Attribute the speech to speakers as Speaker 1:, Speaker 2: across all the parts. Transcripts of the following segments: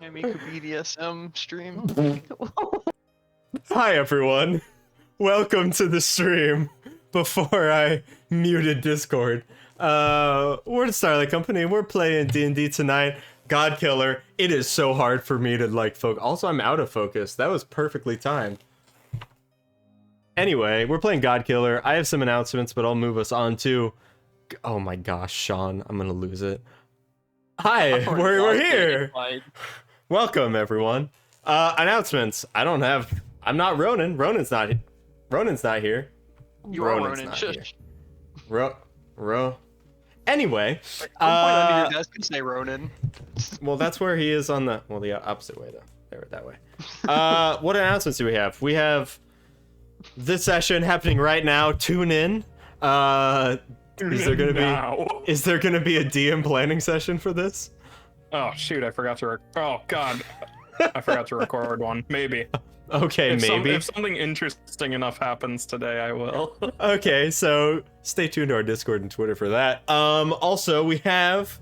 Speaker 1: Miku BDSM stream.
Speaker 2: Hi everyone, welcome to the stream. Before I muted Discord, we're the Starlight Company. We're playing D&D tonight. Godkiller. It is so hard for me to like focus. Also, I'm out of focus. That was perfectly timed. Anyway, we're playing Godkiller. I have some announcements, but I'll move us on to. Oh my gosh, Sean, I'm gonna lose it. Hi, we're here. Welcome everyone. Announcements. I'm not Ronan. Ronan's not here.
Speaker 1: You are Ronan. Shush.
Speaker 2: Anyway,
Speaker 1: Point under your desk and say Ronan.
Speaker 2: well, that's where he is on the opposite way though. There, that way. What announcements do we have? We have this session happening right now. Tune in. Is there gonna be a DM planning session for this?
Speaker 3: Oh shoot! I forgot to. Oh god, I forgot to record one. Maybe.
Speaker 2: Okay, maybe.
Speaker 3: If something interesting enough happens today, I will.
Speaker 2: Okay, so stay tuned to our Discord and Twitter for that. Also, we have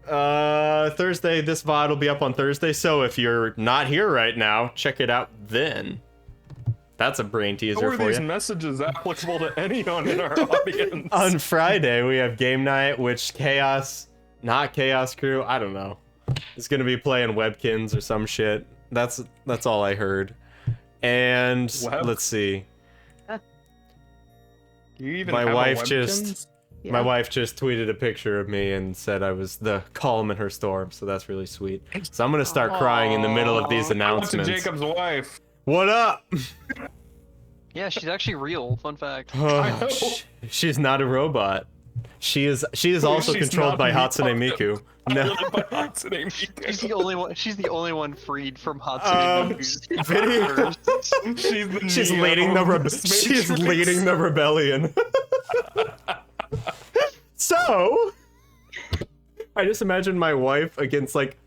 Speaker 2: Thursday. This VOD will be up on Thursday, so if you're not here right now, check it out then. That's a brain teaser for you.
Speaker 3: How are these messages applicable to anyone in our audience?
Speaker 2: On Friday, we have game night, which not Chaos Crew, I don't know. It's gonna be playing Webkins or some shit. That's all I heard. And let's see. My wife just tweeted a picture of me and said I was the calm in her storm, so that's really sweet. So I'm gonna start crying in the middle of these announcements.
Speaker 3: I went to Jacob's wife.
Speaker 2: What up?
Speaker 1: Yeah, she's actually real. Fun fact.
Speaker 2: Oh, she's not a robot. She is also controlled by Hatsune Miku. No.
Speaker 1: She's the only one freed from Hatsune Miku's.
Speaker 2: She's leading the rebellion. So, I just imagine my wife against like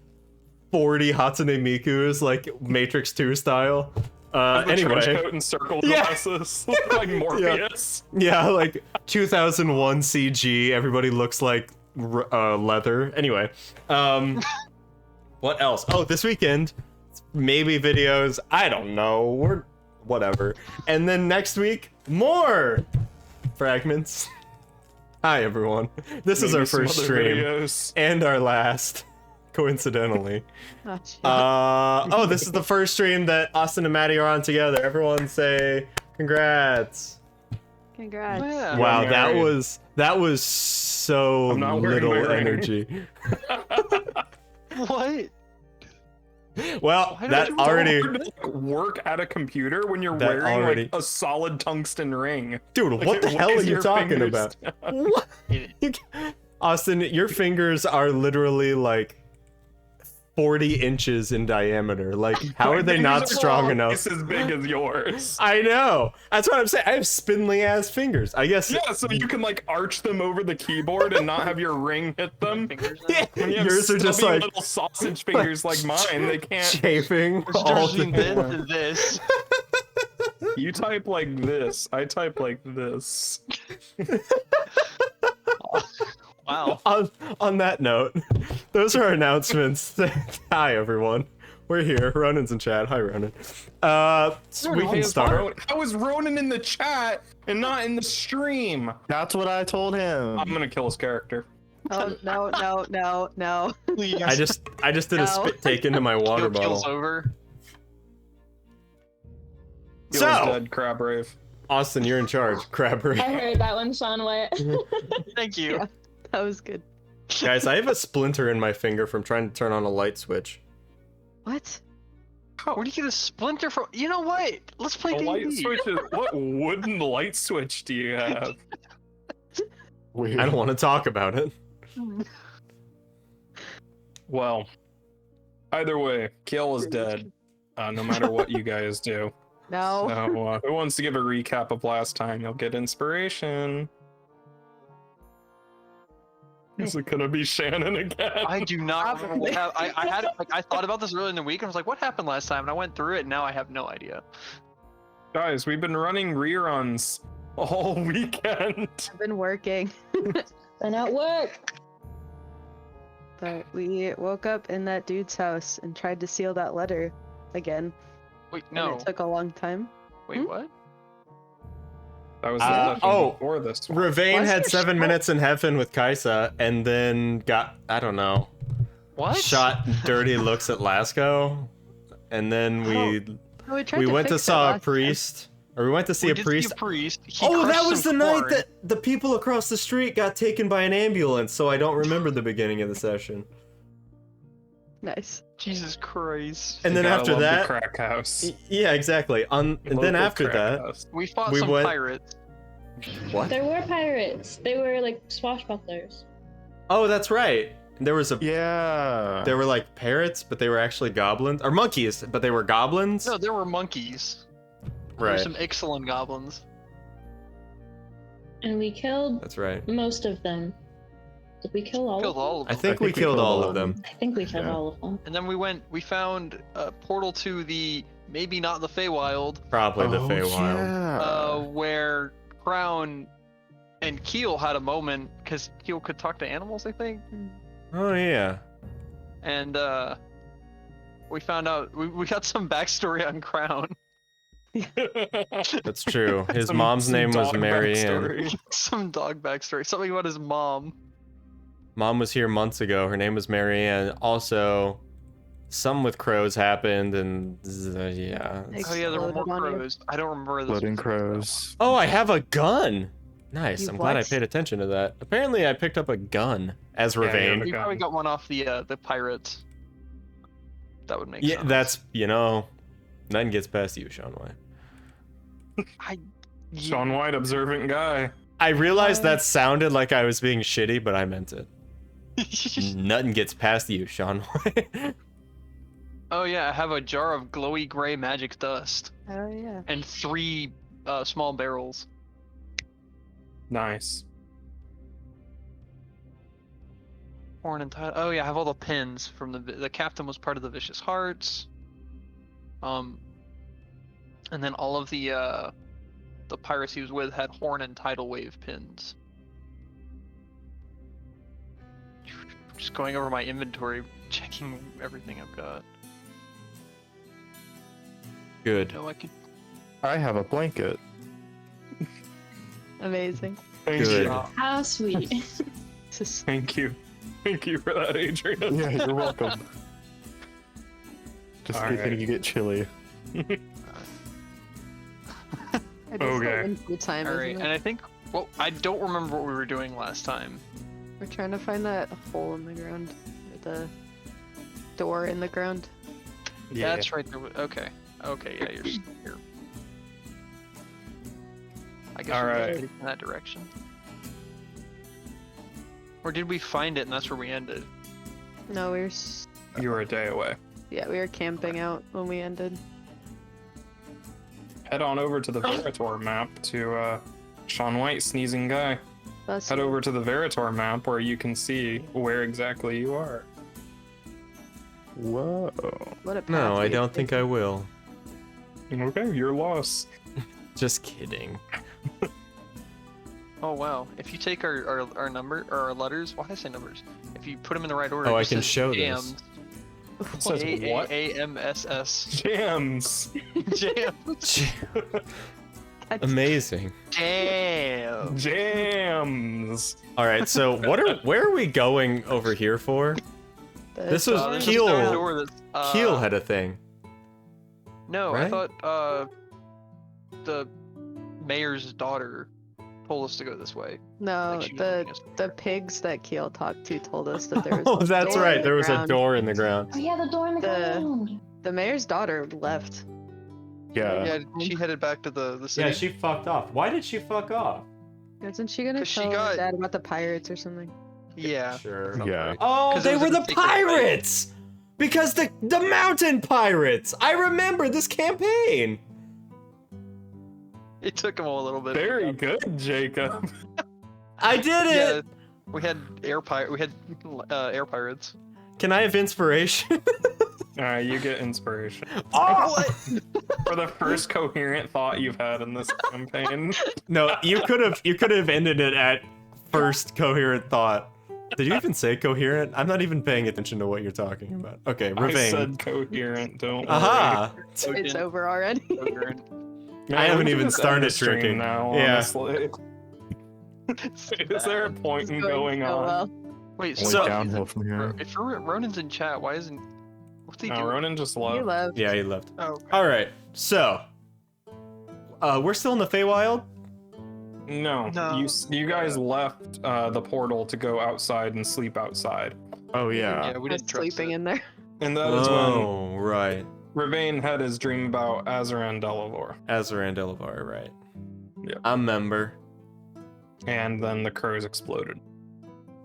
Speaker 2: 40 Hatsune Mikus, like Matrix 2 style. Anyway,
Speaker 3: trench coat and circle glasses, like Morpheus.
Speaker 2: Yeah, like 2001 CG. Everybody looks like leather. Anyway, what else? Oh, this weekend, maybe videos. I don't know. Whatever. And then next week, more fragments. Hi everyone. This is our first stream videos. And our last. Coincidentally. This is the first stream that Austin and Maddie are on together. Everyone say congrats.
Speaker 4: Congrats.
Speaker 1: Yeah.
Speaker 2: Wow, that was so little energy.
Speaker 1: What?
Speaker 2: Well, that already
Speaker 3: work at a computer when you're wearing like a solid tungsten ring.
Speaker 2: Dude,
Speaker 3: like,
Speaker 2: what the hell are you talking
Speaker 3: fingers
Speaker 2: about? What? Austin, your fingers are literally like 40 inches in diameter. Like, how are they not strong enough?
Speaker 3: It's as big as yours.
Speaker 2: I know. That's what I'm saying. I have spindly ass fingers. I guess.
Speaker 3: Yeah, so you can like arch them over the keyboard and not have your ring hit them.
Speaker 2: Yeah. Yours are just like
Speaker 3: little sausage fingers like mine. They can't.
Speaker 2: Chafing all day.
Speaker 1: This.
Speaker 3: You type like this. I type like this.
Speaker 1: Wow.
Speaker 2: On that note, those are our announcements. Hi everyone, we're here. Ronan's in chat. Hi Ronan. So we can start.
Speaker 3: How is Ronan in the chat and not in the stream?
Speaker 5: That's what I told him.
Speaker 3: I'm gonna kill his character.
Speaker 4: Oh no.
Speaker 1: Please.
Speaker 2: I just did a spit take into my water bottle.
Speaker 1: Over.
Speaker 3: He was dead, Crab Rave.
Speaker 2: Austin, you're in charge. Crab Rave.
Speaker 6: I heard that one, Sean White.
Speaker 1: Thank you.
Speaker 4: Yeah, that was good.
Speaker 2: Guys, I have a splinter in my finger from trying to turn on a light switch.
Speaker 4: What?
Speaker 1: Where do you get a splinter from? You know what? Let's play D&D.
Speaker 3: Light switches. What wooden light switch do you have?
Speaker 2: Weird. I don't want to talk about it.
Speaker 3: Well, either way, Kiel is dead. No matter what you guys do.
Speaker 4: No.
Speaker 3: So, who wants to give a recap of last time? You'll get inspiration. Is it gonna be Shannon again?
Speaker 1: I do not remember what happened. I had it, like, I thought about this earlier in the week and I was like, what happened last time? And I went through it and now I have no idea.
Speaker 3: Guys, we've been running reruns all weekend.
Speaker 4: I've been working.
Speaker 6: Been at work.
Speaker 4: But we woke up in that dude's house and tried to seal that letter again.
Speaker 1: Wait,
Speaker 4: And
Speaker 1: no.
Speaker 4: it took a long time.
Speaker 1: Wait, what?
Speaker 3: That was the session
Speaker 2: oh,
Speaker 3: before this one.
Speaker 2: Ravane
Speaker 1: Was
Speaker 2: had
Speaker 1: there
Speaker 2: 7
Speaker 1: still-
Speaker 2: minutes in heaven with Kaisa, and then got, I don't know,
Speaker 1: What?
Speaker 2: shot dirty looks at Lasco, and then we
Speaker 4: Oh, we tried
Speaker 2: we
Speaker 4: to
Speaker 2: went to
Speaker 4: fix it
Speaker 2: saw a
Speaker 4: last time.
Speaker 2: priest, or we went to see
Speaker 1: We
Speaker 2: a
Speaker 1: did
Speaker 2: priest.
Speaker 1: See a priest. He
Speaker 2: Oh, that
Speaker 1: crushed
Speaker 2: was the
Speaker 1: some
Speaker 2: night
Speaker 1: corn.
Speaker 2: that the people across the street got taken by an ambulance, so I don't remember the beginning of the session.
Speaker 4: Nice.
Speaker 1: Jesus Christ.
Speaker 2: And
Speaker 3: You
Speaker 2: then
Speaker 3: gotta
Speaker 2: after
Speaker 3: love the
Speaker 2: that,
Speaker 3: crack house.
Speaker 2: yeah, exactly. And then
Speaker 3: Local
Speaker 2: after
Speaker 3: crack
Speaker 2: that,
Speaker 3: house.
Speaker 1: We fought
Speaker 2: We
Speaker 1: some
Speaker 2: went-
Speaker 1: pirates.
Speaker 2: what?
Speaker 6: There were pirates. They were like swashbucklers.
Speaker 2: Oh, that's right. There was a
Speaker 5: Yeah.
Speaker 2: They were like parrots, but they were actually goblins, or monkeys, but they were goblins.
Speaker 1: No, there were monkeys. There were
Speaker 2: Right.
Speaker 1: some excellent goblins.
Speaker 6: And we killed
Speaker 2: That's right.
Speaker 6: most of them. Did we kill all
Speaker 1: Killed
Speaker 6: of them?
Speaker 1: all of
Speaker 2: I
Speaker 1: them.
Speaker 2: think we killed all of them.
Speaker 6: I think we killed
Speaker 5: Yeah.
Speaker 6: all of them.
Speaker 1: And then we found a portal to the, maybe not the Feywild,
Speaker 2: Probably the
Speaker 5: Oh,
Speaker 2: Feywild.
Speaker 5: yeah.
Speaker 1: where Crown and Keel had a moment, because Keel could talk to animals, I think.
Speaker 2: Oh yeah.
Speaker 1: And we found out, we got some backstory on Crown.
Speaker 2: That's true. His
Speaker 3: Some-
Speaker 2: mom's
Speaker 3: some
Speaker 2: name was
Speaker 3: dog
Speaker 2: Mary Ann.
Speaker 3: backstory.
Speaker 1: Some dog backstory. Something about his mom.
Speaker 2: Mom was here months ago. Her name was Mary Ann. Also, some with crows happened, and yeah.
Speaker 1: Oh yeah, there were
Speaker 4: Exploded
Speaker 1: more
Speaker 4: on you.
Speaker 1: crows. I don't remember this.
Speaker 5: Floating crows.
Speaker 2: Oh, I have a gun. Nice.
Speaker 4: You
Speaker 2: I'm glad I
Speaker 4: what?
Speaker 2: paid attention to that. Apparently, I picked up a gun as
Speaker 3: Yeah, you
Speaker 2: Ravane.
Speaker 3: have
Speaker 1: We
Speaker 3: a
Speaker 1: probably
Speaker 3: gun.
Speaker 1: got one off the pirates. That would make
Speaker 2: Yeah,
Speaker 1: sense.
Speaker 2: that's nothing gets past you, Sean White.
Speaker 3: Sean White, observant guy.
Speaker 2: I realized that sounded like I was being shitty, but I meant it. Nothing gets past you, Sean White.
Speaker 1: Oh yeah, I have a jar of glowy gray magic dust
Speaker 4: Oh yeah.
Speaker 1: and 3 small barrels.
Speaker 3: Nice.
Speaker 1: Horn and title. Oh yeah, I have all the pins from the captain was part of the Vicious Hearts. And then all of the pirates he was with had horn and tidal wave pins. Just going over my inventory, checking everything I've got.
Speaker 2: Good.
Speaker 1: No, I could.
Speaker 5: I have a blanket.
Speaker 4: Amazing.
Speaker 3: Thank
Speaker 2: Good.
Speaker 3: you.
Speaker 6: How sweet.
Speaker 3: Thank you. Thank you for that, Adrian.
Speaker 5: Yeah, you're welcome. Just in case
Speaker 3: Alright.
Speaker 5: you get chilly.
Speaker 4: It is
Speaker 3: Okay.
Speaker 4: like info time,
Speaker 1: All
Speaker 4: isn't
Speaker 1: right,
Speaker 4: it?
Speaker 1: and I think. Well, I don't remember what we were doing last time.
Speaker 4: We're trying to find that hole in the ground, or the door in the ground.
Speaker 3: Yeah.
Speaker 1: That's right. There was, okay. Okay. Yeah, you're still here. I guess
Speaker 3: All
Speaker 1: we're
Speaker 3: right.
Speaker 1: heading in that direction. Or did we find it and that's where we ended?
Speaker 4: No, we were.
Speaker 3: You were a day away.
Speaker 4: Yeah, we were camping out when we ended.
Speaker 3: Head on over to the Veritor map to Sean White, sneezing guy.
Speaker 4: That's
Speaker 3: Head over to the Veritor map where you can see where exactly you are.
Speaker 5: Whoa.
Speaker 4: What a path
Speaker 2: No, I
Speaker 4: we've
Speaker 2: don't think I
Speaker 4: taken.
Speaker 2: will.
Speaker 3: Okay, you're lost.
Speaker 2: Just kidding.
Speaker 1: Oh wow! If you take our number or our letters, why did I say numbers? If you put them in the right order,
Speaker 2: Oh,
Speaker 1: it
Speaker 2: I
Speaker 1: just
Speaker 2: can
Speaker 1: says
Speaker 2: show this.
Speaker 1: jams.
Speaker 3: It says what?
Speaker 1: AMSS.
Speaker 3: Jams.
Speaker 1: Jams.
Speaker 2: Amazing.
Speaker 1: Jam.
Speaker 3: Jams.
Speaker 2: All right, so where are we going over here for? This was
Speaker 1: There's a
Speaker 2: Keel.
Speaker 1: stone door that's,
Speaker 2: Keel had a thing.
Speaker 1: No, I
Speaker 2: right?
Speaker 1: thought the mayor's daughter told us to go this way.
Speaker 4: No,
Speaker 1: Like, she was
Speaker 4: the
Speaker 1: leading us over
Speaker 4: the
Speaker 1: there.
Speaker 4: pigs that Keel talked to told us that there was.
Speaker 2: Oh,
Speaker 4: a
Speaker 2: that's
Speaker 4: door
Speaker 2: right.
Speaker 4: in
Speaker 2: There
Speaker 4: the
Speaker 2: was a
Speaker 4: ground.
Speaker 2: door in the ground.
Speaker 6: Oh yeah, the door in the
Speaker 4: The-
Speaker 6: ground.
Speaker 4: The mayor's daughter left.
Speaker 5: Yeah.
Speaker 1: Yeah, she headed back to the city.
Speaker 2: Yeah, she fucked off. Why did she fuck off?
Speaker 4: Isn't she gonna
Speaker 1: 'Cause she
Speaker 4: tell
Speaker 1: got-
Speaker 4: her dad about the pirates or something?
Speaker 1: Yeah.
Speaker 2: Sure.
Speaker 5: Yeah.
Speaker 2: Oh,
Speaker 1: 'Cause it
Speaker 2: they
Speaker 1: was
Speaker 2: were
Speaker 1: a
Speaker 2: the
Speaker 1: secret fight.
Speaker 2: pirates! Because the mountain pirates! I remember this campaign!
Speaker 1: It took him a little bit.
Speaker 3: Very good, Jacob.
Speaker 2: I did
Speaker 1: Yeah,
Speaker 2: it!
Speaker 1: we had air pirates.
Speaker 2: Can I have inspiration?
Speaker 3: Alright, you get inspiration.
Speaker 2: Oh!
Speaker 3: For the first coherent thought you've had in this campaign.
Speaker 2: No, you could have ended it at first coherent thought. Did you even say coherent? I'm not even paying attention to what you're talking about. Okay,
Speaker 3: I
Speaker 2: Ravane.
Speaker 3: said coherent, don't
Speaker 2: Aha!
Speaker 4: It's
Speaker 1: Cogent,
Speaker 4: over already.
Speaker 1: coherent.
Speaker 3: worry.
Speaker 2: I haven't
Speaker 3: we can
Speaker 2: even
Speaker 3: just end
Speaker 2: started
Speaker 3: the stream
Speaker 2: drinking.
Speaker 3: now,
Speaker 2: Yeah.
Speaker 3: honestly. Is there a point
Speaker 4: It's
Speaker 3: in
Speaker 4: going
Speaker 3: going
Speaker 4: so
Speaker 3: on?
Speaker 4: well.
Speaker 1: Wait,
Speaker 5: Only
Speaker 2: So-
Speaker 5: downhill from here.
Speaker 1: if Ronan's in chat, why isn't? What's he
Speaker 3: No,
Speaker 1: doing?
Speaker 3: Ronan just
Speaker 4: You
Speaker 3: left.
Speaker 4: left.
Speaker 2: Yeah, he left.
Speaker 1: Oh, okay.
Speaker 2: All right, so we're still in the Feywild.
Speaker 3: No,
Speaker 1: No.
Speaker 3: you guys left the portal to go outside and sleep outside.
Speaker 5: Oh yeah.
Speaker 1: Yeah, we
Speaker 4: I was
Speaker 1: didn't trust
Speaker 4: sleeping
Speaker 1: it.
Speaker 4: in there.
Speaker 3: And that is when
Speaker 2: Oh, right.
Speaker 3: Ravane had his dream about Azaran Delavor.
Speaker 2: Azaran Delavar, right.
Speaker 3: Yeah.
Speaker 2: I remember.
Speaker 3: And then the crows exploded.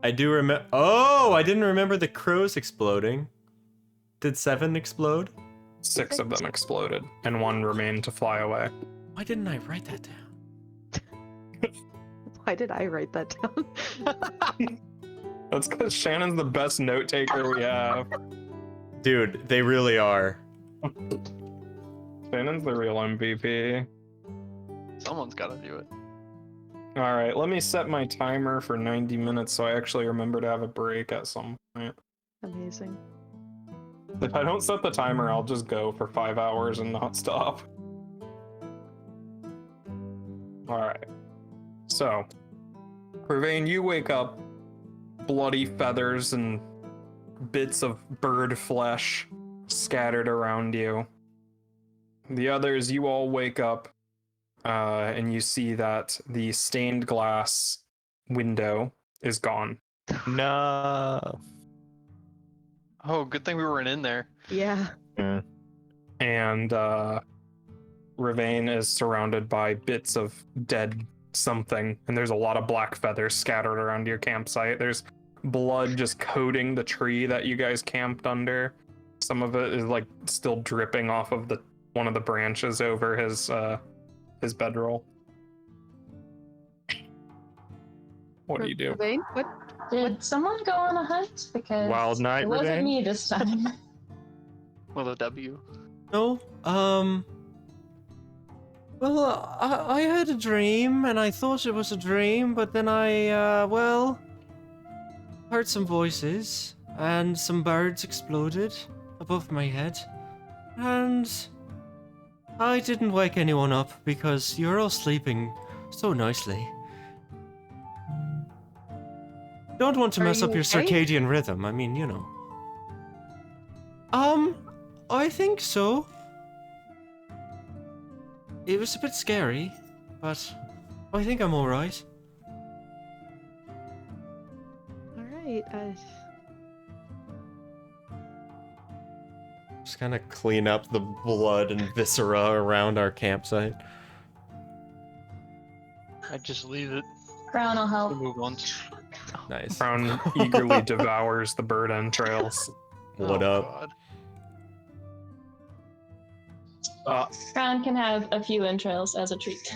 Speaker 2: I do remember. Oh, I didn't remember the crows exploding. Did 7 explode?
Speaker 3: 6 of them exploded, and 1 remained to fly away.
Speaker 2: Why didn't I write that down?
Speaker 4: Why did I write that down?
Speaker 3: That's because Shannon's the best note taker we have.
Speaker 2: Dude, they really are.
Speaker 3: Shannon's the real MVP.
Speaker 1: Someone's got to do it.
Speaker 3: Alright, let me set my timer for 90 minutes so I actually remember to have a break at some point.
Speaker 4: Amazing.
Speaker 3: If I don't set the timer, I'll just go for 5 hours and not stop. Alright. So, Ravane, you wake up, bloody feathers and bits of bird flesh scattered around you. The others, you all wake up, and you see that the stained glass window is gone.
Speaker 5: No.
Speaker 1: Oh, good thing we weren't in there.
Speaker 4: Yeah.
Speaker 5: Yeah.
Speaker 3: And Ravane is surrounded by bits of dead something, and there's a lot of black feathers scattered around your campsite. There's blood just coating the tree that you guys camped under. Some of it is like still dripping off of the one of the branches over his bedroll. What do you do?
Speaker 4: Vane, what?
Speaker 6: Did someone go on a hunt? Because
Speaker 5: Wild night,
Speaker 6: it wasn't
Speaker 5: Renee?
Speaker 6: me this time.
Speaker 1: With a W.
Speaker 2: No, well, I had a dream, and I thought it was a dream, but then I, well, heard some voices, and some birds exploded above my head, and I didn't wake anyone up because you're all sleeping so nicely. Don't want to
Speaker 4: Are
Speaker 2: mess up
Speaker 4: you
Speaker 2: your
Speaker 4: okay?
Speaker 2: circadian rhythm, I mean, you know. I think so. It was a bit scary, but I think I'm alright.
Speaker 4: Alright,
Speaker 2: Just kind of clean up the blood and viscera around our campsite.
Speaker 1: I just leave it.
Speaker 6: Crown will
Speaker 1: We
Speaker 6: help.
Speaker 1: move on.
Speaker 2: Nice.
Speaker 3: Crown eagerly devours the bird entrails.
Speaker 2: What
Speaker 1: Oh,
Speaker 2: up?
Speaker 1: God.
Speaker 6: Crown can have a few entrails as a treat.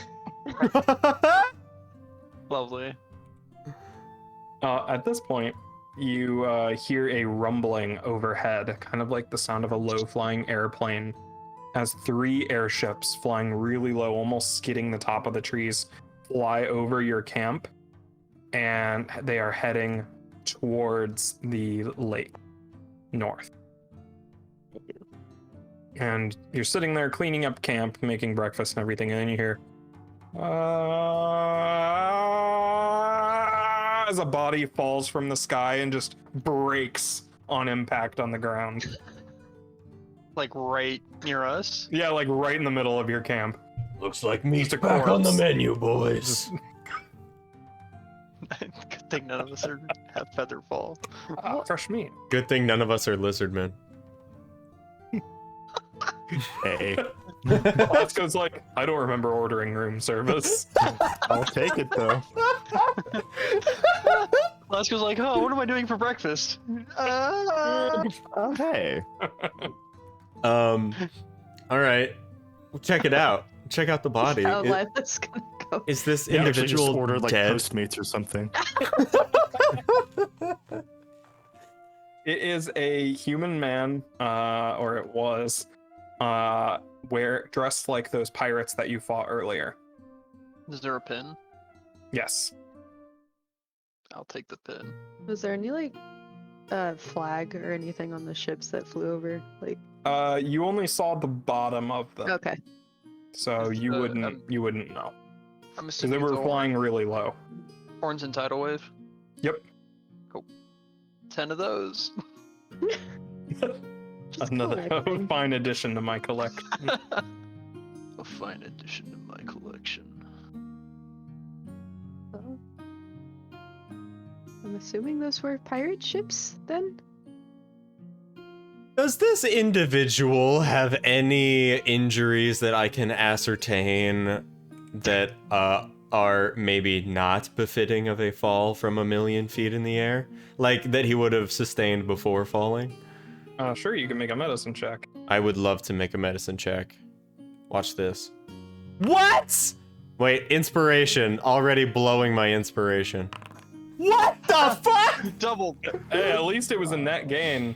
Speaker 1: Lovely.
Speaker 3: At this point, you hear a rumbling overhead, kind of like the sound of a low-flying airplane, as 3 airships flying really low, almost skidding the top of the trees, fly over your camp, and they are heading towards the lake, north. And you're sitting there cleaning up camp, making breakfast and everything, and then you hear, as a body falls from the sky and just breaks on impact on the ground.
Speaker 1: Like right near us.
Speaker 3: Yeah, like right in the middle of your camp.
Speaker 2: Looks like meat's
Speaker 3: Just a back on the corpse.
Speaker 2: menu, boys.
Speaker 1: Good thing none of us have feather fall.
Speaker 3: Fresh meat.
Speaker 2: Good thing none of us are lizard men.
Speaker 5: Hey,
Speaker 3: Blasco's like, I don't remember ordering room service.
Speaker 5: I'll take it though.
Speaker 1: Lasco's like, oh, what am I doing for breakfast?
Speaker 5: Hey.
Speaker 2: All right. Check it out. Check out the body.
Speaker 4: how
Speaker 2: Is,
Speaker 4: life is gonna go.
Speaker 2: is this
Speaker 5: You actually just
Speaker 2: individual
Speaker 5: ordered like
Speaker 2: dead?
Speaker 5: Postmates or something.
Speaker 3: It is a human man, or it was, dressed like those pirates that you fought earlier.
Speaker 1: Is there a pin?
Speaker 3: Yes.
Speaker 1: I'll take the pin.
Speaker 4: Was there any like flag or anything on the ships that flew over? Like,
Speaker 3: You only saw the bottom of them,
Speaker 4: okay.
Speaker 3: so
Speaker 1: It's,
Speaker 3: you
Speaker 1: uh,
Speaker 3: wouldn't know
Speaker 1: I'm
Speaker 3: because they
Speaker 1: assuming
Speaker 3: were
Speaker 1: it's all
Speaker 3: flying really low.
Speaker 1: horns and tidal wave.
Speaker 3: Yep.
Speaker 1: 10 of those.
Speaker 4: Just
Speaker 3: Another
Speaker 4: collecting.
Speaker 3: fine addition to my collection.
Speaker 1: A fine addition to my collection.
Speaker 4: Oh. I'm assuming those were pirate ships then?
Speaker 2: Does this individual have any injuries that I can ascertain that are maybe not befitting of a fall from 1,000,000 feet in the air? Like that he would have sustained before falling?
Speaker 3: Sure, you can make a medicine check.
Speaker 2: I would love to make a medicine check. Watch this. What? Wait, inspiration. Already blowing my inspiration. What the fuck?
Speaker 1: Double.
Speaker 3: Hey, at least it was a net gain.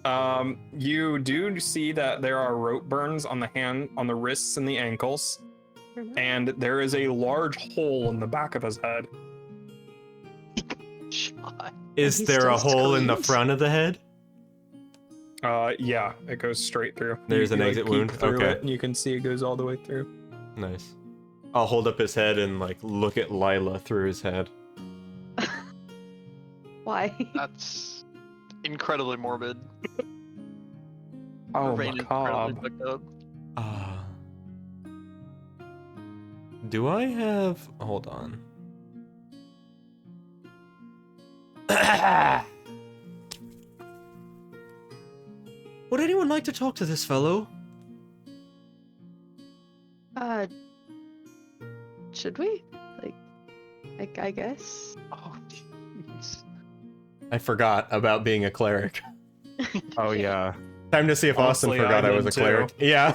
Speaker 1: Yeah.
Speaker 3: You do see that there are rope burns on the wrists and the ankles, and there is a large hole in the back of his head.
Speaker 1: Shot.
Speaker 2: Is
Speaker 4: He
Speaker 2: there a
Speaker 4: still
Speaker 2: hole in the
Speaker 4: screams?
Speaker 2: front of the head?
Speaker 3: Yeah, it goes straight through.
Speaker 2: There's
Speaker 3: You,
Speaker 2: an
Speaker 3: like,
Speaker 2: exit
Speaker 3: peek
Speaker 2: wound?
Speaker 3: through
Speaker 2: Okay.
Speaker 3: it, and you can see it goes all the way through.
Speaker 2: Nice. I'll hold up his head and like look at Lila through his head.
Speaker 4: Why?
Speaker 1: That's incredibly morbid.
Speaker 3: Oh,
Speaker 1: Rain is incredibly
Speaker 3: macabre.
Speaker 1: fucked up.
Speaker 2: Do I have... Hold on. Would anyone like to talk to this fellow?
Speaker 4: Should we? Like, I guess.
Speaker 1: Oh, jeez.
Speaker 2: I forgot about being a cleric.
Speaker 5: Oh yeah.
Speaker 2: Time to see if Austin
Speaker 3: Honestly,
Speaker 2: forgot
Speaker 3: I
Speaker 2: I was a
Speaker 3: did too.
Speaker 2: cleric. Yeah.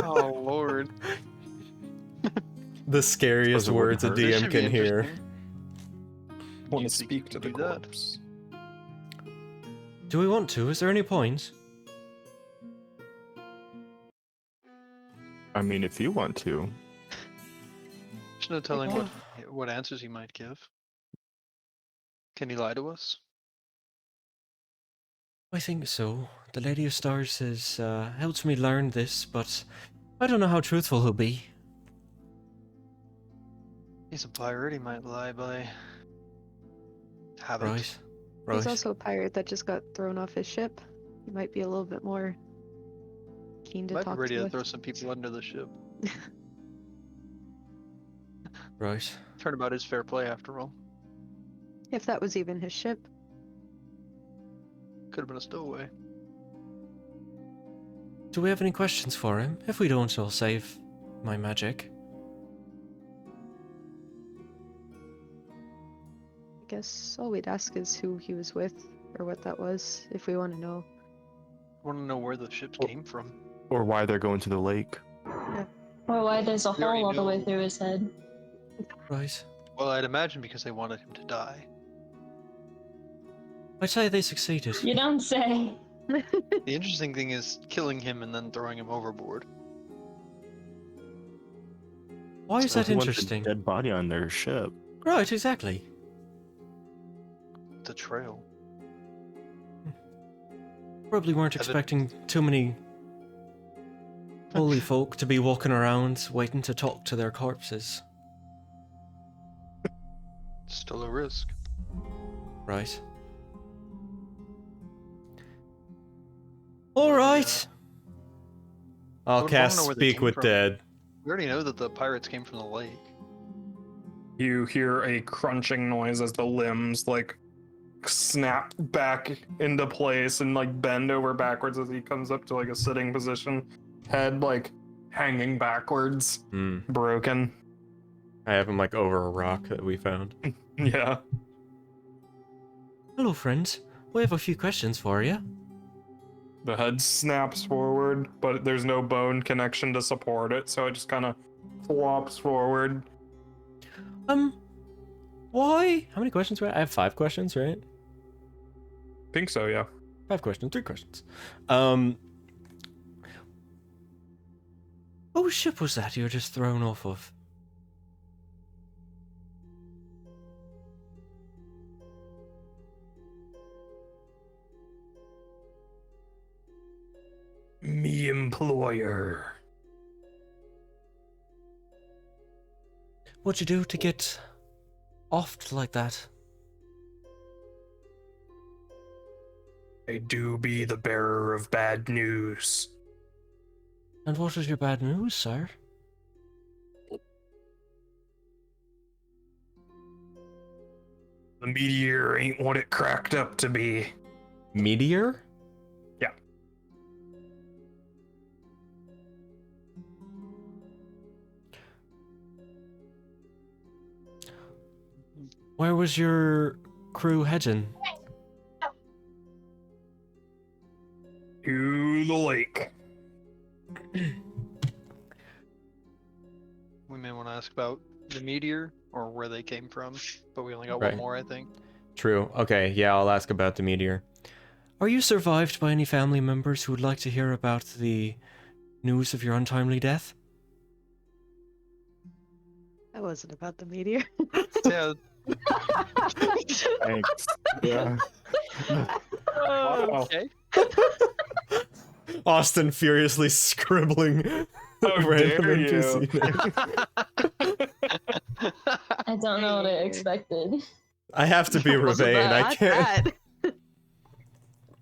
Speaker 1: Oh, Lord.
Speaker 2: The scariest
Speaker 5: Suppose it
Speaker 2: words a
Speaker 5: wouldn't hurt.
Speaker 1: This
Speaker 2: DM
Speaker 1: should be
Speaker 2: can hear.
Speaker 1: interesting.
Speaker 3: Want
Speaker 1: You
Speaker 3: to
Speaker 1: think
Speaker 3: speak
Speaker 1: you
Speaker 3: to
Speaker 1: can
Speaker 3: the
Speaker 1: do that?
Speaker 3: corpse.
Speaker 2: Do we want to? Is there any point?
Speaker 5: I mean, if you want to.
Speaker 1: There's no telling
Speaker 4: Yeah.
Speaker 1: what answers he might give. Can he lie to us?
Speaker 2: I think so. The Lady of Stars has helped me learn this, but I don't know how truthful he'll be.
Speaker 1: He's a pirate. He might lie by habit.
Speaker 2: Right.
Speaker 4: He's
Speaker 2: Right.
Speaker 4: also a pirate that just got thrown off his ship. He might be a little bit more keen to
Speaker 1: Might be
Speaker 4: talk
Speaker 1: ready
Speaker 4: to
Speaker 1: to
Speaker 4: us.
Speaker 1: throw some people under the ship.
Speaker 2: Right.
Speaker 1: Turnabout is fair play after all.
Speaker 4: If that was even his ship.
Speaker 1: Could have been a stowaway.
Speaker 2: Do we have any questions for him? If we don't, I'll save my magic.
Speaker 4: I guess all we'd ask is who he was with or what that was, if we want to know.
Speaker 1: I want to know where the ships came from.
Speaker 5: Or why they're going to the lake.
Speaker 6: Or why there's a
Speaker 1: We already
Speaker 6: hole all the way
Speaker 1: know.
Speaker 6: through his head.
Speaker 2: Right.
Speaker 1: Well, I'd imagine because they wanted him to die.
Speaker 2: I'd say they succeeded.
Speaker 6: You don't say.
Speaker 1: The interesting thing is killing him and then throwing him overboard.
Speaker 2: Why is
Speaker 5: So
Speaker 2: that
Speaker 5: who wanted a
Speaker 2: interesting?
Speaker 5: dead body on their ship.
Speaker 2: Right, exactly.
Speaker 1: The trail.
Speaker 2: Probably weren't
Speaker 1: Have it-
Speaker 2: expecting too many holy folk to be walking around waiting to talk to their corpses.
Speaker 1: Still a risk.
Speaker 2: Right. Alright. I'll
Speaker 1: would wanna
Speaker 2: cast
Speaker 1: know where they
Speaker 2: Speak
Speaker 1: came
Speaker 2: with
Speaker 1: from.
Speaker 2: Dead.
Speaker 1: We already know that the pirates came from the lake.
Speaker 3: You hear a crunching noise as the limbs like snap back into place and like bend over backwards as he comes up to like a sitting position, head like hanging backwards,
Speaker 2: Hmm.
Speaker 3: broken.
Speaker 2: I have him like over a rock that we found.
Speaker 3: Yeah.
Speaker 2: Hello, friends. We have a few questions for you.
Speaker 3: The head snaps forward, but there's no bone connection to support it, so it just kind of flops forward.
Speaker 2: Why? How many questions were I have 5 questions, right?
Speaker 3: Think so, yeah.
Speaker 2: 5 questions, 3 questions. Whose ship was that you were just thrown off of?
Speaker 3: the employer.
Speaker 2: What'd you do to get offed like that?
Speaker 3: I do be the bearer of bad news.
Speaker 2: And what is your bad news, sir?
Speaker 3: The meteor ain't what it cracked up to be.
Speaker 2: Meteor?
Speaker 3: Yeah.
Speaker 2: Where was your crew heading?
Speaker 3: To the lake.
Speaker 1: We may want to ask about the meteor or where they came from, but we only got
Speaker 2: Right.
Speaker 1: one more, I think.
Speaker 2: True. Okay, yeah, I'll ask about the meteor. Are you survived by any family members who would like to hear about the news of your untimely death?
Speaker 4: That wasn't about the meteor.
Speaker 1: Yeah.
Speaker 5: Thanks. Yeah.
Speaker 1: Okay.
Speaker 2: Austin furiously scribbling
Speaker 3: How
Speaker 2: random
Speaker 3: dare you.
Speaker 2: NPC names.
Speaker 6: I don't know what I expected.
Speaker 2: I have to be Ravain. I
Speaker 4: Not
Speaker 2: can't.
Speaker 4: that.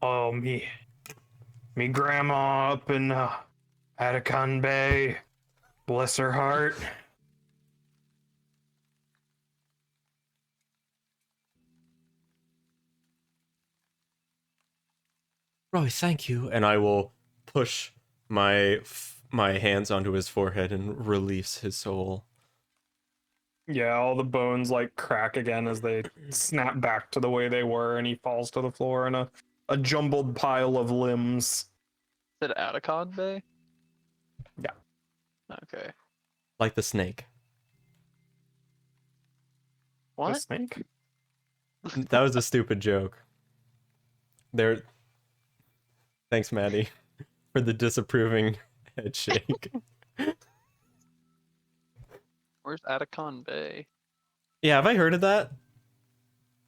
Speaker 3: Oh, me grandma up in Atacon Bay. Bless her heart.
Speaker 2: Right, thank you. And I will push my hands onto his forehead and release his soul.
Speaker 3: Yeah, all the bones like crack again as they snap back to the way they were, and he falls to the floor in a jumbled pile of limbs.
Speaker 1: Is it Atacon Bay?
Speaker 3: Yeah.
Speaker 1: Okay.
Speaker 2: Like the snake.
Speaker 3: The
Speaker 1: What?
Speaker 3: snake?
Speaker 2: That was a stupid joke. There. Thanks, Maddie, for the disapproving head shake.
Speaker 1: Where's Atacon Bay?
Speaker 2: Yeah, have I heard of that?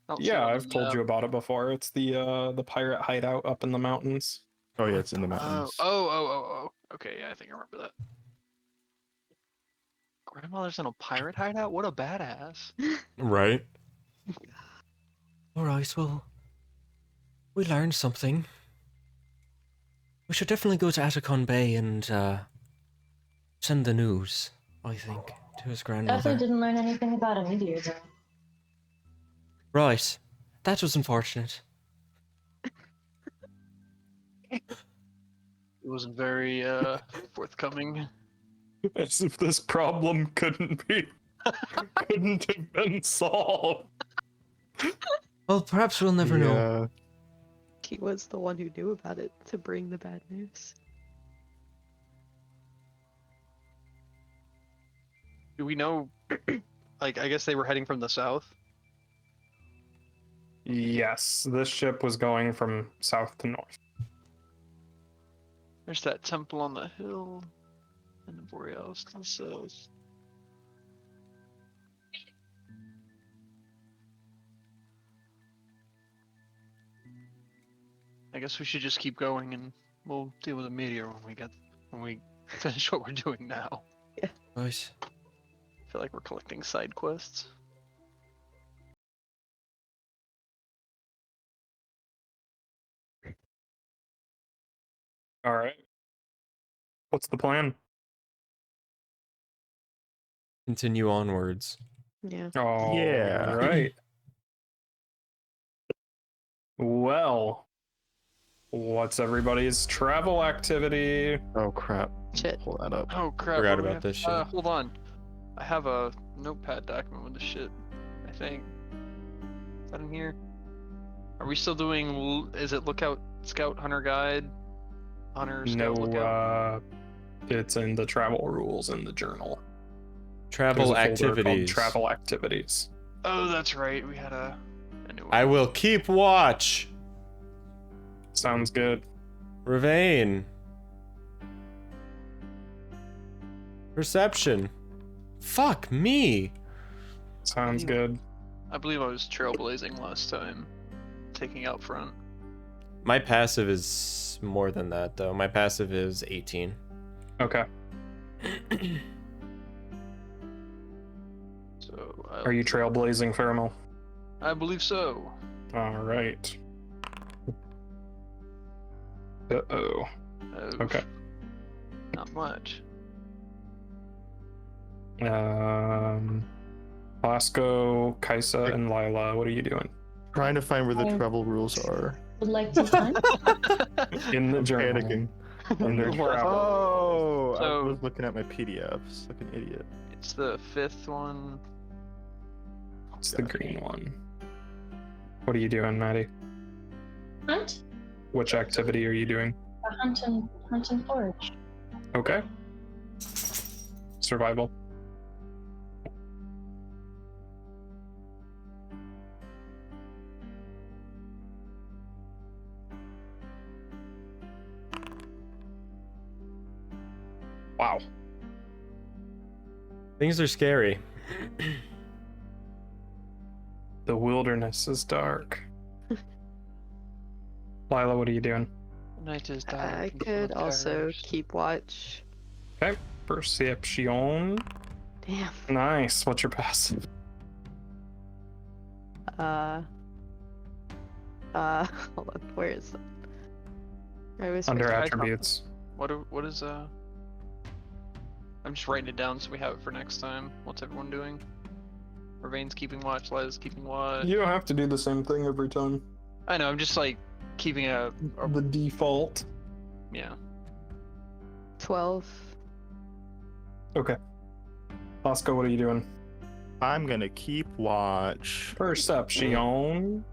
Speaker 1: I don't see
Speaker 3: Yeah,
Speaker 1: it on
Speaker 3: I've
Speaker 1: the
Speaker 3: told
Speaker 1: map.
Speaker 3: you about it before. It's the pirate hideout up in the mountains.
Speaker 5: Oh yeah, it's in the
Speaker 1: Oh,
Speaker 5: mountains.
Speaker 1: oh. Okay, yeah, I think I remember that. Grandmother's in a pirate hideout? What a badass.
Speaker 2: Right. Alright, well, we learned something. We should definitely go to Atacon Bay and send the news, I think, to his grandmother.
Speaker 6: Definitely didn't learn anything about a meteor, though.
Speaker 2: Right. That was unfortunate.
Speaker 1: It wasn't very forthcoming.
Speaker 3: As if this problem couldn't have been solved.
Speaker 2: Well, perhaps we'll never know.
Speaker 5: Yeah.
Speaker 4: He was the one who knew about it to bring the bad news.
Speaker 1: Do we know? Like, I guess they were heading from the south.
Speaker 3: Yes, this ship was going from south to north.
Speaker 1: There's that temple on the hill, and the Borealis to the south. I guess we should just keep going, and we'll deal with the meteor when we finish what we're doing now.
Speaker 2: Right.
Speaker 1: I feel like we're collecting side quests.
Speaker 3: All right. What's the plan?
Speaker 2: Continue onwards.
Speaker 4: Yeah.
Speaker 3: Oh,
Speaker 5: Yeah.
Speaker 3: right. Well, what's everybody's travel activity?
Speaker 5: Oh crap.
Speaker 4: Shit.
Speaker 5: Pull that up.
Speaker 1: Oh crap!
Speaker 2: Forgot
Speaker 1: what do we
Speaker 2: about
Speaker 1: have-
Speaker 2: this shit.
Speaker 1: Hold on, I have a notepad document with the shit. I think. Is that in here? Are we still doing? Is it Lookout, Scout, Hunter Guide, Hunter, Scout, Lookout?
Speaker 3: It's in the travel rules in the journal.
Speaker 2: Travel
Speaker 3: There's a folder called
Speaker 2: activities.
Speaker 3: Travel activities.
Speaker 1: Oh, that's right. We had a new one.
Speaker 2: I will keep watch.
Speaker 3: Sounds good.
Speaker 2: Ravain. Perception. Fuck me.
Speaker 3: Sounds good.
Speaker 1: I believe I was trailblazing last time, taking out front.
Speaker 2: My passive is more than that though. My passive is 18.
Speaker 3: Okay.
Speaker 1: So
Speaker 3: Are you trailblazing, Pheromal?
Speaker 1: I believe so.
Speaker 3: All right. Uh-oh.
Speaker 1: Oh,
Speaker 3: Okay.
Speaker 1: Not much.
Speaker 3: Bosco, Kaisa, and Lila, what are you doing?
Speaker 5: Trying to find where the
Speaker 6: I-
Speaker 5: travel rules are.
Speaker 6: Would like to time.
Speaker 3: In the
Speaker 5: I'm
Speaker 3: journal.
Speaker 5: panicking.
Speaker 3: Under
Speaker 1: Wow.
Speaker 3: travel.
Speaker 5: Oh,
Speaker 1: So-
Speaker 5: I was looking at my PDFs like an idiot.
Speaker 1: It's the 5th one.
Speaker 3: It's the green one. What are you doing, Maddie?
Speaker 6: Hunt?
Speaker 3: Which activity are you doing?
Speaker 6: Hunt and forage.
Speaker 3: Okay. Survival. Wow.
Speaker 2: Things are scary.
Speaker 3: The wilderness is dark. Lila, what are you doing?
Speaker 1: Night is dark.
Speaker 4: I
Speaker 1: and full
Speaker 4: could
Speaker 1: of
Speaker 4: also
Speaker 1: terrors.
Speaker 4: keep watch.
Speaker 3: Okay. Perception.
Speaker 4: Damn.
Speaker 3: Nice. What's your passive?
Speaker 4: Hold on. Where is it? I was
Speaker 3: Under
Speaker 1: I-
Speaker 3: attributes.
Speaker 1: What is I'm just writing it down so we have it for next time. What's everyone doing? Ravain's keeping watch, Liza's keeping watch.
Speaker 3: You don't have to do the same thing every time.
Speaker 1: I know, I'm just like keeping a
Speaker 3: The default.
Speaker 1: yeah.
Speaker 4: 12.
Speaker 3: Okay. Bosco, what are you doing?
Speaker 5: I'm gonna keep watch.
Speaker 3: Perception.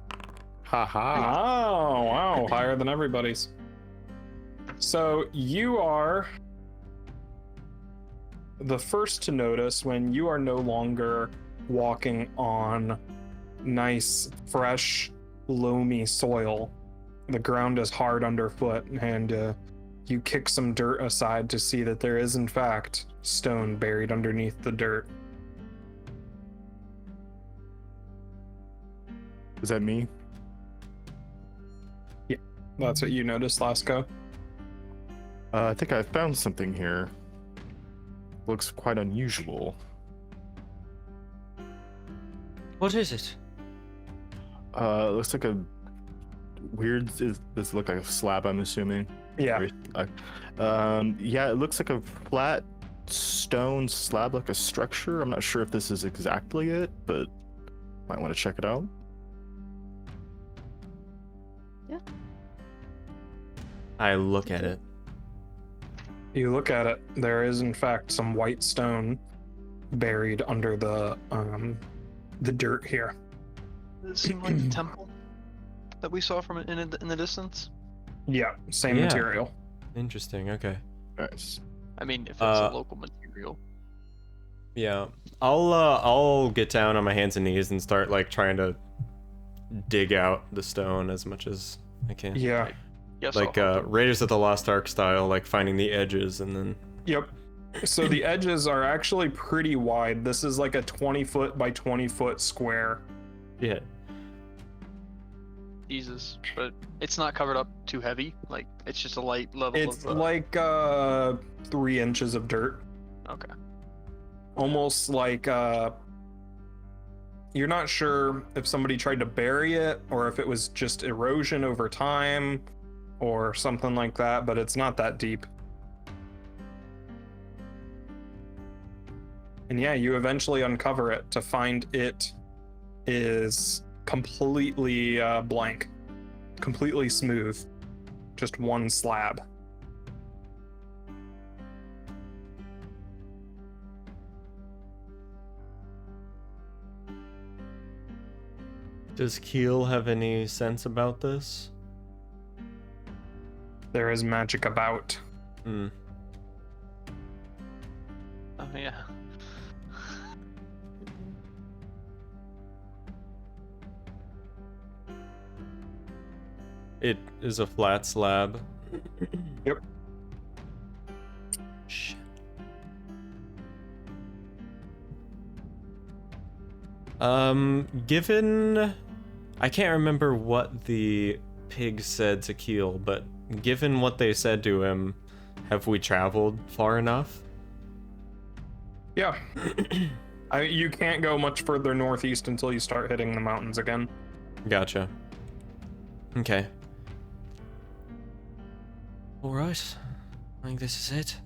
Speaker 5: Haha.
Speaker 3: Oh, wow. Higher than everybody's. So you are the first to notice when you are no longer walking on nice, fresh, loamy soil. The ground is hard underfoot, and you kick some dirt aside to see that there is, in fact, stone buried underneath the dirt.
Speaker 5: Is that me?
Speaker 3: That's what you noticed, Lasco.
Speaker 5: I think I found something here. Looks quite unusual.
Speaker 2: What is it?
Speaker 5: It looks like a weird. Does it look like a slab? I'm assuming.
Speaker 3: Yeah.
Speaker 5: Yeah, it looks like a flat stone slab, like a structure. I'm not sure if this is exactly it, but might want to check it out.
Speaker 2: I look at it.
Speaker 3: You look at it. There is, in fact, some white stone buried under the dirt here.
Speaker 1: Does it seem like the temple that we saw from in the distance?
Speaker 3: Yeah, same
Speaker 2: Yeah.
Speaker 3: material.
Speaker 2: Interesting. Okay.
Speaker 5: Nice.
Speaker 1: I mean, if it's a local material.
Speaker 2: Yeah. I'll get down on my hands and knees and start like trying to dig out the stone as much as I can.
Speaker 3: Yeah.
Speaker 1: Yes,
Speaker 2: Like
Speaker 1: I'll help.
Speaker 2: Raiders of the Lost Ark style, like finding the edges and then.
Speaker 3: Yep. So the edges are actually pretty wide. This is like a 20 foot by 20 foot square.
Speaker 2: Yeah.
Speaker 1: Jesus, but it's not covered up too heavy. Like it's just a light level.
Speaker 3: It's
Speaker 1: of,
Speaker 3: like 3 inches of dirt.
Speaker 1: okay.
Speaker 3: Almost like you're not sure if somebody tried to bury it or if it was just erosion over time or something like that, but it's not that deep. And yeah, you eventually uncover it to find it is completely blank, completely smooth, just one slab.
Speaker 2: Does Keel have any sense about this?
Speaker 3: There is magic about.
Speaker 2: Hmm.
Speaker 1: Oh yeah.
Speaker 2: It is a flat slab.
Speaker 3: Yep.
Speaker 2: Shit. Given I can't remember what the Pig said to Keel, but given what they said to him, have we traveled far enough?
Speaker 3: Yeah. You can't go much further northeast until you start hitting the mountains again.
Speaker 2: Gotcha. Okay. Alright. I think this is it.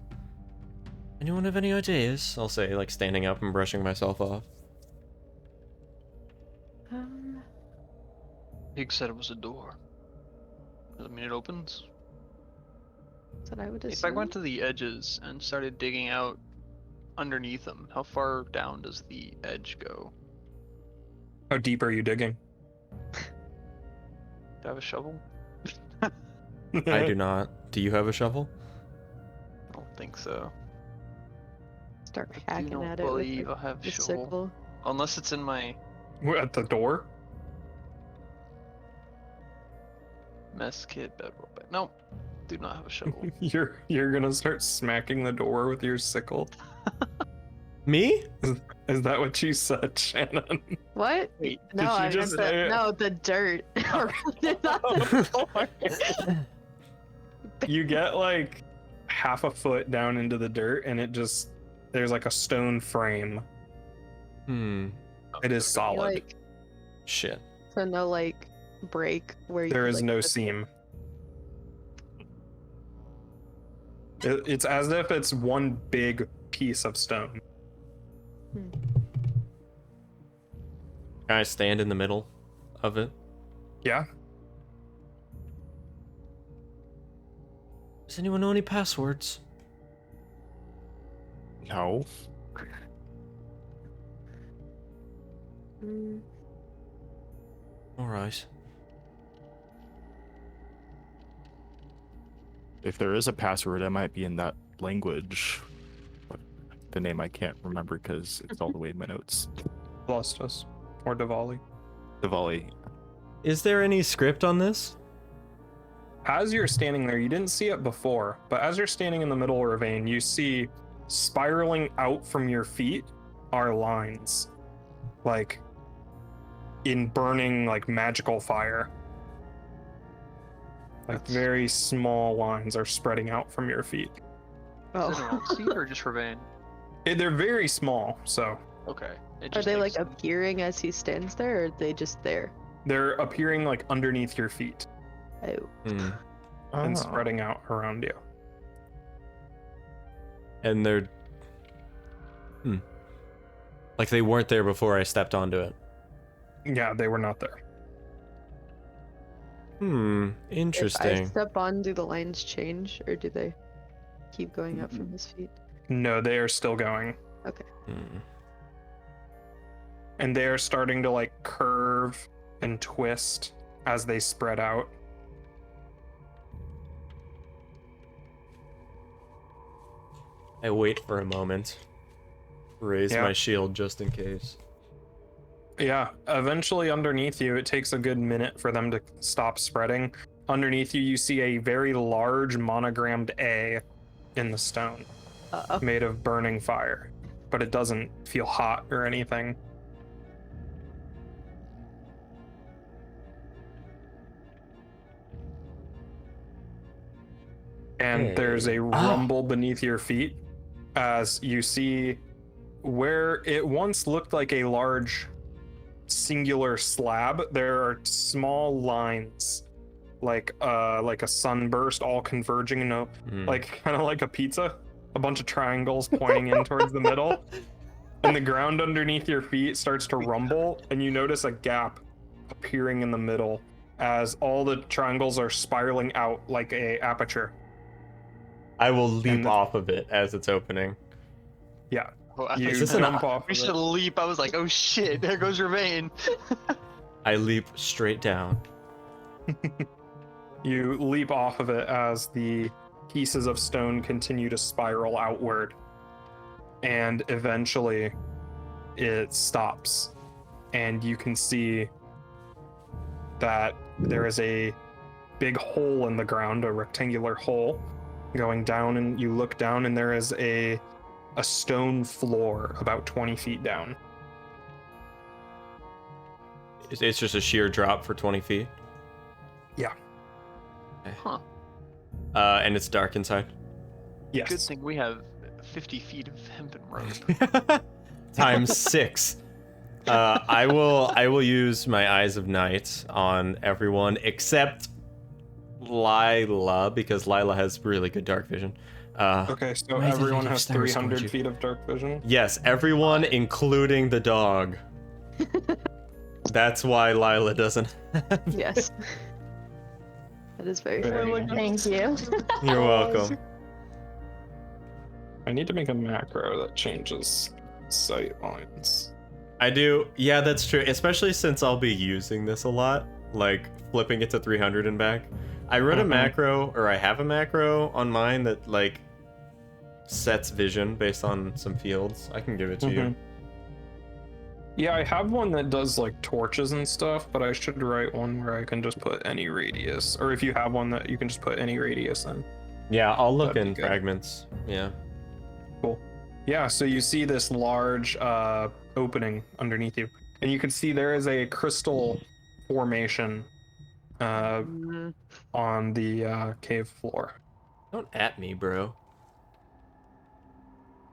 Speaker 2: Anyone have any ideas? I'll say, like, standing up and brushing myself off.
Speaker 1: Pig said it was a door. Does that mean it opens?
Speaker 4: That I would assume.
Speaker 1: If I went to the edges and started digging out underneath them, how far down does the edge go?
Speaker 3: How deep are you digging?
Speaker 1: Do I have a shovel?
Speaker 2: I do not. Do you have a shovel?
Speaker 1: I don't think so.
Speaker 4: Start
Speaker 1: I do
Speaker 4: hacking
Speaker 1: not
Speaker 4: at it with
Speaker 1: believe I have
Speaker 4: the
Speaker 1: shovel.
Speaker 4: sickle.
Speaker 1: Unless it's in my
Speaker 3: At the door?
Speaker 1: mess kit bedroll bag. Nope. Do not have a shovel.
Speaker 3: You're gonna start smacking the door with your sickle?
Speaker 2: Me?
Speaker 3: Is that what you said, Shannon?
Speaker 4: What?
Speaker 1: Wait,
Speaker 4: No,
Speaker 3: did you
Speaker 4: I
Speaker 3: just
Speaker 4: meant
Speaker 3: say
Speaker 4: the,
Speaker 3: it?
Speaker 4: no, the dirt. Not the door.
Speaker 3: You get like half a foot down into the dirt and there's like a stone frame.
Speaker 2: Hmm.
Speaker 3: It is solid.
Speaker 4: Like,
Speaker 2: Shit.
Speaker 4: so no like break where you
Speaker 3: There
Speaker 4: could,
Speaker 3: is
Speaker 4: like,
Speaker 3: no
Speaker 4: just-
Speaker 3: seam. It's as if it's one big piece of stone.
Speaker 2: Can I stand in the middle of it?
Speaker 3: Yeah.
Speaker 2: Does anyone know any passwords?
Speaker 5: No.
Speaker 4: Mm,
Speaker 2: Alright.
Speaker 5: If there is a password, it might be in that language. But the name I can't remember because it's all the way in my notes.
Speaker 3: Blustus or Diwali.
Speaker 5: Diwali.
Speaker 2: Is there any script on this?
Speaker 3: As you're standing there, you didn't see it before, but as you're standing in the middle of a ravine, you see spiraling out from your feet are lines. Like in burning, like magical fire. Like very small lines are spreading out from your feet.
Speaker 1: Is it
Speaker 4: Oh.
Speaker 1: an old seed or just Ravane?
Speaker 3: They're very small, so
Speaker 1: Okay. It
Speaker 4: Are
Speaker 1: just
Speaker 4: they
Speaker 1: makes
Speaker 4: like
Speaker 1: sense.
Speaker 4: appearing as he stands there, or are they just there?
Speaker 3: they're appearing like underneath your feet
Speaker 4: Oh.
Speaker 2: Hmm.
Speaker 3: and
Speaker 5: Oh.
Speaker 3: spreading out around you.
Speaker 2: And they're... Hmm. Like they weren't there before I stepped onto it.
Speaker 3: Yeah, they were not there.
Speaker 2: Hmm.
Speaker 4: If I
Speaker 2: Interesting.
Speaker 4: step on, do the lines change, or do they keep going up from his feet?
Speaker 3: No, they are still going.
Speaker 2: Hmm.
Speaker 3: And they are starting to like curve and twist as they spread out.
Speaker 2: I wait for a moment. Raise
Speaker 3: Yeah.
Speaker 2: my shield just in case.
Speaker 3: Yeah, eventually underneath you, it takes a good minute for them to stop spreading. Underneath you, you see a very large monogrammed A in the stone,
Speaker 4: Uh-oh.
Speaker 3: made of burning fire, but it doesn't feel hot or anything. And there's a
Speaker 2: Hey.
Speaker 3: rumble beneath your feet as you see where it once looked like a large singular slab. There are small lines, like a sunburst, all converging in a
Speaker 2: Hmm.
Speaker 3: like kind of like a pizza, a bunch of triangles pointing in towards the middle, and the ground underneath your feet starts to rumble, and you notice a gap appearing in the middle as all the triangles are spiraling out like a aperture.
Speaker 2: I will leap
Speaker 3: And the-
Speaker 2: off of it as it's opening.
Speaker 3: Yeah,
Speaker 1: Oh, I
Speaker 3: you
Speaker 2: Is
Speaker 1: thought
Speaker 2: this
Speaker 1: you
Speaker 2: an-
Speaker 3: jump
Speaker 1: said
Speaker 3: off
Speaker 1: we
Speaker 3: of
Speaker 1: should
Speaker 3: it.
Speaker 1: leap. I was like, oh shit, there goes Ravane.
Speaker 2: I leap straight down.
Speaker 3: You leap off of it as the pieces of stone continue to spiral outward, and eventually it stops, and you can see that there is a big hole in the ground, a rectangular hole going down, and you look down and there is a stone floor about 20 feet down.
Speaker 2: It's just a sheer drop for 20 feet.
Speaker 3: Yeah.
Speaker 1: Huh.
Speaker 2: And it's dark inside.
Speaker 3: Yes.
Speaker 1: Good thing we have 50 feet of hempen rope.
Speaker 2: Times 6. I will use my Eyes of Night on everyone except Lila, because Lila has really good dark vision.
Speaker 3: Okay, so
Speaker 2: Why did
Speaker 3: everyone
Speaker 2: you
Speaker 3: has
Speaker 2: stare towards
Speaker 3: 300
Speaker 2: you?
Speaker 3: feet of dark vision.
Speaker 2: Yes, everyone, including the dog. That's why Lila doesn't.
Speaker 4: Yes. That is very
Speaker 3: Very
Speaker 4: funny.
Speaker 3: nice.
Speaker 6: Thank you.
Speaker 2: You're welcome.
Speaker 3: I need to make a macro that changes sight lines.
Speaker 2: I do. Yeah, that's true. Especially since I'll be using this a lot, like flipping it to 300 and back. I run a macro, or I have a macro on mine that like sets vision based on some fields. I can give it to you.
Speaker 3: Yeah, I have one that does like torches and stuff, but I should write one where I can just put any radius. Or if you have one that you can just put any radius in.
Speaker 2: Yeah, I'll look
Speaker 3: That'd
Speaker 2: in
Speaker 3: be good.
Speaker 2: fragments. Yeah.
Speaker 3: Cool. Yeah, so you see this large opening underneath you. And you can see there is a crystal formation on the cave floor.
Speaker 2: Don't at me, bro.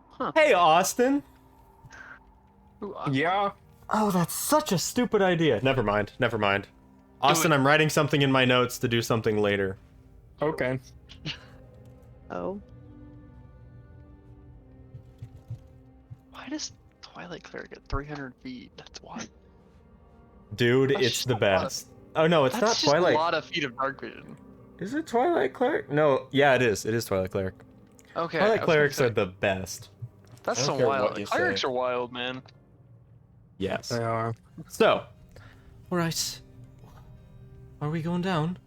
Speaker 1: Huh.
Speaker 2: Hey, Austin.
Speaker 1: Ooh,
Speaker 3: Yeah,
Speaker 2: Oh, that's such a stupid idea. Never mind. Never mind. Austin,
Speaker 1: it.
Speaker 2: I'm writing something in my notes to do something later.
Speaker 3: okay.
Speaker 4: Oh.
Speaker 1: Why does Twilight Cleric at 300 feet? That's wild.
Speaker 2: Dude,
Speaker 1: That's
Speaker 2: it's
Speaker 1: just
Speaker 2: the
Speaker 1: a lot of-
Speaker 2: best. Oh no, it's
Speaker 1: That's
Speaker 2: not
Speaker 1: just
Speaker 2: Twilight.
Speaker 1: a lot of feet of dark vision.
Speaker 2: Is it Twilight Cleric? No, yeah, it is. It is Twilight Cleric.
Speaker 1: Okay. I
Speaker 2: Twilight
Speaker 1: was gonna
Speaker 2: Clerics
Speaker 1: say,
Speaker 2: are the best.
Speaker 1: That's
Speaker 2: I don't
Speaker 1: so
Speaker 2: care
Speaker 1: wild.
Speaker 2: what you
Speaker 1: Clerics
Speaker 2: say.
Speaker 1: are wild, man.
Speaker 2: Yes.
Speaker 3: They are.
Speaker 2: So, all right. Are we going down?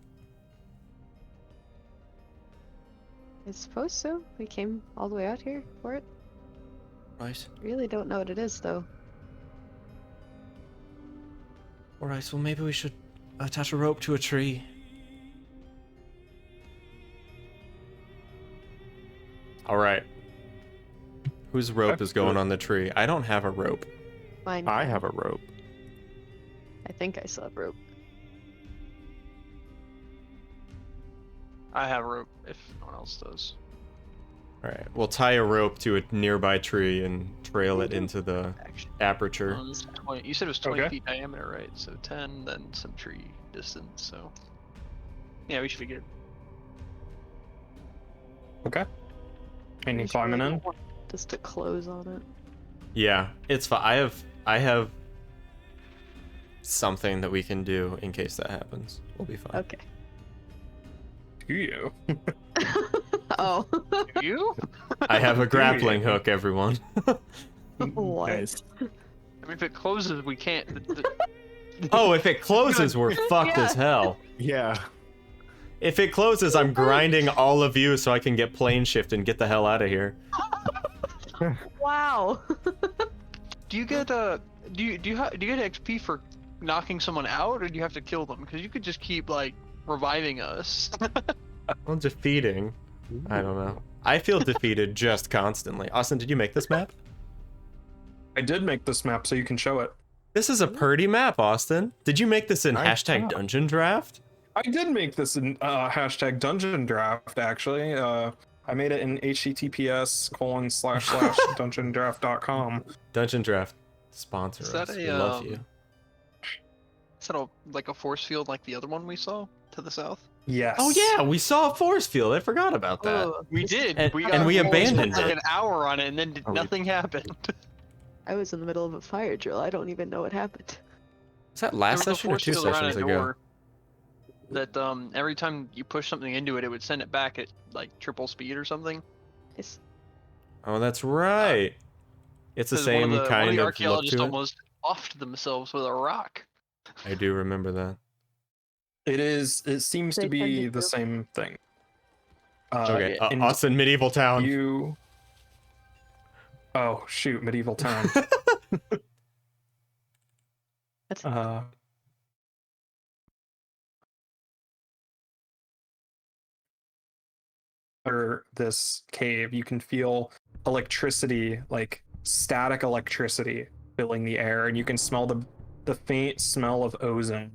Speaker 4: I suppose so. We came all the way out here for it.
Speaker 2: Right.
Speaker 4: Really don't know what it is, though.
Speaker 2: All right. Well, maybe we should attach a rope to a tree. All right. Whose rope is going on the tree? I don't have a rope.
Speaker 4: Mine.
Speaker 5: I have a rope.
Speaker 4: I think I still have rope.
Speaker 1: I have a rope if no one else does.
Speaker 2: All right. We'll tie a rope to a nearby tree and trail it into the
Speaker 1: Actually,
Speaker 2: aperture.
Speaker 1: this is 20, you said it was 20
Speaker 3: Okay.
Speaker 1: feet diameter, right? So 10, then some tree distance. So yeah, we should be good.
Speaker 3: Okay. And you
Speaker 4: Just
Speaker 3: climbing
Speaker 4: really
Speaker 3: in?
Speaker 4: don't want Just to close on it.
Speaker 2: Yeah, it's fine. I have something that we can do in case that happens. We'll be fine.
Speaker 4: Okay.
Speaker 3: Do you?
Speaker 4: Oh.
Speaker 1: You?
Speaker 2: I have a grappling hook, everyone.
Speaker 4: What?
Speaker 5: Nice.
Speaker 1: I mean, if it closes, we can't.
Speaker 2: Oh, if it closes, we're fucked as hell.
Speaker 5: Yeah.
Speaker 2: If it closes, I'm grinding all of you so I can get plane shift and get the hell out of here.
Speaker 4: Wow.
Speaker 1: Do you get do you get XP for knocking someone out, or do you have to kill them? Because you could just keep like reviving us.
Speaker 2: Well, defeating. I don't know. I feel defeated just constantly. Austin, did you make this map?
Speaker 3: I did make this map so you can show it.
Speaker 2: This is a pretty map, Austin. Did you make this in
Speaker 5: Nice
Speaker 2: hashtag
Speaker 5: job.
Speaker 2: dungeon draft?
Speaker 3: I did make this in hashtag dungeon draft, actually. I made it in https://dungeondraft.com.
Speaker 2: Dungeon draft. Sponsor
Speaker 1: Is that
Speaker 2: us.
Speaker 1: a,
Speaker 2: We love you.
Speaker 1: Is that like a force field like the other one we saw to the south?
Speaker 3: Yes.
Speaker 2: Oh yeah, we saw a force field. I forgot about that.
Speaker 1: We did.
Speaker 2: And-
Speaker 1: we
Speaker 2: and we
Speaker 1: got
Speaker 2: abandoned
Speaker 1: like
Speaker 2: it.
Speaker 1: an hour on it, and then
Speaker 5: Oh, we-
Speaker 1: nothing happened.
Speaker 4: I was in the middle of a fire drill. I don't even know what happened.
Speaker 2: Was that
Speaker 1: There
Speaker 2: last
Speaker 1: was a
Speaker 2: session or
Speaker 1: force
Speaker 2: 2
Speaker 1: field around
Speaker 2: sessions
Speaker 1: a
Speaker 2: ago?
Speaker 1: door that every time you push something into it, it would send it back at like triple speed or something.
Speaker 4: It's
Speaker 2: Oh, that's right. It's the
Speaker 1: 'Cause
Speaker 2: same
Speaker 1: one of
Speaker 2: kind
Speaker 1: the
Speaker 2: of look
Speaker 1: archaeologists
Speaker 2: to it.
Speaker 1: almost offed themselves with a rock.
Speaker 2: I do remember that.
Speaker 3: It is. It seems
Speaker 4: They
Speaker 3: to be
Speaker 4: tend to
Speaker 3: the
Speaker 4: do.
Speaker 3: same thing.
Speaker 2: Okay,
Speaker 3: and
Speaker 2: Austin, medieval town.
Speaker 3: You. Oh shoot! Medieval town.
Speaker 4: That's
Speaker 3: Or this cave, you can feel electricity, like static electricity, filling the air, and you can smell the faint smell of ozone.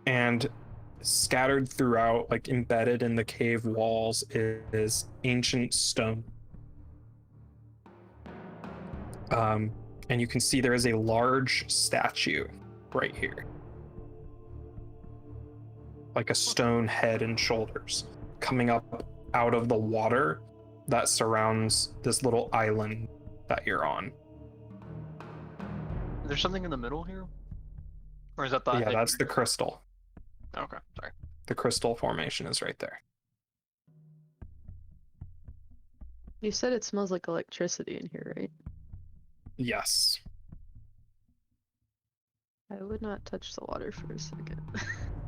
Speaker 3: And scattered throughout, like embedded in the cave walls, is ancient stone. And you can see there is a large statue right here, like a stone head and shoulders coming up out of the water that surrounds this little island that you're on.
Speaker 1: Is there something in the middle here? Or is that the
Speaker 3: Yeah,
Speaker 1: head
Speaker 3: that's
Speaker 1: you're-
Speaker 3: the crystal.
Speaker 1: Okay, sorry.
Speaker 3: The crystal formation is right there.
Speaker 4: You said it smells like electricity in here, right?
Speaker 3: Yes.
Speaker 4: I would not touch the water for a second.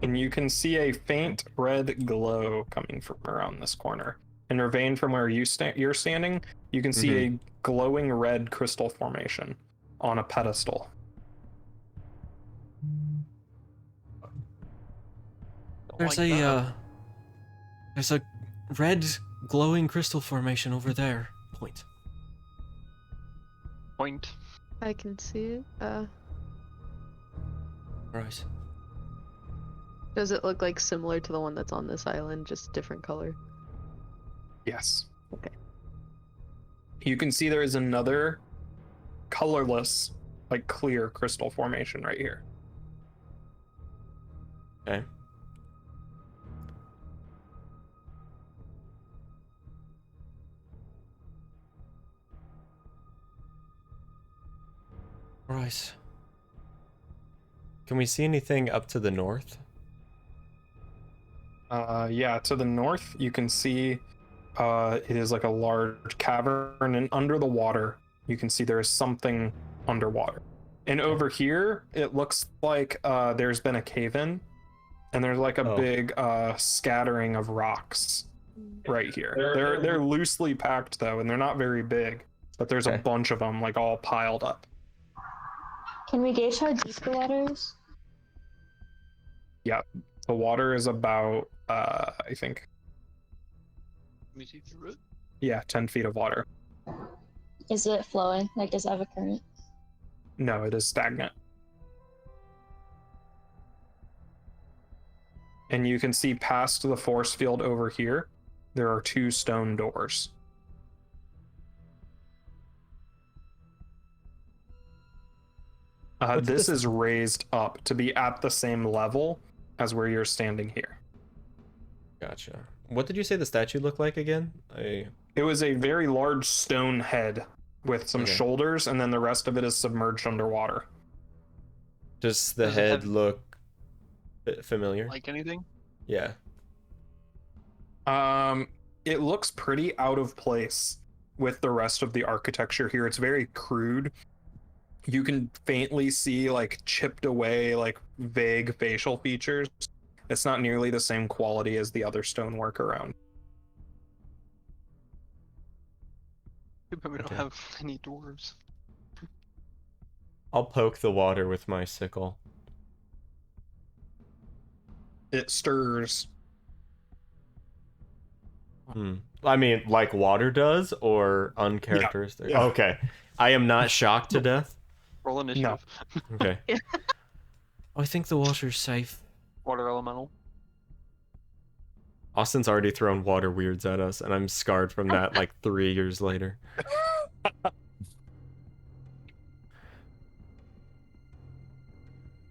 Speaker 3: And you can see a faint red glow coming from around this corner. And Ravane, from where you're standing, you can see a glowing red crystal formation on a pedestal.
Speaker 1: Don't
Speaker 7: There's
Speaker 1: like that.
Speaker 7: there's a red glowing crystal formation over there. Point.
Speaker 1: Point.
Speaker 4: I can see it.
Speaker 7: Right.
Speaker 4: Does it look like similar to the one that's on this island, just different color?
Speaker 3: Yes.
Speaker 4: Okay.
Speaker 3: You can see there is another colorless, like clear crystal formation right here.
Speaker 2: Okay.
Speaker 7: Right.
Speaker 2: Can we see anything up to the north?
Speaker 3: Yeah, to the north, you can see it is like a large cavern, and under the water, you can see there is something underwater. And over here, it looks like there's been a cave-in, and there's like a big scattering of rocks right here. They're loosely packed though, and they're not very big, but there's a bunch of them like all piled up.
Speaker 6: Can we gauge how deep the water is?
Speaker 3: Yeah, the water is about I think,
Speaker 1: Let me see through it.
Speaker 3: yeah, 10 feet of water.
Speaker 6: Is it flowing? Like, does it have a current?
Speaker 3: No, it is stagnant. And you can see past the force field over here, there are 2 stone doors.
Speaker 2: What's
Speaker 3: This
Speaker 2: this?
Speaker 3: is raised up to be at the same level as where you're standing here.
Speaker 2: Gotcha. What did you say the statue looked like again?
Speaker 3: It was a very large stone head with some
Speaker 2: Okay.
Speaker 3: shoulders, and then the rest of it is submerged underwater.
Speaker 2: Does the
Speaker 1: Does it
Speaker 2: head
Speaker 1: have-
Speaker 2: look familiar?
Speaker 1: Like anything?
Speaker 2: Yeah.
Speaker 3: It looks pretty out of place with the rest of the architecture here. It's very crude. You can faintly see like chipped away, like vague facial features. It's not nearly the same quality as the other stonework around.
Speaker 1: But we don't
Speaker 2: Okay.
Speaker 1: have any dwarves.
Speaker 2: I'll poke the water with my sickle.
Speaker 3: It stirs.
Speaker 2: I mean, like water does, or uncharacteristic?
Speaker 3: Yeah.
Speaker 2: Okay. I am not shocked to death.
Speaker 1: Roll initiative.
Speaker 2: Okay.
Speaker 7: I think the water's safe.
Speaker 1: Water elemental.
Speaker 2: Austin's already thrown water weirds at us, and I'm scarred from that like 3 years later.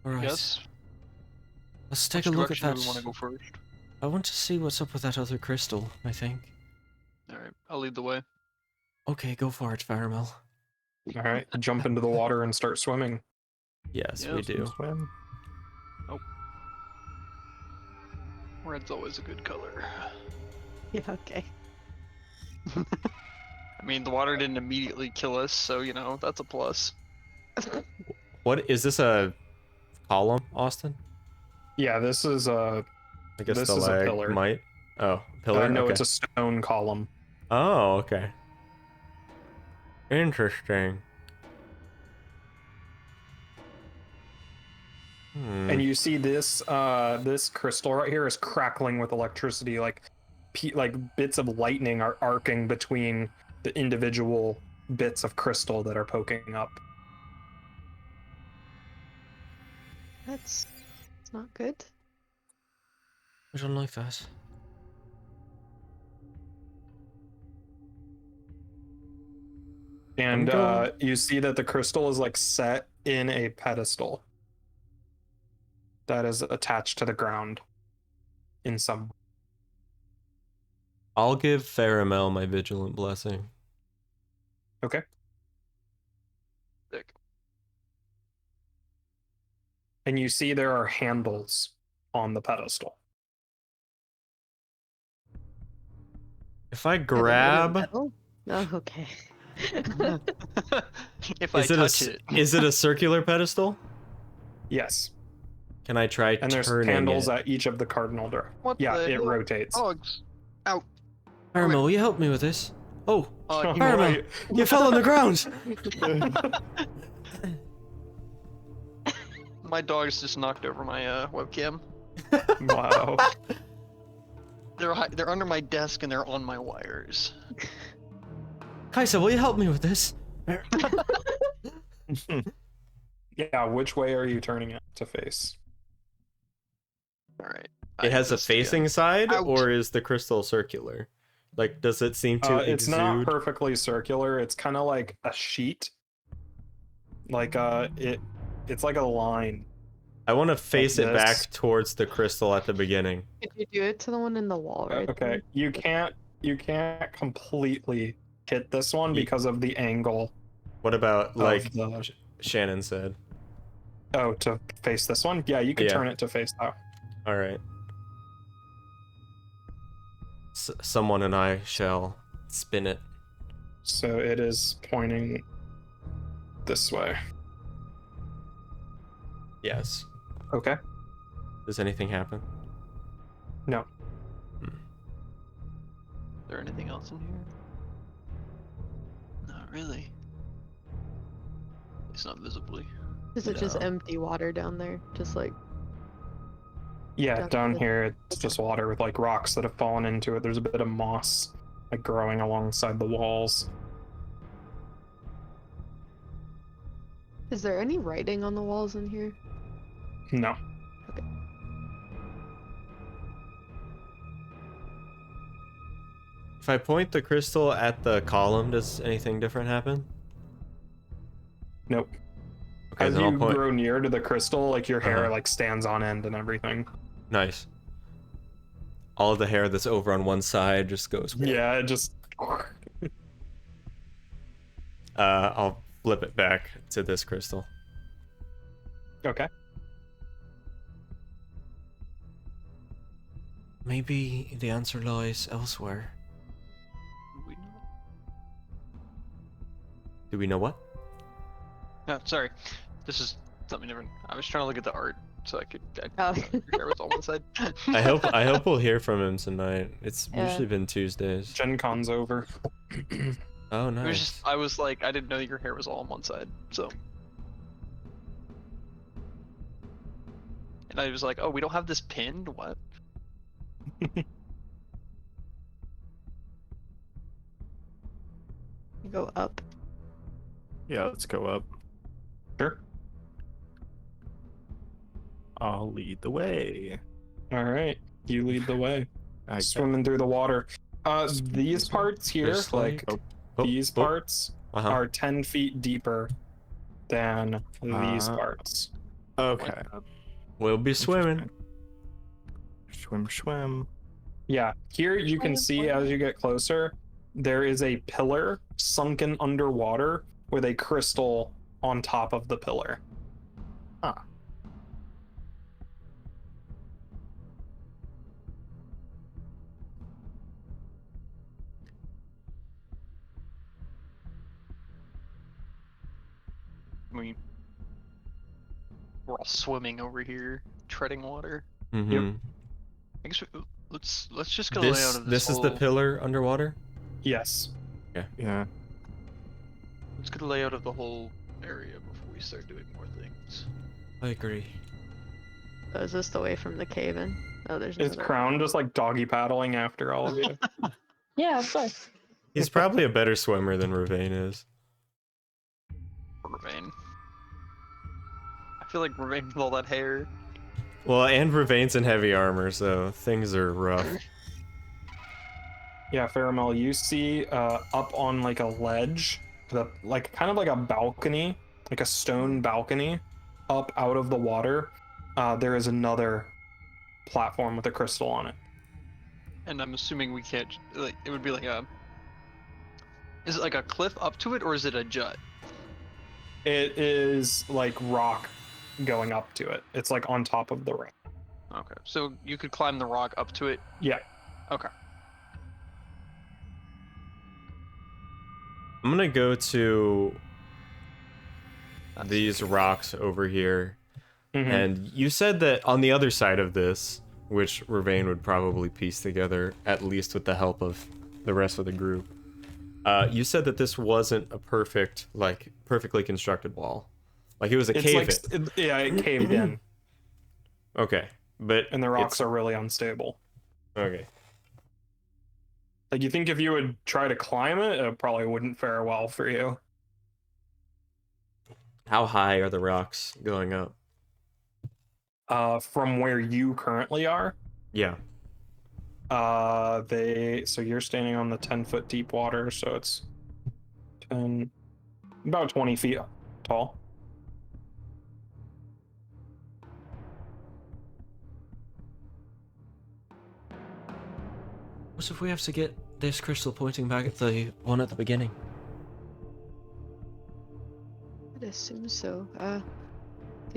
Speaker 7: Alright.
Speaker 1: Yes.
Speaker 7: Let's take
Speaker 1: Which
Speaker 7: a look at
Speaker 1: direction
Speaker 7: that.
Speaker 1: do we want to go first?
Speaker 7: I want to see what's up with that other crystal, I think.
Speaker 1: Alright, I'll lead the way.
Speaker 7: Okay, go for it, Faramel.
Speaker 3: All right, jump into the water and start swimming.
Speaker 2: Yes, we
Speaker 1: Yes.
Speaker 2: do.
Speaker 3: Swim.
Speaker 1: Red's always a good color.
Speaker 4: Yeah, okay.
Speaker 1: I mean, the water didn't immediately kill us, so, you know, that's a plus.
Speaker 2: What is this, a column, Austin?
Speaker 3: Yeah, this is a
Speaker 2: I guess
Speaker 3: This
Speaker 2: the
Speaker 3: is a
Speaker 2: leg
Speaker 3: pillar.
Speaker 2: might. Oh, pillar.
Speaker 3: no,
Speaker 2: okay.
Speaker 3: it's a stone column.
Speaker 2: Oh, okay. Interesting.
Speaker 3: And you see this this crystal right here is crackling with electricity, like bits of lightning are arcing between the individual bits of crystal that are poking up.
Speaker 4: That's not good.
Speaker 7: I don't like that.
Speaker 3: And
Speaker 2: going-
Speaker 3: you see that the crystal is like set in a pedestal that is attached to the ground in some.
Speaker 2: I'll give Faramel my vigilant blessing.
Speaker 3: Okay.
Speaker 1: Sick.
Speaker 3: And you see there are handles on the pedestal.
Speaker 2: If I
Speaker 4: Are they made of
Speaker 2: grab,
Speaker 4: metal? Oh, okay.
Speaker 1: If I
Speaker 2: is it
Speaker 1: touch it,
Speaker 2: is it a circular pedestal?
Speaker 3: Yes.
Speaker 2: Can I try
Speaker 3: And there's
Speaker 2: turning
Speaker 3: handles
Speaker 2: it?
Speaker 3: at each of the cardinal door.
Speaker 1: what
Speaker 3: Yeah,
Speaker 1: the
Speaker 3: it
Speaker 1: hell?
Speaker 3: rotates.
Speaker 1: Dogs. Out.
Speaker 7: Paramel, will you help me with this? Oh,
Speaker 1: You
Speaker 7: Paramount.
Speaker 3: Right.
Speaker 7: you fell on the ground!
Speaker 1: My dogs just knocked over my webcam.
Speaker 3: Wow.
Speaker 1: They're under my desk and they're on my wires.
Speaker 7: Kaisa, will you help me with this?
Speaker 3: Yeah, which way are you turning it to face?
Speaker 1: All right.
Speaker 2: It has a
Speaker 1: this again.
Speaker 2: facing side,
Speaker 1: Ouch.
Speaker 2: or is the crystal circular? Like, does it seem to
Speaker 3: It's not
Speaker 2: exude?
Speaker 3: perfectly circular. It's kind of like a sheet. Like it's like a line.
Speaker 2: I want to face it
Speaker 3: this.
Speaker 2: back towards the crystal at the beginning.
Speaker 4: Could you do it to the one in the wall right
Speaker 3: Okay, you can't completely hit this one
Speaker 2: Ye-
Speaker 3: because of the angle
Speaker 2: What about, like
Speaker 3: of the.
Speaker 2: Shannon said?
Speaker 3: Oh, to face this one? Yeah, you could
Speaker 2: Yeah.
Speaker 3: turn it to face that.
Speaker 2: All right. Someone and I shall spin it.
Speaker 3: So it is pointing this way.
Speaker 2: Yes.
Speaker 3: Okay.
Speaker 2: Does anything happen?
Speaker 3: No.
Speaker 1: Is there anything else in here? Not really. It's not visibly.
Speaker 4: Is it just
Speaker 2: No.
Speaker 4: empty water down there? Just like
Speaker 3: Yeah,
Speaker 4: Got
Speaker 3: down
Speaker 4: it.
Speaker 3: here it's just water with like rocks that have fallen into it. There's a bit of moss like growing alongside the walls.
Speaker 4: is there any writing on the walls in here?
Speaker 3: No.
Speaker 2: If I point the crystal at the column, does anything different happen?
Speaker 3: Nope.
Speaker 2: Okay,
Speaker 3: As
Speaker 2: then
Speaker 3: you
Speaker 2: I'll point.
Speaker 3: grow near to the crystal, like your hair
Speaker 2: Uh-huh.
Speaker 3: like stands on end and everything.
Speaker 2: Nice. All of the hair that's over on one side just goes.
Speaker 3: Yeah, it just
Speaker 2: I'll flip it back to this crystal.
Speaker 3: okay.
Speaker 7: Maybe the answer lies elsewhere.
Speaker 1: We know.
Speaker 2: Do we know what?
Speaker 1: No, sorry. This is something different. I was trying to look at the art so I could.
Speaker 4: Oh.
Speaker 1: Your hair was on one side.
Speaker 2: I hope we'll hear from him tonight. It's
Speaker 4: Yeah.
Speaker 2: usually been Tuesdays.
Speaker 3: Gen Con's over.
Speaker 2: Oh,
Speaker 1: It was
Speaker 2: nice.
Speaker 1: just. I was like, I didn't know your hair was all on one side, so. And I was like, oh, we don't have this pinned. What?
Speaker 4: Go up.
Speaker 5: Yeah, let's go up.
Speaker 3: Sure.
Speaker 5: I'll lead the way.
Speaker 3: All right. You lead the way.
Speaker 5: I
Speaker 3: Swimming through the water. These parts here,
Speaker 2: There's
Speaker 3: like
Speaker 2: Oh,
Speaker 3: these
Speaker 2: oh,
Speaker 3: parts,
Speaker 2: uh-huh.
Speaker 3: are 10 feet deeper than these parts.
Speaker 5: Okay.
Speaker 2: We'll be swimming.
Speaker 5: Swim, swim.
Speaker 3: Yeah, here you can see as you get closer, there is a pillar sunken underwater with a crystal on top of the pillar.
Speaker 1: We're all swimming over here, treading water.
Speaker 2: Mm-hmm.
Speaker 1: I guess let's just get a layout
Speaker 2: This
Speaker 1: of this.
Speaker 2: is the
Speaker 1: whole-
Speaker 2: pillar underwater.
Speaker 3: Yes.
Speaker 5: Yeah.
Speaker 1: Let's get a layout of the whole area before we start doing more things.
Speaker 7: I agree.
Speaker 4: Oh, is this the way from the cave in? Oh, there's
Speaker 3: Is
Speaker 4: another.
Speaker 3: Crown just like doggy paddling after all of you?
Speaker 6: Yeah, of course.
Speaker 2: He's probably a better swimmer than Ravane is.
Speaker 1: Ravane. I feel like Ravane with all that hair.
Speaker 2: Well, and Ravain's in heavy armor, so things are rough.
Speaker 3: Yeah, Faramel, you see up on like a ledge, like kind of like a balcony, like a stone balcony, up out of the water. There is another platform with a crystal on it.
Speaker 1: And I'm assuming we can't, like, it would be like a. Is it like a cliff up to it, or is it a jut?
Speaker 3: It is like rock going up to it. It's like on top of the ramp.
Speaker 1: Okay, so you could climb the rock up to it.
Speaker 3: Yeah.
Speaker 1: Okay.
Speaker 2: I'm gonna go to these rocks over here.
Speaker 3: Mhm.
Speaker 2: And you said that on the other side of this, which Ravain would probably piece together, at least with the help of the rest of the group, you said that this wasn't a perfectly constructed wall. Like it was a cave in.
Speaker 3: Yeah, it caved in,
Speaker 2: Okay, but
Speaker 3: and the rocks are really unstable.
Speaker 2: okay.
Speaker 3: Like you think if you would try to climb it, it probably wouldn't fare well for you.
Speaker 2: How high are the rocks going up?
Speaker 3: From where you currently are,
Speaker 2: Yeah.
Speaker 3: so you're standing on the 10-foot deep water, so it's 10, about 20 feet tall.
Speaker 7: What if we have to get this crystal pointing back at the one at the beginning?
Speaker 4: I'd assume so. Do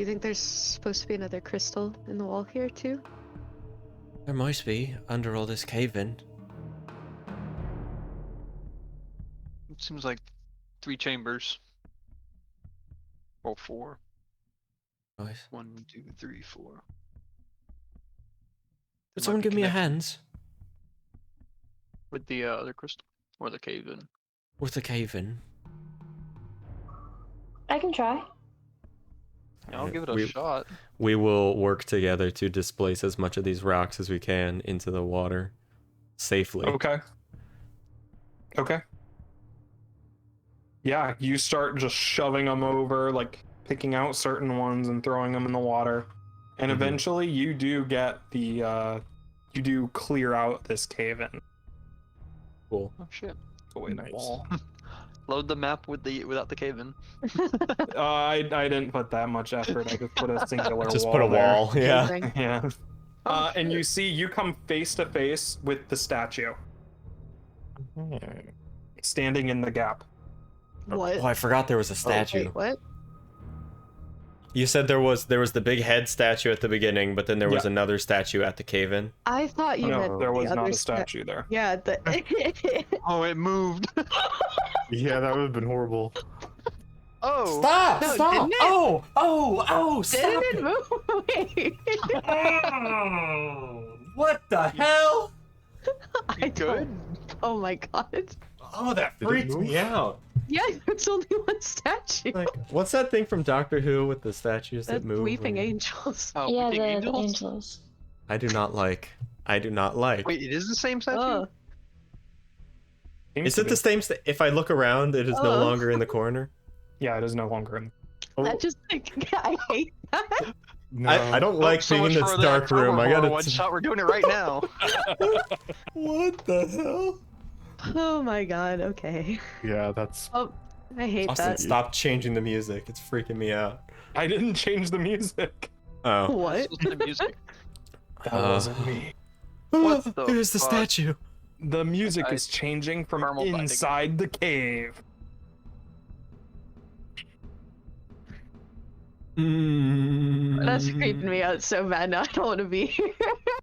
Speaker 4: you think there's supposed to be another crystal in the wall here too?
Speaker 7: There might be, under all this cave-in.
Speaker 1: It seems like 3 chambers. Or 4.
Speaker 7: Right.
Speaker 1: 1, 2, 3, 4.
Speaker 7: Would someone give me a hand
Speaker 1: With the other crystal? Or the cave in?
Speaker 7: with the cave-in?
Speaker 6: I can try.
Speaker 1: Yeah, I'll give it a
Speaker 2: We-
Speaker 1: shot.
Speaker 2: We will work together to displace as much of these rocks as we can into the water safely.
Speaker 3: Okay. Okay. Yeah, you start just shoving them over, like picking out certain ones and throwing them in the water. And
Speaker 2: Mhm.
Speaker 3: eventually you do get you do clear out this cave in.
Speaker 2: Cool.
Speaker 1: Oh shit.
Speaker 3: Go in the
Speaker 5: Nice.
Speaker 3: wall.
Speaker 1: Load the map without the cave in.
Speaker 3: I didn't put that much effort. I just put a singular
Speaker 2: Just
Speaker 3: wall
Speaker 2: put a
Speaker 3: there.
Speaker 2: wall, yeah.
Speaker 4: Amazing.
Speaker 3: Yeah.
Speaker 1: Oh,
Speaker 3: And you
Speaker 1: shit.
Speaker 3: see, you come face to face with the statue standing in the gap.
Speaker 4: What?
Speaker 2: Oh, I forgot there was a statue.
Speaker 4: Wait, what?
Speaker 2: You said there was the big head statue at the beginning, but then there was
Speaker 3: Yeah.
Speaker 2: another statue at the cave-in.
Speaker 4: I thought you
Speaker 3: No,
Speaker 4: meant
Speaker 3: there
Speaker 4: the
Speaker 3: was not
Speaker 4: other
Speaker 3: a statue there.
Speaker 4: Yeah, the.
Speaker 1: Oh, it moved.
Speaker 5: Yeah, that would have been horrible.
Speaker 1: Oh.
Speaker 2: Stop!
Speaker 4: No,
Speaker 2: stop!
Speaker 4: didn't it?
Speaker 2: Oh! Stop!
Speaker 4: Didn't it move? Wait.
Speaker 2: What the hell?
Speaker 4: I
Speaker 1: You good?
Speaker 4: Oh my god.
Speaker 2: Oh, that
Speaker 5: Did it
Speaker 2: freaked
Speaker 5: move?
Speaker 2: me out.
Speaker 4: Yeah, it's only one statue.
Speaker 2: Like, what's that thing from Doctor Who with the statues
Speaker 4: That's
Speaker 2: that move?
Speaker 4: weeping
Speaker 2: and-
Speaker 4: angels.
Speaker 1: Oh,
Speaker 6: Yeah,
Speaker 1: Weeping
Speaker 6: the
Speaker 1: Angels?
Speaker 6: angels.
Speaker 2: I do not like.
Speaker 1: Wait, it is the same statue?
Speaker 4: Oh,
Speaker 3: Seems
Speaker 2: Is
Speaker 3: to
Speaker 2: it
Speaker 3: be.
Speaker 2: the same? If I look around, it is no
Speaker 4: Oh.
Speaker 2: longer in the corner.
Speaker 3: Yeah, it is no longer in.
Speaker 4: that just like I hate that.
Speaker 5: No.
Speaker 2: I don't like
Speaker 1: so
Speaker 2: being in
Speaker 1: much
Speaker 2: this
Speaker 1: for that
Speaker 2: dark room. I
Speaker 1: October
Speaker 2: gotta.
Speaker 1: one shot. We're doing it right now.
Speaker 2: What the hell?
Speaker 4: Oh my god. Okay.
Speaker 5: Yeah, that's.
Speaker 4: Oh, I hate
Speaker 2: Austin,
Speaker 4: that.
Speaker 2: stop changing the music. It's freaking me out.
Speaker 3: I didn't change the music.
Speaker 2: Oh.
Speaker 4: What?
Speaker 1: Listen to music.
Speaker 3: That
Speaker 2: Uh,
Speaker 3: wasn't me.
Speaker 1: What the
Speaker 2: There's the
Speaker 1: fuck?
Speaker 2: statue.
Speaker 3: The music
Speaker 1: I-
Speaker 3: is changing from
Speaker 1: Caramel binding.
Speaker 3: inside the cave.
Speaker 4: That's creeping me out so bad now. I don't want to be here.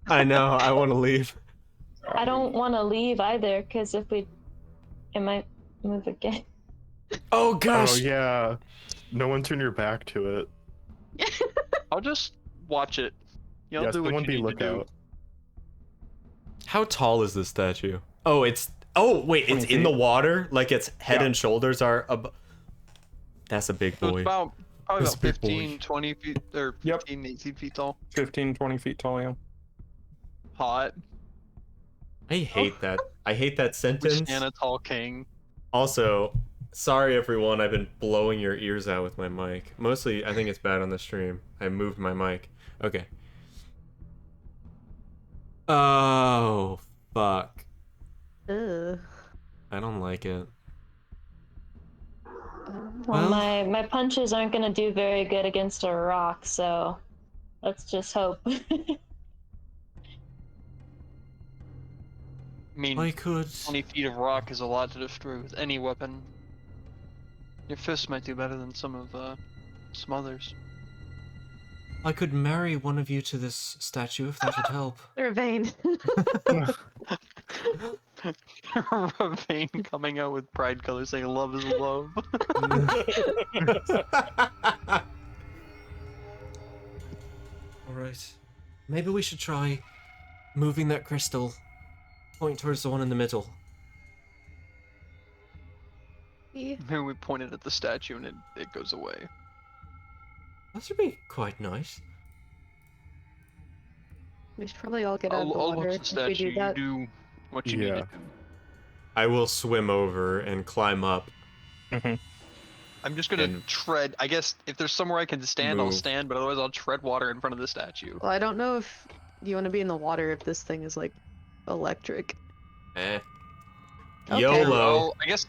Speaker 2: I know. I want to leave.
Speaker 6: I don't want to leave either, because if we, it might move again.
Speaker 2: Oh gosh.
Speaker 5: Oh yeah. No one turn your back to it.
Speaker 1: I'll just watch it. You'll
Speaker 5: Yes,
Speaker 1: do
Speaker 5: the
Speaker 1: what
Speaker 5: one
Speaker 1: you
Speaker 5: be
Speaker 1: need to do.
Speaker 5: lookout.
Speaker 2: How tall is this statue? Oh, it's. Oh wait, it's
Speaker 3: 20
Speaker 2: in the
Speaker 3: feet.
Speaker 2: water. Like its head
Speaker 3: Yeah.
Speaker 2: and shoulders are. That's a big
Speaker 1: So
Speaker 2: boy.
Speaker 1: it's probably
Speaker 2: That's
Speaker 1: about
Speaker 2: a big boy.
Speaker 1: 15, 20 feet, or
Speaker 3: Yep.
Speaker 1: 15, 18 feet tall.
Speaker 3: 15, 20 feet tall, yeah.
Speaker 1: Hot.
Speaker 2: I hate that. I hate that
Speaker 1: We
Speaker 2: sentence.
Speaker 1: stand a tall king.
Speaker 2: Also, sorry everyone, I've been blowing your ears out with my mic. Mostly, I think it's bad on the stream. I moved my mic. Okay.
Speaker 7: Oh, fuck.
Speaker 4: Ugh.
Speaker 7: I don't like it.
Speaker 6: Well,
Speaker 7: Well-
Speaker 6: my punches aren't gonna do very good against a rock, so let's just hope.
Speaker 1: I mean,
Speaker 7: I could.
Speaker 1: 20 feet of rock is a lot to destroy with any weapon. Your fist might do better than some others.
Speaker 7: I could marry one of you to this statue if that would help.
Speaker 4: Ravane.
Speaker 1: Ravane coming out with pride colors saying love is love.
Speaker 7: Alright. Maybe we should try moving that crystal. Point towards the one in the middle.
Speaker 4: Yeah.
Speaker 1: Maybe we pointed at the statue and it goes away.
Speaker 7: That should be quite nice.
Speaker 4: We should probably all get out of the
Speaker 1: I'll
Speaker 4: water
Speaker 1: watch the
Speaker 4: if we
Speaker 1: statue,
Speaker 4: do
Speaker 1: you
Speaker 4: that.
Speaker 1: do what you need
Speaker 5: Yeah.
Speaker 1: to do.
Speaker 2: I will swim over and climb up.
Speaker 1: I'm just gonna
Speaker 2: And
Speaker 1: tread. I guess if there's somewhere I can stand, I'll
Speaker 2: move.
Speaker 1: stand, but otherwise I'll tread water in front of the statue.
Speaker 4: Well, I don't know if you want to be in the water if this thing is like electric.
Speaker 2: Eh.
Speaker 4: Okay.
Speaker 2: YOLO.
Speaker 1: I guess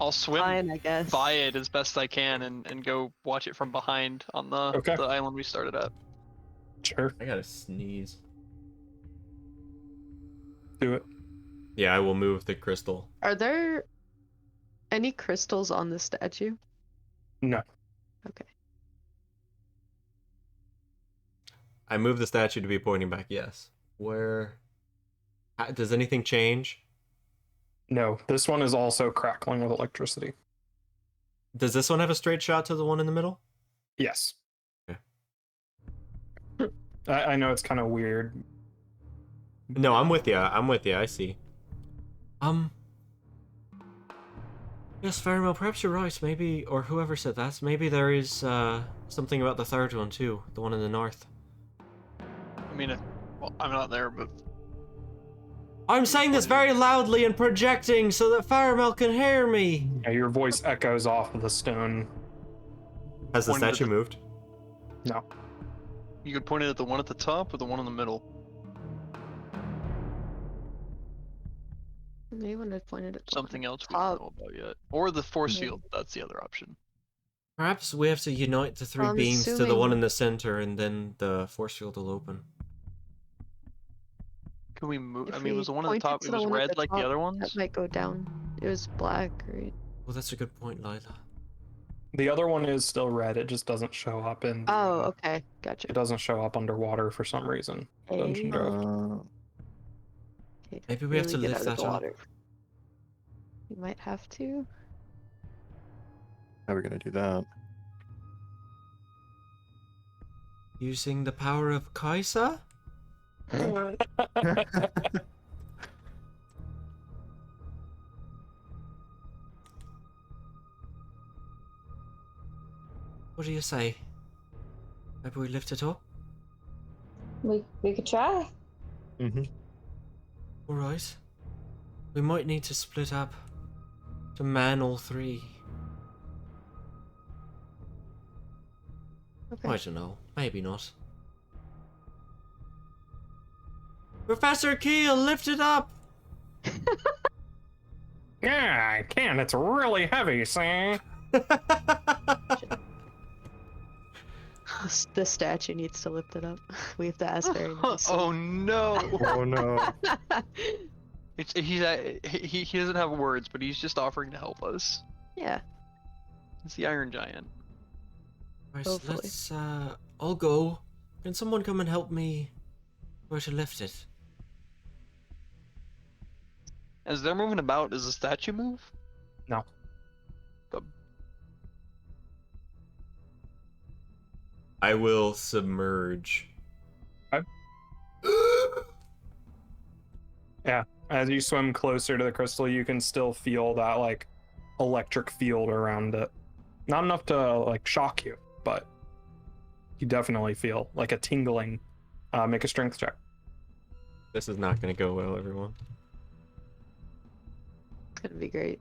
Speaker 1: I'll swim
Speaker 4: Fine, I guess.
Speaker 1: by it as best I can and go watch it from behind on the
Speaker 3: Okay.
Speaker 1: island we started at.
Speaker 3: Sure,
Speaker 2: I gotta sneeze.
Speaker 3: do it.
Speaker 2: Yeah, I will move the crystal.
Speaker 4: Are there any crystals on the statue?
Speaker 3: No.
Speaker 4: Okay.
Speaker 2: I move the statue to be pointing back, yes. Where... Does anything change?
Speaker 3: No, this one is also crackling with electricity.
Speaker 2: Does this one have a straight shot to the one in the middle?
Speaker 3: Yes.
Speaker 2: Okay.
Speaker 3: I know it's kind of weird.
Speaker 2: No, I'm with you. I'm with you. I see.
Speaker 7: Yes, Faramel, perhaps you're right. Maybe, or whoever said that, maybe there is something about the third one too, the one in the north.
Speaker 1: I mean, well, I'm not there, but
Speaker 7: I'm saying this very loudly and projecting so that Faramel can hear me.
Speaker 3: Yeah, your voice echoes off of the stone.
Speaker 2: Has the
Speaker 1: One to
Speaker 2: statue
Speaker 1: the-
Speaker 2: moved?
Speaker 3: No.
Speaker 1: you could point it at the one at the top or the one in the middle.
Speaker 4: Maybe when I pointed at the
Speaker 1: Something else we
Speaker 4: top.
Speaker 1: don't know about yet. Or the force
Speaker 4: Yeah.
Speaker 1: field. That's the other option.
Speaker 7: Perhaps we have to unite the three
Speaker 4: I'm
Speaker 7: beams to the one
Speaker 4: assuming-
Speaker 7: in the center, and then the force field will open.
Speaker 1: Can we move?
Speaker 4: If
Speaker 1: I mean,
Speaker 4: we
Speaker 1: was the one at the
Speaker 4: pointed
Speaker 1: top?
Speaker 4: to
Speaker 1: It
Speaker 4: the
Speaker 1: was
Speaker 4: one at
Speaker 1: red
Speaker 4: the
Speaker 1: like the
Speaker 4: top,
Speaker 1: other
Speaker 4: That
Speaker 1: ones.
Speaker 4: might go down. It was black, right?
Speaker 7: Well, that's a good point, Lila.
Speaker 3: The other one is still red. It just doesn't show up in. the,
Speaker 4: Oh, okay. Gotcha.
Speaker 3: It doesn't show up underwater for some reason. Dungeon Draft.
Speaker 4: Okay,
Speaker 7: Maybe we have
Speaker 4: really
Speaker 7: to
Speaker 4: get
Speaker 7: lift
Speaker 4: out of
Speaker 7: that
Speaker 4: the
Speaker 7: up.
Speaker 4: water. You might have to.
Speaker 5: How are we gonna do that?
Speaker 7: Using the power of Kaisa? What do you say? Maybe we lift it up?
Speaker 6: we could try.
Speaker 5: Mm-hmm.
Speaker 7: Alright. We might need to split up to man all three.
Speaker 4: Okay.
Speaker 7: I don't know. Maybe not. Professor Keel, lift it up!
Speaker 3: Yeah, I can. It's really heavy, see?
Speaker 4: The statue needs to lift it up. We have to ask very nicely.
Speaker 1: Oh no!
Speaker 5: Oh no.
Speaker 1: He doesn't have words, but he's just offering to help us.
Speaker 4: Yeah.
Speaker 1: It's the Iron Giant.
Speaker 7: Right,
Speaker 4: Hopefully.
Speaker 7: let's, I'll go. Can someone come and help me where to lift it?
Speaker 1: As they're moving about, does the statue move?
Speaker 3: No.
Speaker 2: I will submerge.
Speaker 3: Yeah. As you swim closer to the crystal, you can still feel that like electric field around it. Not enough to like shock you, but you definitely feel like a tingling. Make a strength check.
Speaker 2: This is not gonna go well, everyone.
Speaker 4: It's gonna be great.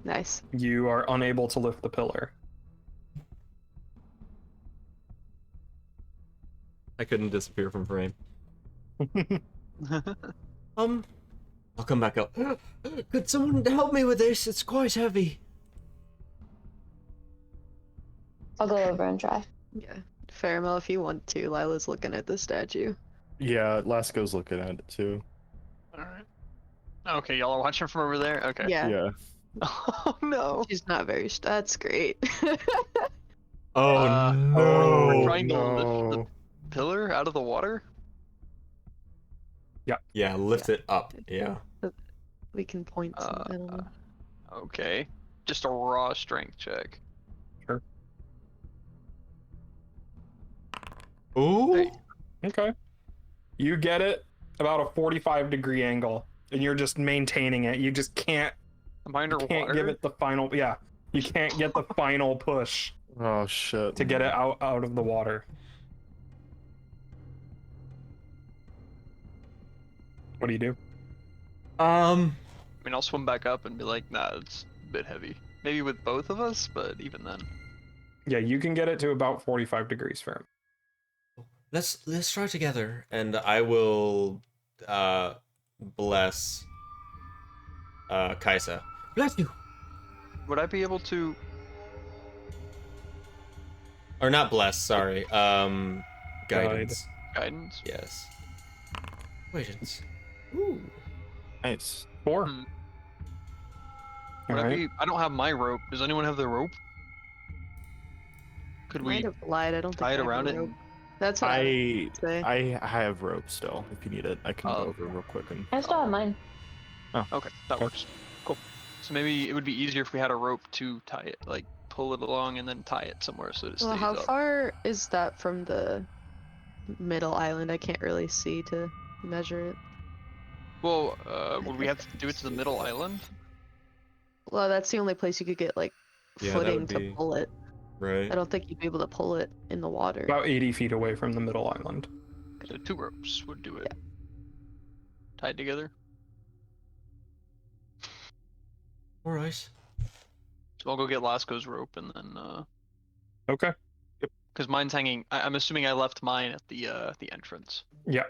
Speaker 4: Nice.
Speaker 3: You are unable to lift the pillar.
Speaker 2: I couldn't disappear from frame.
Speaker 7: I'll come back up. Could someone help me with this? It's quite heavy.
Speaker 6: I'll go over and try.
Speaker 4: Yeah. Faramel, if you want to. Lila's looking at the statue.
Speaker 5: Yeah, Lasco's looking at it too.
Speaker 1: Alright. Okay, y'all are watching from over there? Okay.
Speaker 4: Yeah.
Speaker 5: Yeah.
Speaker 1: Oh no.
Speaker 4: She's not very. That's great.
Speaker 2: Oh
Speaker 1: We're
Speaker 2: no!
Speaker 1: trying to lift the
Speaker 5: no.
Speaker 1: pillar out of the water?
Speaker 2: Yeah, lift it up. Yeah.
Speaker 4: We can point some. I don't know.
Speaker 1: Okay. Just a raw strength check.
Speaker 2: Ooh.
Speaker 1: Hey.
Speaker 3: Okay. You get it about a 45-degree angle, and you're just maintaining it. You just can't.
Speaker 1: Am I underwater?
Speaker 3: Can't give it the final. Yeah. You can't get the final push
Speaker 5: Oh shit.
Speaker 3: to get it out of the water. What do you do?
Speaker 1: I mean, I'll swim back up and be like, nah, it's a bit heavy. Maybe with both of us, but even then.
Speaker 3: Yeah, you can get it to about 45 degrees Fahrenheit.
Speaker 7: Let's try together.
Speaker 2: And I will bless Kaisa.
Speaker 7: Bless you.
Speaker 1: Would I be able to...
Speaker 2: Or not bless, sorry. Guidance.
Speaker 1: Guidance?
Speaker 2: Yes.
Speaker 7: Guidance.
Speaker 2: Ooh.
Speaker 5: Nice.
Speaker 3: 4.
Speaker 1: Hmm. Would I
Speaker 3: Alright.
Speaker 1: be... I don't have my rope. Does anyone have the rope? Could
Speaker 4: Might
Speaker 1: we
Speaker 4: have lied. I don't think
Speaker 1: tie
Speaker 4: I
Speaker 1: it
Speaker 4: have
Speaker 1: around
Speaker 4: a
Speaker 1: it?
Speaker 4: rope. That's what I
Speaker 5: I
Speaker 4: would say.
Speaker 5: I have rope still. If you need it, I can
Speaker 1: Oh.
Speaker 5: go over real quick and.
Speaker 6: I still have mine.
Speaker 1: Okay, that works. Cool. So maybe it would be easier if we had a rope to tie it, like pull it along and then tie it somewhere so it stays
Speaker 4: Well, how
Speaker 1: up.
Speaker 4: far is that from the middle island? I can't really see to measure it.
Speaker 1: Well, would we have to do it to the middle island?
Speaker 4: Well, that's the only place you could get like
Speaker 2: Yeah, that
Speaker 4: footing
Speaker 2: would
Speaker 4: to
Speaker 2: be-
Speaker 4: pull it.
Speaker 2: Right.
Speaker 4: I don't think you'd be able to pull it in the water.
Speaker 3: About 80 feet away from the middle island.
Speaker 1: So 2 ropes would do it. Tied together.
Speaker 7: All right.
Speaker 1: So I'll go get Lasco's rope and then,
Speaker 3: Okay.
Speaker 1: because mine's hanging. I'm assuming I left mine at the entrance.
Speaker 3: Yeah.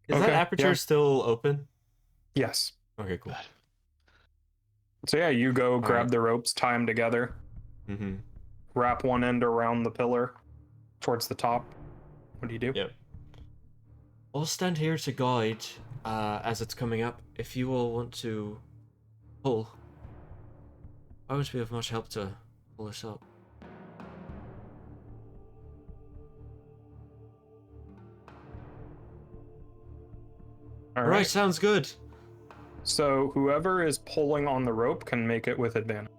Speaker 7: Is
Speaker 3: Okay,
Speaker 7: that aperture
Speaker 3: yeah.
Speaker 7: still open?
Speaker 3: Yes.
Speaker 2: Okay, cool.
Speaker 3: So yeah, you go grab
Speaker 2: right.
Speaker 3: the ropes, tie them together,
Speaker 2: Mm-hmm.
Speaker 3: wrap one end around the pillar towards the top. What do you do?
Speaker 2: Yep.
Speaker 7: I'll stand here to guide as it's coming up. If you all want to pull, I won't be of much help to pull this up.
Speaker 3: All
Speaker 7: All right, sounds good.
Speaker 3: So whoever is pulling on the rope can make it with advantage.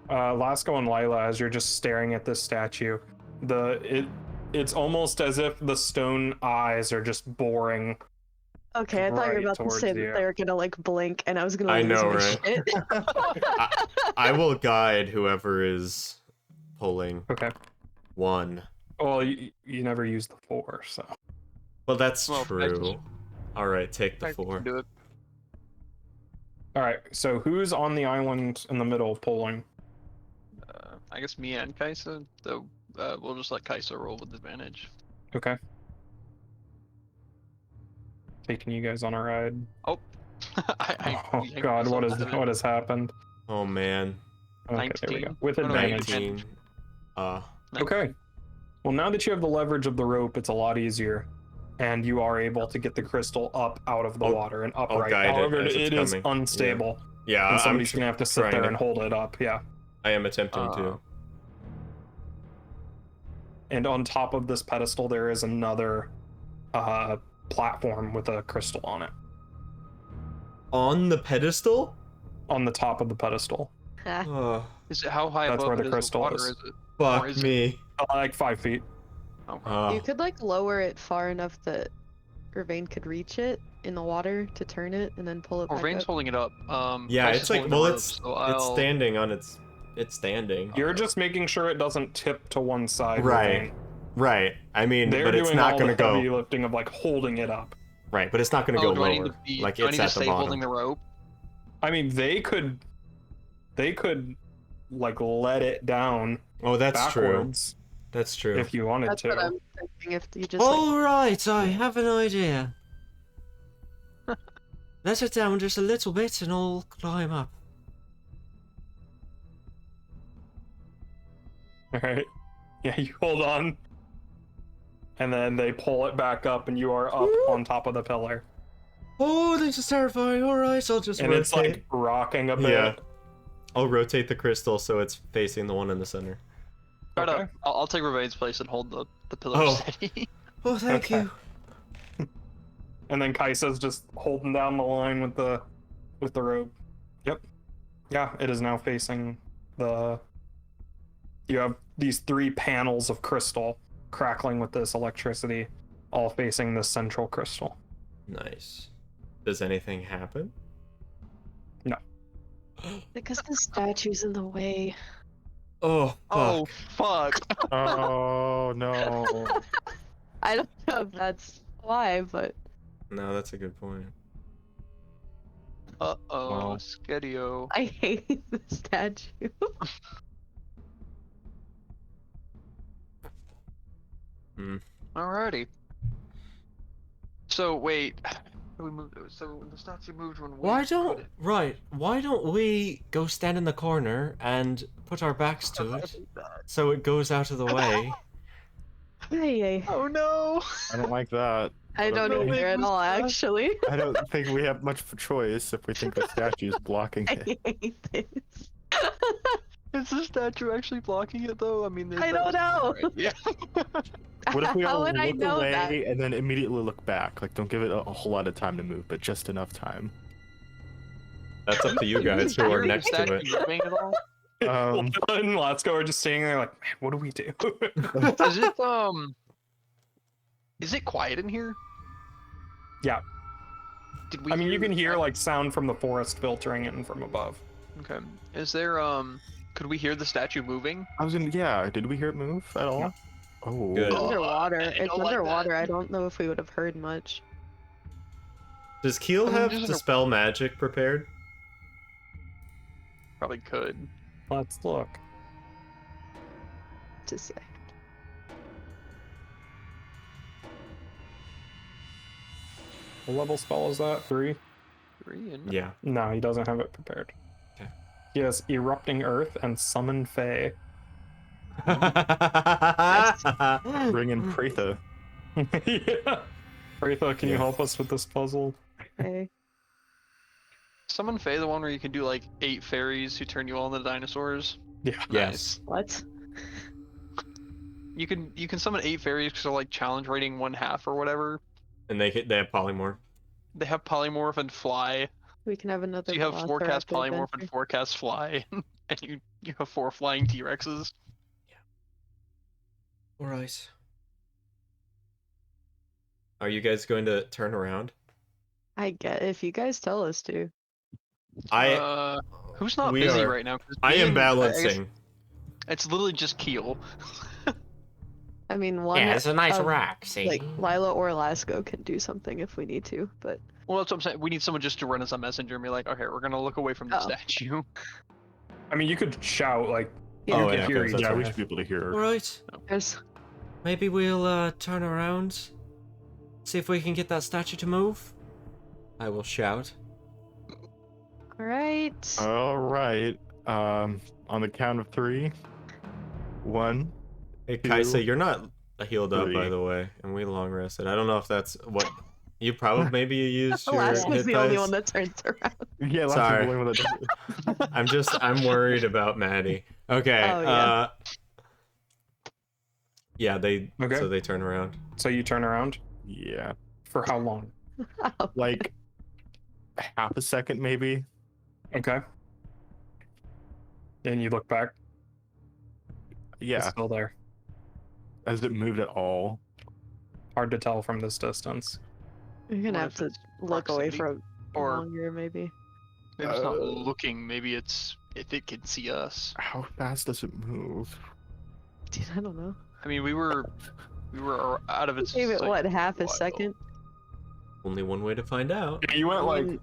Speaker 3: Lasco and Lila, as you're just staring at this statue, it's almost as if the stone eyes are just boring.
Speaker 4: Okay, I thought you were
Speaker 3: Right
Speaker 4: about to
Speaker 3: towards
Speaker 4: say
Speaker 3: you.
Speaker 4: that they were gonna like blink, and I was gonna
Speaker 2: I
Speaker 4: lose
Speaker 2: know,
Speaker 4: my
Speaker 2: right?
Speaker 4: shit.
Speaker 2: I will guide whoever is pulling.
Speaker 3: Okay.
Speaker 2: 1.
Speaker 3: Well, you never used the 4, so.
Speaker 2: Well, that's
Speaker 1: Well,
Speaker 2: true. All right, take the
Speaker 1: I can
Speaker 2: 4.
Speaker 1: do it.
Speaker 3: All right. So who's on the island in the middle pulling?
Speaker 1: I guess me and Kaisa. Though we'll just let Kaisa roll with advantage.
Speaker 3: Okay. Taking you guys on a ride.
Speaker 1: Oh.
Speaker 3: Oh God, what has happened?
Speaker 2: Oh man.
Speaker 3: Okay, there we go.
Speaker 1: 19.
Speaker 3: With
Speaker 1: Oh, no,
Speaker 3: advantage.
Speaker 2: 19.
Speaker 3: Okay. Well, now that you have the leverage of the rope, it's a lot easier, and you are able to get the crystal up out of the
Speaker 2: Oh,
Speaker 3: water and
Speaker 2: I'll
Speaker 3: upright.
Speaker 2: guide it
Speaker 3: However,
Speaker 2: as it's
Speaker 3: it is
Speaker 2: coming.
Speaker 3: unstable,
Speaker 2: Yeah,
Speaker 3: and somebody's gonna have to sit
Speaker 2: trying
Speaker 3: there
Speaker 2: to-
Speaker 3: and hold it up. Yeah.
Speaker 2: I am attempting to.
Speaker 3: And on top of this pedestal, there is another platform with a crystal on it.
Speaker 2: On the pedestal?
Speaker 3: On the top of the pedestal,
Speaker 2: Oh,
Speaker 1: Is it how high
Speaker 3: That's
Speaker 1: above
Speaker 3: where the
Speaker 1: it is
Speaker 3: crystal
Speaker 1: water?
Speaker 3: is.
Speaker 1: Is it?
Speaker 2: fuck
Speaker 1: Or is it-
Speaker 2: me.
Speaker 3: like 5 feet.
Speaker 1: Okay.
Speaker 4: You could like lower it far enough that Irvain could reach it in the water to turn it and then pull it back
Speaker 1: Orvain's
Speaker 4: up.
Speaker 1: holding it up.
Speaker 2: Yeah,
Speaker 1: Kaisa's
Speaker 2: it's like,
Speaker 1: holding the
Speaker 2: well,
Speaker 1: rope,
Speaker 2: it's
Speaker 1: so I'll...
Speaker 2: standing on its. It's standing.
Speaker 3: You're just making sure it doesn't tip to one side.
Speaker 2: Right.
Speaker 3: Irvain.
Speaker 2: Right. I mean,
Speaker 3: They're
Speaker 2: but it's
Speaker 3: doing
Speaker 2: not
Speaker 3: all
Speaker 2: gonna
Speaker 3: the heavy
Speaker 2: go.
Speaker 3: lifting of like holding it up.
Speaker 2: Right, but it's not gonna
Speaker 1: Oh,
Speaker 2: go
Speaker 1: do I need
Speaker 2: lower.
Speaker 1: to be?
Speaker 2: Like
Speaker 1: do I
Speaker 2: it's
Speaker 1: need to
Speaker 2: at the
Speaker 1: stay holding
Speaker 2: bottom.
Speaker 1: the rope?
Speaker 3: I mean, they could like let it down
Speaker 2: Oh, that's true.
Speaker 3: backwards.
Speaker 2: That's true.
Speaker 3: if you wanted
Speaker 4: That's
Speaker 3: to.
Speaker 4: what I'm thinking. If you just
Speaker 7: All right, I have an idea. Let it down just a little bit and I'll climb up.
Speaker 3: All right. Yeah, you hold on. And then they pull it back up, and you are up on top of the pillar.
Speaker 7: Oh, this is terrifying. All right, I'll just
Speaker 3: And
Speaker 7: rotate.
Speaker 3: it's like rocking a bit.
Speaker 2: Yeah. I'll rotate the crystal so it's facing the one in the center.
Speaker 3: Okay.
Speaker 1: I'll take Revain's place and hold the pillar
Speaker 2: Oh.
Speaker 1: steady.
Speaker 7: Oh, thank
Speaker 3: Okay.
Speaker 7: you.
Speaker 3: And then Kaisa's just holding down the line with the rope. Yep. Yeah, it is now facing the. You have these 3 panels of crystal crackling with this electricity, all facing this central crystal.
Speaker 2: Nice. Does anything happen?
Speaker 3: No.
Speaker 4: because the statue's in the way.
Speaker 2: Oh, fuck.
Speaker 1: Oh fuck!
Speaker 5: Oh no.
Speaker 4: I don't know if that's why, but
Speaker 2: No, that's a good point.
Speaker 1: Uh oh,
Speaker 5: Wow.
Speaker 1: Skedio.
Speaker 4: I hate the statue.
Speaker 1: Alrighty. So wait, we moved. So the statue moved when we.
Speaker 7: Why
Speaker 1: put
Speaker 7: don't
Speaker 1: it.
Speaker 7: why don't we go stand in the corner and put our backs to it so it goes out of the way?
Speaker 4: Hey,
Speaker 1: Oh no!
Speaker 5: I don't like that.
Speaker 4: I don't
Speaker 5: Okay.
Speaker 4: either at all, actually.
Speaker 5: I don't think we have much of a choice if we think the statue is blocking
Speaker 4: I
Speaker 5: it.
Speaker 4: hate this.
Speaker 1: Is the statue actually blocking it though? I mean, there's
Speaker 4: I don't know.
Speaker 1: Right, yeah.
Speaker 5: What if we
Speaker 4: How
Speaker 5: all
Speaker 4: would I
Speaker 5: look
Speaker 4: know
Speaker 5: away
Speaker 4: that?
Speaker 5: and then immediately look back? Like, don't give it a whole lot of time to move, but just enough time.
Speaker 2: That's up to you guys who are next to it.
Speaker 1: Moving at all?
Speaker 5: Um,
Speaker 3: and Latsko are just standing there like, man, what do we do?
Speaker 1: Is it quiet in here?
Speaker 3: Yeah.
Speaker 1: Did we?
Speaker 3: I mean, you
Speaker 1: hear-
Speaker 3: can hear like sound from the forest filtering in from above.
Speaker 1: Okay. Is there Could we hear the statue moving?
Speaker 5: yeah, did we hear it move at all?
Speaker 3: No.
Speaker 5: Oh.
Speaker 2: Good.
Speaker 4: It's underwater.
Speaker 1: I
Speaker 4: It's
Speaker 1: don't like
Speaker 4: underwater.
Speaker 1: that.
Speaker 4: I don't know if we would have heard much.
Speaker 2: Does Keel
Speaker 1: I mean,
Speaker 2: have
Speaker 1: just
Speaker 2: Dispel Magic prepared?
Speaker 1: Probably could.
Speaker 3: Let's look.
Speaker 4: To say.
Speaker 3: What level spell is that? 3?
Speaker 1: 3 and
Speaker 2: Yeah.
Speaker 3: No, he doesn't have it prepared.
Speaker 2: Okay.
Speaker 3: He has Erupting Earth and Summon Fae.
Speaker 5: Bring in Pratha.
Speaker 3: Yeah. Pratha, can you
Speaker 2: Yeah.
Speaker 3: help us with this puzzle?
Speaker 4: Okay.
Speaker 1: Summon Fae, the one where you can do like 8 fairies who turn you all into dinosaurs.
Speaker 3: Yeah.
Speaker 2: Yes.
Speaker 4: What?
Speaker 1: You can summon 8 fairies because they're like challenge rating 1/2 or whatever.
Speaker 2: And they have polymorph.
Speaker 1: They have polymorph and fly.
Speaker 4: We can have another.
Speaker 1: So you have
Speaker 4: Velociraptor
Speaker 1: forecast polymorph
Speaker 4: adventure.
Speaker 1: and forecast fly, and you have 4 flying T-Rexes.
Speaker 7: All right.
Speaker 2: Are you guys going to turn around?
Speaker 4: I get if you guys tell us to.
Speaker 1: Who's not
Speaker 2: we
Speaker 1: busy
Speaker 2: are-
Speaker 1: right now? 'Cause
Speaker 2: I
Speaker 1: me
Speaker 2: am
Speaker 1: and- I guess
Speaker 2: balancing.
Speaker 1: It's literally just Keel.
Speaker 4: I mean, one.
Speaker 7: Yeah, it's a nice
Speaker 4: of,
Speaker 7: rock. See.
Speaker 4: Like Lila or Lasco can do something if we need to, but
Speaker 1: Well, that's what I'm saying. We need someone just to run as a messenger and be like, okay, we're gonna look away from the
Speaker 4: Oh.
Speaker 1: statue.
Speaker 3: I mean, you could shout, like,
Speaker 4: yeah,
Speaker 2: Oh,
Speaker 3: you
Speaker 2: yeah,
Speaker 3: can hear
Speaker 2: okay,
Speaker 3: each
Speaker 2: that's
Speaker 5: Yeah,
Speaker 3: other.
Speaker 5: we should be able to hear.
Speaker 7: All right.
Speaker 4: there's
Speaker 7: Maybe we'll turn around. See if we can get that statue to move. I will shout.
Speaker 4: all right.
Speaker 5: All right. On the count of 3. 1.
Speaker 2: Hey, Kaisa,
Speaker 5: Two,
Speaker 2: you're not healed up, by
Speaker 5: 3.
Speaker 2: the way, and we long rested. I don't know if that's what you probably maybe you used your
Speaker 4: Lasco's
Speaker 2: hit
Speaker 4: the only
Speaker 2: dice.
Speaker 4: one that turns around.
Speaker 5: Yeah, last
Speaker 2: Sorry.
Speaker 5: one that
Speaker 2: I'm worried about Maddie. Okay.
Speaker 4: Oh, yeah.
Speaker 2: Yeah, they
Speaker 3: Okay.
Speaker 2: so they turn around.
Speaker 3: So you turn around?
Speaker 5: Yeah.
Speaker 3: For how long?
Speaker 5: Like half a second maybe.
Speaker 3: Okay. And you look back. It's
Speaker 5: Yeah.
Speaker 3: still there.
Speaker 5: Has it moved at all?
Speaker 3: Hard to tell from this distance.
Speaker 4: You're gonna
Speaker 1: What
Speaker 4: have
Speaker 1: if
Speaker 4: to
Speaker 1: it's
Speaker 4: look away
Speaker 1: proximity?
Speaker 4: from
Speaker 1: Or
Speaker 4: longer, maybe.
Speaker 1: maybe it's not
Speaker 5: Uh,
Speaker 1: looking. Maybe it's if it can see us.
Speaker 5: How fast does it move?
Speaker 4: Dude, I don't know.
Speaker 1: I mean, we were out of its.
Speaker 4: Gave it
Speaker 1: sight
Speaker 4: what,
Speaker 1: for a
Speaker 4: half a
Speaker 1: while.
Speaker 4: second?
Speaker 2: Only one way to find out.
Speaker 3: You went like,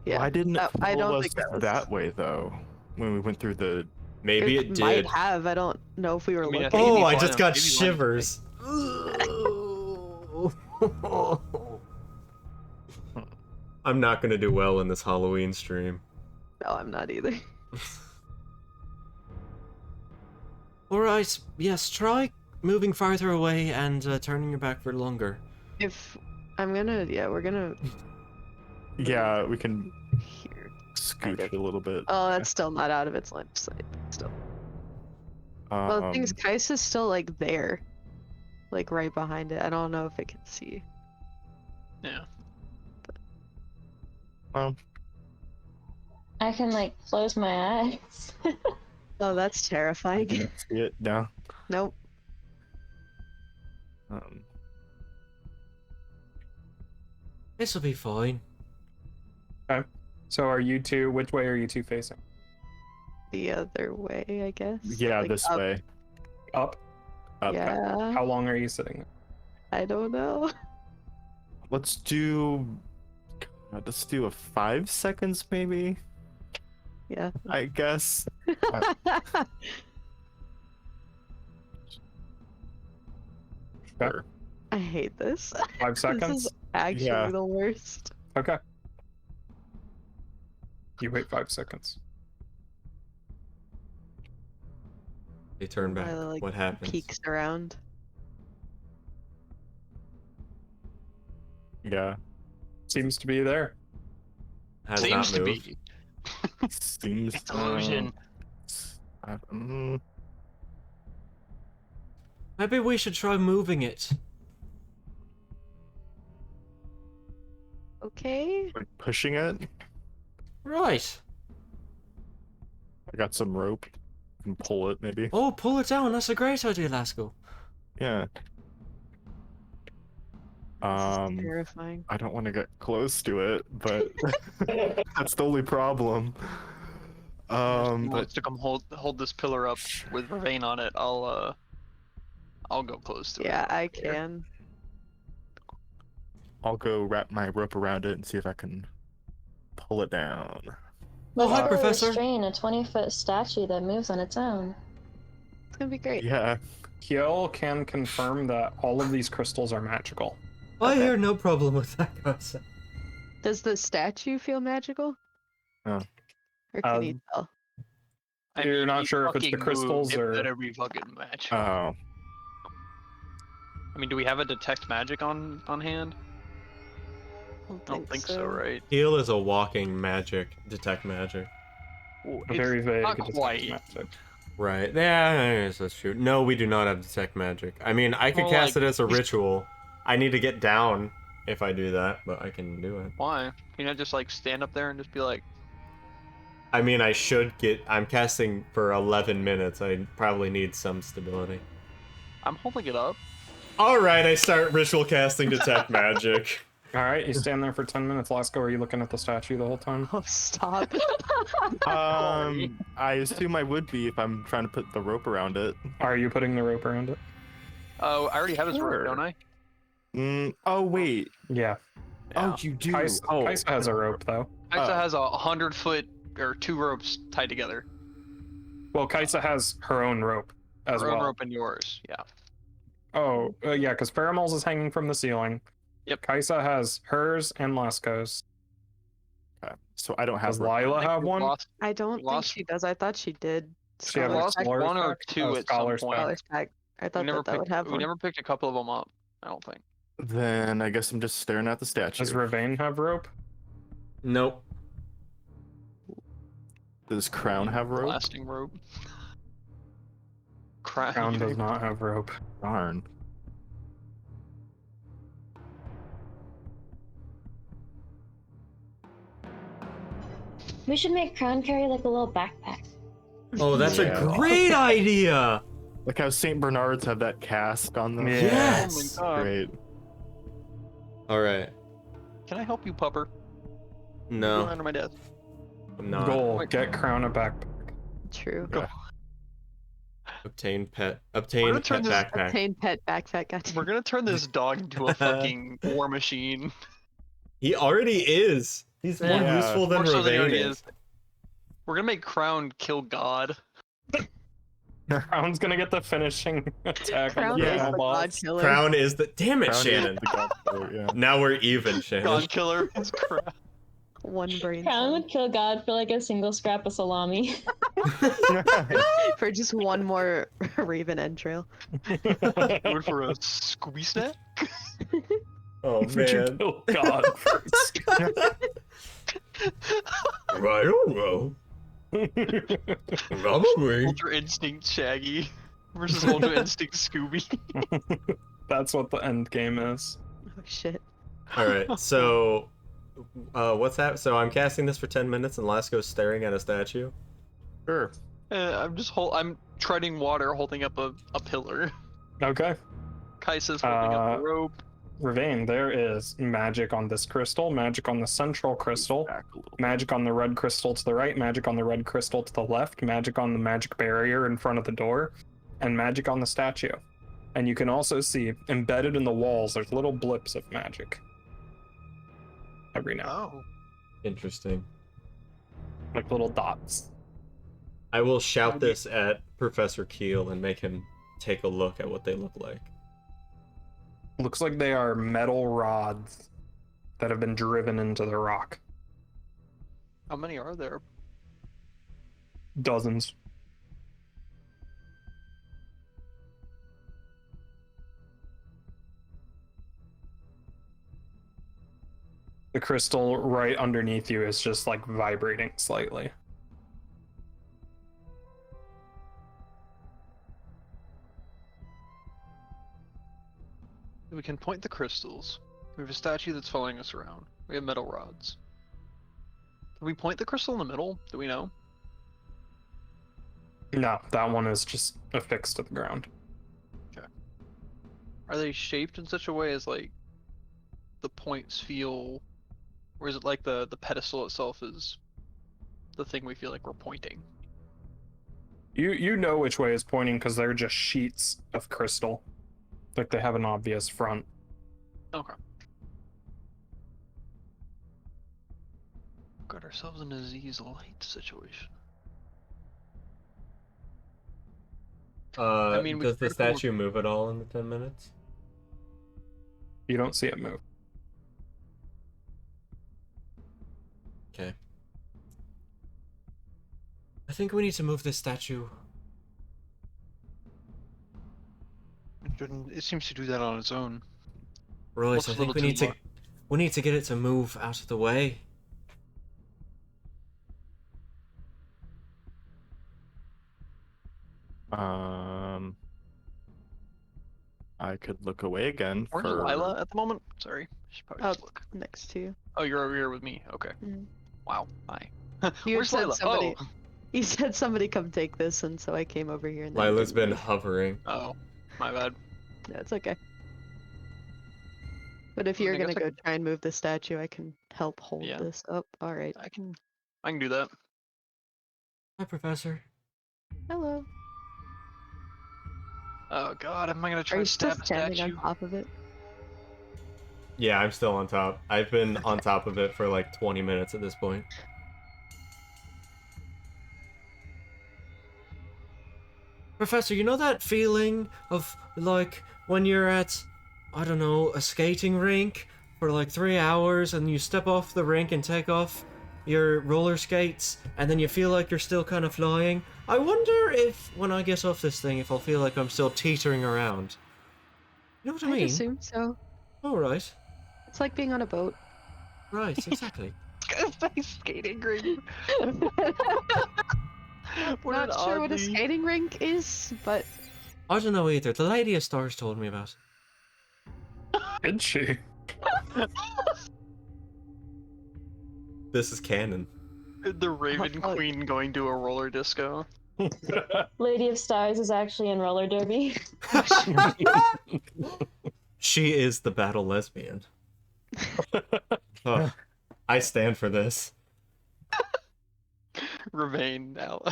Speaker 4: Yeah.
Speaker 5: Why didn't it
Speaker 4: I
Speaker 5: follow
Speaker 4: don't
Speaker 5: us
Speaker 4: think that was-
Speaker 5: that way though? When we went through the
Speaker 2: Maybe it
Speaker 4: might
Speaker 2: did.
Speaker 4: have. I don't know if we were
Speaker 1: I mean, I
Speaker 4: looking.
Speaker 1: think
Speaker 2: Oh,
Speaker 1: maybe
Speaker 2: I
Speaker 1: one
Speaker 2: just
Speaker 1: of-
Speaker 2: got
Speaker 1: maybe one-
Speaker 2: shivers. I'm not gonna do well in this Halloween stream.
Speaker 4: No, I'm not either.
Speaker 7: Alright, yes, try moving farther away and turning your back for longer.
Speaker 4: If I'm gonna, yeah, we're gonna
Speaker 5: Yeah, we can
Speaker 4: here.
Speaker 5: scoot
Speaker 4: Kind of.
Speaker 5: it a little bit.
Speaker 4: Oh, that's still not out of its line of sight. Still. Well, the thing is, Kaisa's still like there, like right behind it. I don't know if it can see.
Speaker 1: Yeah.
Speaker 6: I can like close my eyes.
Speaker 4: Oh, that's
Speaker 5: I
Speaker 4: terrifying.
Speaker 5: can't see it now.
Speaker 4: Nope.
Speaker 7: This'll be fine.
Speaker 3: So are you two? Which way are you two facing?
Speaker 4: The other way, I guess.
Speaker 5: Yeah,
Speaker 4: Like,
Speaker 5: this
Speaker 4: up.
Speaker 5: way.
Speaker 3: Up.
Speaker 5: Up.
Speaker 4: Yeah.
Speaker 3: How long are you sitting there?
Speaker 4: I don't know.
Speaker 5: Let's do. Let's do a 5 seconds, maybe.
Speaker 4: Yeah.
Speaker 5: I guess. Sure.
Speaker 4: I hate this.
Speaker 3: 5
Speaker 4: This
Speaker 3: seconds?
Speaker 4: is actually
Speaker 5: Yeah.
Speaker 4: the worst.
Speaker 3: Okay. You wait 5 seconds.
Speaker 2: They turn back.
Speaker 4: Lila, like,
Speaker 2: What happens?
Speaker 4: Peeks around.
Speaker 5: Yeah.
Speaker 3: Seems to be there.
Speaker 2: Has
Speaker 1: Seems
Speaker 2: not
Speaker 1: to
Speaker 2: moved.
Speaker 1: be.
Speaker 5: Seems.
Speaker 1: It's illusion.
Speaker 7: Maybe we should try moving it.
Speaker 4: Okay.
Speaker 5: Like pushing it.
Speaker 7: Right.
Speaker 5: I got some rope. Can pull it, maybe.
Speaker 7: Oh, pull it down. That's a great idea, Lasco.
Speaker 5: Yeah.
Speaker 4: This is terrifying.
Speaker 5: I don't want to get close to it, but that's the only problem.
Speaker 1: Who
Speaker 5: But
Speaker 1: wants to come hold this pillar up with Vervain on it? I'll go close to it.
Speaker 4: Yeah, I can.
Speaker 5: I'll go wrap my rope around it and see if I can pull it down.
Speaker 7: Oh, hi,
Speaker 6: Let's
Speaker 7: Professor.
Speaker 6: restrain a 20-foot statue that moves on its own.
Speaker 4: It's gonna be great.
Speaker 5: Yeah.
Speaker 3: Kiel can confirm that all of these crystals are magical.
Speaker 7: I
Speaker 4: Okay.
Speaker 7: hear no problem with that concept.
Speaker 4: Does the statue feel magical?
Speaker 5: No.
Speaker 4: Or can you tell?
Speaker 3: You're not
Speaker 1: you
Speaker 3: sure if it's the
Speaker 1: fucking
Speaker 3: crystals
Speaker 1: move,
Speaker 3: or-
Speaker 1: It better be fucking match.
Speaker 5: Oh.
Speaker 1: I mean, do we have a detect magic on hand?
Speaker 4: I
Speaker 1: I don't think so, right?
Speaker 2: Heal is a walking magic. Detect magic.
Speaker 1: Ooh,
Speaker 3: A very vague
Speaker 1: not
Speaker 3: detect
Speaker 1: quite.
Speaker 3: magic.
Speaker 2: Right. Yeah, that's true. No, we do not have detect magic. I mean, I could
Speaker 1: Well,
Speaker 2: cast
Speaker 1: like-
Speaker 2: it as a ritual. I need to get down if I do that, but I can do it.
Speaker 1: Why? Can you not just like stand up there and just be like,
Speaker 2: I mean, I should get. I'm casting for 11 minutes. I probably need some stability.
Speaker 1: I'm holding it up.
Speaker 2: All right, I start ritual casting detect magic.
Speaker 3: All right, you stand there for 10 minutes. Lasco, are you looking at the statue the whole time?
Speaker 4: Oh, stop.
Speaker 5: I assume I would be if I'm trying to put the rope around it.
Speaker 3: Are you putting the rope around it?
Speaker 1: Oh, I already have his
Speaker 5: Sure.
Speaker 1: rope, don't I?
Speaker 5: Oh wait.
Speaker 3: Yeah.
Speaker 1: Yeah.
Speaker 5: Oh, you do.
Speaker 3: Kaisa has a rope, though.
Speaker 1: Kaisa
Speaker 5: Oh.
Speaker 1: has a 100-foot or 2 ropes tied together.
Speaker 3: Well, Kaisa has her own rope as
Speaker 1: Her own
Speaker 3: well.
Speaker 1: rope and yours. Yeah.
Speaker 3: Oh, yeah, because Pheromole's is hanging from the ceiling.
Speaker 1: Yep.
Speaker 3: Kaisa has hers and Lasco's.
Speaker 5: Okay. So I don't
Speaker 3: Does
Speaker 5: have rope.
Speaker 3: Lila have
Speaker 1: We
Speaker 3: one?
Speaker 1: Lost,
Speaker 4: I don't think
Speaker 1: Lost-
Speaker 4: she does. I thought she did.
Speaker 3: She have
Speaker 1: we
Speaker 3: a
Speaker 1: lost
Speaker 3: Scholar's
Speaker 1: one or
Speaker 3: pack?
Speaker 1: 2
Speaker 3: Oh,
Speaker 1: at some
Speaker 3: Scholar's
Speaker 1: point.
Speaker 3: pack.
Speaker 4: Scholar's pack. I
Speaker 1: We
Speaker 4: thought
Speaker 1: never
Speaker 4: that
Speaker 1: picked.
Speaker 4: would have
Speaker 1: We
Speaker 4: one.
Speaker 1: never picked a couple of them up. I don't think.
Speaker 5: Then I guess I'm just staring at the statue.
Speaker 3: Does Ravane have rope?
Speaker 2: Nope.
Speaker 5: Does Crown have rope?
Speaker 1: Blasting rope. Crown.
Speaker 3: Crown does not have rope.
Speaker 5: Darn.
Speaker 6: We should make Crown carry like a little backpack.
Speaker 2: Oh, that's
Speaker 5: Yeah.
Speaker 2: a great idea.
Speaker 5: Like how St. Bernards have that cask on them.
Speaker 3: Yeah.
Speaker 2: Yes.
Speaker 1: Oh my god.
Speaker 5: Great.
Speaker 2: All right.
Speaker 1: Can I help you, pupper? Go
Speaker 2: No,
Speaker 1: under my desk.
Speaker 2: I'm not.
Speaker 3: Goal, get Crown a backpack.
Speaker 4: True.
Speaker 5: Okay.
Speaker 2: Obtain pet.
Speaker 1: We're
Speaker 2: Obtain
Speaker 1: gonna turn
Speaker 2: pet
Speaker 1: this-
Speaker 2: backpack.
Speaker 4: Obtain pet backpack. Gotcha.
Speaker 1: We're gonna turn this dog into a fucking war machine.
Speaker 2: He already is. He's more
Speaker 1: Yeah.
Speaker 2: useful than
Speaker 1: More so than he already
Speaker 2: Ravane
Speaker 1: is. We're gonna make Crown kill God.
Speaker 3: Crown's gonna get the finishing attack
Speaker 4: Crown
Speaker 3: on the
Speaker 4: is
Speaker 3: final
Speaker 4: the
Speaker 3: boss.
Speaker 4: Godkiller.
Speaker 2: Crown is the. Damn it,
Speaker 5: Crown is
Speaker 2: Shannon.
Speaker 5: the Godkiller, yeah.
Speaker 2: Now we're even, Shannon.
Speaker 1: Godkiller is crap.
Speaker 4: One brain
Speaker 6: Crown
Speaker 4: cell.
Speaker 6: would kill God for like a single scrap of salami.
Speaker 4: For just one more Raven entrail.
Speaker 1: Going for a Scooby snack?
Speaker 2: Oh
Speaker 3: Would you
Speaker 2: man.
Speaker 3: kill God first?
Speaker 2: I don't know. Probably.
Speaker 1: Ultra Instinct Shaggy versus Ultra Instinct Scooby.
Speaker 3: That's what the end game is.
Speaker 4: Oh shit.
Speaker 2: All right. So, what's that? So I'm casting this for 10 minutes, and Lasco's staring at a statue.
Speaker 5: Sure.
Speaker 1: I'm treading water, holding up a pillar.
Speaker 3: Okay.
Speaker 1: Kaisa's holding up a rope.
Speaker 3: Ravane, there is magic on this crystal, magic on the central crystal,
Speaker 5: Back a little.
Speaker 3: magic on the red crystal to the right, magic on the red crystal to the left, magic on the magic barrier in front of the door, and magic on the statue. And you can also see, embedded in the walls, there's little blips of magic. Every now,
Speaker 1: Oh.
Speaker 2: Interesting.
Speaker 3: like little dots.
Speaker 2: I will shout this at Professor Keel and make him take a look at what they look like.
Speaker 3: Looks like they are metal rods that have been driven into the rock.
Speaker 1: How many are there?
Speaker 3: Dozens. The crystal right underneath you is just like vibrating slightly.
Speaker 1: We can point the crystals. We have a statue that's following us around. We have metal rods. Can we point the crystal in the middle? Do we know?
Speaker 3: No, that one is just affixed to the ground.
Speaker 1: Are they shaped in such a way as like the points feel, or is it like the pedestal itself is the thing we feel like we're pointing?
Speaker 3: You know which way is pointing because they're just sheets of crystal. Like they have an obvious front.
Speaker 1: Okay. Got ourselves in a Z's light situation. I mean, we
Speaker 2: does the
Speaker 1: could go-
Speaker 2: statue move at all in the 10 minutes?
Speaker 3: You don't see it move.
Speaker 7: Okay. I think we need to move this statue.
Speaker 1: It seems to do that on its own.
Speaker 7: Right,
Speaker 1: Looks
Speaker 7: I
Speaker 1: a
Speaker 7: think
Speaker 1: little too
Speaker 7: we need to get it to move out of the way.
Speaker 5: I could look away again
Speaker 1: Where's
Speaker 5: for.
Speaker 1: Lila at the moment? Sorry, I should probably just look.
Speaker 4: Next to you.
Speaker 1: Oh, you're over here with me. Okay.
Speaker 4: Mhm.
Speaker 1: Wow. Hi.
Speaker 4: You
Speaker 1: Where's
Speaker 4: said
Speaker 1: Lila?
Speaker 4: somebody.
Speaker 1: Oh.
Speaker 4: You said somebody come take this, and so I came over here. And then you
Speaker 2: Lila's
Speaker 4: didn't
Speaker 2: been
Speaker 4: leave.
Speaker 2: hovering.
Speaker 1: Oh, my bad.
Speaker 4: No, it's okay. But if
Speaker 1: I
Speaker 4: you're
Speaker 1: guess
Speaker 4: gonna
Speaker 1: I
Speaker 4: go
Speaker 1: can-
Speaker 4: try and move the statue, I can help hold
Speaker 1: Yeah.
Speaker 4: this up. All right.
Speaker 1: I can do that.
Speaker 7: Hi, Professor.
Speaker 4: Hello.
Speaker 1: Oh God, am I gonna
Speaker 4: Are
Speaker 1: try
Speaker 4: you
Speaker 1: to
Speaker 4: still
Speaker 1: stab a
Speaker 4: standing
Speaker 1: statue?
Speaker 4: on top of it?
Speaker 2: Yeah, I'm still on top. I've been on top of it for like 20 minutes at this point.
Speaker 7: Professor, you know that feeling of like when you're at, I don't know, a skating rink for like 3 hours and you step off the rink and take off your roller skates and then you feel like you're still kind of flying? I wonder if when I get off this thing, if I'll feel like I'm still teetering around. You know what I
Speaker 4: I'd
Speaker 7: mean?
Speaker 4: assume so.
Speaker 7: Alright.
Speaker 4: It's like being on a boat.
Speaker 7: Right, exactly.
Speaker 1: Nice skating ring.
Speaker 4: Not sure what a skating rink is, but
Speaker 7: I don't know either. The Lady of Stars told me about it.
Speaker 3: Did she?
Speaker 2: This is canon.
Speaker 1: The Raven
Speaker 4: fuck.
Speaker 1: Queen going to a roller disco.
Speaker 6: Lady of Stars is actually in roller derby.
Speaker 2: She is the battle lesbian. Ugh, I stand for this.
Speaker 1: Ravane now,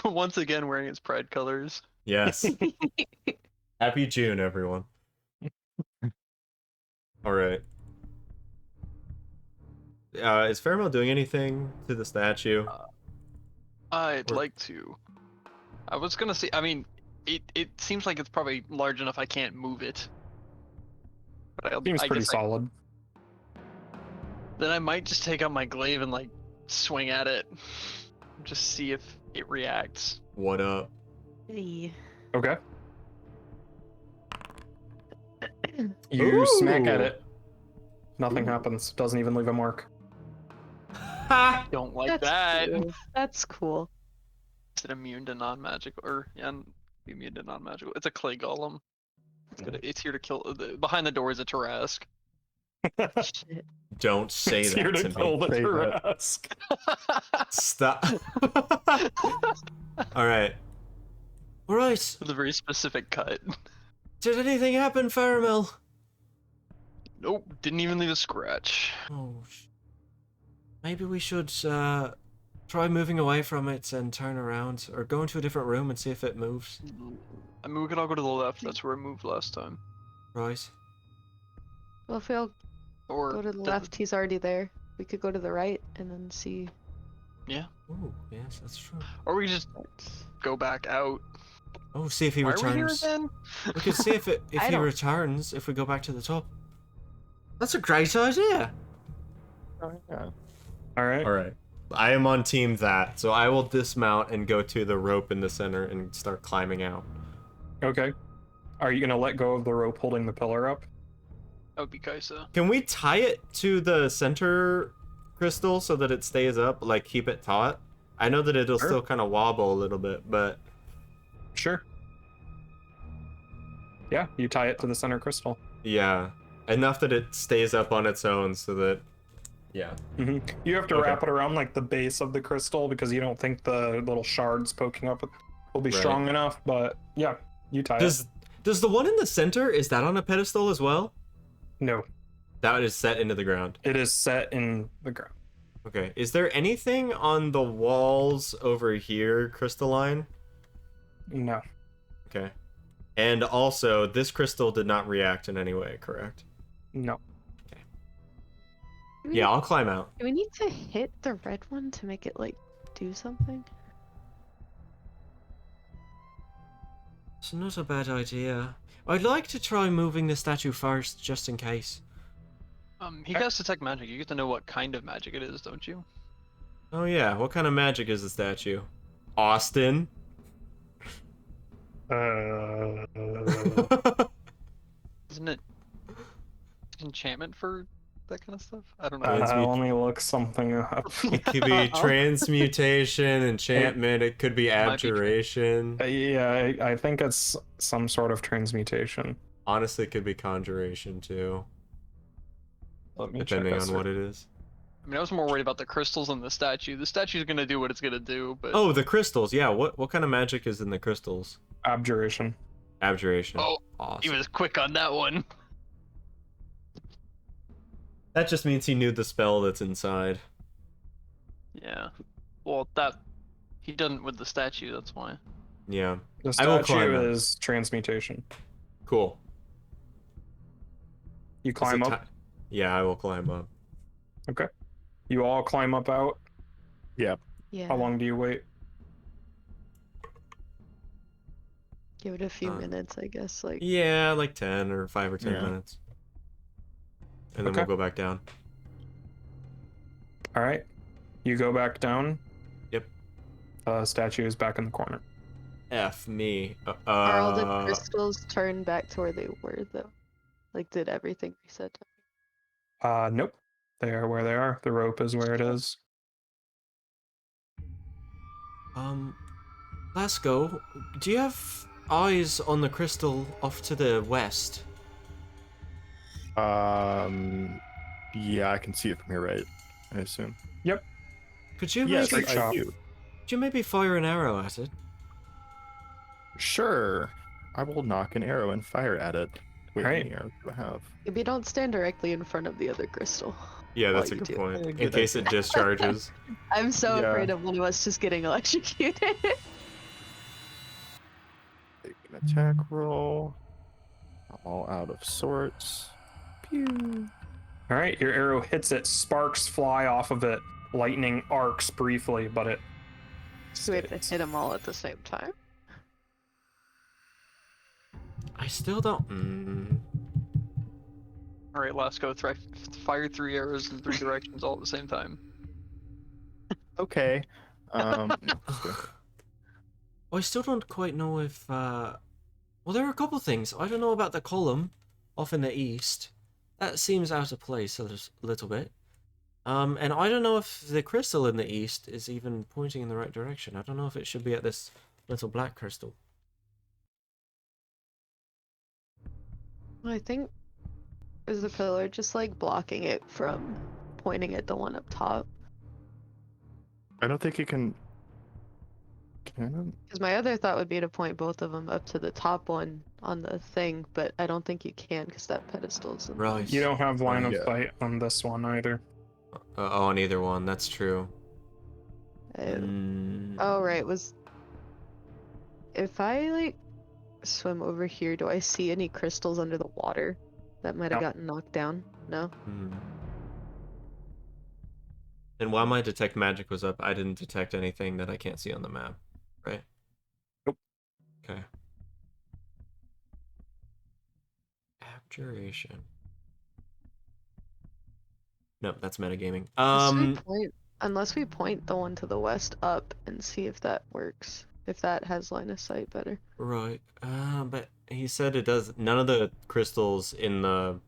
Speaker 1: once again wearing its pride colors.
Speaker 2: Yes. Happy June, everyone. All right. Is Pheromone doing anything to the statue?
Speaker 1: I'd
Speaker 2: Or-
Speaker 1: like to. I was gonna say. I mean, it seems like it's probably large enough I can't move it. But
Speaker 3: Seems
Speaker 1: I
Speaker 3: pretty
Speaker 1: guess
Speaker 3: solid.
Speaker 1: then I might just take out my glaive and like swing at it, just see if it reacts.
Speaker 2: What up?
Speaker 4: Hey.
Speaker 3: Okay. You smack at
Speaker 2: Ooh.
Speaker 3: it. Nothing happens. Doesn't even leave a mark.
Speaker 2: Ha!
Speaker 1: Don't like
Speaker 4: That's
Speaker 1: that.
Speaker 4: cool. That's cool.
Speaker 1: Is it immune to non-magical or immune to non-magical? It's a clay golem. It's here to kill. Behind the door is a Tarask.
Speaker 4: Shit.
Speaker 2: Don't say
Speaker 3: It's
Speaker 2: that
Speaker 3: here
Speaker 2: to
Speaker 3: to
Speaker 2: me.
Speaker 3: kill the
Speaker 5: Say that.
Speaker 3: Tarask.
Speaker 2: Stop. All right.
Speaker 7: All right.
Speaker 1: With a very specific cut.
Speaker 7: Did anything happen, Faramel?
Speaker 1: Nope, didn't even leave a scratch.
Speaker 7: Oh. Maybe we should try moving away from it and turn around, or go into a different room and see if it moves.
Speaker 1: I mean, we could all go to the left. That's where I moved last time.
Speaker 7: Right.
Speaker 4: Well, if we all
Speaker 1: Or
Speaker 4: go to the left, he's already there. We could go to the right and then see.
Speaker 1: Yeah.
Speaker 7: Oh, yes, that's true.
Speaker 1: Or we just go back out.
Speaker 7: Oh, see if he
Speaker 1: Why are we here
Speaker 7: returns.
Speaker 1: again?
Speaker 7: We could see if
Speaker 4: I
Speaker 7: he
Speaker 4: don't-
Speaker 7: returns if we go back to the top. That's a great idea.
Speaker 5: Oh, yeah.
Speaker 3: All right.
Speaker 2: All right. I am on team that, so I will dismount and go to the rope in the center and start climbing out.
Speaker 3: Okay. Are you gonna let go of the rope holding the pillar up?
Speaker 1: That would be Kaisa.
Speaker 2: Can we tie it to the center crystal so that it stays up, like keep it taut? I know that it'll
Speaker 3: Sure.
Speaker 2: still kind of wobble a little bit, but
Speaker 3: Sure. Yeah, you tie it to the center crystal.
Speaker 2: yeah, enough that it stays up on its own so that, yeah.
Speaker 3: You have to
Speaker 2: Okay.
Speaker 3: wrap it around like the base of the crystal because you don't think the little shards poking up will be
Speaker 2: Right.
Speaker 3: strong enough. But yeah, you tie it.
Speaker 2: Does the one in the center, is that on a pedestal as well?
Speaker 3: No,
Speaker 2: That is set into the ground.
Speaker 3: it is set in the ground.
Speaker 2: Okay. Is there anything on the walls over here, crystalline?
Speaker 3: No.
Speaker 2: Okay. And also, this crystal did not react in any way, correct?
Speaker 3: No.
Speaker 4: Do we-
Speaker 2: Yeah, I'll climb out.
Speaker 4: Do we need to hit the red one to make it like do something?
Speaker 7: It's not a bad idea. I'd like to try moving the statue first, just in case.
Speaker 1: He casts detect magic. You get to know what kind of magic it is, don't you?
Speaker 2: Oh yeah, what kind of magic is the statue? Austin?
Speaker 1: Isn't it enchantment for that kind of stuff? I don't know.
Speaker 2: Transmute-
Speaker 3: Let me look something up.
Speaker 2: It could be transmutation, enchantment, it could be
Speaker 1: might be
Speaker 2: abjuration.
Speaker 3: Yeah, I think it's some sort of transmutation.
Speaker 2: Honestly, it could be conjuration too,
Speaker 3: Let me
Speaker 2: depending
Speaker 3: check
Speaker 2: on what it is.
Speaker 1: I mean, I was more worried about the crystals and the statue. The statue's gonna do what it's gonna do, but
Speaker 2: Oh, the crystals, yeah, what kind of magic is in the crystals?
Speaker 3: Abjuration.
Speaker 2: Abjuration.
Speaker 1: Oh, he
Speaker 2: Awesome.
Speaker 1: was quick on that one.
Speaker 2: That just means he knew the spell that's inside.
Speaker 1: Yeah. Well, that he done with the statue. That's why.
Speaker 2: Yeah.
Speaker 3: The
Speaker 2: I will climb
Speaker 3: statue
Speaker 2: up.
Speaker 3: is transmutation.
Speaker 2: Cool.
Speaker 3: You
Speaker 2: Is
Speaker 3: climb
Speaker 2: it
Speaker 3: up.
Speaker 2: ti- Yeah, I will climb up.
Speaker 3: Okay. You all climb up out.
Speaker 4: Yeah.
Speaker 3: How long do you wait?
Speaker 4: Give it a few
Speaker 2: Uh,
Speaker 4: minutes, I guess. Like.
Speaker 2: Yeah, like 10 or 5 or 10
Speaker 5: Yeah.
Speaker 2: minutes. And then
Speaker 3: Okay.
Speaker 2: we'll go back down.
Speaker 3: All right. You go back down.
Speaker 2: Yep.
Speaker 3: Statue is back in the corner.
Speaker 2: F me.
Speaker 4: Are all the crystals turned back to where they were, though? Like, did everything reset?
Speaker 3: Nope. They are where they are. The rope is where it is.
Speaker 7: Let's go. Do you have eyes on the crystal off to the west?
Speaker 5: Yeah, I can see it from here, right? I assume.
Speaker 7: Could you
Speaker 5: Yes,
Speaker 7: maybe,
Speaker 3: Straight shot.
Speaker 5: I do.
Speaker 7: could you maybe fire an arrow at it?
Speaker 5: Sure. I will knock an arrow and fire at it. Wait,
Speaker 3: Alright.
Speaker 5: how many arrows do I have?
Speaker 4: Maybe don't stand directly in front of the other crystal.
Speaker 2: Yeah, that's
Speaker 4: while
Speaker 2: a
Speaker 4: you
Speaker 2: good
Speaker 4: do
Speaker 2: point.
Speaker 5: it.
Speaker 2: In
Speaker 5: Good
Speaker 2: case it discharges.
Speaker 4: I'm so
Speaker 5: Yeah.
Speaker 4: afraid of one of us just getting electrocuted.
Speaker 5: Take an attack roll. I'm all out of sorts. Pew.
Speaker 3: All right. Your arrow hits it. Sparks fly off of it. Lightning arcs briefly, but it.
Speaker 4: So we have to
Speaker 3: stays.
Speaker 4: hit them all at the same time.
Speaker 7: I still don't.
Speaker 1: All right, let's go. Fire 3 arrows in 3 directions all at the same time.
Speaker 5: Okay.
Speaker 7: Oh, I still don't quite know if. Well, there are a couple things. I don't know about the column off in the east. That seems out of place a little bit. And I don't know if the crystal in the east is even pointing in the right direction. I don't know if it should be at this little black crystal.
Speaker 4: I think is the pillar just like blocking it from pointing at the one up top.
Speaker 5: I don't think you can.
Speaker 4: Because my other thought would be to point both of them up to the top one on the thing, but I don't think you can because that pedestal's in
Speaker 7: Right.
Speaker 3: You don't have line of
Speaker 5: Yeah.
Speaker 3: sight on this one either.
Speaker 7: On either one, that's true.
Speaker 4: Oh, right. If I like swim over here, do I see any crystals under the water that might have
Speaker 3: No.
Speaker 4: gotten knocked down? No?
Speaker 7: And while my detect magic was up, I didn't detect anything that I can't see on the map, right?
Speaker 3: Nope.
Speaker 7: Okay. Abjuration. Nope, that's metagaming.
Speaker 4: Unless we point the one to the west up and see if that works. If that has line of sight better.
Speaker 7: Right. But he said it does. None of the crystals in the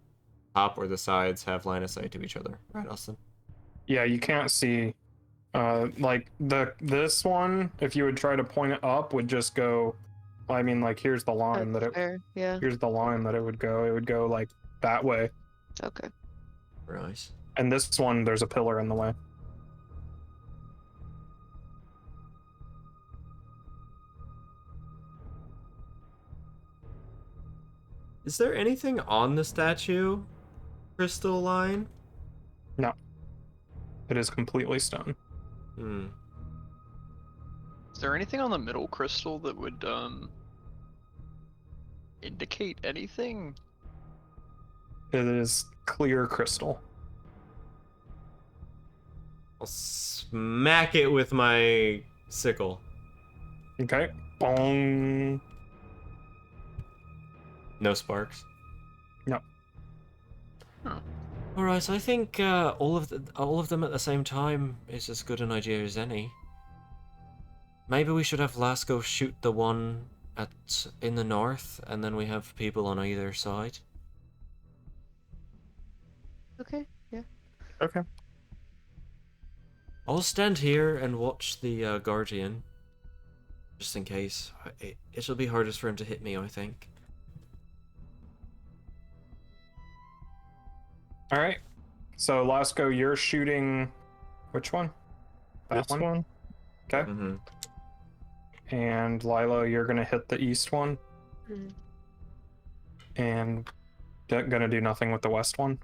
Speaker 7: top or the sides have line of sight to each other, right, Austin?
Speaker 3: Yeah, you can't see. Like this one, if you would try to point it up, would just go. I mean, like here's the line
Speaker 4: That's
Speaker 3: that it.
Speaker 4: fair. Yeah.
Speaker 3: Here's the line that it would go. It would go like that way.
Speaker 4: Okay.
Speaker 7: Right.
Speaker 3: And this one, there's a pillar in the way.
Speaker 7: Is there anything on the statue crystal line?
Speaker 3: No. It is completely stone.
Speaker 1: Is there anything on the middle crystal that would indicate anything?
Speaker 3: It is clear crystal.
Speaker 7: I'll smack it with my sickle.
Speaker 3: Okay. Bong.
Speaker 7: No sparks.
Speaker 3: No.
Speaker 7: All right, I think all of them at the same time is as good an idea as any. Maybe we should have Lasco shoot the one in the north, and then we have people on either side.
Speaker 4: Okay. Yeah.
Speaker 5: Okay.
Speaker 7: I'll stand here and watch the Guardian, just in case. It'll be hardest for him to hit me, I think.
Speaker 3: All right. So Lasco, you're shooting. Which one? That
Speaker 5: This one?
Speaker 3: Okay.
Speaker 7: Mm-hmm.
Speaker 3: And Lilo, you're gonna hit the east one.
Speaker 4: Mhm.
Speaker 3: And gonna do nothing with the west one.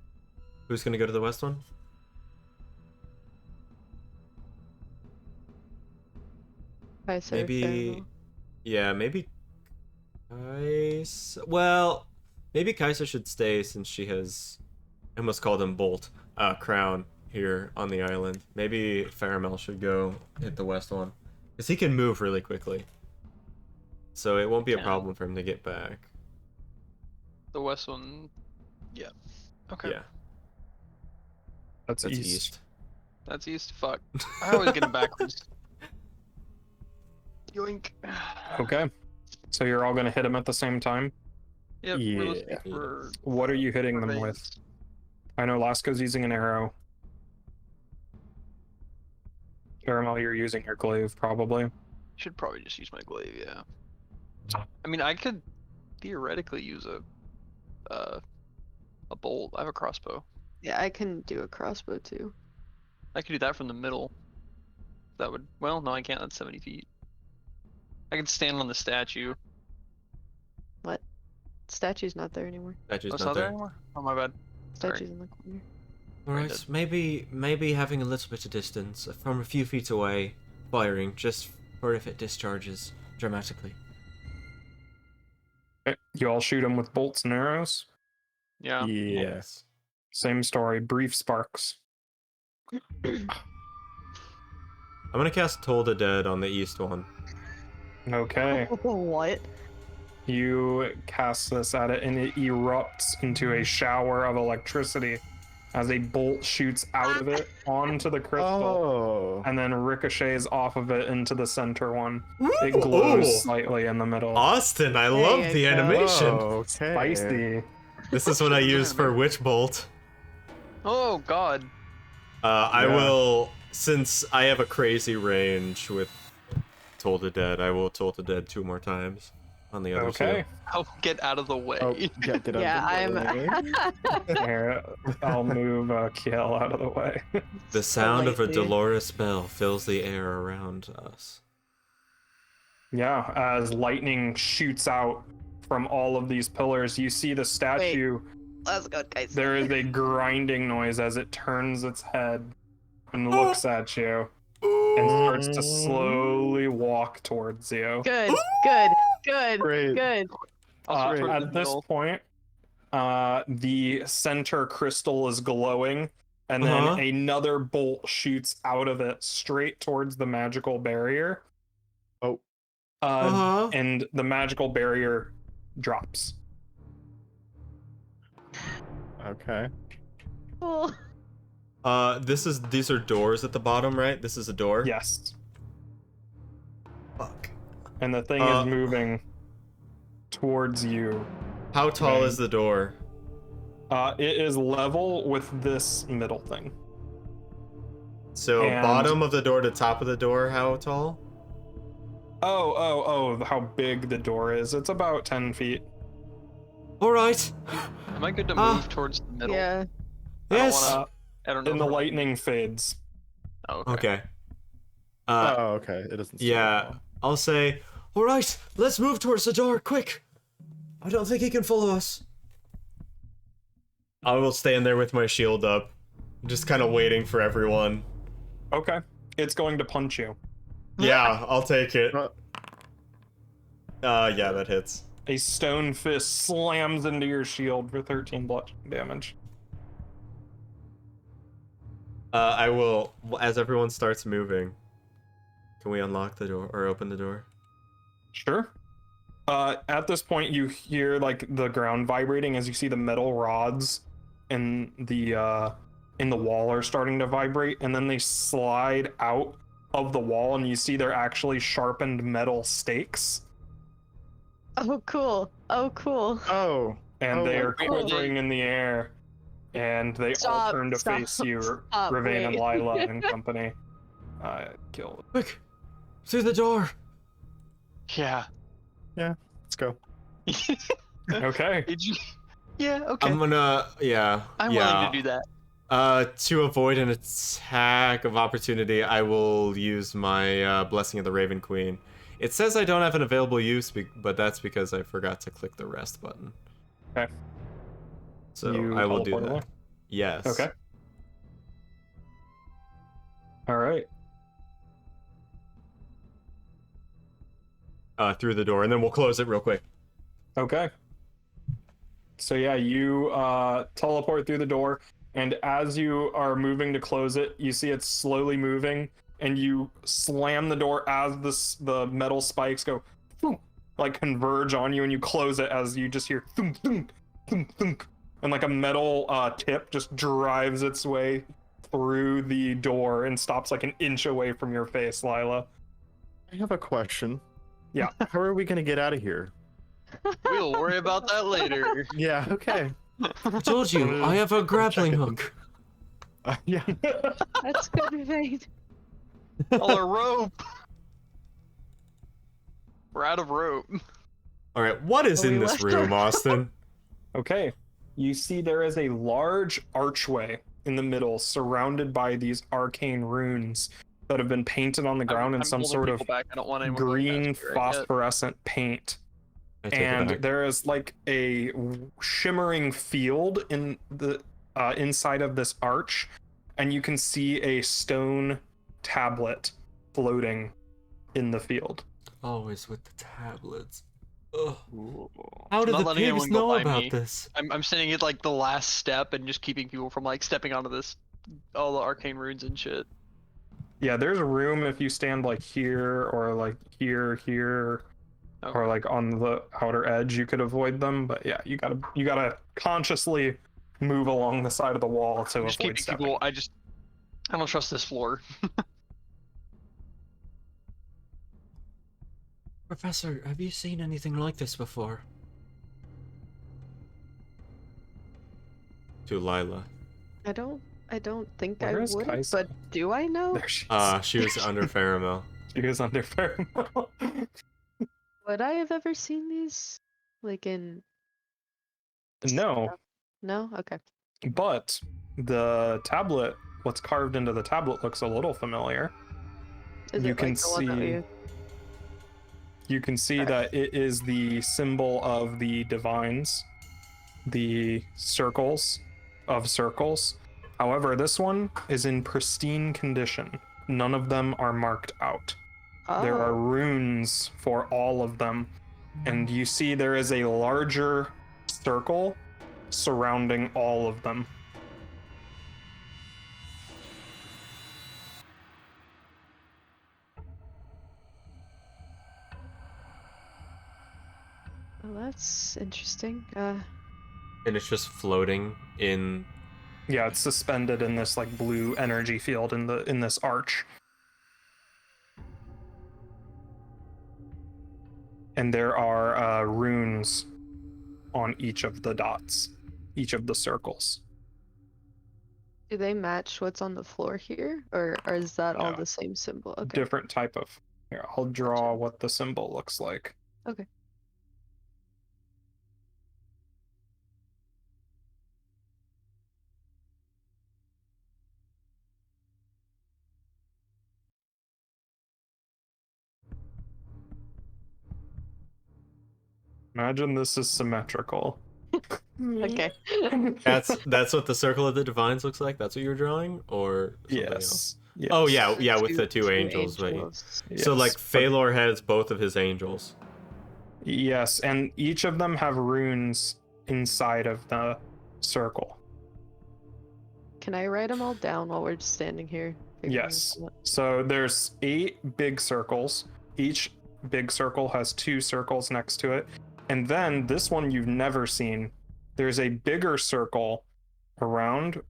Speaker 7: Who's gonna go to the west one? Maybe. Yeah, maybe. Kaisa. Well, maybe Kaisa should stay since she has. I almost called him Bolt. Crown here on the island. Maybe Faramel should go hit the west one, because he can move really quickly. So it won't be a problem for him to get back.
Speaker 1: The west one. Yeah. Okay.
Speaker 7: Yeah.
Speaker 3: That's
Speaker 7: That's
Speaker 3: east.
Speaker 7: east.
Speaker 1: That's east. Fuck. I always get them backwards. Yoink.
Speaker 3: Okay. So you're all gonna hit him at the same time.
Speaker 1: Yep.
Speaker 5: Yeah.
Speaker 1: We're looking for
Speaker 3: What are you hitting them with?
Speaker 1: remains.
Speaker 3: I know Lasco's using an arrow. Caramel, you're using your glaive, probably.
Speaker 1: Should probably just use my glaive. Yeah. I mean, I could theoretically use a bolt. I have a crossbow.
Speaker 4: Yeah, I can do a crossbow too.
Speaker 1: I could do that from the middle. That would. Well, no, I can't. That's 70 feet. I can stand on the statue.
Speaker 4: What? Statue's not there anymore.
Speaker 7: Statue's
Speaker 1: Oh, it's
Speaker 7: not there.
Speaker 1: anymore? Oh, my bad. Sorry.
Speaker 4: Statue's in the corner.
Speaker 7: Alright,
Speaker 1: Right.
Speaker 7: maybe having a little bit of distance from a few feet away, firing just for if it discharges dramatically.
Speaker 3: Okay. You all shoot him with bolts and arrows.
Speaker 1: Yeah.
Speaker 7: Yes.
Speaker 3: Same story, brief sparks.
Speaker 7: I'm gonna cast Toll the Dead on the east one.
Speaker 3: Okay.
Speaker 4: What?
Speaker 3: You cast this at it, and it erupts into a shower of electricity as a bolt shoots out of it onto the crystal,
Speaker 5: Oh.
Speaker 3: and then ricochets off of it into the center one.
Speaker 2: Ooh.
Speaker 3: It glows
Speaker 2: Ooh.
Speaker 3: slightly in the middle.
Speaker 2: Austin, I
Speaker 4: There
Speaker 2: love
Speaker 4: you
Speaker 2: the
Speaker 4: go.
Speaker 2: animation.
Speaker 5: Okay.
Speaker 3: Spicy.
Speaker 2: This is what I
Speaker 1: Shit,
Speaker 2: use for Witch Bolt.
Speaker 1: Oh God.
Speaker 2: I
Speaker 5: Yeah.
Speaker 2: will, since I have a crazy range with Toll the Dead, I will Toll the Dead 2 more times on the other
Speaker 3: Okay.
Speaker 1: I'll get out of the way.
Speaker 5: Oh, get out
Speaker 4: Yeah,
Speaker 5: of the way.
Speaker 3: Here, I'll move Kiel out of the way.
Speaker 2: two. The sound of a
Speaker 4: Slightly.
Speaker 2: Dolores bell fills the air around us.
Speaker 3: Yeah, as lightning shoots out from all of these pillars, you see the statue.
Speaker 4: Let's go, guys.
Speaker 3: There is a grinding noise as it turns its head and looks at you and starts to slowly walk towards you.
Speaker 4: Good, good, good,
Speaker 5: Great.
Speaker 4: good.
Speaker 1: Also towards the
Speaker 3: At this
Speaker 1: middle.
Speaker 3: point, the center crystal is glowing, and then
Speaker 2: Uh-huh.
Speaker 3: another bolt shoots out of it straight towards the magical barrier.
Speaker 5: Oh.
Speaker 3: And the magical barrier drops.
Speaker 5: Okay.
Speaker 4: Cool.
Speaker 2: These are doors at the bottom, right? This is a door?
Speaker 3: Yes.
Speaker 2: Fuck.
Speaker 3: And the thing is moving towards you.
Speaker 2: How tall
Speaker 3: Right.
Speaker 2: is the door?
Speaker 3: It is level with this middle thing.
Speaker 2: So
Speaker 3: And-
Speaker 2: bottom of the door to top of the door, how tall?
Speaker 3: Oh, how big the door is. It's about 10 feet.
Speaker 2: Alright.
Speaker 1: Am I good to
Speaker 2: Ah.
Speaker 1: move towards the middle?
Speaker 4: Yeah.
Speaker 1: I don't
Speaker 2: Yes.
Speaker 1: wanna- I don't know.
Speaker 3: And the
Speaker 1: if I-
Speaker 3: lightning fades.
Speaker 1: Oh,
Speaker 2: Okay.
Speaker 5: Oh, okay. It doesn't.
Speaker 2: Yeah, I'll say,
Speaker 7: Alright, let's move towards the door, quick! I don't think he can follow us.
Speaker 2: I will stand there with my shield up, just kind of waiting for everyone.
Speaker 3: Okay. It's going to punch you.
Speaker 2: Yeah, I'll take it.
Speaker 5: Uh,
Speaker 2: Yeah, that hits.
Speaker 3: A stone fist slams into your shield for 13 bludgeoning damage.
Speaker 2: I will, as everyone starts moving, can we unlock the door or open the door?
Speaker 3: Sure. At this point, you hear like the ground vibrating as you see the metal rods in the wall are starting to vibrate, and then they slide out of the wall, and you see they're actually sharpened metal stakes,
Speaker 4: Oh, cool. Oh, cool.
Speaker 5: Oh.
Speaker 3: and
Speaker 5: Oh,
Speaker 3: they are
Speaker 1: wait, were they-
Speaker 3: quivering in the air, and they all
Speaker 4: Stop,
Speaker 3: turn to
Speaker 4: stop,
Speaker 3: face you,
Speaker 4: stop,
Speaker 3: Ravane and
Speaker 4: wait.
Speaker 3: Lila and company. Killed.
Speaker 7: Quick! Through the door!
Speaker 1: Yeah.
Speaker 5: Let's go.
Speaker 3: Okay.
Speaker 1: Did you? Yeah. Okay.
Speaker 2: I'm gonna, yeah.
Speaker 1: I'm
Speaker 2: yeah.
Speaker 1: willing to do that.
Speaker 2: To avoid an attack of opportunity, I will use my Blessing of the Raven Queen. It says I don't have an available use, but that's because I forgot to click the rest button.
Speaker 3: Okay.
Speaker 2: So
Speaker 3: You
Speaker 2: I will do
Speaker 3: teleport
Speaker 2: that.
Speaker 3: away?
Speaker 2: Yes.
Speaker 3: Okay. All right.
Speaker 2: Through the door, and then we'll close it real quick.
Speaker 3: Okay. So yeah, you teleport through the door, and as you are moving to close it, you see it's slowly moving, and you slam the door as the metal spikes go thunk, like converge on you, and you close it as you just hear thunk, thunk, thunk, thunk, and like a metal tip just drives its way through the door and stops like an inch away from your face, Lila.
Speaker 5: I have a question.
Speaker 3: Yeah.
Speaker 5: How are we gonna get out of here?
Speaker 1: We'll worry about that later.
Speaker 5: Yeah. Okay.
Speaker 7: I told you, I have a grappling hook.
Speaker 5: Yeah.
Speaker 4: That's good, Fate.
Speaker 1: All our rope. We're out of rope.
Speaker 2: All right, what is
Speaker 4: Oh,
Speaker 2: in
Speaker 4: we
Speaker 2: this
Speaker 4: left
Speaker 2: room,
Speaker 4: our-
Speaker 2: Austin?
Speaker 3: Okay. You see there is a large archway in the middle surrounded by these arcane runes that have been painted on the ground in
Speaker 1: I'm
Speaker 3: some
Speaker 1: holding
Speaker 3: sort of
Speaker 1: people back. I don't want anyone going
Speaker 3: green
Speaker 1: past me right yet.
Speaker 3: phosphorescent paint.
Speaker 2: I take it
Speaker 3: And
Speaker 2: back.
Speaker 3: there is like a shimmering field in the inside of this arch, and you can see a stone tablet floating in the field.
Speaker 7: Always with the tablets. Ugh.
Speaker 1: Ooh.
Speaker 7: How did
Speaker 1: Not
Speaker 7: the
Speaker 1: letting
Speaker 7: pigs
Speaker 1: anyone go
Speaker 7: know
Speaker 1: by
Speaker 7: about
Speaker 1: me.
Speaker 7: this?
Speaker 1: I'm sitting at like the last step and just keeping people from like stepping onto this, all the arcane runes and shit.
Speaker 3: Yeah, there's room if you stand like here or like here. or like on the outer edge, you could avoid them. But yeah, you gotta consciously move along the side of the wall to
Speaker 1: Just
Speaker 3: avoid
Speaker 1: keeping
Speaker 3: stepping.
Speaker 1: people. I don't trust this floor.
Speaker 7: Professor, have you seen anything like this before?
Speaker 2: To Lila.
Speaker 4: I don't think
Speaker 3: Where
Speaker 4: I
Speaker 3: is
Speaker 4: would,
Speaker 3: Kaisa?
Speaker 4: but do I know?
Speaker 3: There she is.
Speaker 2: She was under Faramil.
Speaker 3: She was under Faramil.
Speaker 4: Would I have ever seen these? Like in
Speaker 3: No,
Speaker 4: no? Okay.
Speaker 3: but the tablet, what's carved into the tablet looks a little familiar.
Speaker 4: Is
Speaker 3: You
Speaker 4: it
Speaker 3: can
Speaker 4: like the one that
Speaker 3: see-
Speaker 4: we
Speaker 3: You can see that it is the symbol of the divines, the circles of circles. However, this one is in pristine condition. None of them are marked out. There are
Speaker 4: Oh,
Speaker 3: runes for all of them, and you see there is a larger circle surrounding all of them.
Speaker 4: well, that's interesting.
Speaker 2: And it's just floating in.
Speaker 3: Yeah, it's suspended in this like blue energy field in this arch. And there are runes on each of the dots, each of the circles.
Speaker 4: Do they match what's on the floor here, or is that all
Speaker 3: No.
Speaker 4: the same symbol? Okay.
Speaker 3: Different type of. Here, I'll draw what the symbol looks like.
Speaker 4: Okay.
Speaker 3: Imagine this is symmetrical.
Speaker 4: Okay.
Speaker 2: That's what the circle of the divines looks like. That's what you're drawing, or something else?
Speaker 3: Yes. Yes.
Speaker 2: Oh yeah, with the two angels. But so like
Speaker 3: Yes,
Speaker 2: Phalor has both of his angels.
Speaker 3: Yes, and each of them have runes inside of the circle.
Speaker 4: Can I write them all down while we're just standing here? figuring
Speaker 3: Yes.
Speaker 4: this out?
Speaker 3: So there's 8 big circles. Each big circle has 2 circles next to it. And then this one you've never seen. There's a bigger circle around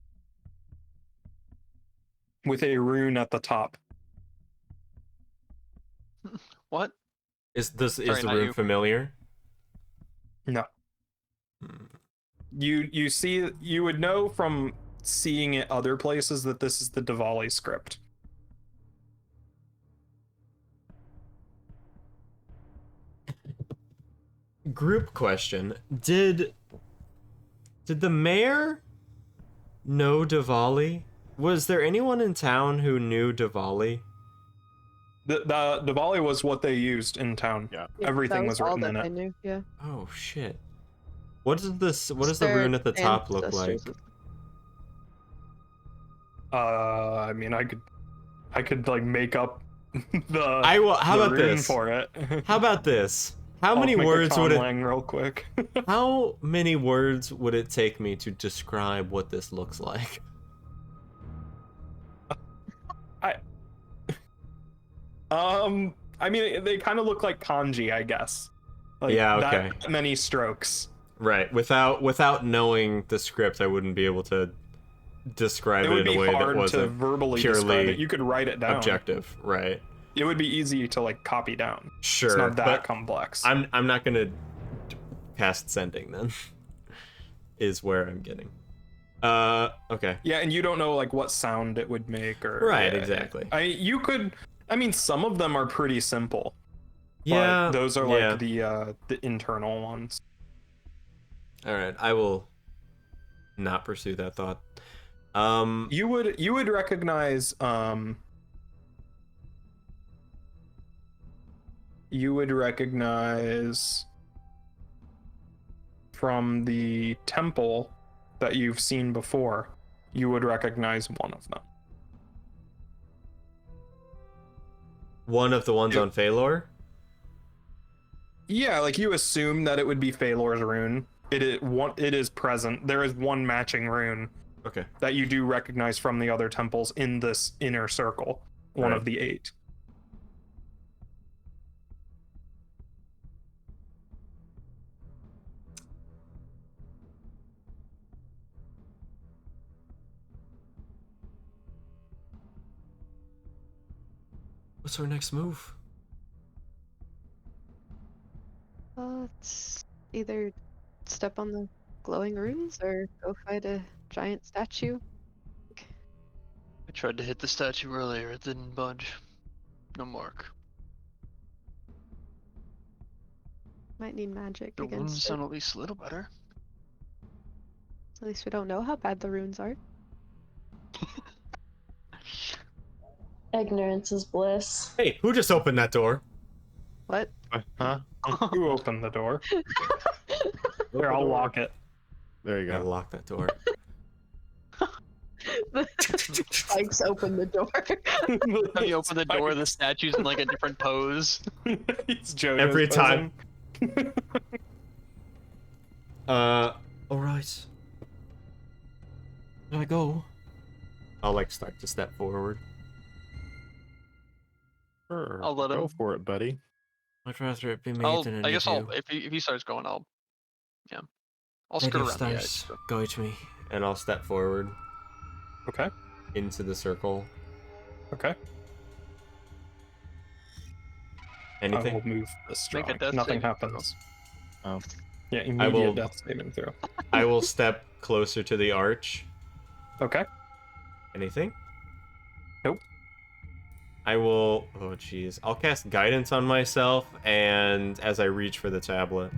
Speaker 3: with a rune at the top.
Speaker 1: What?
Speaker 2: Is
Speaker 1: Sorry,
Speaker 2: the
Speaker 1: not
Speaker 2: rune
Speaker 1: you.
Speaker 2: familiar?
Speaker 3: No. You see, you would know from seeing it other places that this is the Diwali script.
Speaker 2: Group question: Did the mayor know Diwali? Was there anyone in town who knew Diwali?
Speaker 3: The Diwali was what they used in town.
Speaker 5: Yeah.
Speaker 4: Yeah,
Speaker 3: Everything
Speaker 4: that
Speaker 3: was
Speaker 4: all
Speaker 3: written in
Speaker 4: that I
Speaker 3: it.
Speaker 4: knew. Yeah.
Speaker 2: Oh shit! What does this? What does the
Speaker 4: Their
Speaker 2: rune at the top look like?
Speaker 4: ancestors.
Speaker 3: I mean, I could like make up the.
Speaker 2: I will. How
Speaker 3: the
Speaker 2: about
Speaker 3: rune
Speaker 2: this?
Speaker 3: for it?
Speaker 2: How about this? How many
Speaker 3: I'll make a
Speaker 2: words would it?
Speaker 3: conlang real quick?
Speaker 2: How many words would it take me to describe what this looks like?
Speaker 3: I mean, they kind of look like kanji, I guess. Like,
Speaker 2: Yeah, okay.
Speaker 3: That many strokes.
Speaker 2: Right. Without knowing the script, I wouldn't be able to describe
Speaker 3: It
Speaker 2: it
Speaker 3: would
Speaker 2: in
Speaker 3: be
Speaker 2: a way that
Speaker 3: hard to
Speaker 2: wasn't
Speaker 3: verbally
Speaker 2: purely
Speaker 3: describe it. You could write it down.
Speaker 2: objective. Right.
Speaker 3: It would be easy to like copy down.
Speaker 2: Sure.
Speaker 3: It's not that
Speaker 2: but
Speaker 3: complex.
Speaker 2: I'm not gonna cast sending then. Is where I'm getting. Okay.
Speaker 3: Yeah, and you don't know like what sound it would make or
Speaker 2: Right,
Speaker 3: yeah,
Speaker 2: exactly.
Speaker 3: I mean, some of them are pretty simple.
Speaker 2: Yeah.
Speaker 3: But those are
Speaker 2: yeah.
Speaker 3: like the internal ones.
Speaker 2: All right. I will not pursue that thought.
Speaker 3: You would recognize from the temple that you've seen before, you would recognize one of them.
Speaker 2: One of the ones
Speaker 3: Yep.
Speaker 2: on Phalor.
Speaker 3: Yeah, like you assume that it would be Phalor's rune. It is present. There is one matching rune
Speaker 2: Okay.
Speaker 3: that you do recognize from the other temples in this inner circle, one
Speaker 2: Right.
Speaker 3: of the 8.
Speaker 7: What's our next move?
Speaker 4: Let's either step on the glowing runes or go fight a giant statue.
Speaker 1: I tried to hit the statue earlier, it didn't budge. No mark.
Speaker 4: Might need magic
Speaker 1: The wounds
Speaker 4: against it.
Speaker 1: sound at least a little better.
Speaker 4: At least we don't know how bad the runes are.
Speaker 6: Ignorance is bliss.
Speaker 2: Hey, who just opened that door?
Speaker 4: What?
Speaker 5: Huh?
Speaker 3: Who opened the door? Here, I'll lock it.
Speaker 5: There you
Speaker 2: Gotta
Speaker 5: go.
Speaker 2: lock that door.
Speaker 4: Spikes open the door.
Speaker 1: Have you open the door, the statue's in like a different pose.
Speaker 3: It's JoJo's
Speaker 2: Every
Speaker 3: posing.
Speaker 2: time.
Speaker 7: Alright. Can I go?
Speaker 2: I'll like start to step forward.
Speaker 5: Sure.
Speaker 1: I'll let
Speaker 5: Go
Speaker 1: him.
Speaker 5: for it, buddy.
Speaker 7: I'd rather it be me than any
Speaker 1: I guess
Speaker 7: of
Speaker 1: I'll.
Speaker 7: you.
Speaker 1: If he starts going, I'll. Yeah. I'll
Speaker 7: Lady
Speaker 1: skirt
Speaker 7: of
Speaker 1: around the edge.
Speaker 7: Stars, guide me.
Speaker 2: And I'll step forward
Speaker 3: Okay.
Speaker 2: into the circle.
Speaker 3: Okay. I will
Speaker 2: Anything?
Speaker 3: move this
Speaker 1: Make a
Speaker 3: drawing.
Speaker 1: death
Speaker 3: Nothing
Speaker 1: saving
Speaker 3: happens.
Speaker 5: Oh.
Speaker 3: Yeah,
Speaker 2: I
Speaker 3: immediate
Speaker 2: will-
Speaker 3: death saving throw.
Speaker 2: I will step closer to the arch.
Speaker 3: Okay.
Speaker 2: Anything?
Speaker 3: Nope.
Speaker 2: I will. Oh, jeez. I'll cast guidance on myself, and as I reach for the tablet.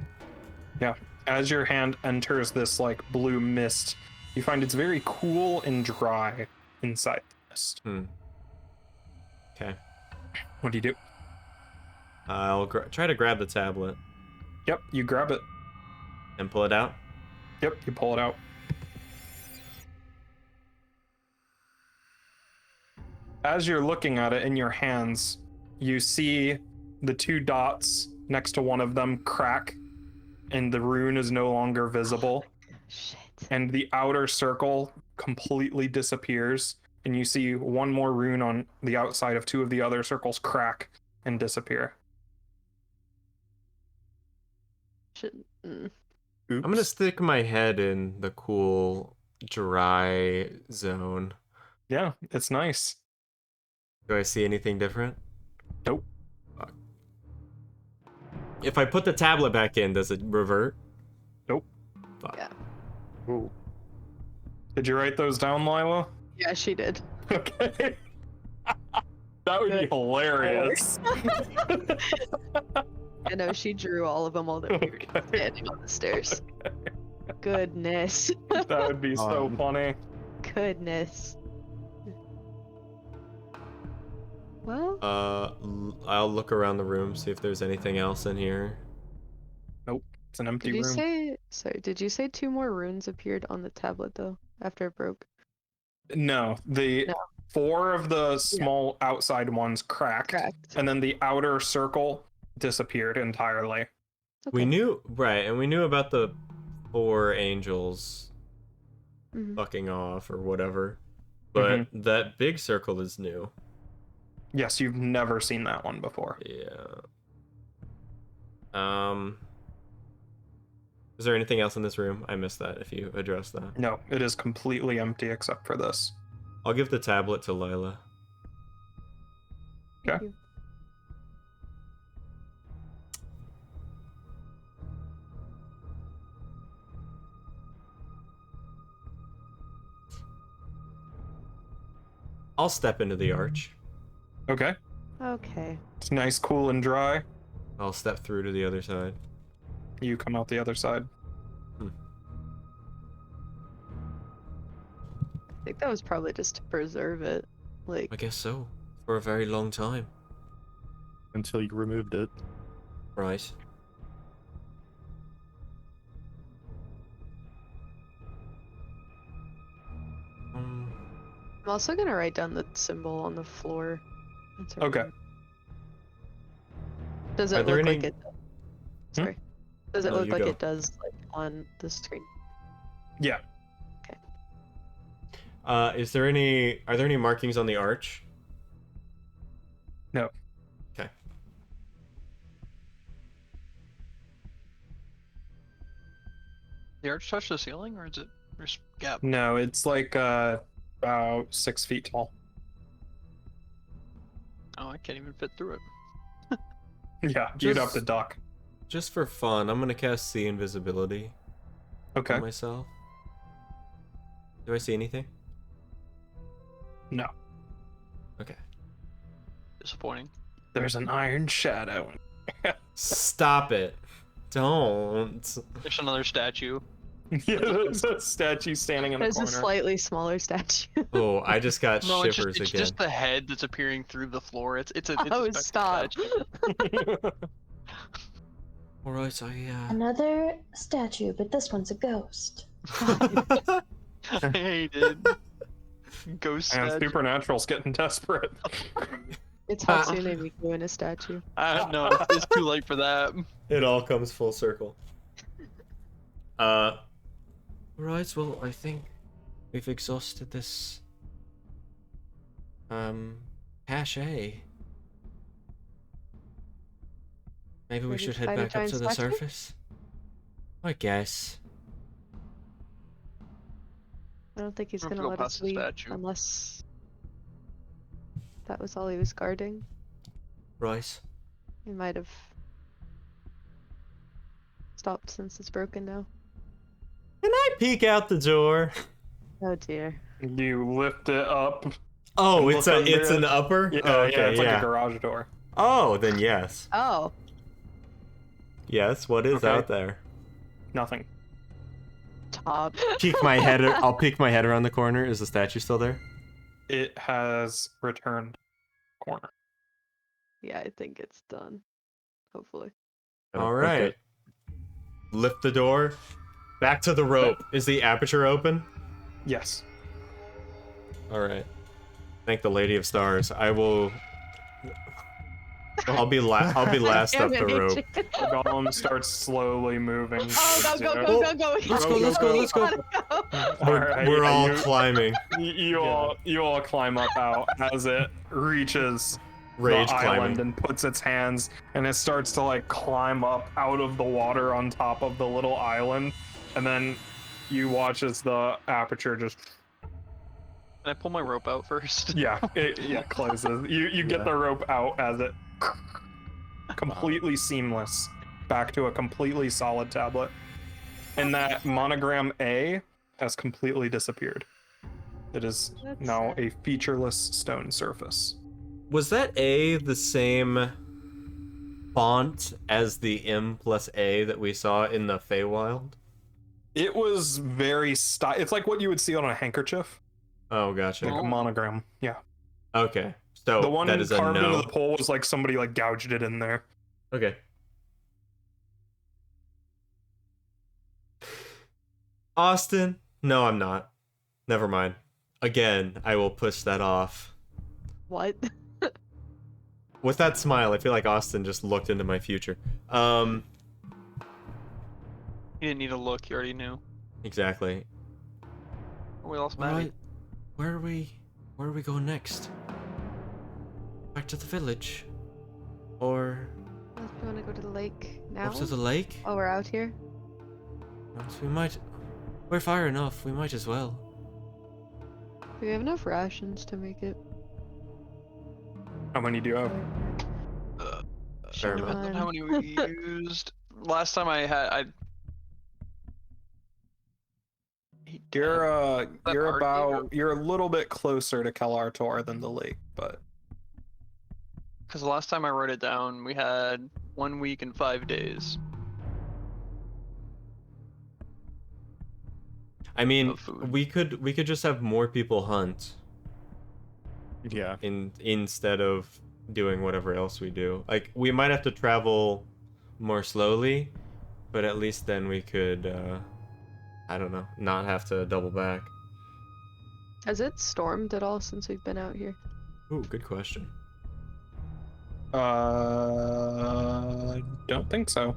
Speaker 3: As your hand enters this like blue mist, you find it's very cool and dry inside the mist.
Speaker 2: Okay.
Speaker 3: What do you do?
Speaker 2: I'll try to grab the tablet
Speaker 3: Yep, you grab it.
Speaker 2: and pull it out.
Speaker 3: Yep, you pull it out. As you're looking at it in your hands, you see the two dots next to one of them crack, and the rune is no longer visible.
Speaker 4: Shit.
Speaker 3: And the outer circle completely disappears, and you see one more rune on the outside of two of the other circles crack and disappear.
Speaker 4: Shit.
Speaker 5: Oops.
Speaker 2: I'm gonna stick my head in the cool, dry zone.
Speaker 3: Yeah, it's nice.
Speaker 2: Do I see anything different?
Speaker 3: Nope.
Speaker 2: Fuck. If I put the tablet back in, does it revert?
Speaker 3: Nope.
Speaker 2: Fuck.
Speaker 4: Yeah.
Speaker 3: Ooh. Did you write those down, Lila?
Speaker 4: Yeah, she did.
Speaker 3: Okay. That would be
Speaker 4: Good.
Speaker 3: hilarious.
Speaker 4: I know she drew all of them while they were
Speaker 3: Okay.
Speaker 4: standing on the stairs. Goodness.
Speaker 3: That would be so funny.
Speaker 4: Goodness. Well,
Speaker 2: I'll look around the room, see if there's anything else in here.
Speaker 3: It's an empty
Speaker 4: did you
Speaker 3: room.
Speaker 4: say? Sorry, did you say 2 more runes appeared on the tablet though after it broke?
Speaker 3: No, the
Speaker 4: No.
Speaker 3: 4 of the small outside ones cracked,
Speaker 4: Correct.
Speaker 3: and then the outer circle disappeared entirely.
Speaker 2: We
Speaker 4: Okay.
Speaker 2: knew, right, and we knew about the 4 angels
Speaker 4: Mhm.
Speaker 2: fucking off or whatever. But that big circle is new.
Speaker 3: Yes, you've never seen that one before.
Speaker 2: Yeah. Is there anything else in this room? I missed that if you addressed that.
Speaker 3: No, it is completely empty except for this.
Speaker 2: I'll give the tablet to Lila.
Speaker 4: Thank
Speaker 3: Okay.
Speaker 4: you.
Speaker 2: I'll step into the arch.
Speaker 3: Okay.
Speaker 4: Okay.
Speaker 3: It's nice, cool, and dry.
Speaker 2: I'll step through to the other side.
Speaker 3: You come out the other side.
Speaker 4: I think that was probably just to preserve it. Like,
Speaker 7: I guess so. For a very long time.
Speaker 5: Until you removed it.
Speaker 7: Right.
Speaker 4: I'm also gonna write down the symbol on the floor. That's
Speaker 3: Okay.
Speaker 4: right. Does
Speaker 2: Are
Speaker 4: it
Speaker 2: there
Speaker 4: look like
Speaker 2: any-
Speaker 4: it? Sorry. Does it
Speaker 2: No,
Speaker 4: look
Speaker 2: you
Speaker 4: like
Speaker 2: go.
Speaker 4: it does like on the screen?
Speaker 3: Yeah.
Speaker 2: Are there any markings on the arch?
Speaker 3: No.
Speaker 2: Okay.
Speaker 1: The arch touch the ceiling, or is it there's gap?
Speaker 3: No, it's like about 6 feet tall.
Speaker 1: Oh, I can't even fit through it.
Speaker 3: Yeah, you'd have
Speaker 7: Just-
Speaker 3: to duck.
Speaker 7: Just for fun, I'm gonna cast See Invisibility
Speaker 3: Okay.
Speaker 7: on myself. Do I see anything?
Speaker 3: No.
Speaker 7: Okay.
Speaker 1: Disappointing.
Speaker 3: There's an iron shadow.
Speaker 7: Stop it. Don't.
Speaker 1: There's another statue.
Speaker 3: Yeah, there's a statue standing in the
Speaker 4: There's a
Speaker 3: corner.
Speaker 4: slightly smaller statue.
Speaker 7: Oh, I just got
Speaker 1: No, it's
Speaker 7: shivers
Speaker 1: just, it's
Speaker 7: again.
Speaker 1: just the head that's appearing through the floor. It's a
Speaker 4: Oh,
Speaker 1: spectral
Speaker 4: stop.
Speaker 1: statue.
Speaker 7: Alright,
Speaker 6: Another statue, but this one's a ghost.
Speaker 1: I hate it. Ghost
Speaker 3: And
Speaker 1: statue.
Speaker 3: Supernatural's getting desperate.
Speaker 4: It's Hatsune Miku in a statue.
Speaker 1: No, it's too late for that.
Speaker 7: It all comes full circle. Right, well, I think we've exhausted this cache. Maybe we
Speaker 4: Ready
Speaker 7: should
Speaker 4: to
Speaker 7: head
Speaker 4: fight a
Speaker 7: back up
Speaker 4: giant
Speaker 7: to the
Speaker 4: statue?
Speaker 7: surface. I guess.
Speaker 4: I don't think he's
Speaker 1: We'll have
Speaker 4: gonna
Speaker 1: to go
Speaker 4: let us
Speaker 1: past the
Speaker 4: leave
Speaker 1: statue.
Speaker 4: unless that was all he was guarding.
Speaker 7: Right.
Speaker 4: He might have stopped since it's broken now.
Speaker 7: Can I peek out the door?
Speaker 4: Oh dear.
Speaker 3: You lift it up.
Speaker 7: Oh,
Speaker 3: And
Speaker 7: it's
Speaker 3: look under
Speaker 7: an
Speaker 3: it.
Speaker 7: upper?
Speaker 3: Yeah,
Speaker 7: Oh, okay,
Speaker 3: yeah, it's like
Speaker 7: yeah.
Speaker 3: a garage door.
Speaker 7: Oh, then yes.
Speaker 4: Oh,
Speaker 7: Yes, what is
Speaker 3: Okay.
Speaker 7: out there?
Speaker 3: Nothing.
Speaker 4: top.
Speaker 2: Peek my head. I'll peek my head around the corner. Is the statue still there?
Speaker 3: It has returned corner.
Speaker 4: Yeah, I think it's done. Hopefully.
Speaker 7: All right. Lift the door. Back to the rope. Is the aperture open?
Speaker 3: Yes.
Speaker 2: All right. Thank the Lady of Stars. I will. I'll be last up the rope.
Speaker 3: The golem starts slowly moving.
Speaker 4: Oh, go,
Speaker 3: towards
Speaker 4: go,
Speaker 3: you.
Speaker 4: go, go, go.
Speaker 7: Let's go, let's go.
Speaker 2: We're all
Speaker 3: you,
Speaker 2: climbing.
Speaker 3: you all climb up out as it reaches
Speaker 2: Rage
Speaker 3: the island
Speaker 2: climbing.
Speaker 3: and puts its hands, and it starts to like climb up out of the water on top of the little island, and then you watch as the aperture just
Speaker 1: Can I pull my rope out first?
Speaker 3: it closes. You get the rope out as it completely seamless back to a completely solid tablet, and that monogram A has completely disappeared. It is
Speaker 4: That's
Speaker 3: now
Speaker 4: sad.
Speaker 3: a featureless stone surface.
Speaker 2: Was that A the same font as the M plus A that we saw in the Feywild?
Speaker 3: It was very it's like what you would see on a handkerchief,
Speaker 2: Oh, gotcha.
Speaker 3: like a monogram. Yeah.
Speaker 2: Okay. So
Speaker 3: The one
Speaker 2: that is a
Speaker 3: carved into
Speaker 2: no.
Speaker 3: the pole was like somebody like gouged it in there.
Speaker 2: Okay. Austin? No, I'm not. Never mind. Again, I will push that off.
Speaker 4: What?
Speaker 2: With that smile, I feel like Austin just looked into my future.
Speaker 1: You didn't need to look. You already knew.
Speaker 2: Exactly.
Speaker 1: We lost Maddie.
Speaker 7: Alright. Where are we going next? Back to the village? Or
Speaker 4: Do you want to go to the lake now?
Speaker 7: up to the lake?
Speaker 4: While we're out here?
Speaker 7: We're far enough, we might as well.
Speaker 4: Do we have enough rations to make it?
Speaker 3: How many do you have?
Speaker 2: Fair enough.
Speaker 1: Depends on how many we used. Last time I had,
Speaker 3: You're
Speaker 1: Arcade
Speaker 3: you're a little bit closer to Kalartor than the lake, but
Speaker 1: because the last time I wrote it down, we had 1 week and 5 days.
Speaker 2: I mean,
Speaker 1: Of food.
Speaker 2: we could just have more people hunt
Speaker 5: Yeah.
Speaker 2: instead of doing whatever else we do. Like, we might have to travel more slowly, but at least then we could I don't know, not have to double back.
Speaker 4: Has it stormed at all since we've been out here?
Speaker 2: Ooh, good question.
Speaker 3: don't think so.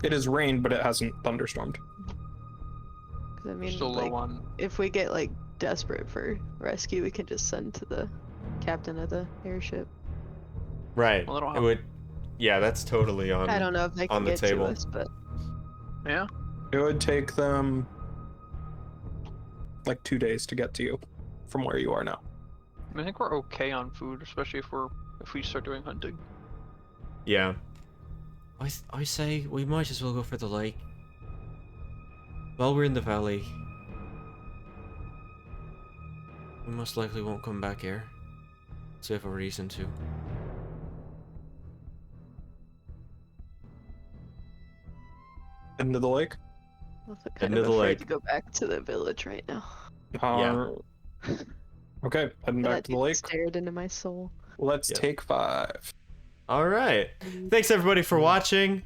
Speaker 3: It has rained, but it hasn't thunderstormed.
Speaker 4: Because I mean,
Speaker 1: Still low
Speaker 4: like,
Speaker 1: on.
Speaker 4: if we get like desperate for rescue, we can just send to the captain of the airship.
Speaker 2: Right.
Speaker 1: Well, they don't
Speaker 2: It
Speaker 1: have-
Speaker 2: would. Yeah, that's totally on.
Speaker 4: I don't know if they
Speaker 2: on
Speaker 4: can
Speaker 2: the
Speaker 4: get
Speaker 2: table.
Speaker 4: to us, but
Speaker 1: Yeah.
Speaker 3: It would take them like 2 days to get to you from where you are now.
Speaker 1: I think we're okay on food, especially if we're if we start doing hunting.
Speaker 2: Yeah.
Speaker 7: I say we might as well go for the lake. While we're in the valley, we most likely won't come back here. So we have a reason to.
Speaker 3: Into the lake.
Speaker 4: I'm also kind
Speaker 2: Into
Speaker 4: of
Speaker 2: the
Speaker 4: afraid
Speaker 2: lake.
Speaker 4: to go back to the village right now.
Speaker 2: Yeah.
Speaker 3: Okay, heading
Speaker 4: That
Speaker 3: back to the
Speaker 4: dude
Speaker 3: lake.
Speaker 4: stared into my soul.
Speaker 3: Let's
Speaker 2: Yep.
Speaker 3: take 5.
Speaker 2: All right. Thanks everybody for watching.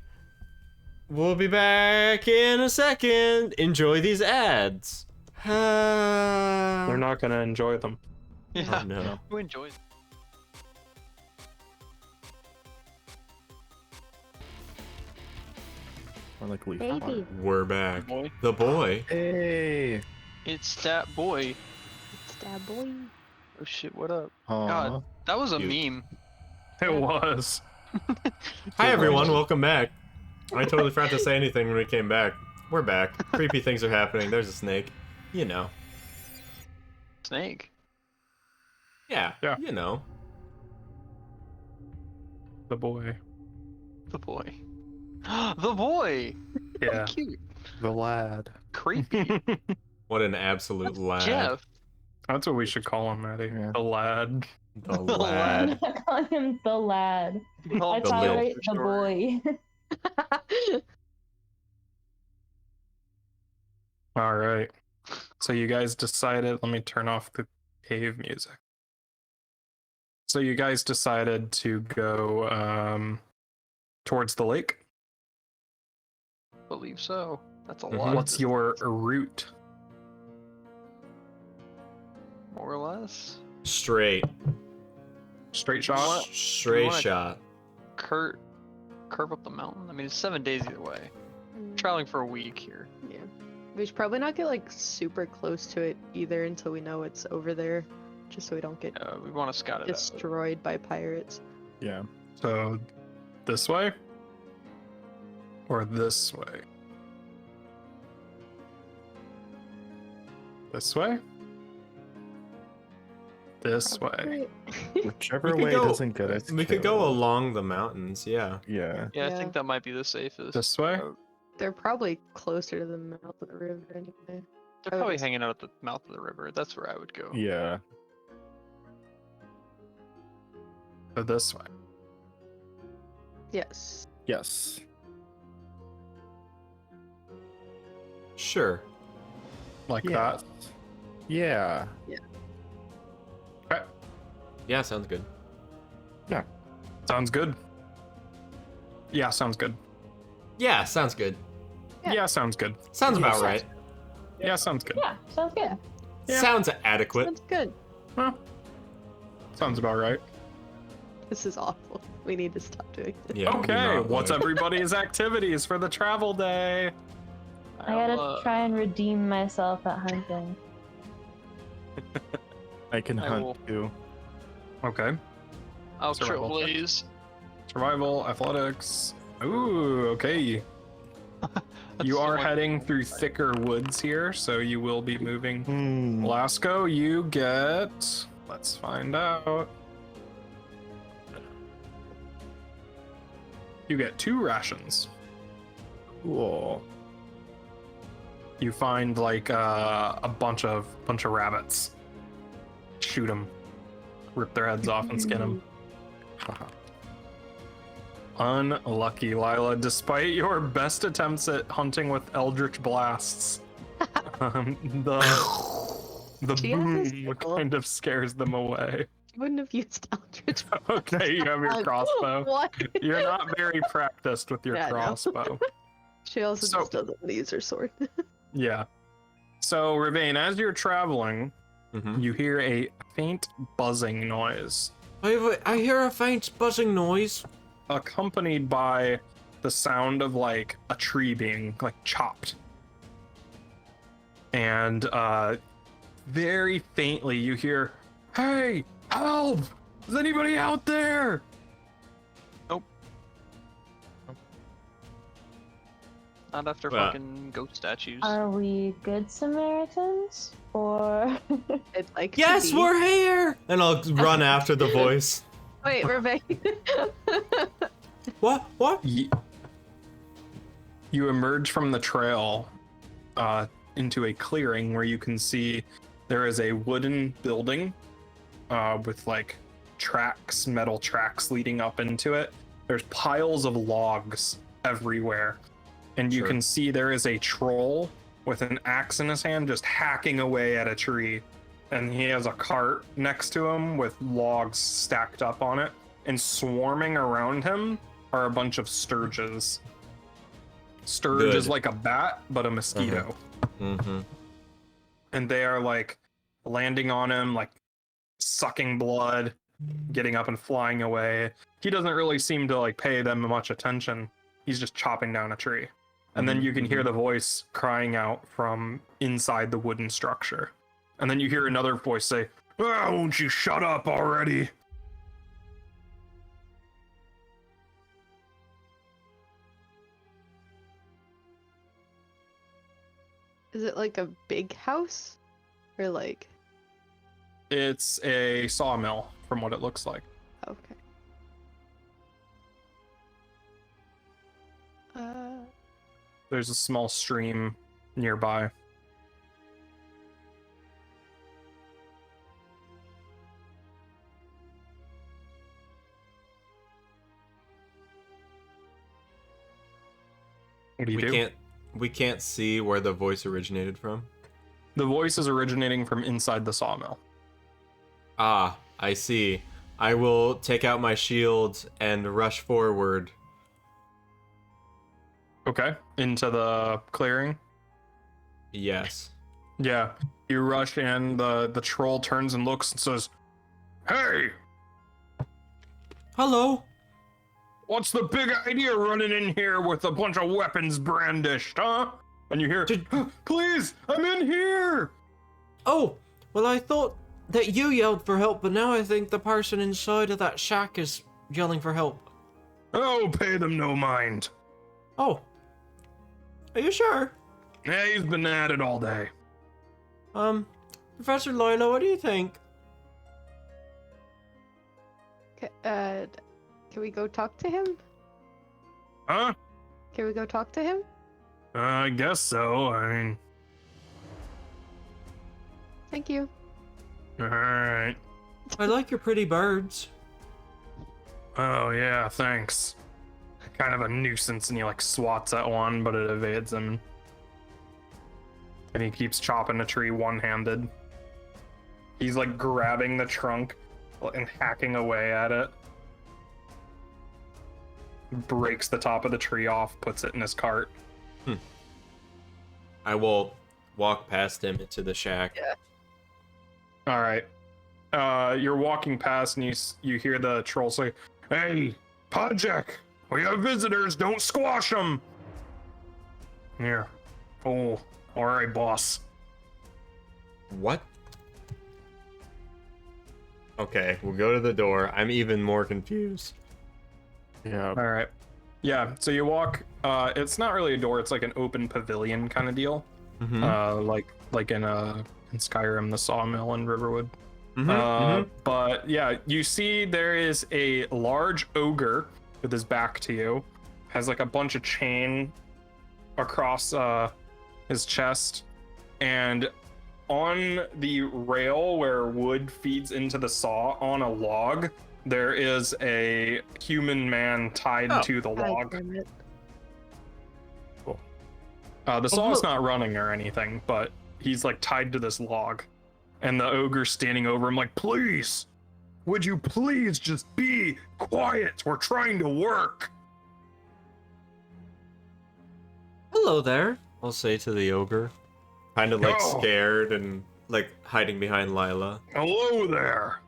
Speaker 2: We'll be back in a second. Enjoy these ads.
Speaker 3: They're not gonna enjoy them.
Speaker 1: Yeah,
Speaker 2: Oh, no.
Speaker 1: who enjoys?
Speaker 5: Or like leaf.
Speaker 6: Baby.
Speaker 2: We're back.
Speaker 1: Boy.
Speaker 2: The boy.
Speaker 5: Hey.
Speaker 1: It's that boy.
Speaker 4: It's that boy.
Speaker 1: Oh shit, what up?
Speaker 5: Aw.
Speaker 1: God, that was a
Speaker 2: Cute.
Speaker 1: meme.
Speaker 3: It was.
Speaker 2: Hi everyone, welcome back. I totally forgot to say anything when we came back. We're back. Creepy things are happening. There's a snake. You know.
Speaker 1: Snake.
Speaker 2: Yeah.
Speaker 3: Yeah.
Speaker 2: You know.
Speaker 3: The boy.
Speaker 1: The boy. The boy!
Speaker 3: Yeah.
Speaker 1: Cute.
Speaker 5: The lad.
Speaker 1: Creepy.
Speaker 2: What an absolute lad.
Speaker 1: Jeff.
Speaker 3: That's what we should call him, Maddie.
Speaker 5: Yeah.
Speaker 3: The lad.
Speaker 2: The
Speaker 1: The
Speaker 6: I'm
Speaker 2: lad.
Speaker 6: not calling him the lad.
Speaker 1: Oh,
Speaker 6: I
Speaker 2: the
Speaker 6: tolerate
Speaker 1: for
Speaker 6: the
Speaker 1: sure.
Speaker 6: boy.
Speaker 3: All right. So you guys decided, let me turn off the cave music. So you guys decided to go towards the lake.
Speaker 1: Believe so. That's a
Speaker 2: Mhm.
Speaker 1: lot.
Speaker 3: What's your route?
Speaker 1: More or less?
Speaker 2: Straight.
Speaker 3: Straight shot?
Speaker 1: What?
Speaker 2: Straight
Speaker 1: wanna-
Speaker 2: shot.
Speaker 1: Curve up the mountain? I mean, it's 7 days either way. Traveling for a week here.
Speaker 4: Yeah. We should probably not get like super close to it either until we know it's over there. Just so we don't get
Speaker 1: We want to scout it out.
Speaker 4: destroyed by pirates.
Speaker 5: Yeah.
Speaker 3: So this way? Or this way? This way? This way.
Speaker 5: Whichever
Speaker 2: We could
Speaker 5: way
Speaker 2: go-
Speaker 5: doesn't get us.
Speaker 2: We could go
Speaker 5: killed.
Speaker 2: along the mountains, yeah.
Speaker 5: Yeah.
Speaker 1: Yeah, I
Speaker 4: Yeah.
Speaker 1: think that might be the safest.
Speaker 3: This way?
Speaker 4: They're probably closer to the mouth of the river anyway.
Speaker 1: They're
Speaker 4: I would
Speaker 1: probably
Speaker 4: just-
Speaker 1: hanging out at the mouth of the river. That's where I would go.
Speaker 5: Yeah.
Speaker 3: So this way.
Speaker 4: Yes.
Speaker 5: Yes.
Speaker 2: Sure.
Speaker 3: Like
Speaker 5: Yeah.
Speaker 3: that.
Speaker 5: Yeah.
Speaker 3: Okay.
Speaker 2: Yeah, sounds good.
Speaker 3: Sounds good. Yeah, sounds good.
Speaker 2: Yeah, sounds good.
Speaker 4: Yeah.
Speaker 3: Yeah, sounds good.
Speaker 2: Sounds
Speaker 3: Yeah,
Speaker 2: about
Speaker 3: sounds-
Speaker 2: right.
Speaker 3: Yeah, sounds good.
Speaker 6: Yeah, sounds good.
Speaker 3: Yeah.
Speaker 2: Sounds adequate.
Speaker 4: That's good.
Speaker 3: Well, sounds about right.
Speaker 4: This is awful. We need to stop doing this.
Speaker 2: Yeah,
Speaker 3: Okay,
Speaker 2: not
Speaker 3: what's
Speaker 2: like-
Speaker 3: everybody's activities for the travel day?
Speaker 6: I gotta
Speaker 1: I'll,
Speaker 6: try and redeem myself at hunting.
Speaker 5: I can
Speaker 1: I
Speaker 5: hunt
Speaker 1: will-
Speaker 5: too.
Speaker 3: Okay.
Speaker 1: I'll
Speaker 3: Survival check.
Speaker 1: trailblaze.
Speaker 3: Survival, athletics. Ooh, okay. You are heading through thicker woods here, so you will be moving. Lasco, you get. Let's find out. You get 2 rations.
Speaker 5: Cool.
Speaker 3: You find like a bunch of rabbits. Shoot them. Rip their heads off and skin them.
Speaker 5: Haha.
Speaker 3: Unlucky, Lila. Despite your best attempts at hunting with eldritch blasts, the
Speaker 4: She has this
Speaker 3: boom
Speaker 4: sickle.
Speaker 3: kind of scares them away.
Speaker 4: You wouldn't have used Eldritch.
Speaker 3: Okay, you have your crossbow.
Speaker 4: What?
Speaker 3: You're not very practiced with your
Speaker 4: Yeah, I know.
Speaker 3: crossbow.
Speaker 4: She also
Speaker 3: So-
Speaker 4: just doesn't want to use her sword.
Speaker 3: Yeah. So, Ravane, as you're traveling,
Speaker 2: Mhm.
Speaker 3: you hear a faint buzzing noise,
Speaker 7: I hear a faint buzzing noise.
Speaker 3: accompanied by the sound of like a tree being like chopped. And very faintly you hear, "Hey, help! Is anybody out there?"
Speaker 1: Not after
Speaker 2: Well.
Speaker 1: fucking goat statues.
Speaker 6: Are we good Samaritans? Or
Speaker 4: I'd like
Speaker 7: Yes,
Speaker 4: to be.
Speaker 7: we're here.
Speaker 2: And I'll run after the voice.
Speaker 4: Wait, Rebecca.
Speaker 7: What? What?
Speaker 3: You emerge from the trail into a clearing where you can see there is a wooden building with like tracks, metal tracks leading up into it. There's piles of logs everywhere. And you
Speaker 2: Sure.
Speaker 3: can see there is a troll with an axe in his hand just hacking away at a tree. And he has a cart next to him with logs stacked up on it. And swarming around him are a bunch of sturges. Sturge
Speaker 2: Good.
Speaker 3: is like a bat, but a mosquito.
Speaker 2: Mm-hmm.
Speaker 3: And they are like landing on him, like sucking blood, getting up and flying away. He doesn't really seem to like pay them much attention. He's just chopping down a tree. And then you can hear the voice crying out from inside the wooden structure. And then you hear another voice say, "Ah, won't you shut up already?"
Speaker 4: Is it like a big house? Or like,
Speaker 3: It's a sawmill from what it looks like.
Speaker 4: okay.
Speaker 3: There's a small stream nearby. What do you do?
Speaker 2: We can't see where the voice originated from.
Speaker 3: The voice is originating from inside the sawmill.
Speaker 2: Ah, I see. I will take out my shield and rush forward.
Speaker 3: Okay. Into the clearing.
Speaker 2: Yes.
Speaker 3: Yeah. You rush in, the troll turns and looks and says, "Hey,
Speaker 7: Hello?
Speaker 3: what's the big idea running in here with a bunch of weapons brandished, huh?" And you hear, "Please, I'm in here!"
Speaker 7: Oh, well, I thought that you yelled for help, but now I think the person inside of that shack is yelling for help.
Speaker 3: Oh, pay them no mind.
Speaker 7: Oh. Are you sure?
Speaker 3: Yeah, he's been at it all day.
Speaker 7: Professor Lila, what do you think?
Speaker 4: Can we go talk to him?
Speaker 3: Huh?
Speaker 4: Can we go talk to him?
Speaker 3: I guess so. I mean,
Speaker 4: Thank you.
Speaker 3: alright.
Speaker 7: I like your pretty birds.
Speaker 3: Oh, yeah, thanks. Kind of a nuisance, and he like swats at one, but it evades him. And he keeps chopping a tree one-handed. He's like grabbing the trunk and hacking away at it. Breaks the top of the tree off, puts it in his cart.
Speaker 2: I will walk past him into the shack.
Speaker 4: Yeah.
Speaker 3: All right. You're walking past and you hear the troll say, "Hey, Podjack, we have visitors. Don't squash them." Here. Oh, all right, boss.
Speaker 2: What? Okay, we'll go to the door. I'm even more confused.
Speaker 5: Yeah.
Speaker 3: All right. Yeah. So you walk. It's not really a door. It's like an open pavilion kind of deal. Like in Skyrim, the sawmill in Riverwood. But yeah, you see there is a large ogre with his back to you, has like a bunch of chain across his chest, and on the rail where wood feeds into the saw on a log, there is a human man tied to the log.
Speaker 4: damn it.
Speaker 3: The saw's not running or anything, but he's like tied to this log. And the ogre's standing over him like, "Please, would you please just be quiet? We're trying to work."
Speaker 7: Hello there.
Speaker 2: I'll say to the ogre, kind of like
Speaker 3: Oh.
Speaker 2: scared and like hiding behind Lila.
Speaker 3: "Hello there.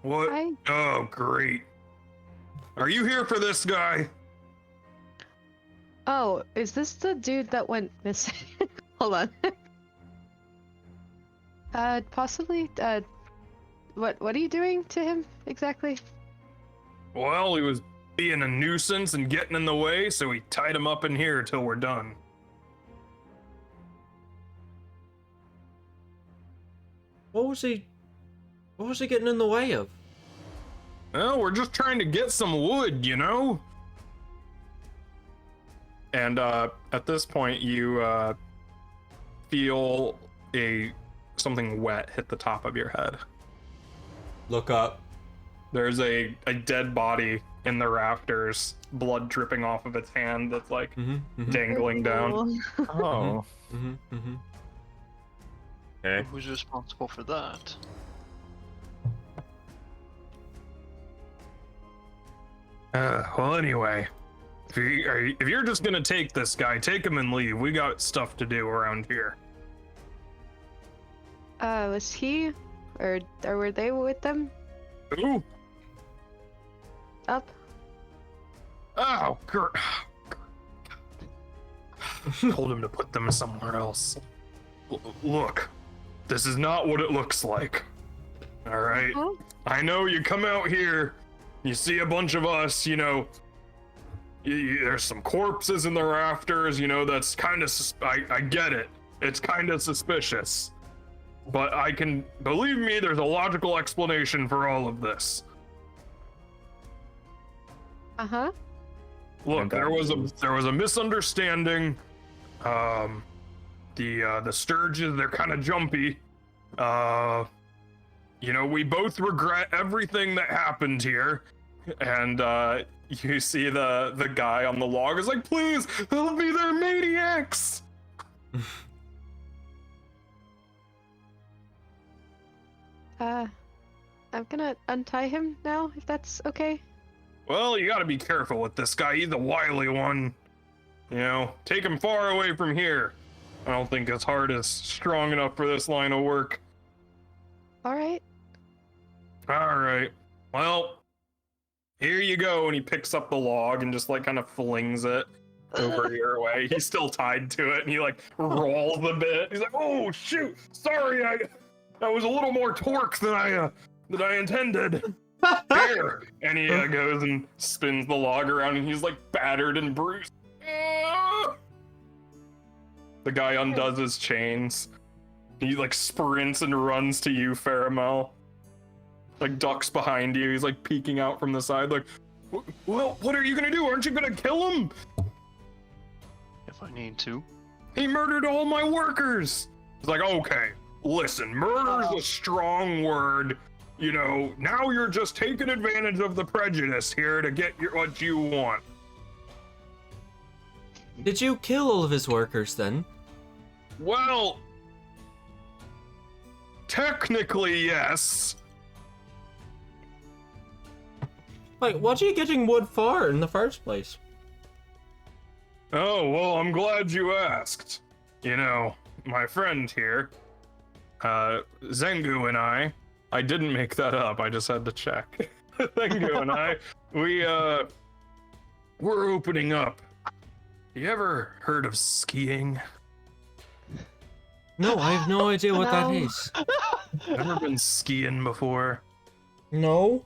Speaker 3: What?
Speaker 4: Hi.
Speaker 3: Oh, great. Are you here for this guy?"
Speaker 4: Oh, is this the dude that went missing? Hold on. Possibly. What are you doing to him exactly?
Speaker 3: Well, he was being a nuisance and getting in the way, so we tied him up in here till we're done.
Speaker 7: What was he What was he getting in the way of?
Speaker 3: Well, we're just trying to get some wood, you know? And at this point, you feel something wet hit the top of your head.
Speaker 2: Look up.
Speaker 3: There's a dead body in the rafters, blood dripping off of its hand that's like dangling down.
Speaker 5: Oh.
Speaker 2: Okay.
Speaker 1: Who's responsible for that?
Speaker 3: Well, anyway, if you're just gonna take this guy, take him and leave. We got stuff to do around here.
Speaker 4: Was he, or were they with them?
Speaker 3: Ooh.
Speaker 4: Up?
Speaker 3: Oh, told him to put them somewhere else. Look, this is not what it looks like. All right.
Speaker 4: Huh?
Speaker 3: I know you come out here, you see a bunch of us, you know. There's some corpses in the rafters, you know. That's kind of. I get it. It's kind of suspicious, but I can believe me. There's a logical explanation for all of this.
Speaker 4: Uh-huh.
Speaker 3: Look, there was a misunderstanding. The Sturges, they're kind of jumpy. You know, we both regret everything that happened here. And you see the guy on the log is like, please, help me, they're maniacs.
Speaker 4: I'm gonna untie him now, if that's okay.
Speaker 3: Well, you gotta be careful with this guy. He's a wily one. You know, take him far away from here. I don't think his heart is strong enough for this line of work.
Speaker 4: Alright.
Speaker 3: Alright. Well, here you go. And he picks up the log and just like kind of flings it over your way. He's still tied to it and he like rolls a bit. He's like, oh shoot, sorry, I was a little more torque than I intended. Here. And he goes and spins the log around and he's like battered and bruised. The guy undoes his chains. He like sprints and runs to you, Faramel. Like ducks behind you. He's like peeking out from the side like, well, what are you gonna do? Aren't you gonna kill him?
Speaker 1: If I need to.
Speaker 3: He murdered all my workers. He's like, okay, listen, murder's a strong word. You know, now you're just taking advantage of the prejudice here to get what you want.
Speaker 7: Did you kill all of his workers then?
Speaker 3: Well, technically, yes.
Speaker 7: Like, what are you getting wood for in the first place?
Speaker 3: Oh, well, I'm glad you asked. You know, my friend here, Zengu and I didn't make that up, I just had to check. Zengu and I, we're opening up. You ever heard of skiing?
Speaker 7: No, I have no idea what that
Speaker 4: No.
Speaker 7: is.
Speaker 3: Ever been skiing before?
Speaker 7: No.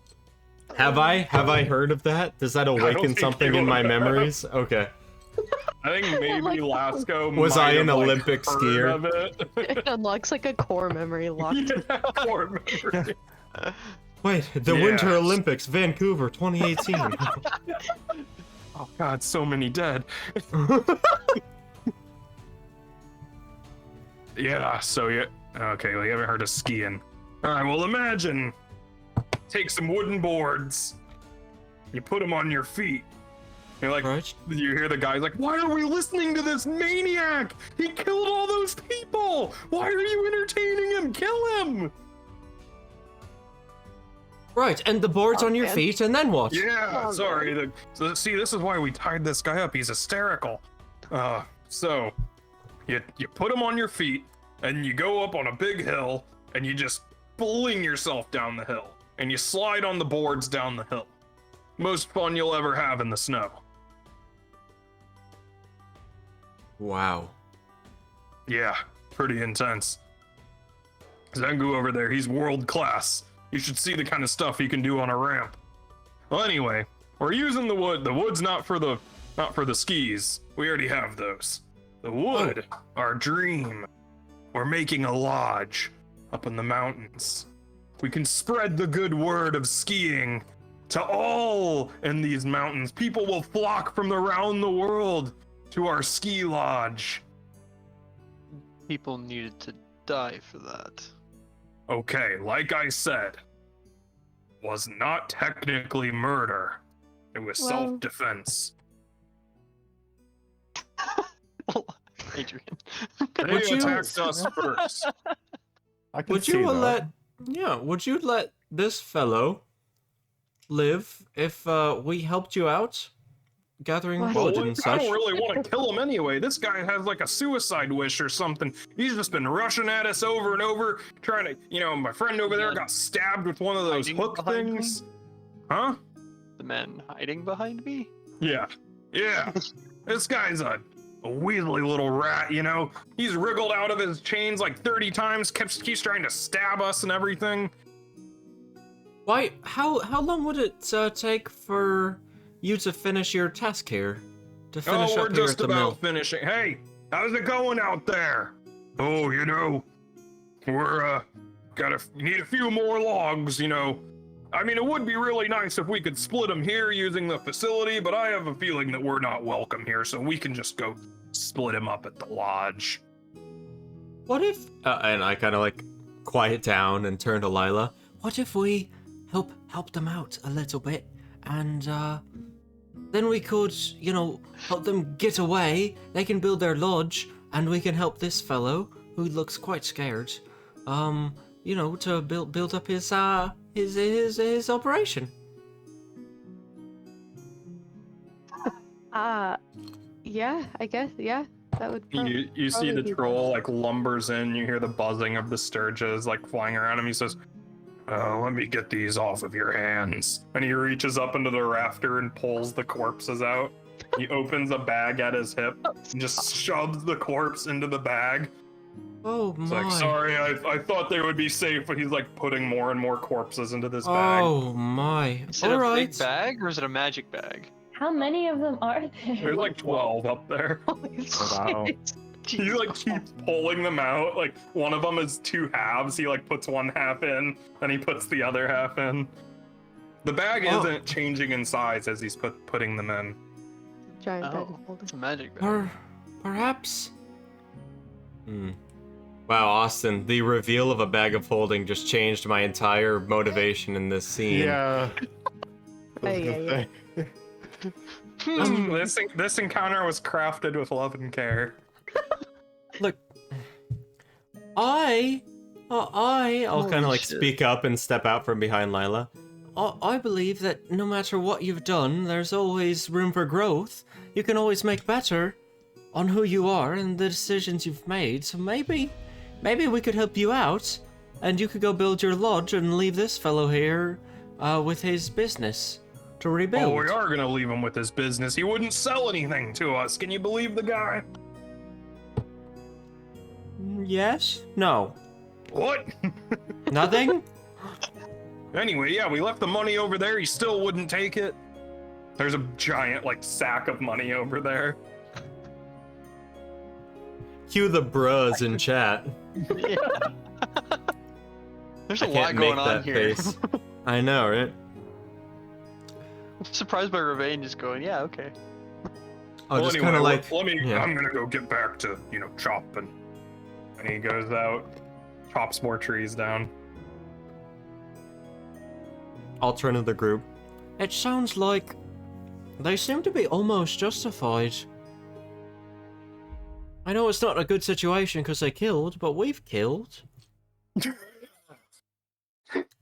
Speaker 7: Have I heard of that? Does that awaken
Speaker 3: think
Speaker 7: something
Speaker 3: you
Speaker 7: in my
Speaker 3: have.
Speaker 7: memories? Okay.
Speaker 3: I think maybe
Speaker 4: Like-
Speaker 3: Lasco
Speaker 7: Was
Speaker 3: might
Speaker 7: I an
Speaker 3: have, like,
Speaker 7: Olympic
Speaker 3: heard
Speaker 7: skier?
Speaker 3: of it.
Speaker 4: It unlocks like a core memory locked.
Speaker 3: Yeah, core memory.
Speaker 7: Wait, the Winter
Speaker 3: Yes.
Speaker 7: Olympics, Vancouver, 2018.
Speaker 3: Oh god, so many dead. Yeah, so yeah. Okay, well, you haven't heard of skiing. Alright, well, imagine. Take some wooden boards. You put them on your feet. You're like,
Speaker 7: Right.
Speaker 3: you hear the guy's like, why are we listening to this maniac? He killed all those people. Why are you entertaining him? Kill him.
Speaker 7: Right, and the board's on your
Speaker 4: man.
Speaker 7: feet, and then what?
Speaker 3: Yeah,
Speaker 4: Oh,
Speaker 3: sorry. So, see, this is why we tied this guy up. He's hysterical. So you put him on your feet, and you go up on a big hill, and you just fling yourself down the hill, and you slide on the boards down the hill. Most fun you'll ever have in the snow.
Speaker 7: Wow.
Speaker 3: Yeah, pretty intense. Zengu over there, he's world class. You should see the kind of stuff he can do on a ramp. Well, anyway, we're using the wood. The wood's not for the skis. We already have those. The wood, our dream. We're making a lodge up in the mountains. we can spread the good word of skiing to all in these mountains. People will flock from around the world to our ski lodge.
Speaker 1: People needed to die for that.
Speaker 3: Okay, like I said, was not technically murder. It was
Speaker 6: Well-
Speaker 3: self-defense.
Speaker 1: Adrian.
Speaker 3: They
Speaker 7: Would you-
Speaker 3: attacked us first.
Speaker 5: I can
Speaker 7: Would
Speaker 5: see
Speaker 7: you
Speaker 5: that.
Speaker 7: would you let this fellow live if we helped you out? Gathering
Speaker 4: What?
Speaker 7: wood
Speaker 3: Well,
Speaker 7: and
Speaker 3: I
Speaker 7: such.
Speaker 3: don't really want to kill him anyway. This guy has like a suicide wish or something. He's just been rushing at us over and over, trying to, my friend over there got stabbed with one of those
Speaker 1: Hiding
Speaker 3: hook
Speaker 1: behind me?
Speaker 3: things. Huh?
Speaker 1: The man hiding behind me?
Speaker 3: Yeah. Yeah. This guy's a weaselly little rat, He's wriggled out of his chains like 30 times, keeps trying to stab us and everything.
Speaker 7: Why? How long would it take for you to finish your task here? To finish
Speaker 3: We're
Speaker 7: up here
Speaker 3: just
Speaker 7: at the
Speaker 3: about
Speaker 7: mill.
Speaker 3: finishing. Hey, how's it going out there? Oh, we're need a few more logs, I mean, it would be really nice if we could split them here using the facility, but I have a feeling that we're not welcome here, so we can just go split them up at the lodge.
Speaker 7: What if? And I kind of like quiet down and turn to Lila. What if we help them out a little bit, and then we could, help them get away. They can build their lodge, and we can help this fellow who looks quite scared, to build up his operation.
Speaker 4: Yeah, I guess, yeah. That would
Speaker 3: You see
Speaker 4: probably
Speaker 3: the
Speaker 4: be
Speaker 3: troll like lumbers in, you hear the buzzing of the sturges like flying around him. He says, let me get these off of your hands. And he reaches up into the rafter and pulls the corpses out. He opens a bag at his hip and just shoves the corpse into the bag.
Speaker 7: Oh
Speaker 3: It's
Speaker 7: my!
Speaker 3: like, sorry, I thought they would be safe, but he's like putting more and more corpses into this bag.
Speaker 7: Oh my!
Speaker 1: Is it
Speaker 7: All
Speaker 1: a
Speaker 7: right.
Speaker 1: big bag or is it a magic bag?
Speaker 6: How many of them are there?
Speaker 3: There's like 12 up there.
Speaker 1: Holy
Speaker 5: Wow.
Speaker 1: shit.
Speaker 3: He like keeps pulling them out. Like one of them is 2 halves. He like puts 1 half in, and he puts the other half in. The bag
Speaker 7: Oh.
Speaker 3: isn't changing in size as he's putting them in.
Speaker 4: giant bag
Speaker 1: Oh,
Speaker 4: of holding.
Speaker 1: it's a magic bag.
Speaker 7: Perhaps. Wow, Austin, the reveal of a bag of holding just changed my entire motivation in this scene.
Speaker 5: Yeah.
Speaker 4: Ay, ay,
Speaker 3: This encounter was crafted with love and care.
Speaker 7: Look, I'll kind of like
Speaker 1: shit.
Speaker 7: speak up and step out from behind Lila. I believe that no matter what you've done, there's always room for growth. You can always make better on who you are and the decisions you've made. So maybe we could help you out, and you could go build your lodge and leave this fellow here with his business to rebuild.
Speaker 3: Oh, we are gonna leave him with his business. He wouldn't sell anything to us. Can you believe the guy?
Speaker 7: Yes? No.
Speaker 3: What?
Speaker 7: Nothing?
Speaker 3: Anyway, yeah, we left the money over there. He still wouldn't take it. There's a giant like sack of money over there.
Speaker 7: Cue the bros in chat.
Speaker 1: Yeah. There's a
Speaker 7: I
Speaker 1: lot
Speaker 7: can't make
Speaker 1: going on
Speaker 7: that
Speaker 1: here.
Speaker 7: face. I know, right?
Speaker 1: I'm surprised by Ravane just going, yeah, okay.
Speaker 7: Oh, just kind of like.
Speaker 3: let me.
Speaker 7: yeah.
Speaker 3: I'm gonna go get back to chop, and he goes out, chops more trees down.
Speaker 7: I'll turn to the group. It sounds like they seem to be almost justified. I know it's not a good situation because they killed, but we've killed.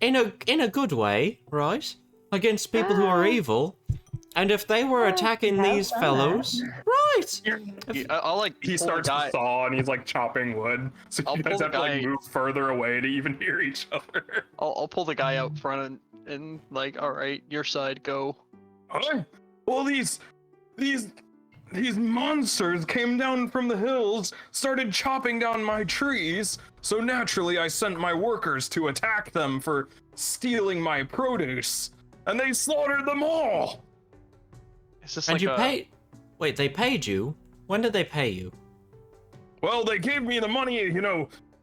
Speaker 7: In a good way, right? Against people who are evil. And if they were attacking
Speaker 6: have
Speaker 7: these
Speaker 6: done
Speaker 7: fellows, right?
Speaker 1: I'll like
Speaker 3: He
Speaker 1: pull
Speaker 3: starts
Speaker 1: the
Speaker 3: to
Speaker 1: guy.
Speaker 3: saw, and he's like chopping wood, so
Speaker 1: I'll
Speaker 3: you guys
Speaker 1: pull the
Speaker 3: have to like
Speaker 1: guy-
Speaker 3: move further away to even hear each other.
Speaker 1: I'll pull the guy out front and like, all right, your side, go.
Speaker 3: Huh? Well, these monsters came down from the hills, started chopping down my trees, so naturally I sent my workers to attack them for stealing my produce, and they slaughtered them all.
Speaker 1: Is this
Speaker 7: And
Speaker 1: like
Speaker 7: you
Speaker 1: a...
Speaker 7: paid. Wait, they paid you? When did they pay you?
Speaker 3: Well, they gave me the money,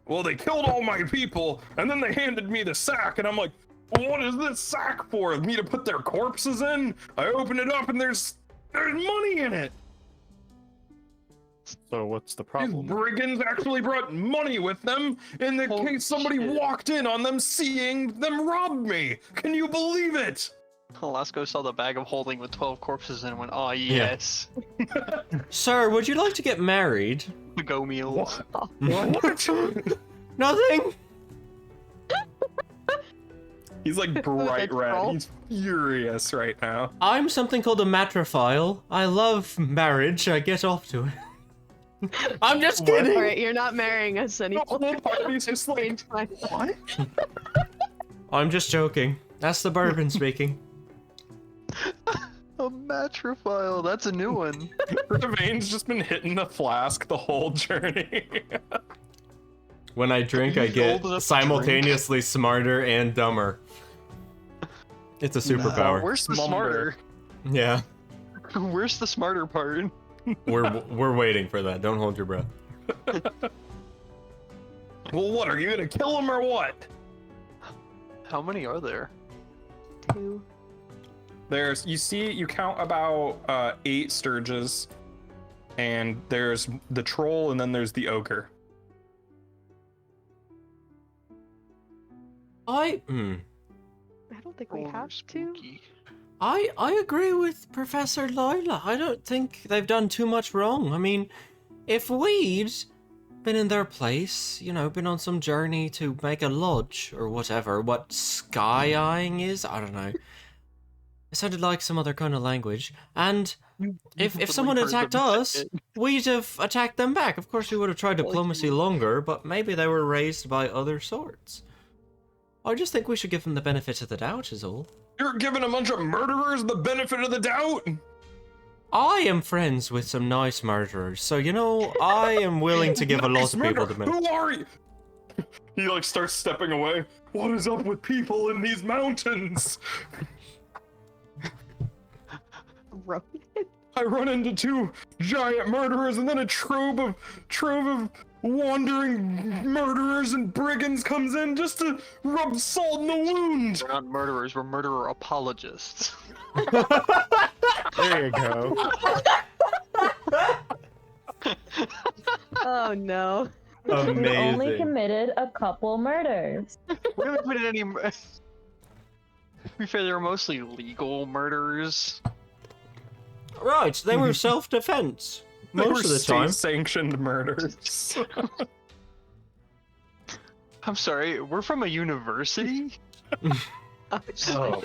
Speaker 3: well, they killed all my people, and then they handed me the sack, and I'm like, well, what is this sack for? Me to put their corpses in? I open it up, and there's money in it.
Speaker 5: So what's the
Speaker 3: These
Speaker 5: problem?
Speaker 3: brigands actually brought money with them in the
Speaker 1: Holy
Speaker 3: case somebody
Speaker 1: shit.
Speaker 3: walked in on them seeing them rob me. Can you believe it?
Speaker 1: Alasko saw the bag of holding with 12 corpses in and went, oh yes.
Speaker 7: Sir, would you like to get married?
Speaker 1: The go meals.
Speaker 3: What?
Speaker 7: Nothing?
Speaker 3: He's like bright
Speaker 4: troll.
Speaker 3: red. He's furious right now.
Speaker 7: I'm something called a matrophile. I love marriage. I get off to it. I'm just kidding.
Speaker 4: Alright, you're not marrying us
Speaker 3: The
Speaker 4: anymore.
Speaker 3: whole party's just like,
Speaker 4: Change my
Speaker 3: what?
Speaker 7: I'm just joking. That's the bourbon speaking.
Speaker 1: A matrophile, that's a new one.
Speaker 3: Ravain's just been hitting the flask the whole journey.
Speaker 7: When I drink, I
Speaker 1: He's
Speaker 7: get
Speaker 1: old enough to
Speaker 7: simultaneously smarter and dumber. It's a superpower.
Speaker 1: Where's the
Speaker 3: Slumber.
Speaker 1: smarter?
Speaker 7: Yeah,
Speaker 1: Where's the smarter part?
Speaker 7: we're waiting for that. Don't hold your breath.
Speaker 3: Well, what, are you gonna kill him or what?
Speaker 1: How many are there?
Speaker 4: two.
Speaker 3: There's, you count about 8 Sturges, and there's the troll, and then there's the ogre.
Speaker 4: I don't think we
Speaker 1: Oh,
Speaker 4: have to.
Speaker 1: spooky.
Speaker 7: I agree with Professor Lila. I don't think they've done too much wrong. I mean, if we'd been in their place, you know, been on some journey to make a lodge or whatever, what sky-eyeing is, I don't know. It sounded like some other kind of language. And if someone
Speaker 1: heard
Speaker 7: attacked
Speaker 1: them say
Speaker 7: us,
Speaker 1: it.
Speaker 7: we'd have attacked them back. Of course, we would have tried diplomacy longer, but maybe they were raised by other sorts. I just think we should give them the benefit of the doubt, is all.
Speaker 3: You're giving a bunch of murderers the benefit of the doubt?
Speaker 7: I am friends with some nice murderers, so you know, I am willing to give a lot
Speaker 3: Nice
Speaker 7: of people
Speaker 3: murder.
Speaker 7: the benefit.
Speaker 3: Who are you? He like starts stepping away. What is up with people in these mountains? I run into 2 giant murderers and then a trove of wandering murderers and brigands comes in just to rub salt in the wound.
Speaker 1: We're not murderers, we're murderer apologists.
Speaker 5: There you go.
Speaker 4: Oh no.
Speaker 6: We've only
Speaker 2: Amazing.
Speaker 6: committed a couple murders.
Speaker 1: We haven't committed any. To be fair, they were mostly legal murderers.
Speaker 7: Right, they were self-defense. Most of the time.
Speaker 3: Sanctioned murders.
Speaker 1: I'm sorry, we're from a university?
Speaker 3: Oh,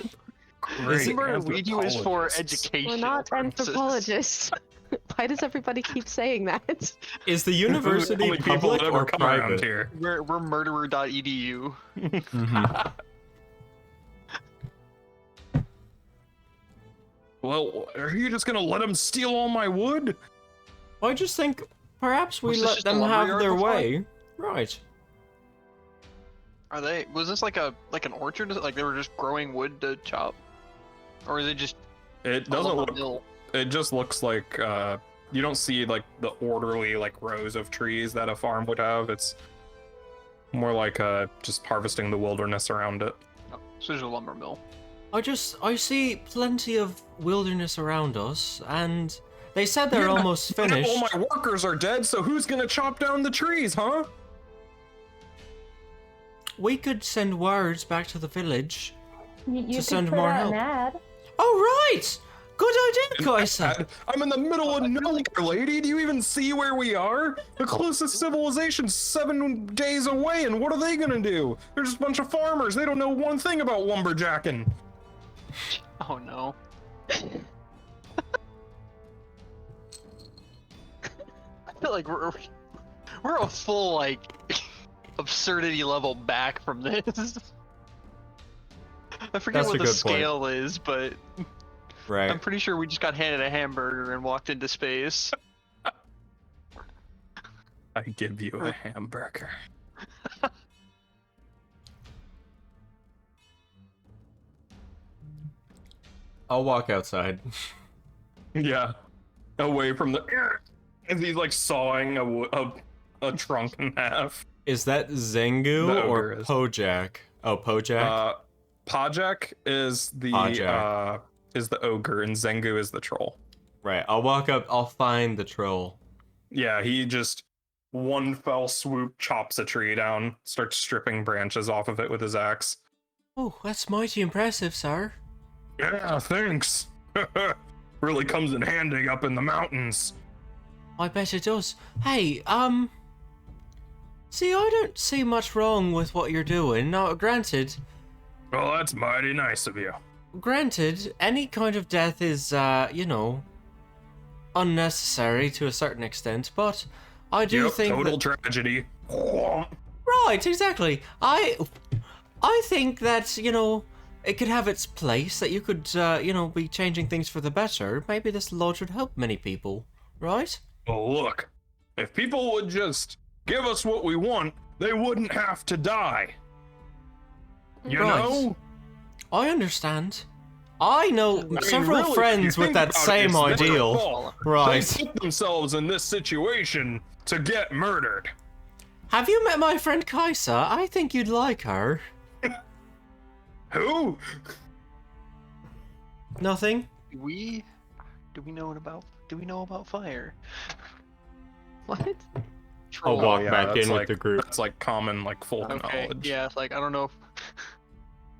Speaker 3: great.
Speaker 1: Murder we do is for
Speaker 3: Anthropologists.
Speaker 1: education.
Speaker 4: We're not anthropologists. Why does everybody keep saying that?
Speaker 7: Is the university
Speaker 3: Only people
Speaker 7: public
Speaker 3: that ever
Speaker 7: or
Speaker 3: come around
Speaker 7: private?
Speaker 3: here.
Speaker 1: We're murderer.edu.
Speaker 7: Mhm.
Speaker 3: Well, are you just gonna let them steal all my wood?
Speaker 7: I just think perhaps we
Speaker 1: Was this
Speaker 7: let
Speaker 1: just a
Speaker 7: them have
Speaker 1: lumberyard
Speaker 7: their
Speaker 1: before?
Speaker 7: way. Right.
Speaker 1: Are they? Was this like an orchard? Like they were just growing wood to chop, or is it just?
Speaker 3: It
Speaker 1: a
Speaker 3: doesn't
Speaker 1: lumber
Speaker 3: look.
Speaker 1: mill?
Speaker 3: It just looks like you don't see like the orderly like rows of trees that a farm would have. It's more like just harvesting the wilderness around it.
Speaker 1: Oh, so there's a lumber mill.
Speaker 7: I see plenty of wilderness around us, and they said they're
Speaker 3: Yeah,
Speaker 7: almost
Speaker 3: And if
Speaker 7: finished.
Speaker 3: all my workers are dead, so who's gonna chop down the trees, huh?
Speaker 7: We could send words back to the village.
Speaker 6: You could
Speaker 7: send
Speaker 6: put
Speaker 7: more
Speaker 6: out
Speaker 7: help.
Speaker 6: an ad.
Speaker 7: Oh, right! Good idea, Kaiser.
Speaker 3: I'm in the middle of nowhere, lady. Do you even see where we are? The closest civilization's 7 days away, and what are they gonna do? They're just a bunch of farmers. They don't know one thing about lumberjacking.
Speaker 1: Oh no. I feel like we're a full like absurdity level back from this. I forget
Speaker 7: That's
Speaker 1: what
Speaker 7: a
Speaker 1: the
Speaker 7: good point.
Speaker 1: scale is, but
Speaker 7: Right.
Speaker 1: I'm pretty sure we just got handed a hamburger and walked into space.
Speaker 3: I give you a hamburger.
Speaker 7: I'll walk outside.
Speaker 3: Yeah, away from the. As he's like sawing a trunk in half.
Speaker 2: Is that Zengu
Speaker 3: The
Speaker 2: or
Speaker 3: ogre is.
Speaker 2: Pojak? Oh, Pojak.
Speaker 3: Pajak is the
Speaker 2: Pajak.
Speaker 3: ogre, and Zengu is the troll.
Speaker 2: Right. I'll walk up. I'll find the troll.
Speaker 3: Yeah, he just one fell swoop chops a tree down, starts stripping branches off of it with his axe.
Speaker 7: Oh, that's mighty impressive, sir.
Speaker 3: Yeah, thanks. Really comes in handy up in the mountains.
Speaker 7: I bet it does. Hey, see, I don't see much wrong with what you're doing. Now, granted,
Speaker 3: Well, that's mighty nice of you.
Speaker 7: any kind of death is, unnecessary to a certain extent, but I do think
Speaker 3: total
Speaker 7: that...
Speaker 3: tragedy.
Speaker 7: Right, exactly. I think that, it could have its place, that you could, be changing things for the better. Maybe this lodge would help many people, right?
Speaker 3: Well, look, if people would just give us what we want, they wouldn't have to die. You
Speaker 7: Right.
Speaker 3: know?
Speaker 7: I understand. I know
Speaker 3: mean,
Speaker 7: several
Speaker 3: really, if
Speaker 7: friends
Speaker 3: you
Speaker 7: with
Speaker 3: think
Speaker 7: that
Speaker 3: about it,
Speaker 7: same
Speaker 3: it's their
Speaker 7: ideal.
Speaker 3: fault.
Speaker 7: Right.
Speaker 3: They put themselves in this situation to get murdered.
Speaker 7: Have you met my friend Kaisa? I think you'd like her.
Speaker 3: Who?
Speaker 7: Nothing?
Speaker 1: Do we know about fire?
Speaker 4: What?
Speaker 2: I'll
Speaker 1: Troll.
Speaker 2: walk
Speaker 3: yeah,
Speaker 2: back
Speaker 3: that's
Speaker 2: in with
Speaker 3: like-
Speaker 2: the group.
Speaker 3: That's like common, like folk
Speaker 1: Okay.
Speaker 3: knowledge.
Speaker 1: Yeah, it's like I don't know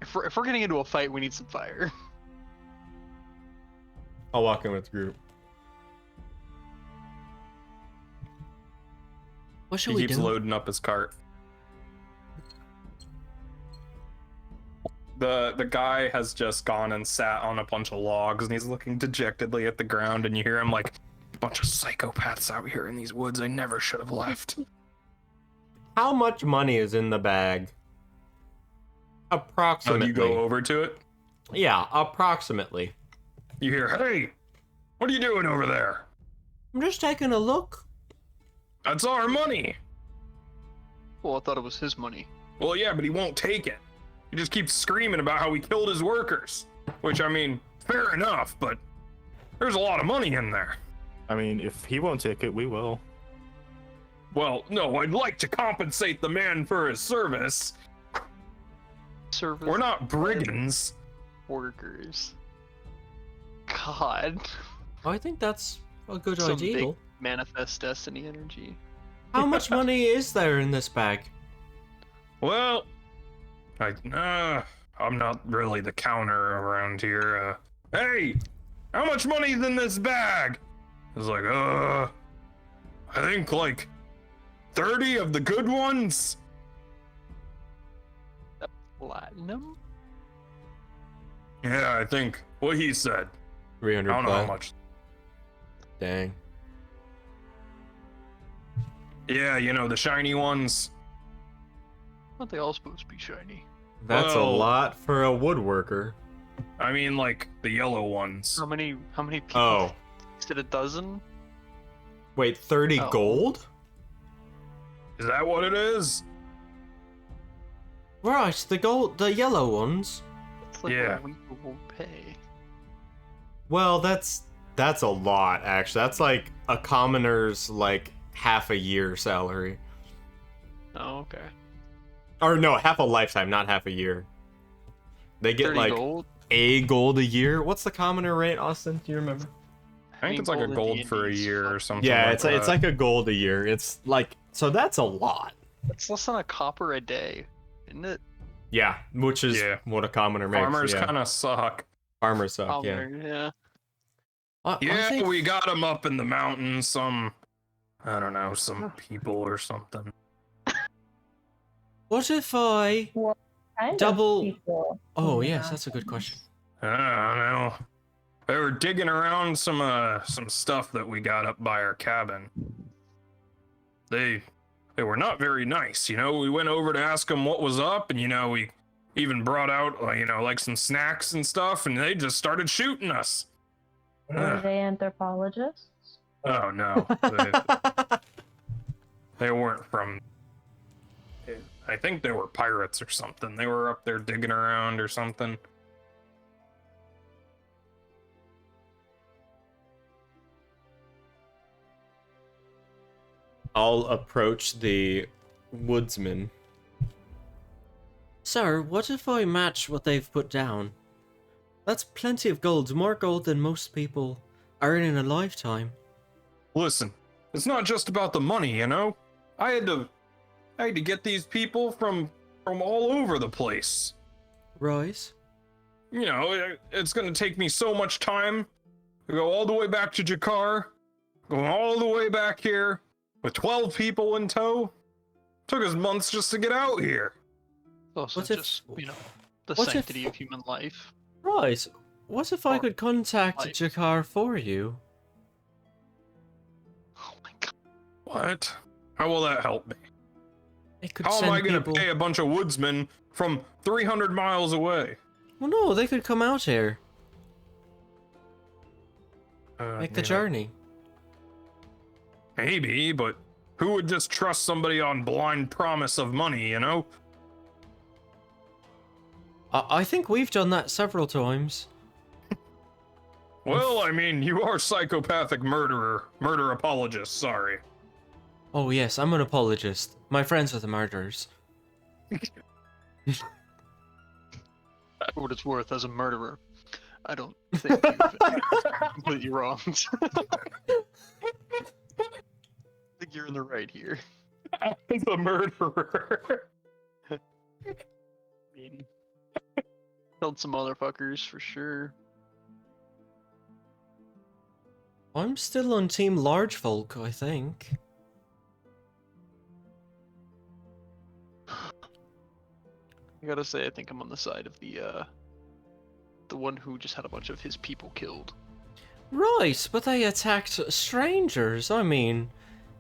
Speaker 1: if we're getting into a fight, we need some fire.
Speaker 2: I'll walk in with the group.
Speaker 7: What should
Speaker 3: He
Speaker 7: we
Speaker 3: keeps
Speaker 7: do?
Speaker 3: loading up his cart. The guy has just gone and sat on a bunch of logs, and he's looking dejectedly at the ground, and you hear him like, bunch of psychopaths out here in these woods I never should have left.
Speaker 2: How much money is in the bag?
Speaker 3: So
Speaker 2: Approximately.
Speaker 3: you go over to it,
Speaker 2: Yeah, approximately.
Speaker 3: you hear, hey, what are you doing over there?
Speaker 7: I'm just taking a look.
Speaker 3: That's our money.
Speaker 1: Well, I thought it was his money.
Speaker 3: Well, yeah, but he won't take it. He just keeps screaming about how he killed his workers. Which, I mean, fair enough, but there's a lot of money in there.
Speaker 5: I mean, if he won't take it, we will.
Speaker 3: Well, no, I'd like to compensate the man for his service.
Speaker 1: Service
Speaker 3: We're not brigands.
Speaker 1: workers. God.
Speaker 7: I think that's a good
Speaker 1: Some
Speaker 7: ideal.
Speaker 1: big manifest destiny energy.
Speaker 7: How much money is there in this bag?
Speaker 3: Well, I'm not really the counter around here. Hey, how much money's in this bag? It's like, I think like 30 of the good ones.
Speaker 1: Platinum?
Speaker 3: Yeah, I think what he said.
Speaker 2: 300
Speaker 3: I don't know how
Speaker 2: plat.
Speaker 3: much.
Speaker 2: Dang.
Speaker 3: Yeah, you know, the shiny ones.
Speaker 1: Aren't they all supposed to be shiny?
Speaker 2: That's a
Speaker 3: Well-
Speaker 2: lot for a woodworker.
Speaker 3: I mean, like the yellow ones.
Speaker 1: How many people?
Speaker 2: Oh.
Speaker 1: Is it a dozen?
Speaker 2: Wait, 30
Speaker 1: Oh.
Speaker 2: gold?
Speaker 3: Is that what it is?
Speaker 7: Right, the yellow ones.
Speaker 1: It's like
Speaker 3: Yeah.
Speaker 1: what we will pay.
Speaker 2: Well, that's a lot, actually. That's like a commoner's like half a year salary.
Speaker 1: Oh, okay.
Speaker 2: Or no, half a lifetime, not half a year. They get
Speaker 1: 30
Speaker 2: like
Speaker 1: gold.
Speaker 2: a gold a year. What's the commoner rate, Austin? Do you remember?
Speaker 3: I think it's like a
Speaker 1: in
Speaker 3: gold for a
Speaker 1: D&D 's
Speaker 3: year or
Speaker 1: fuck-
Speaker 3: something.
Speaker 2: Yeah,
Speaker 3: like
Speaker 2: it's
Speaker 3: that.
Speaker 2: like a gold a year. It's like, so that's a lot.
Speaker 1: That's less than a copper a day, isn't it?
Speaker 2: Yeah, which is
Speaker 3: Yeah.
Speaker 2: what a commoner makes.
Speaker 3: Farmers
Speaker 2: yeah.
Speaker 3: kind of suck.
Speaker 2: Farmers suck, yeah.
Speaker 1: Yeah.
Speaker 7: I
Speaker 3: Yeah,
Speaker 7: think
Speaker 3: we got them up in the mountains. Some, I don't know, some people or something.
Speaker 7: What if I...
Speaker 6: Kind
Speaker 7: Double-
Speaker 6: of people.
Speaker 7: Oh,
Speaker 6: Yeah.
Speaker 7: yes, that's a good question.
Speaker 3: I don't know. They were digging around some stuff that we got up by our cabin. They were not very nice, you know. We went over to ask them what was up, and you know, we even brought out like some snacks and stuff, and they just started shooting us.
Speaker 6: Were they anthropologists?
Speaker 3: Oh no, they weren't from. I think they were pirates or something. They were up there digging around or something.
Speaker 2: I'll approach the woodsman.
Speaker 7: Sir, what if I match what they've put down? That's plenty of gold, more gold than most people earn in a lifetime.
Speaker 3: Listen, it's not just about the money, you know? I had to get these people from all over the place.
Speaker 7: Right.
Speaker 3: You know, it's gonna take me so much time to go all the way back to Jakar, going all the way back here with 12 people in tow. Took us months just to get out here.
Speaker 1: Also,
Speaker 7: What if-
Speaker 1: just the
Speaker 7: what if-
Speaker 1: sanctity of human life.
Speaker 7: Right. What if I
Speaker 1: Or
Speaker 7: could contact
Speaker 1: life.
Speaker 7: Jakar for you?
Speaker 1: Oh my god.
Speaker 3: What? How will that help me?
Speaker 7: It could
Speaker 3: How am
Speaker 7: send
Speaker 3: I gonna
Speaker 7: people...
Speaker 3: pay a bunch of woodsmen from 300 miles away?
Speaker 7: Well, no, they could come out here. Make the
Speaker 3: Yeah,
Speaker 7: journey.
Speaker 3: Maybe, but who would just trust somebody on blind promise of money, you know?
Speaker 7: I think we've done that several times.
Speaker 3: Well, I mean, you are psychopathic murder apologist, sorry.
Speaker 7: Oh yes, I'm an apologist. My friends are the murderers.
Speaker 1: For what it's worth, as a murderer, I don't think you've completely wronged. I think you're in the right here.
Speaker 3: As a murderer.
Speaker 1: I mean, killed some motherfuckers for sure.
Speaker 7: I'm still on Team Large Folk, I think.
Speaker 1: I gotta say, I think I'm on the side of the one who just had a bunch of his people killed.
Speaker 7: Right, but they attacked strangers. I mean,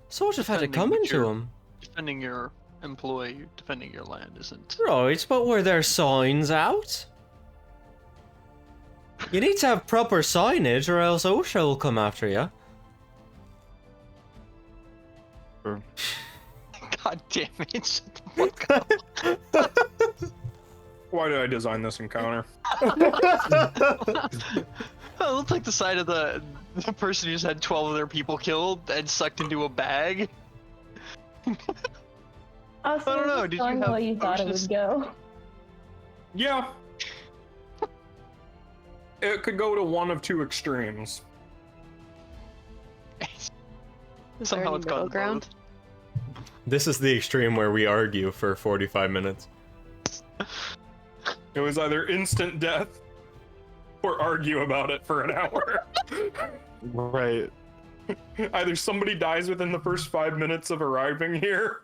Speaker 7: sort of had to
Speaker 1: Defending
Speaker 7: come
Speaker 1: what
Speaker 7: into
Speaker 1: you're-
Speaker 7: them.
Speaker 1: Defending your employee, defending your land isn't.
Speaker 7: Right, but were there signs out? You need to have proper signage or else OSHA will come after you.
Speaker 1: God damn it! Shut the fuck up.
Speaker 3: Why did I design this encounter?
Speaker 1: It looked like the side of the person who just had 12 of their people killed and sucked into a bag.
Speaker 6: Also,
Speaker 1: I don't know,
Speaker 6: just
Speaker 1: did you
Speaker 6: telling me
Speaker 1: have
Speaker 6: what you thought it
Speaker 1: potions?
Speaker 6: would go.
Speaker 3: Yeah. It could go to one of two extremes.
Speaker 1: Somehow
Speaker 4: any
Speaker 1: it's
Speaker 4: middle
Speaker 1: gone
Speaker 4: ground?
Speaker 2: This is the extreme where we argue for 45 minutes.
Speaker 3: It was either instant death or argue about it for an hour.
Speaker 5: Right.
Speaker 3: Either somebody dies within the first 5 minutes of arriving here,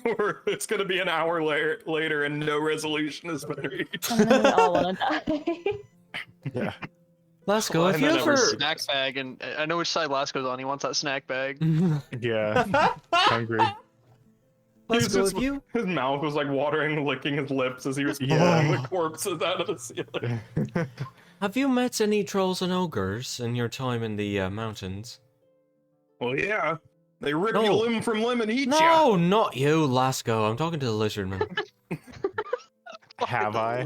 Speaker 3: or it's going to be an hour later and no resolution has been reached.
Speaker 6: And then we all want to die.
Speaker 5: Yeah.
Speaker 7: Lasco,
Speaker 1: Well,
Speaker 7: have
Speaker 1: and
Speaker 7: you
Speaker 1: then
Speaker 7: ever...
Speaker 1: snack bag, and I know which side Lasco's on. He wants that snack bag.
Speaker 5: Yeah. Hungry.
Speaker 7: Lasco, have you...
Speaker 3: His mouth was like watering, licking his lips as he was pulling
Speaker 5: Yeah.
Speaker 3: the corpses out of the ceiling.
Speaker 7: Have you met any trolls and ogres in your time in the mountains?
Speaker 3: Well, yeah. They rip
Speaker 7: No.
Speaker 3: you limb from limb and eat ya.
Speaker 7: No, not you, Lasco. I'm talking to the lizardman.
Speaker 5: Have I?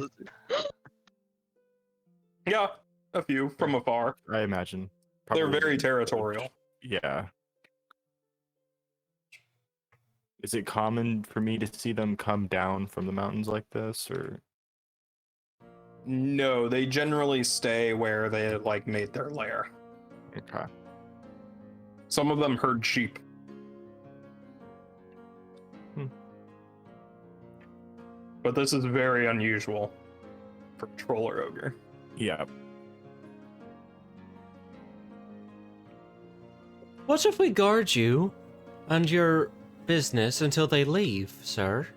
Speaker 3: Yeah, a few from afar.
Speaker 5: I imagine.
Speaker 3: They're
Speaker 5: Probably.
Speaker 3: very territorial.
Speaker 5: Yeah. Is it common for me to see them come down from the mountains like this, or?
Speaker 3: No, they generally stay where they like made their lair.
Speaker 5: Okay.
Speaker 3: Some of them herd sheep. But this is very unusual for a troll or ogre.
Speaker 5: Yeah.
Speaker 7: What if we guard you and your business until they leave, sir?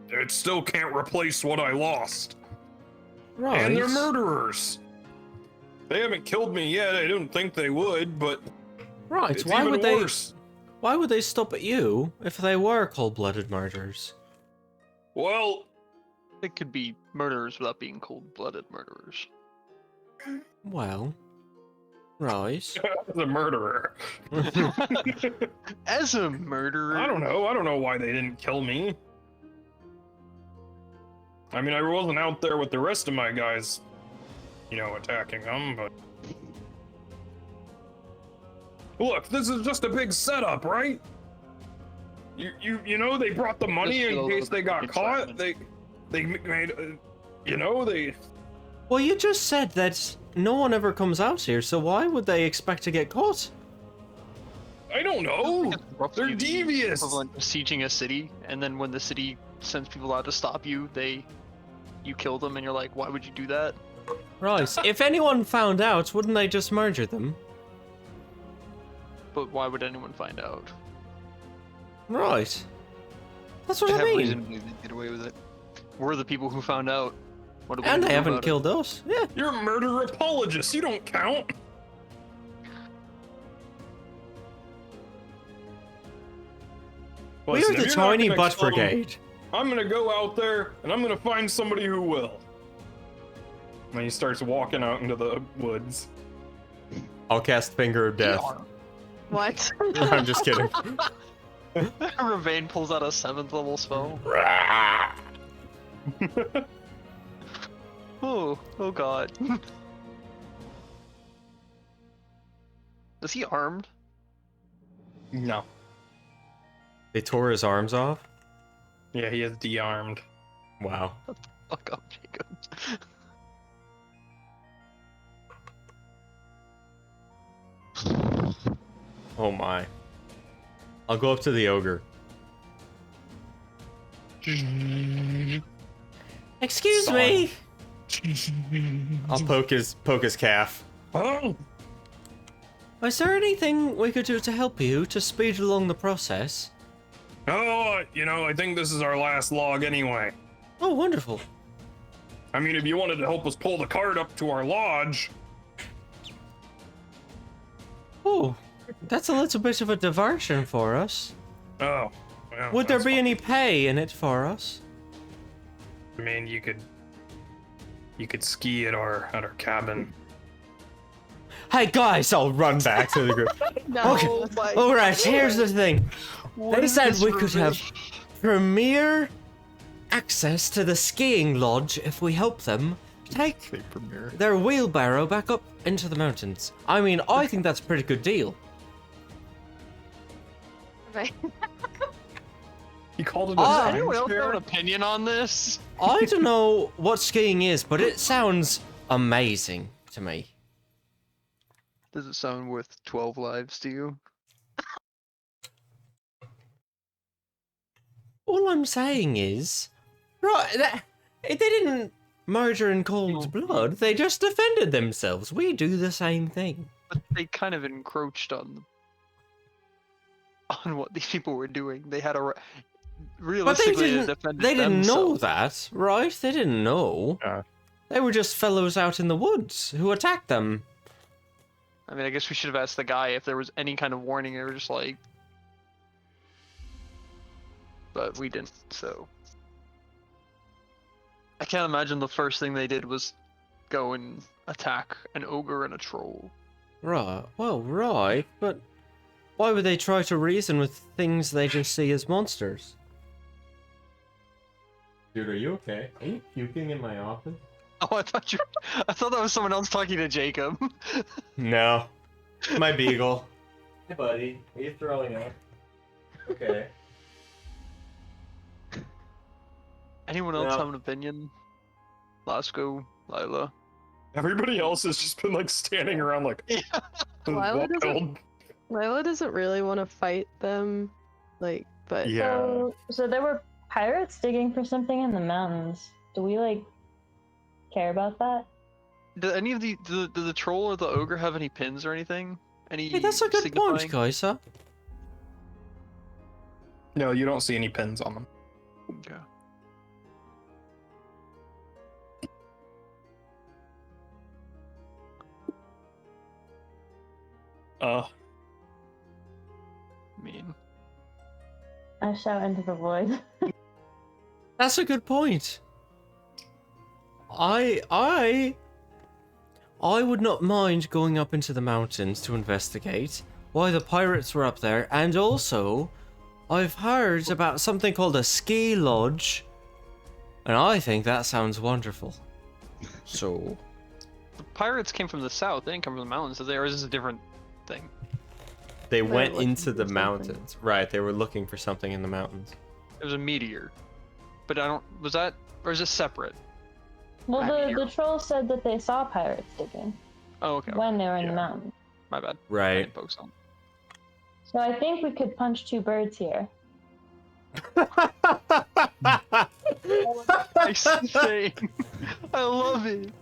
Speaker 3: It still can't replace what I lost.
Speaker 7: Right.
Speaker 3: And they're murderers. They haven't killed me yet. I don't think they would, but
Speaker 7: Right.
Speaker 3: it's
Speaker 7: Why
Speaker 3: even
Speaker 7: would they?
Speaker 3: worse.
Speaker 7: Why would they stop at you if they were cold-blooded murderers?
Speaker 3: Well,
Speaker 1: They could be murderers without being cold-blooded murderers.
Speaker 7: Well, right.
Speaker 3: as a murderer.
Speaker 1: As a murderer,
Speaker 3: I don't know. I don't know why they didn't kill me. I mean, I wasn't out there with the rest of my guys, you know, attacking them, but... Look, this is just a big setup, right? You know they brought the money
Speaker 1: Just
Speaker 3: in
Speaker 1: feel
Speaker 3: case they got caught.
Speaker 1: entrapment.
Speaker 3: They made you know they.
Speaker 7: Well, you just said that no one ever comes out here, so why would they expect to get caught?
Speaker 3: I don't know. They're
Speaker 1: The
Speaker 3: devious.
Speaker 1: Equivalent of sieging a city, and then when the city sends people out to stop you, you kill them, and you're like, why would you do that?
Speaker 7: Right. If anyone found out, wouldn't they just murder them?
Speaker 1: But why would anyone find out?
Speaker 7: Right. That's what
Speaker 1: They
Speaker 7: I
Speaker 1: have
Speaker 7: mean.
Speaker 1: reason to get away with it. We're the people who found out. What are we
Speaker 7: And
Speaker 1: gonna
Speaker 7: they
Speaker 1: do
Speaker 7: haven't
Speaker 1: about it?
Speaker 7: killed us. Yeah.
Speaker 3: You're a murder apologist. You don't count.
Speaker 7: We're
Speaker 3: Listen,
Speaker 7: the
Speaker 3: if you're not
Speaker 7: Tiny
Speaker 3: gonna
Speaker 7: Butt
Speaker 3: kill 'em,
Speaker 7: Brigade.
Speaker 3: I'm gonna go out there and I'm gonna find somebody who will. And he starts walking out into the woods.
Speaker 2: I'll cast Finger of Death.
Speaker 4: What?
Speaker 2: I'm just kidding.
Speaker 1: Ravane pulls out a 7th level spell. Oh god. Is he armed?
Speaker 3: No.
Speaker 2: They tore his arms off?
Speaker 3: Yeah, he is de-armed.
Speaker 2: Wow.
Speaker 1: Fuck up, Jacob.
Speaker 2: Oh my. I'll go up to the ogre.
Speaker 7: Excuse
Speaker 3: Son.
Speaker 7: me.
Speaker 2: I'll poke his calf.
Speaker 3: Oh,
Speaker 7: Is there anything we could do to help you to speed along the process?
Speaker 3: I think this is our last log anyway.
Speaker 7: Oh, wonderful.
Speaker 3: I mean, if you wanted to help us pull the cart up to our lodge.
Speaker 7: Oh, that's a little bit of a diversion for us.
Speaker 3: Oh. Well,
Speaker 7: Would there
Speaker 3: that's
Speaker 7: be
Speaker 3: fine.
Speaker 7: any pay in it for us?
Speaker 3: I mean, you could ski at our cabin.
Speaker 7: Hey guys,
Speaker 2: I'll run back to the group.
Speaker 4: No.
Speaker 7: Okay.
Speaker 4: my
Speaker 7: All right, here's the thing.
Speaker 1: What
Speaker 7: They
Speaker 1: is
Speaker 7: said
Speaker 1: this
Speaker 7: we could have
Speaker 1: Ravane?
Speaker 7: premier access to the skiing lodge if we help them take
Speaker 5: They premiere.
Speaker 7: their wheelbarrow back up into the mountains. I mean, I think that's a pretty good deal.
Speaker 4: Right.
Speaker 3: He called it a
Speaker 1: Does
Speaker 7: Ah,
Speaker 1: anyone else have
Speaker 3: timeshare?
Speaker 1: an opinion on this?
Speaker 7: I don't know what skiing is, but it sounds amazing to me.
Speaker 1: Does it sound worth 12 lives to you?
Speaker 7: All I'm saying is, right, they didn't murder in cold blood. They just defended themselves. We do the same thing.
Speaker 1: But they kind of encroached on what these people were doing. They had a
Speaker 7: But they
Speaker 1: realistically
Speaker 7: didn't.
Speaker 1: defended
Speaker 7: They didn't know
Speaker 1: themselves.
Speaker 7: that, right? They didn't know. They were just fellows out in the woods who attacked them.
Speaker 1: I mean, I guess we should have asked the guy if there was any kind of warning. They were just like, but we didn't. So I can't imagine the first thing they did was go and attack an ogre and a troll.
Speaker 7: Right. Well, right, but why would they try to reason with things they just see as monsters?
Speaker 2: Dude, are you okay? Are you puking in my office?
Speaker 1: Oh, I thought that was someone else talking to Jacob.
Speaker 2: No. My beagle. Hey, buddy. Are you throwing up? Okay.
Speaker 1: Anyone else
Speaker 2: No.
Speaker 1: have an opinion? Lasco, Lila.
Speaker 3: Everybody else has just been like standing around like.
Speaker 4: Lila doesn't-
Speaker 3: wild.
Speaker 4: Lila doesn't really want to fight them, like, but
Speaker 5: Yeah.
Speaker 6: So there were pirates digging for something in the mountains. Do we care about that?
Speaker 1: Do any of do the troll or the ogre have any pins or anything? Any?
Speaker 7: Hey, that's a good
Speaker 1: signifying?
Speaker 7: point, Kaiser.
Speaker 3: No, you don't see any pins on them.
Speaker 1: Okay. I mean,
Speaker 6: I shout into the void.
Speaker 7: That's a good point. I would not mind going up into the mountains to investigate why the pirates were up there, and also I've heard about something called a ski lodge, and I think that sounds wonderful. So,
Speaker 1: the pirates came from the south. They didn't come from the mountains. So there is a different thing.
Speaker 2: They
Speaker 4: They're
Speaker 2: went
Speaker 4: looking
Speaker 2: into
Speaker 4: for
Speaker 2: the
Speaker 4: something.
Speaker 2: mountains. Right, they were looking for something in the mountains.
Speaker 1: It was a meteor. But I don't. Was that. Or is it separate?
Speaker 6: Well,
Speaker 1: I mean,
Speaker 6: the troll said that they saw pirates digging
Speaker 1: Oh, okay.
Speaker 6: when they were in the
Speaker 5: Yeah.
Speaker 6: mountain.
Speaker 1: My bad. I
Speaker 2: Right.
Speaker 1: didn't focus on.
Speaker 6: So I think we could punch two birds here.
Speaker 1: Nice thing. I love it.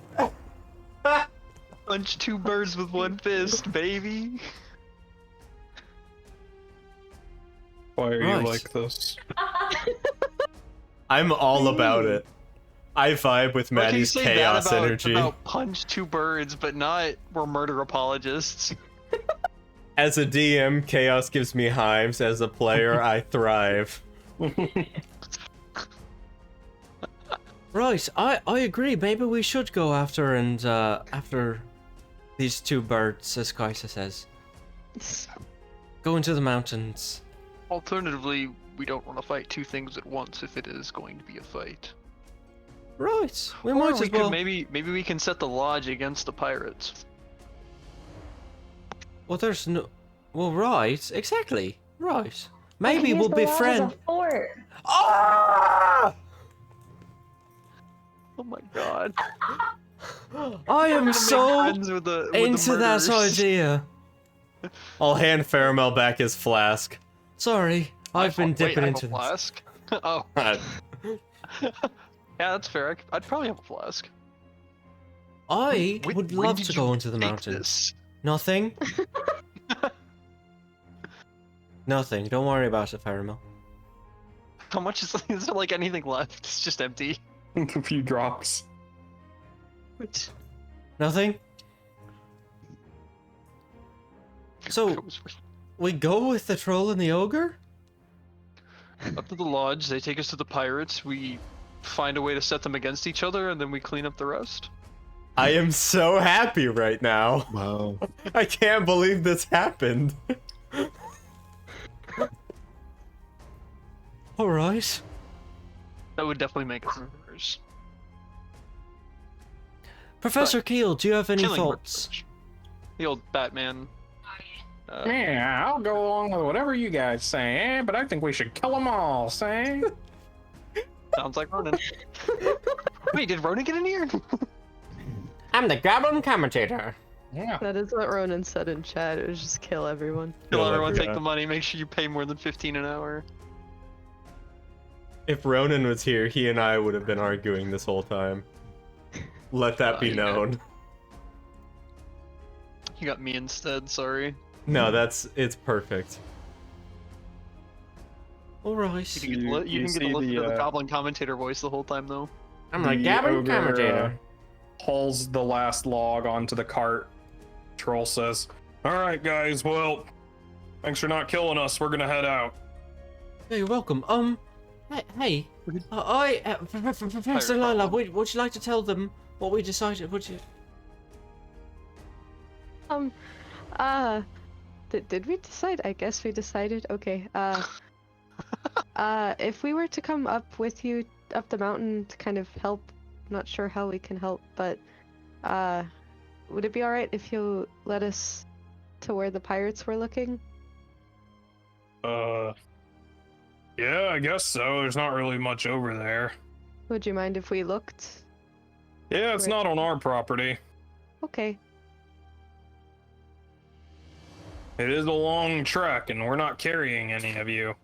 Speaker 1: Punch two birds with one fist, baby.
Speaker 3: Why are
Speaker 7: Right.
Speaker 3: you like this?
Speaker 2: I'm all about it. I vibe with
Speaker 1: Why can't you
Speaker 2: Maddie's
Speaker 1: say that
Speaker 2: chaos
Speaker 1: about,
Speaker 2: energy.
Speaker 1: about punch two birds, but not we're murder apologists?
Speaker 2: As a DM, chaos gives me hives. As a player, I thrive.
Speaker 7: Right, I agree. Maybe we should go after after these two birds, as Kaisa says. Go into the mountains.
Speaker 1: Alternatively, we don't want to fight two things at once if it is going to be a fight.
Speaker 7: Right, we
Speaker 1: Or
Speaker 7: might
Speaker 1: we
Speaker 7: as well.
Speaker 1: could maybe we can set the lodge against the pirates.
Speaker 7: Well, there's no. Well, right, exactly. Right.
Speaker 6: We
Speaker 7: Maybe
Speaker 6: can
Speaker 7: we'll
Speaker 6: use the lodge as
Speaker 7: befriend.
Speaker 6: a fort.
Speaker 2: Ah!
Speaker 1: Oh my god.
Speaker 7: I am
Speaker 1: Make
Speaker 7: so
Speaker 1: friends with the
Speaker 7: into that
Speaker 1: murderers.
Speaker 7: idea.
Speaker 2: I'll hand Faramel back his flask.
Speaker 7: Sorry, I've been dipping
Speaker 1: I have
Speaker 7: into
Speaker 1: a
Speaker 7: this.
Speaker 1: flask. Oh. Yeah, that's fair. I'd probably have a flask.
Speaker 7: I
Speaker 1: When-
Speaker 7: would
Speaker 1: when
Speaker 7: love
Speaker 1: did
Speaker 7: to
Speaker 1: you
Speaker 7: go into the
Speaker 1: make
Speaker 7: mountains.
Speaker 1: this?
Speaker 7: Nothing. Nothing. Don't worry about it, Faramel.
Speaker 1: How much is there like anything left? It's just empty.
Speaker 3: A few drops.
Speaker 1: Which
Speaker 7: Nothing. So
Speaker 1: goes
Speaker 7: we go with the troll and the ogre.
Speaker 1: up to the lodge. They take us to the pirates. We find a way to set them against each other, and then we clean up the rest.
Speaker 2: I am so happy right now.
Speaker 5: Wow.
Speaker 2: I can't believe this happened.
Speaker 7: All right.
Speaker 1: That would definitely make us murderers.
Speaker 7: Professor Keel, do you have any
Speaker 1: Killing
Speaker 7: thoughts?
Speaker 1: murderers. The old Batman.
Speaker 3: Yeah, I'll go along with whatever you guys say, but I think we should kill them all, say?
Speaker 1: Sounds like Ronan. Wait, did Ronan get in here?
Speaker 7: I'm the goblin commentator.
Speaker 3: Yeah.
Speaker 4: That is what Ronan said in chat. It was just kill everyone.
Speaker 1: Kill
Speaker 2: Yeah,
Speaker 1: everyone,
Speaker 2: yeah.
Speaker 1: take the money, make sure you pay more than 15 an hour.
Speaker 2: If Ronan was here, he and I would have been arguing this whole time. Let that be
Speaker 1: you
Speaker 2: known.
Speaker 1: You got me instead, sorry.
Speaker 2: No, it's perfect.
Speaker 7: All right.
Speaker 1: You can get,
Speaker 3: You
Speaker 1: to
Speaker 3: see
Speaker 1: listen to the
Speaker 3: the,
Speaker 1: goblin commentator voice the whole time, though.
Speaker 7: I'm the
Speaker 3: The
Speaker 7: goblin
Speaker 3: ogre,
Speaker 7: commentator.
Speaker 3: Hauls the last log onto the cart. Troll says, "Alright, guys, well, thanks for not killing us. We're gonna head out."
Speaker 7: Yeah, you're welcome. Hey, Professor Lila, would you like to tell them what we decided? Would you?
Speaker 4: Did we decide? I guess we decided. Okay. If we were to come up with you up the mountain to kind of help, I'm not sure how we can help, but would it be all right if you let us to where the pirates were looking?
Speaker 3: Yeah, I guess so. There's not really much over there.
Speaker 4: Would you mind if we looked?
Speaker 3: Yeah, it's
Speaker 4: Right.
Speaker 3: not on our property.
Speaker 4: Okay.
Speaker 3: It is a long trek, and we're not carrying any of you.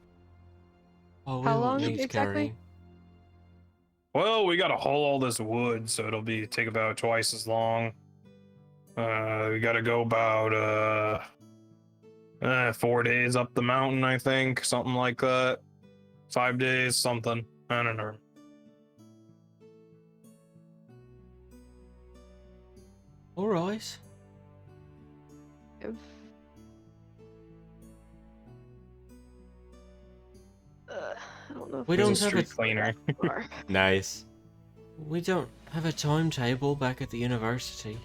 Speaker 7: Oh, we
Speaker 4: How
Speaker 7: won't
Speaker 4: long
Speaker 7: need
Speaker 4: exactly?
Speaker 7: carrying.
Speaker 3: Well, we gotta haul all this wood, so it'll take about twice as long. We gotta go about 4 days up the mountain, I think, something like that. 5 days, something. I don't know.
Speaker 7: All right.
Speaker 4: If... I don't know if
Speaker 7: We
Speaker 3: There's
Speaker 7: don't
Speaker 3: a
Speaker 7: have
Speaker 3: street
Speaker 7: a
Speaker 3: cleaner.
Speaker 4: far.
Speaker 2: Nice.
Speaker 7: we don't have a timetable back at the university,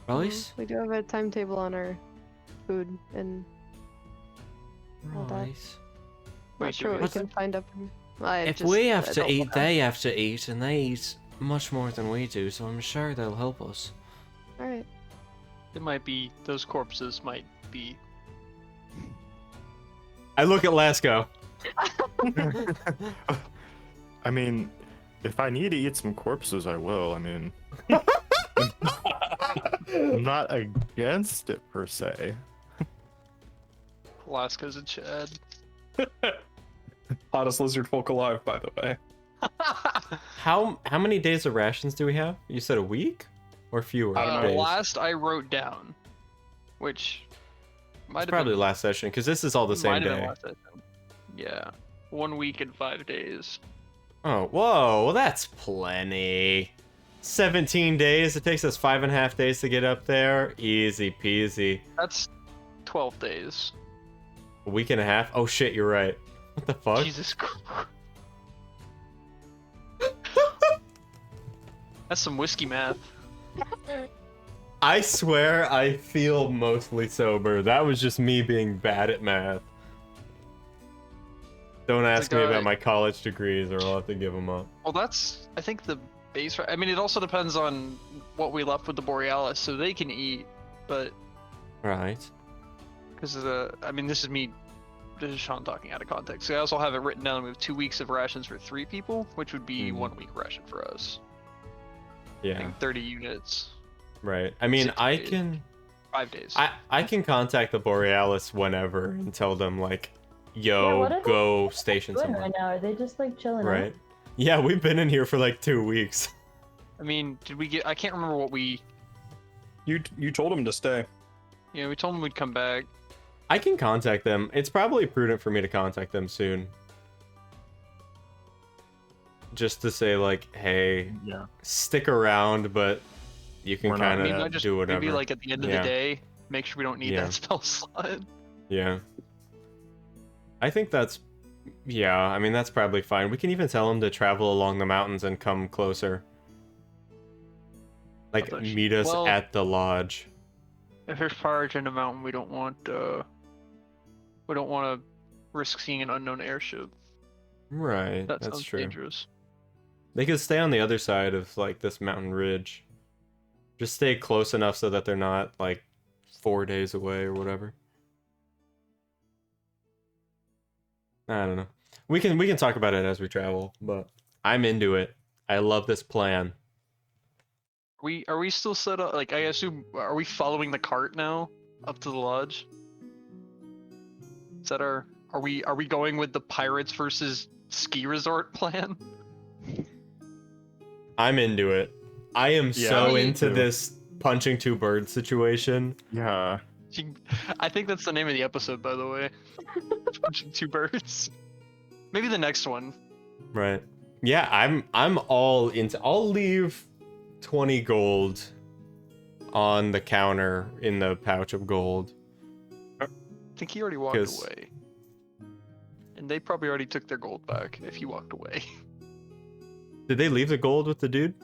Speaker 7: right?
Speaker 4: We do have a timetable on our food, and all that.
Speaker 7: Right.
Speaker 4: not
Speaker 1: Wait,
Speaker 4: sure what we
Speaker 7: What's-
Speaker 4: can find up. I
Speaker 7: If
Speaker 4: just-
Speaker 7: we have
Speaker 4: I
Speaker 7: to
Speaker 4: don't
Speaker 7: eat,
Speaker 4: wanna-
Speaker 7: they have to eat, and they eat much more than we do, so I'm sure they'll help us.
Speaker 4: All right.
Speaker 1: It might be, those corpses might be
Speaker 2: I look at Lasco.
Speaker 5: I mean, if I need to eat some corpses, I will. I mean, I'm not against it per se.
Speaker 1: Alaska's a Chad.
Speaker 3: Hottest lizard folk alive, by the way.
Speaker 2: How many days of rations do we have? You said a week or fewer days?
Speaker 1: Last I wrote down, which might have
Speaker 2: Probably
Speaker 1: been,
Speaker 2: last session because this is all the same
Speaker 1: might have been
Speaker 2: day.
Speaker 1: last session. Yeah, 1 week and 5 days.
Speaker 2: Oh, whoa, well, that's plenty. 17 days. It takes us 5.5 days to get up there. Easy peasy.
Speaker 1: That's 12 days.
Speaker 2: A week and a half. Oh shit, you're right. What the fuck?
Speaker 1: Jesus Christ. That's some whiskey math.
Speaker 2: I swear I feel mostly sober. That was just me being bad at math. Don't ask me about my college degrees or I'll have to give them up.
Speaker 1: Well, that's, I think, the base. I mean, it also depends on what we left with the Borealis, so they can eat, but.
Speaker 2: Right.
Speaker 1: Because, I mean, this is Sean talking out of context. So I also have it written down. We have 2 weeks of rations for 3 people, which would be 1 week ration for us. I
Speaker 2: Yeah.
Speaker 1: think 30 units.
Speaker 2: Right. I mean,
Speaker 1: 6
Speaker 2: I
Speaker 1: days.
Speaker 2: can.
Speaker 1: 5 days.
Speaker 2: I can contact the Borealis whenever and tell them like,
Speaker 6: Yeah,
Speaker 2: yo,
Speaker 6: what are
Speaker 2: go
Speaker 6: they
Speaker 2: station
Speaker 6: doing
Speaker 2: somewhere.
Speaker 6: right now? Are they just like chilling out?
Speaker 2: Right. Yeah, we've been in here for like 2 weeks.
Speaker 1: I mean, did we get? I can't remember what we.
Speaker 3: You told him to stay.
Speaker 1: Yeah, we told them we'd come back.
Speaker 2: I can contact them. It's probably prudent for me to contact them soon. Just to say like, hey,
Speaker 5: Yeah.
Speaker 2: stick around, but you can
Speaker 5: We're not
Speaker 2: kind
Speaker 1: I mean, I
Speaker 2: of
Speaker 1: just
Speaker 2: do whatever.
Speaker 1: maybe like at the end of
Speaker 2: Yeah.
Speaker 1: the day, make sure we don't need
Speaker 2: Yeah.
Speaker 1: that spell slot.
Speaker 2: Yeah. I think that's... Yeah, I mean, that's probably fine. We can even tell them to travel along the mountains and come closer. Like,
Speaker 1: thought
Speaker 2: meet us
Speaker 1: well-
Speaker 2: at the lodge.
Speaker 1: If there's fires in the mountain, we don't want to risk seeing an unknown airship.
Speaker 2: Right,
Speaker 1: That
Speaker 2: that's
Speaker 1: sounds
Speaker 2: true.
Speaker 1: dangerous.
Speaker 2: They could stay on the other side of, like, this mountain ridge. Just stay close enough so that they're not, like, 4 days away or whatever. I don't know. We can talk about it as we travel, but I'm into it. I love this plan.
Speaker 1: Are we still set up? Like, I assume, are we following the cart now up to the lodge? Is that our? Are we going with the pirates versus ski resort plan?
Speaker 2: I'm into it. I am
Speaker 5: Yeah,
Speaker 2: so
Speaker 5: me
Speaker 2: into
Speaker 5: too.
Speaker 2: this punching two birds situation.
Speaker 5: Yeah.
Speaker 1: I think that's the name of the episode, by the way. Punching 2 birds. Maybe the next one.
Speaker 2: Right. Yeah, I'm all into... I'll leave 20 gold on the counter in the pouch of gold.
Speaker 1: I think he already walked
Speaker 2: 'Cause-
Speaker 1: away. And they probably already took their gold back if he walked away.
Speaker 2: Did they leave the gold with the dude?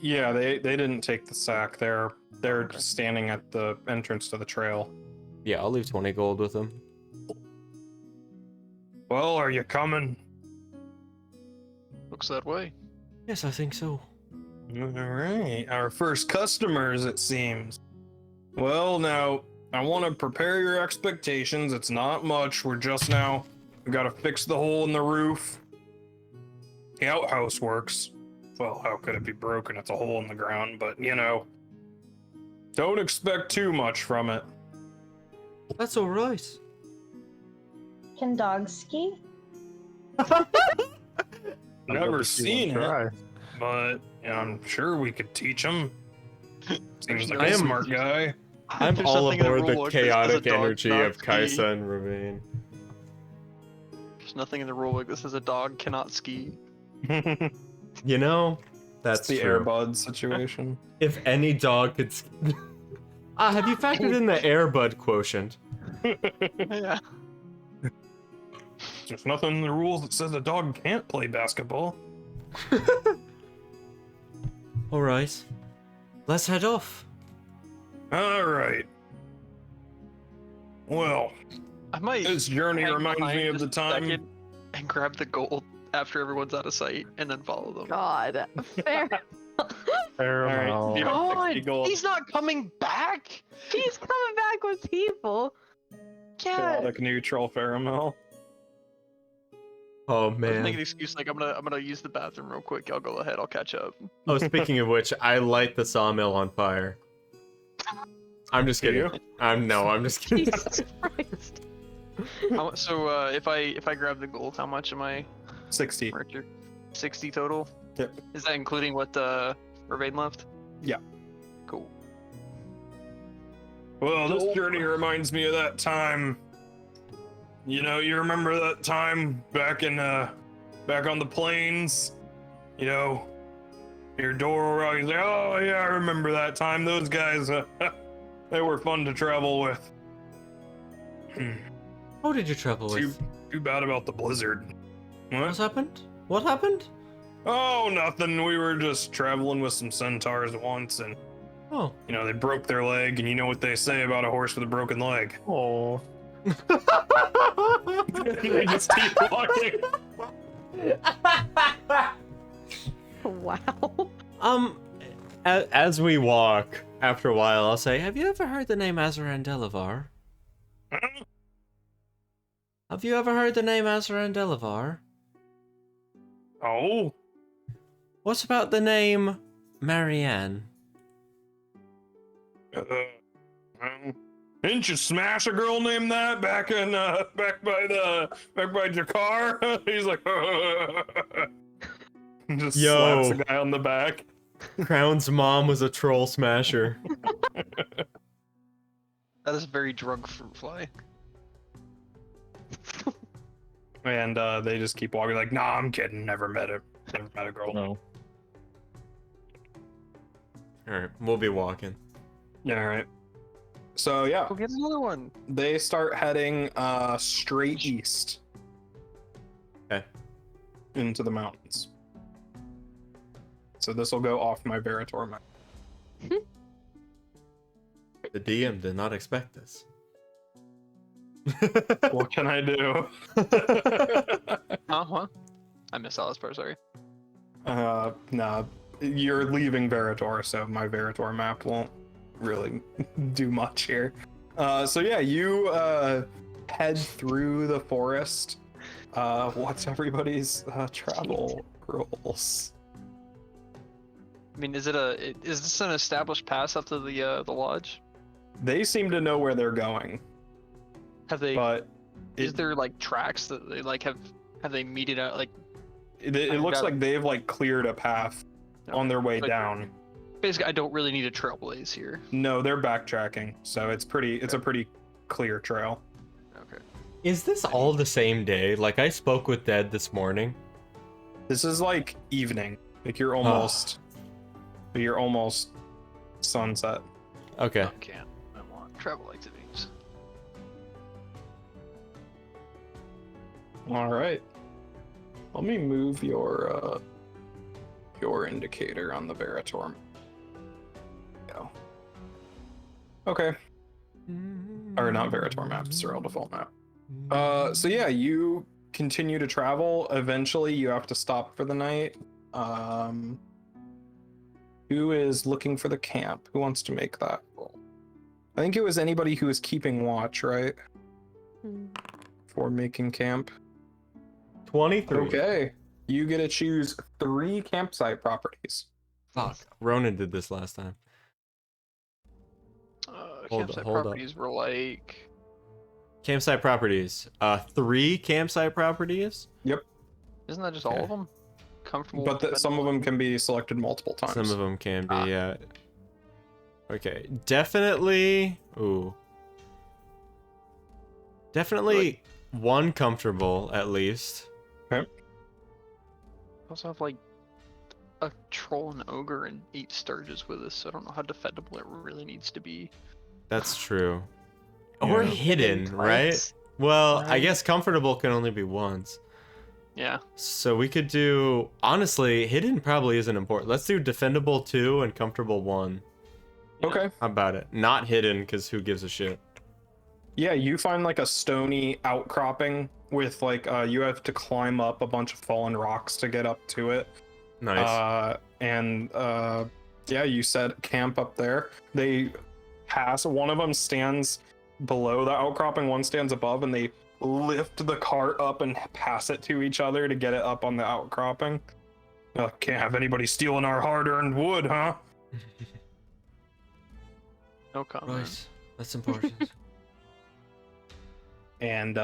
Speaker 3: Yeah, they didn't take the sack. They're
Speaker 1: Okay.
Speaker 3: just standing at the entrance to the trail.
Speaker 2: Yeah, I'll leave 20 gold with them.
Speaker 3: Well, are you coming?
Speaker 1: Looks that way.
Speaker 7: Yes, I think so.
Speaker 3: All right, our first customers, it seems. Well, now, I want to prepare your expectations. It's not much. We got to fix the hole in the roof. The outhouse works. Well, how could it be broken? It's a hole in the ground, but don't expect too much from it.
Speaker 7: That's all right.
Speaker 6: Can dogs ski?
Speaker 3: Never seen it,
Speaker 5: Try.
Speaker 3: but I'm sure we could teach them. Seems like
Speaker 2: I
Speaker 3: a
Speaker 2: am-
Speaker 3: smart guy.
Speaker 2: I'm
Speaker 1: There's
Speaker 2: all
Speaker 1: nothing in the
Speaker 2: aboard the
Speaker 1: rulebook that says a
Speaker 2: chaotic
Speaker 1: dog
Speaker 2: energy
Speaker 1: cannot
Speaker 2: of
Speaker 1: ski.
Speaker 2: Kaisa and Remain.
Speaker 1: There's nothing in the rulebook that says a dog cannot ski.
Speaker 2: You know, that's
Speaker 3: That's the
Speaker 2: true.
Speaker 3: Airbud situation.
Speaker 2: If any dog could... have you factored in the Airbud quotient?
Speaker 1: Yeah.
Speaker 3: There's nothing in the rules that says a dog can't play basketball.
Speaker 7: All right. Let's head off.
Speaker 3: All right. Well,
Speaker 1: I might
Speaker 3: this journey
Speaker 1: hang
Speaker 3: reminds me
Speaker 1: behind
Speaker 3: of the
Speaker 1: just a
Speaker 3: time.
Speaker 1: second and grab the gold after everyone's out of sight and then follow them.
Speaker 4: God, fair.
Speaker 5: Fair
Speaker 3: All right,
Speaker 5: amount.
Speaker 3: yeah.
Speaker 1: God,
Speaker 3: 60 gold.
Speaker 1: he's not coming back.
Speaker 4: He's coming back with people.
Speaker 1: cat.
Speaker 3: Chaotic neutral Pheromel.
Speaker 2: Oh
Speaker 1: Let's
Speaker 2: man.
Speaker 1: make an excuse like I'm gonna use the bathroom real quick. I'll go ahead. I'll catch up.
Speaker 2: Oh, speaking of which, I light the sawmill on fire. I'm just
Speaker 3: Do
Speaker 2: kidding.
Speaker 3: you?
Speaker 2: I'm just kidding.
Speaker 4: Jesus Christ.
Speaker 1: So if I grab the gold, how much am I?
Speaker 3: 60.
Speaker 1: Richard? 60 total.
Speaker 3: Yep.
Speaker 1: Is that including what Vervain left?
Speaker 3: Yeah.
Speaker 1: Cool.
Speaker 3: Well, this journey reminds me of that time. You know, you remember that time back on the plains? You know, your door, he's like, oh yeah, I remember that time. Those guys, they were fun to travel with.
Speaker 7: Who did you travel with?
Speaker 3: Too bad about the blizzard.
Speaker 7: What happened? What happened?
Speaker 3: Oh, nothing. We were just traveling with some centaurs once, and
Speaker 7: Oh.
Speaker 3: you know, they broke their leg, and you know what they say about a horse with a broken leg.
Speaker 5: Oh.
Speaker 3: They just keep walking.
Speaker 4: Wow.
Speaker 2: As we walk, after a while, I'll say, "Have you ever heard the name Azaran Delavar? Have you ever heard the name Azaran Delavar?
Speaker 3: Oh,
Speaker 2: What about the name Marianne?"
Speaker 3: didn't you smash a girl named that back by Jakar? He's like, just
Speaker 2: Yo.
Speaker 3: slaps a guy on the back.
Speaker 2: Crown's mom was a troll smasher.
Speaker 1: That is very drug fruit fly.
Speaker 3: And they just keep walking like, nah, I'm kidding. Never met a girl.
Speaker 5: No.
Speaker 2: Alright, we'll be walking.
Speaker 3: Yeah, all right. So yeah,
Speaker 1: Go get another one.
Speaker 3: they start heading straight east.
Speaker 2: Okay.
Speaker 3: Into the mountains. So this will go off my Veritor map.
Speaker 2: The DM did not expect this.
Speaker 3: What can I do?
Speaker 1: Huh? I missed all this part. Sorry.
Speaker 3: Nah, you're leaving Veritor, so my Veritor map won't really do much here. So yeah, you head through the forest. What's everybody's travel rules?
Speaker 1: I mean, is this an established pass up to the lodge?
Speaker 3: They seem to know where they're going,
Speaker 1: Have they?
Speaker 3: but
Speaker 1: Is there like tracks that they like have they meted out like?
Speaker 3: it looks like they've like cleared a path on their way
Speaker 1: Like-
Speaker 3: down.
Speaker 1: Basically, I don't really need a trailblaze here.
Speaker 3: No, they're backtracking, so it's a pretty clear trail.
Speaker 1: Okay.
Speaker 2: Is this all the same day? Like, I spoke with Dead this morning.
Speaker 3: This is like evening, like you're almost sunset.
Speaker 2: Okay.
Speaker 1: I can't. I want travel activities.
Speaker 3: All right. Let me move your indicator on the Veritor. Go. Okay. Or not Veritor maps, Serial Default map. So yeah, you continue to travel. Eventually, you have to stop for the night. Who is looking for the camp? Who wants to make that roll? I think it was anybody who was keeping watch, right?
Speaker 4: Hmm.
Speaker 3: For making camp.
Speaker 2: 23.
Speaker 3: Okay. You get to choose 3 campsite properties.
Speaker 2: Fuck. Ronan did this last time.
Speaker 1: Campsite
Speaker 2: hold up.
Speaker 1: properties were like.
Speaker 2: Campsite properties. 3 campsite properties?
Speaker 1: Isn't that just all
Speaker 2: Okay.
Speaker 1: of them? Comfortable.
Speaker 3: But some of them can be selected multiple times.
Speaker 2: Some of them can be, yeah. Okay, definitely. Ooh. Definitely one comfortable, at least.
Speaker 1: also have like a troll and ogre and 8 sturges with us, so I don't know how defendable it really needs to be.
Speaker 2: That's true. Or
Speaker 5: Yeah.
Speaker 2: hidden, right?
Speaker 4: Twice.
Speaker 2: Well, I
Speaker 1: Right.
Speaker 2: guess comfortable can only be once.
Speaker 1: Yeah.
Speaker 2: So we could do, honestly, hidden probably isn't important. Let's do defendable 2 and comfortable 1.
Speaker 3: Okay.
Speaker 2: How about it? Not hidden, because who gives a shit?
Speaker 3: Yeah, you find like a stony outcropping with like you have to climb up a bunch of fallen rocks to get up to it.
Speaker 2: Nice.
Speaker 3: Yeah, you set camp up there. They pass. One of them stands below the outcropping, one stands above, and they lift the cart up and pass it to each other to get it up on the outcropping. Can't have anybody stealing our hard-earned wood, huh?
Speaker 1: No comment.
Speaker 7: Right. That's important.
Speaker 3: And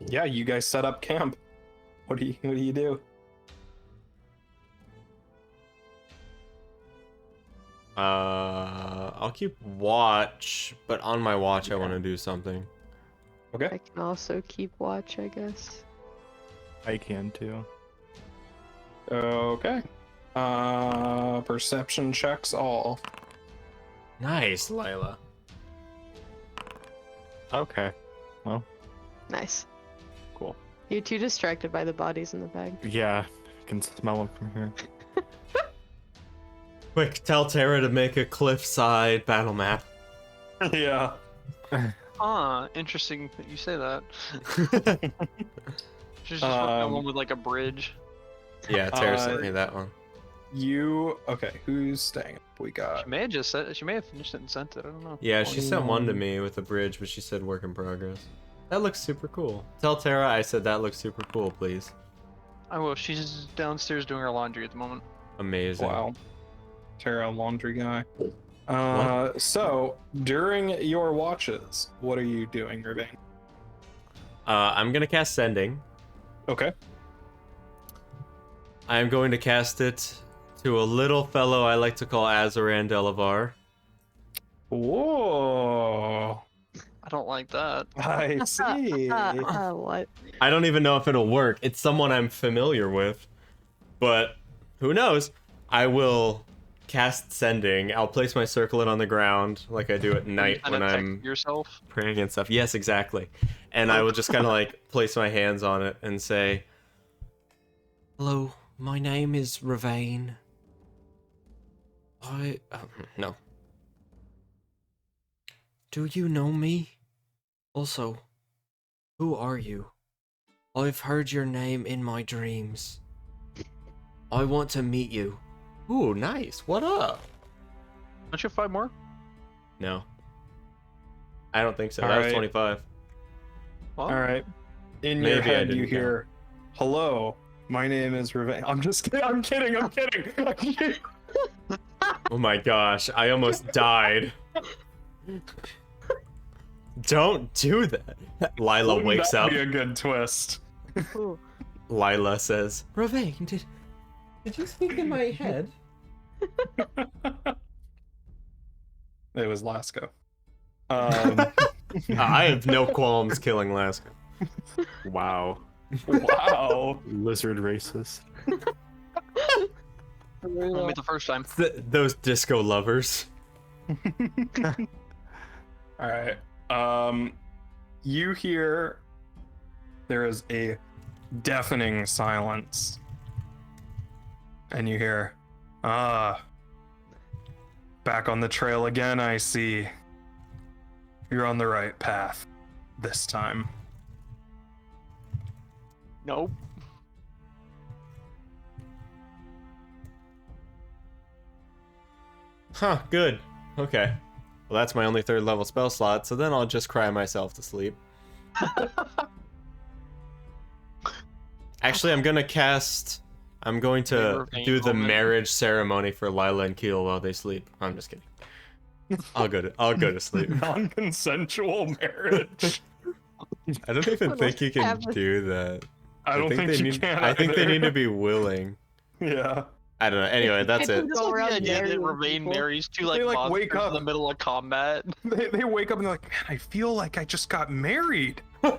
Speaker 3: yeah, you guys set up camp. What do you do?
Speaker 2: I'll keep watch, but on my watch, I want to do something.
Speaker 3: Okay.
Speaker 4: I can also keep watch, I guess.
Speaker 5: I can too.
Speaker 3: Okay. Perception checks all.
Speaker 2: Nice, Lila.
Speaker 5: Okay. Well,
Speaker 4: Nice.
Speaker 5: cool.
Speaker 4: You're too distracted by the bodies in the bag.
Speaker 5: Yeah, I can smell them from here.
Speaker 2: Quick, tell Tara to make a cliffside battle map.
Speaker 3: Yeah.
Speaker 1: Interesting that you say that. She's just working on one with like a bridge.
Speaker 2: Yeah, Tara sent me that one.
Speaker 3: Okay, who's staying up? We got
Speaker 1: She may have just said. She may have finished it and sent it. I don't know.
Speaker 2: Yeah, she sent one to me with a bridge, but she said work in progress. That looks super cool. Tell Tara I said that looks super cool, please.
Speaker 1: I will. She's downstairs doing her laundry at the moment.
Speaker 2: Amazing.
Speaker 3: Wow. Tara, laundry guy.
Speaker 2: What?
Speaker 3: So during your watches, what are you doing, Ravane?
Speaker 2: I'm gonna cast Sending.
Speaker 3: Okay.
Speaker 2: I'm going to cast it to a little fellow I like to call Azaran Delavar.
Speaker 3: Whoa.
Speaker 1: I don't like that.
Speaker 3: I see.
Speaker 4: What?
Speaker 2: I don't even know if it'll work. It's someone I'm familiar with, but who knows? I will cast Sending. I'll place my circlet on the ground like I do at night
Speaker 1: And
Speaker 2: when
Speaker 1: attack
Speaker 2: I'm
Speaker 1: yourself.
Speaker 2: praying and stuff. Yes, exactly. And I will just kind of like place my hands on it and say,
Speaker 7: Hello, my name is Ravane.
Speaker 2: no.
Speaker 7: Do you know me? Also, who are you? I've heard your name in my dreams. I want to meet you.
Speaker 2: Ooh, nice. What up?
Speaker 1: Don't you have 5 more?
Speaker 2: No. I don't think so.
Speaker 3: All
Speaker 2: That was
Speaker 3: right.
Speaker 2: 25.
Speaker 1: Well,
Speaker 3: All right. In your
Speaker 2: Maybe I
Speaker 3: head, you
Speaker 2: didn't
Speaker 3: hear, "Hello, my name is Ravane." I'm just kidding. I'm kidding. I'm kidding.
Speaker 2: Oh my gosh, I almost died. Don't do that. Lila
Speaker 3: Wouldn't
Speaker 2: wakes
Speaker 3: that
Speaker 2: up.
Speaker 3: be a good twist?
Speaker 4: Ooh.
Speaker 2: Lila says,
Speaker 7: Ravane, did you speak in my head?
Speaker 3: It was Lasco.
Speaker 2: I have no qualms killing Laska.
Speaker 5: Wow.
Speaker 3: Wow.
Speaker 5: Lizard racist.
Speaker 1: only the first time.
Speaker 2: Those disco lovers.
Speaker 3: All right. You hear there is a deafening silence. And you hear, back on the trail again, I see. You're on the right path this time.
Speaker 1: Nope.
Speaker 2: Huh, good. Okay. Well, that's my only 3rd level spell slot, so then I'll just cry myself to sleep. Actually, I'm going to do the marriage ceremony for Lila and Keel while they sleep. I'm just kidding. I'll go to sleep.
Speaker 3: Non-consensual marriage.
Speaker 2: I don't even
Speaker 4: What
Speaker 2: think you can
Speaker 4: happened?
Speaker 2: do that.
Speaker 3: I don't think
Speaker 2: they
Speaker 3: you
Speaker 2: need,
Speaker 3: can.
Speaker 2: I think they
Speaker 3: either.
Speaker 2: need to be willing.
Speaker 3: Yeah.
Speaker 2: I don't know. Anyway, that's it.
Speaker 1: Just
Speaker 4: Go
Speaker 1: like
Speaker 4: around
Speaker 1: the idea that
Speaker 4: marrying
Speaker 1: Ravane
Speaker 4: people.
Speaker 1: marries two like,
Speaker 3: They, like,
Speaker 1: monsters
Speaker 3: wake up.
Speaker 1: in the middle of combat.
Speaker 3: They wake up and they're like, man, I feel like I just got married.
Speaker 4: I'm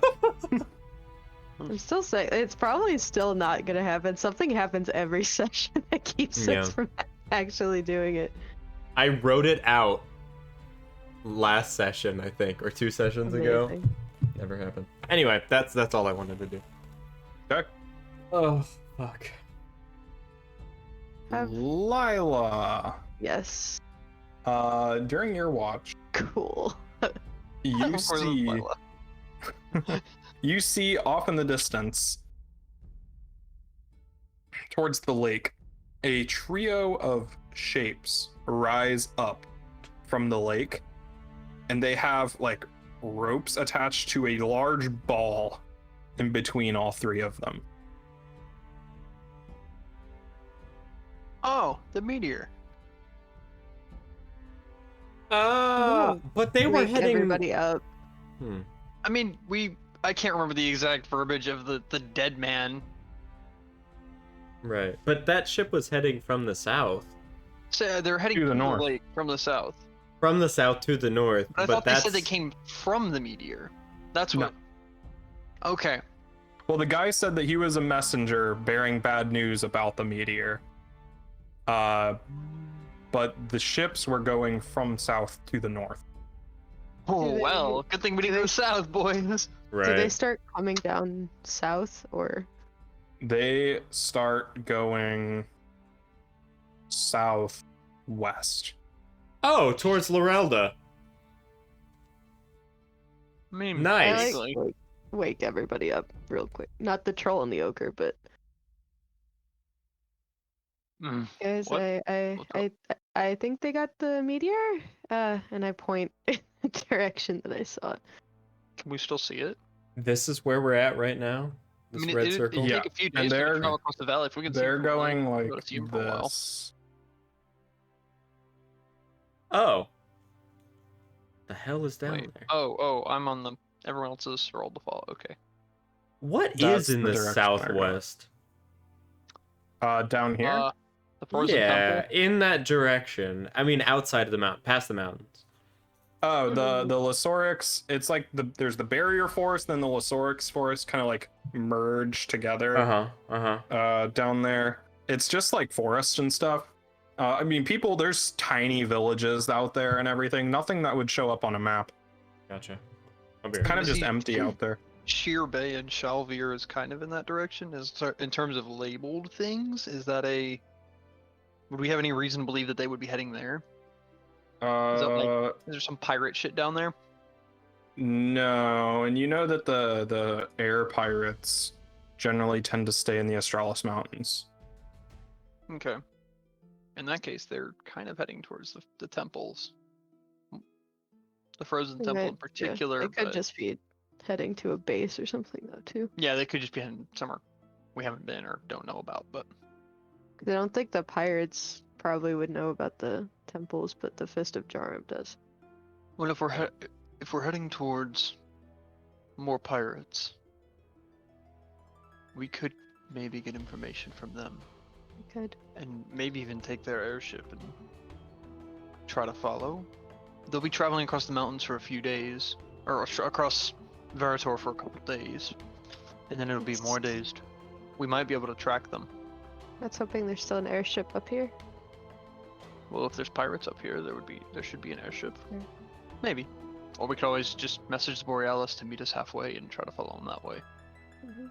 Speaker 4: still saying it's probably still not gonna happen. Something happens every session that keeps
Speaker 2: Yeah.
Speaker 4: us from actually doing it.
Speaker 2: I wrote it out last session, I think, or 2 sessions ago.
Speaker 4: Amazing.
Speaker 2: Never happened. Anyway, that's all I wanted to do.
Speaker 3: Okay.
Speaker 2: Oh, fuck.
Speaker 3: Lila.
Speaker 4: Yes.
Speaker 3: During your watch,
Speaker 4: Cool.
Speaker 3: you
Speaker 1: Or
Speaker 3: see
Speaker 1: Lila.
Speaker 3: you see off in the distance towards the lake a trio of shapes rise up from the lake, and they have like ropes attached to a large ball in between all three of them.
Speaker 1: Oh, the meteor.
Speaker 7: But they were
Speaker 4: Wake
Speaker 7: heading.
Speaker 4: everybody up.
Speaker 7: Hmm.
Speaker 1: I mean, I can't remember the exact verbiage of the dead man.
Speaker 7: Right. But that ship was heading from the south.
Speaker 1: So they're heading
Speaker 3: To the
Speaker 1: to the
Speaker 3: north.
Speaker 1: lake from the south.
Speaker 7: From the south to the north.
Speaker 1: But I
Speaker 7: But
Speaker 1: thought they
Speaker 7: that's
Speaker 1: said they came from the meteor. That's what. Okay.
Speaker 3: Well, the guy said that he was a messenger bearing bad news about the meteor. But the ships were going from south to the north.
Speaker 1: Oh,
Speaker 4: Do they-
Speaker 1: well, good thing we didn't go south, boys.
Speaker 7: right.
Speaker 4: Do they start coming down south or?
Speaker 3: They start going southwest.
Speaker 7: Oh, towards Lorelda.
Speaker 1: I mean,
Speaker 7: Nice.
Speaker 1: basically.
Speaker 4: Wake everybody up real quick. Not the troll and the ogre, but
Speaker 1: Mm.
Speaker 4: guys,
Speaker 1: What?
Speaker 4: I think they got the meteor. And I point in the direction that I saw it.
Speaker 1: Can we still see it?
Speaker 7: This is where we're at right now. This red
Speaker 1: it,
Speaker 7: circle.
Speaker 1: It'd
Speaker 3: Yeah,
Speaker 1: take a few
Speaker 3: and
Speaker 1: days to
Speaker 3: they're-
Speaker 1: travel across the valley. If we can see
Speaker 3: They're
Speaker 1: them for a while,
Speaker 3: going
Speaker 1: we'll
Speaker 3: like
Speaker 1: be able to see them for a while.
Speaker 3: this.
Speaker 7: Oh. The hell is down
Speaker 1: Wait.
Speaker 7: there?
Speaker 1: Oh, I'm on the. Everyone else's roll default. Okay.
Speaker 7: What
Speaker 3: That's
Speaker 7: is in
Speaker 3: the
Speaker 7: the
Speaker 3: direction they're going.
Speaker 7: southwest?
Speaker 3: Down here.
Speaker 1: The frozen
Speaker 7: Yeah,
Speaker 1: temple.
Speaker 7: in that direction. I mean, outside of the mountain, past the mountains.
Speaker 3: Oh, the Losaurix. It's like there's the barrier forest, then the Losaurix forest kind of like merge together. Down there. It's just like forest and stuff. I mean, there's tiny villages out there and everything. Nothing that would show up on a map.
Speaker 7: Gotcha.
Speaker 3: Kind of just
Speaker 1: See,
Speaker 3: empty out there.
Speaker 1: Sheer Bay and Shalvir is kind of in that direction. In terms of labeled things, is that a? Would we have any reason to believe that they would be heading there? Is there some pirate shit down there?
Speaker 3: No, and you know that the air pirates generally tend to stay in the Australis Mountains.
Speaker 1: Okay. In that case, they're kind of heading towards the temples. The frozen temple in particular.
Speaker 4: It could
Speaker 1: but-
Speaker 4: just be heading to a base or something though too.
Speaker 1: Yeah, they could just be heading somewhere we haven't been or don't know about. But
Speaker 4: 'Cause I don't think the pirates probably would know about the temples, but the Fist of Jarum does.
Speaker 1: well, if we're heading towards more pirates, we could maybe get information from them.
Speaker 4: We could.
Speaker 1: And maybe even take their airship and try to follow. They'll be traveling across the mountains for a few days, or across Veritor for a couple days, and then it'll be more days. We might be able to track them.
Speaker 4: That's hoping there's still an airship up here.
Speaker 1: Well, if there's pirates up here, there should be an airship.
Speaker 4: Yeah.
Speaker 1: Maybe. Or we could always just message the Borealis to meet us halfway and try to follow them that way.
Speaker 4: Mhm.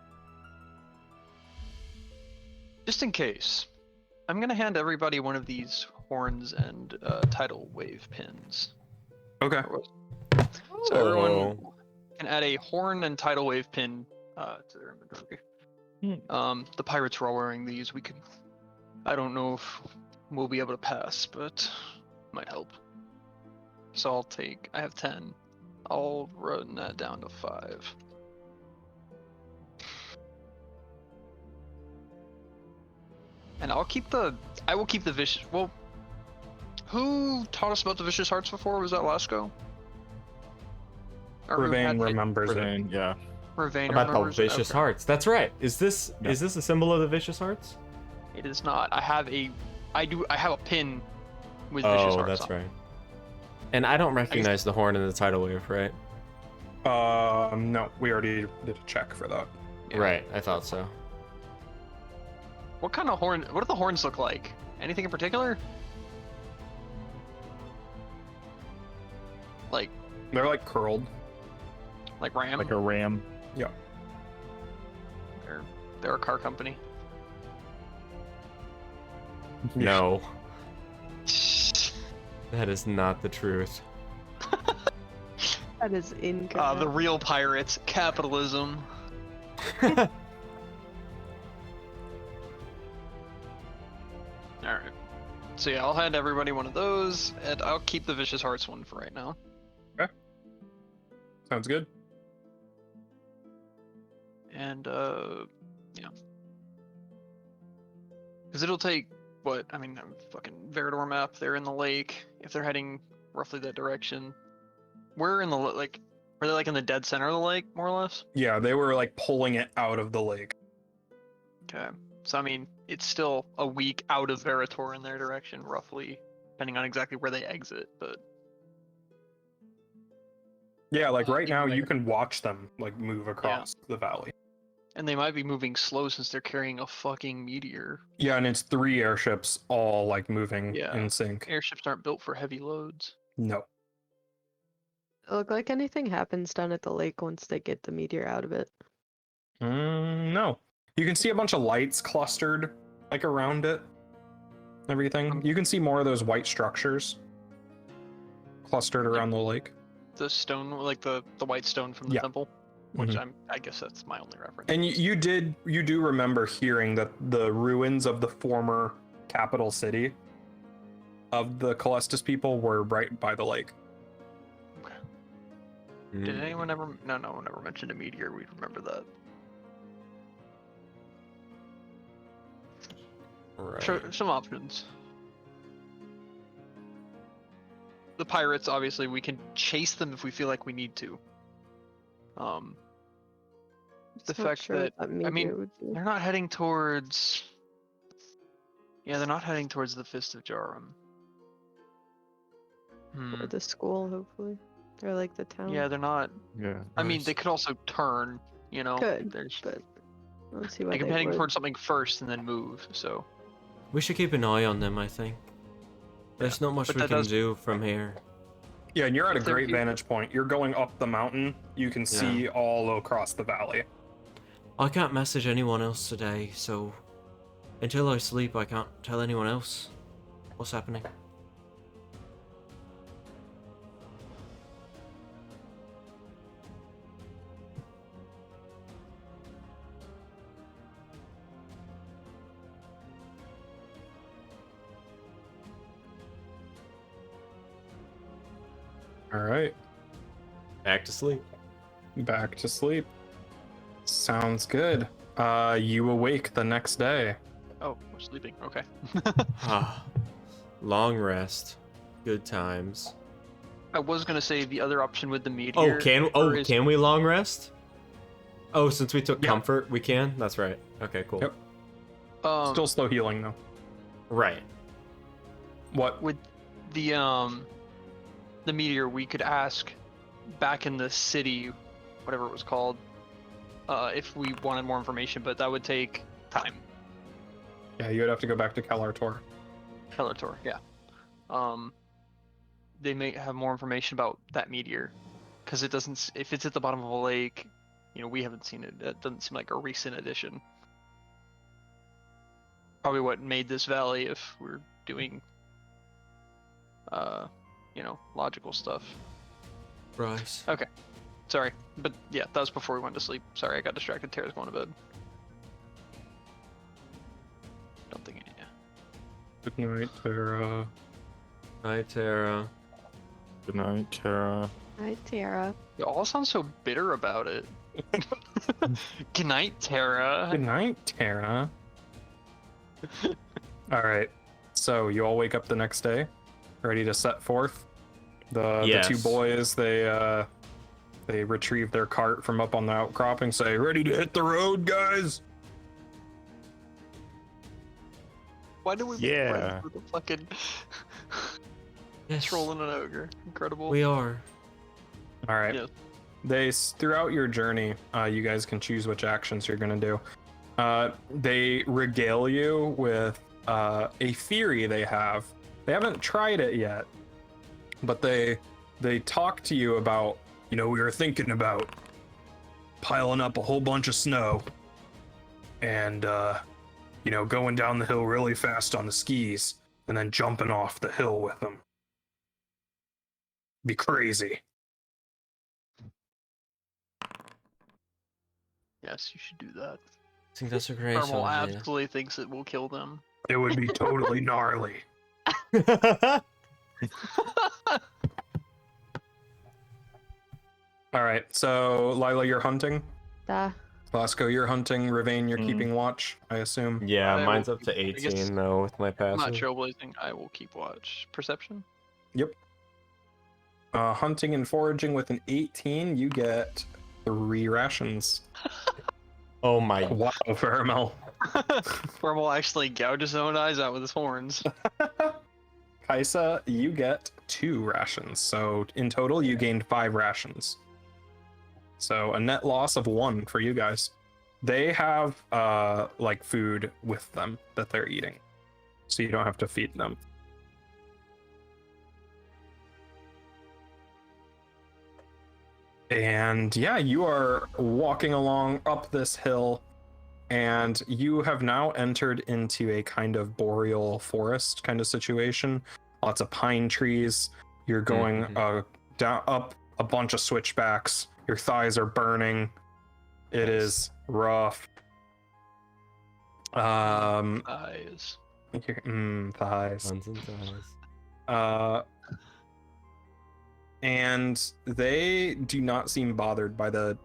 Speaker 1: Just in case, I'm gonna hand everybody one of these horns and tidal wave pins.
Speaker 3: Okay.
Speaker 1: So everyone can add a horn and tidal wave pin to their inventory. The pirates were all wearing these. We could. I don't know if we'll be able to pass, but might help. So I have 10. I'll run that down to 5. And I will keep the vicious. Well, who taught us about the vicious hearts before? Was that Lasco? Or who
Speaker 3: Ravain
Speaker 1: had it?
Speaker 3: remembers it.
Speaker 5: Ravain, yeah.
Speaker 1: Ravain
Speaker 7: About the
Speaker 1: remembers it?
Speaker 7: vicious
Speaker 1: Okay.
Speaker 7: hearts. That's right. Is this
Speaker 5: Yeah.
Speaker 7: is this a symbol of the vicious hearts?
Speaker 1: It is not. I have a pin with vicious
Speaker 7: Oh,
Speaker 1: hearts
Speaker 7: that's
Speaker 1: on it.
Speaker 7: right. And I don't recognize the horn in the tidal wave, right?
Speaker 3: No, we already did a check for that.
Speaker 1: Yeah.
Speaker 7: Right, I thought so.
Speaker 1: What kind of horn? What do the horns look like? Anything in particular? Like
Speaker 3: They're like curled.
Speaker 1: ram?
Speaker 5: Like a ram.
Speaker 1: They're a car company.
Speaker 7: No, that is not the truth.
Speaker 4: That is incorrect.
Speaker 1: The real pirates, capitalism. Alright. So yeah, I'll hand everybody one of those, and I'll keep the Vicious Hearts one for right now.
Speaker 3: Sounds good.
Speaker 1: And yeah, because it'll take what I mean, fucking Verador map. They're in the lake. If they're heading roughly that direction, we're in the like, are they like in the dead center of the lake, more or less?
Speaker 3: Yeah, they were like pulling it out of the lake.
Speaker 1: Okay, so I mean, it's still a week out of Verador in their direction, roughly, depending on exactly where they exit. But
Speaker 3: Yeah, like right now
Speaker 1: either way.
Speaker 3: you can watch them like move across the valley.
Speaker 1: And they might be moving slow since they're carrying a fucking meteor.
Speaker 3: Yeah, and it's 3 airships all like moving
Speaker 1: Yeah.
Speaker 3: in sync.
Speaker 1: Airships aren't built for heavy loads.
Speaker 3: No.
Speaker 4: Look like anything happens down at the lake once they get the meteor out of it.
Speaker 3: No. You can see a bunch of lights clustered like around it. Everything. You can see more of those white structures clustered around the lake.
Speaker 1: The stone, like the white stone from the
Speaker 3: Yeah.
Speaker 1: temple, which
Speaker 3: Mhm.
Speaker 1: I guess that's my only reference.
Speaker 3: And you do remember hearing that the ruins of the former capital city of the Calestis people were right by the lake.
Speaker 1: Did anyone ever? No one ever mentioned a meteor. We'd remember that.
Speaker 2: Right.
Speaker 1: Sure, some options. The pirates, obviously, we can chase them if we feel like we need to. The
Speaker 4: Just not
Speaker 1: fact
Speaker 4: sure
Speaker 1: that
Speaker 4: what meteor
Speaker 1: mean,
Speaker 4: would be.
Speaker 1: they're not heading towards. Yeah, they're not heading towards the Fist of Jarum.
Speaker 4: Or the school, hopefully. Or like the town.
Speaker 1: Yeah, they're not.
Speaker 5: Yeah.
Speaker 1: I mean, they could also turn. You know,
Speaker 4: Could,
Speaker 1: There's,
Speaker 4: but I don't see why
Speaker 1: they could
Speaker 4: they
Speaker 1: be heading
Speaker 4: would.
Speaker 1: towards something first and then move. So.
Speaker 7: We should keep an eye on them, I think. There's not much
Speaker 1: but
Speaker 7: we
Speaker 1: that
Speaker 7: can
Speaker 1: does-
Speaker 7: do from here.
Speaker 3: Yeah, and you're at a
Speaker 1: If they're
Speaker 3: great
Speaker 1: here-
Speaker 3: vantage point. You're going up the mountain. You can see all across the valley.
Speaker 7: I can't message anyone else today, so until I sleep, I can't tell anyone else what's happening.
Speaker 3: All right.
Speaker 2: Back to sleep.
Speaker 3: Back to sleep. Sounds good. You awake the next day.
Speaker 1: Oh, we're sleeping. Okay.
Speaker 2: Ah, long rest. Good times.
Speaker 1: I was gonna say the other option with the meteor. is-
Speaker 2: Can we long rest? Oh, since we took
Speaker 3: Yeah.
Speaker 2: comfort, we can? That's right. Okay, cool.
Speaker 3: Yep.
Speaker 1: Still
Speaker 3: Still slow healing though.
Speaker 2: Right.
Speaker 3: What?
Speaker 1: with the meteor, we could ask back in the city, whatever it was called, if we wanted more information, but that would take time.
Speaker 3: Yeah, you would have to go back to Kalartor.
Speaker 1: Bellator, yeah. They may have more information about that meteor, because it doesn't. If it's at the bottom of a lake, you know, we haven't seen it. That doesn't seem like a recent addition. Probably what made this valley if we're doing, you know, logical stuff.
Speaker 7: Right.
Speaker 1: Sorry, but yeah, that was before we went to sleep. Sorry, I got distracted. Tara's going to bed. Don't think any.
Speaker 3: Good night, Tara.
Speaker 2: Hi, Tara.
Speaker 5: Good night, Tara.
Speaker 4: Hi, Tara.
Speaker 1: You all sound so bitter about it. Good night, Tara.
Speaker 3: Good night, Tara. All right. So you all wake up the next day, ready to set forth. The
Speaker 2: Yes.
Speaker 3: two boys they retrieve their cart from up on the outcropping. Say, ready to hit the road, guys.
Speaker 1: Why do we
Speaker 5: Yeah.
Speaker 1: run through the fucking
Speaker 7: Yes.
Speaker 1: trolling an ogre? Incredible.
Speaker 7: We are.
Speaker 3: All right.
Speaker 1: Yeah.
Speaker 3: Throughout your journey, you guys can choose which actions you're gonna do. They regale you with a theory they have. They haven't tried it yet, but they talk to you about. You know, we were thinking about piling up a whole bunch of snow, and you know, going down the hill really fast on the skis, and then jumping off the hill with them. Be crazy.
Speaker 1: Yes, you should do that.
Speaker 7: I think that's a great
Speaker 1: Thermal
Speaker 7: idea.
Speaker 1: absolutely thinks it will kill them.
Speaker 3: It would be totally gnarly. All right, so Lila, you're hunting.
Speaker 4: Da.
Speaker 3: Vasco, you're hunting. Ravain, you're keeping watch, I assume.
Speaker 2: Yeah,
Speaker 1: I
Speaker 2: mine's
Speaker 1: will
Speaker 2: up to
Speaker 1: keep- I guess
Speaker 2: 18 though with my
Speaker 1: I'm not
Speaker 2: passive.
Speaker 1: trailblazing. I will keep watch. Perception?
Speaker 3: Yep. Hunting and foraging with an 18, you get 3 rations.
Speaker 2: Oh my.
Speaker 3: Wow, Faramel.
Speaker 1: Formal actually gouge his own eyes out with his horns.
Speaker 3: Kaisa, you get 2 rations. So in total, you gained 5 rations. So a net loss of 1 for you guys. They have like food with them that they're eating, so you don't have to feed them. And yeah, you are walking along up this hill, and you have now entered into a kind of boreal forest kind of situation. Lots of pine trees. You're going down up a bunch of switchbacks. Your thighs are burning. It is rough.
Speaker 1: Eyes.
Speaker 3: Thighs.
Speaker 2: Tons and tons.
Speaker 3: And they do not seem bothered by the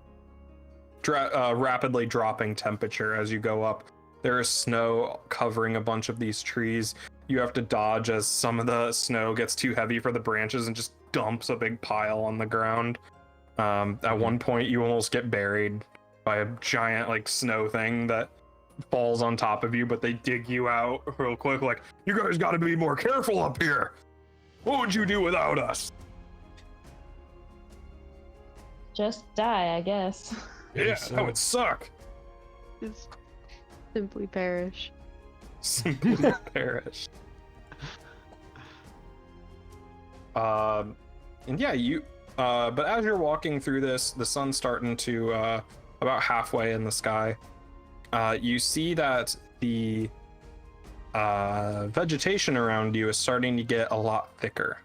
Speaker 3: rapidly dropping temperature as you go up. There is snow covering a bunch of these trees. You have to dodge as some of the snow gets too heavy for the branches and just dumps a big pile on the ground. At one point, you almost get buried by a giant like snow thing that falls on top of you, but they dig you out real quick. Like, you guys got to be more careful up here. What would you do without us?
Speaker 6: Just die, I guess.
Speaker 3: Yeah,
Speaker 2: so.
Speaker 3: that would suck.
Speaker 4: Just simply perish.
Speaker 3: Simply perish. And yeah, you. But as you're walking through this, the sun's starting to about halfway in the sky. You see that the vegetation around you is starting to get a lot thicker,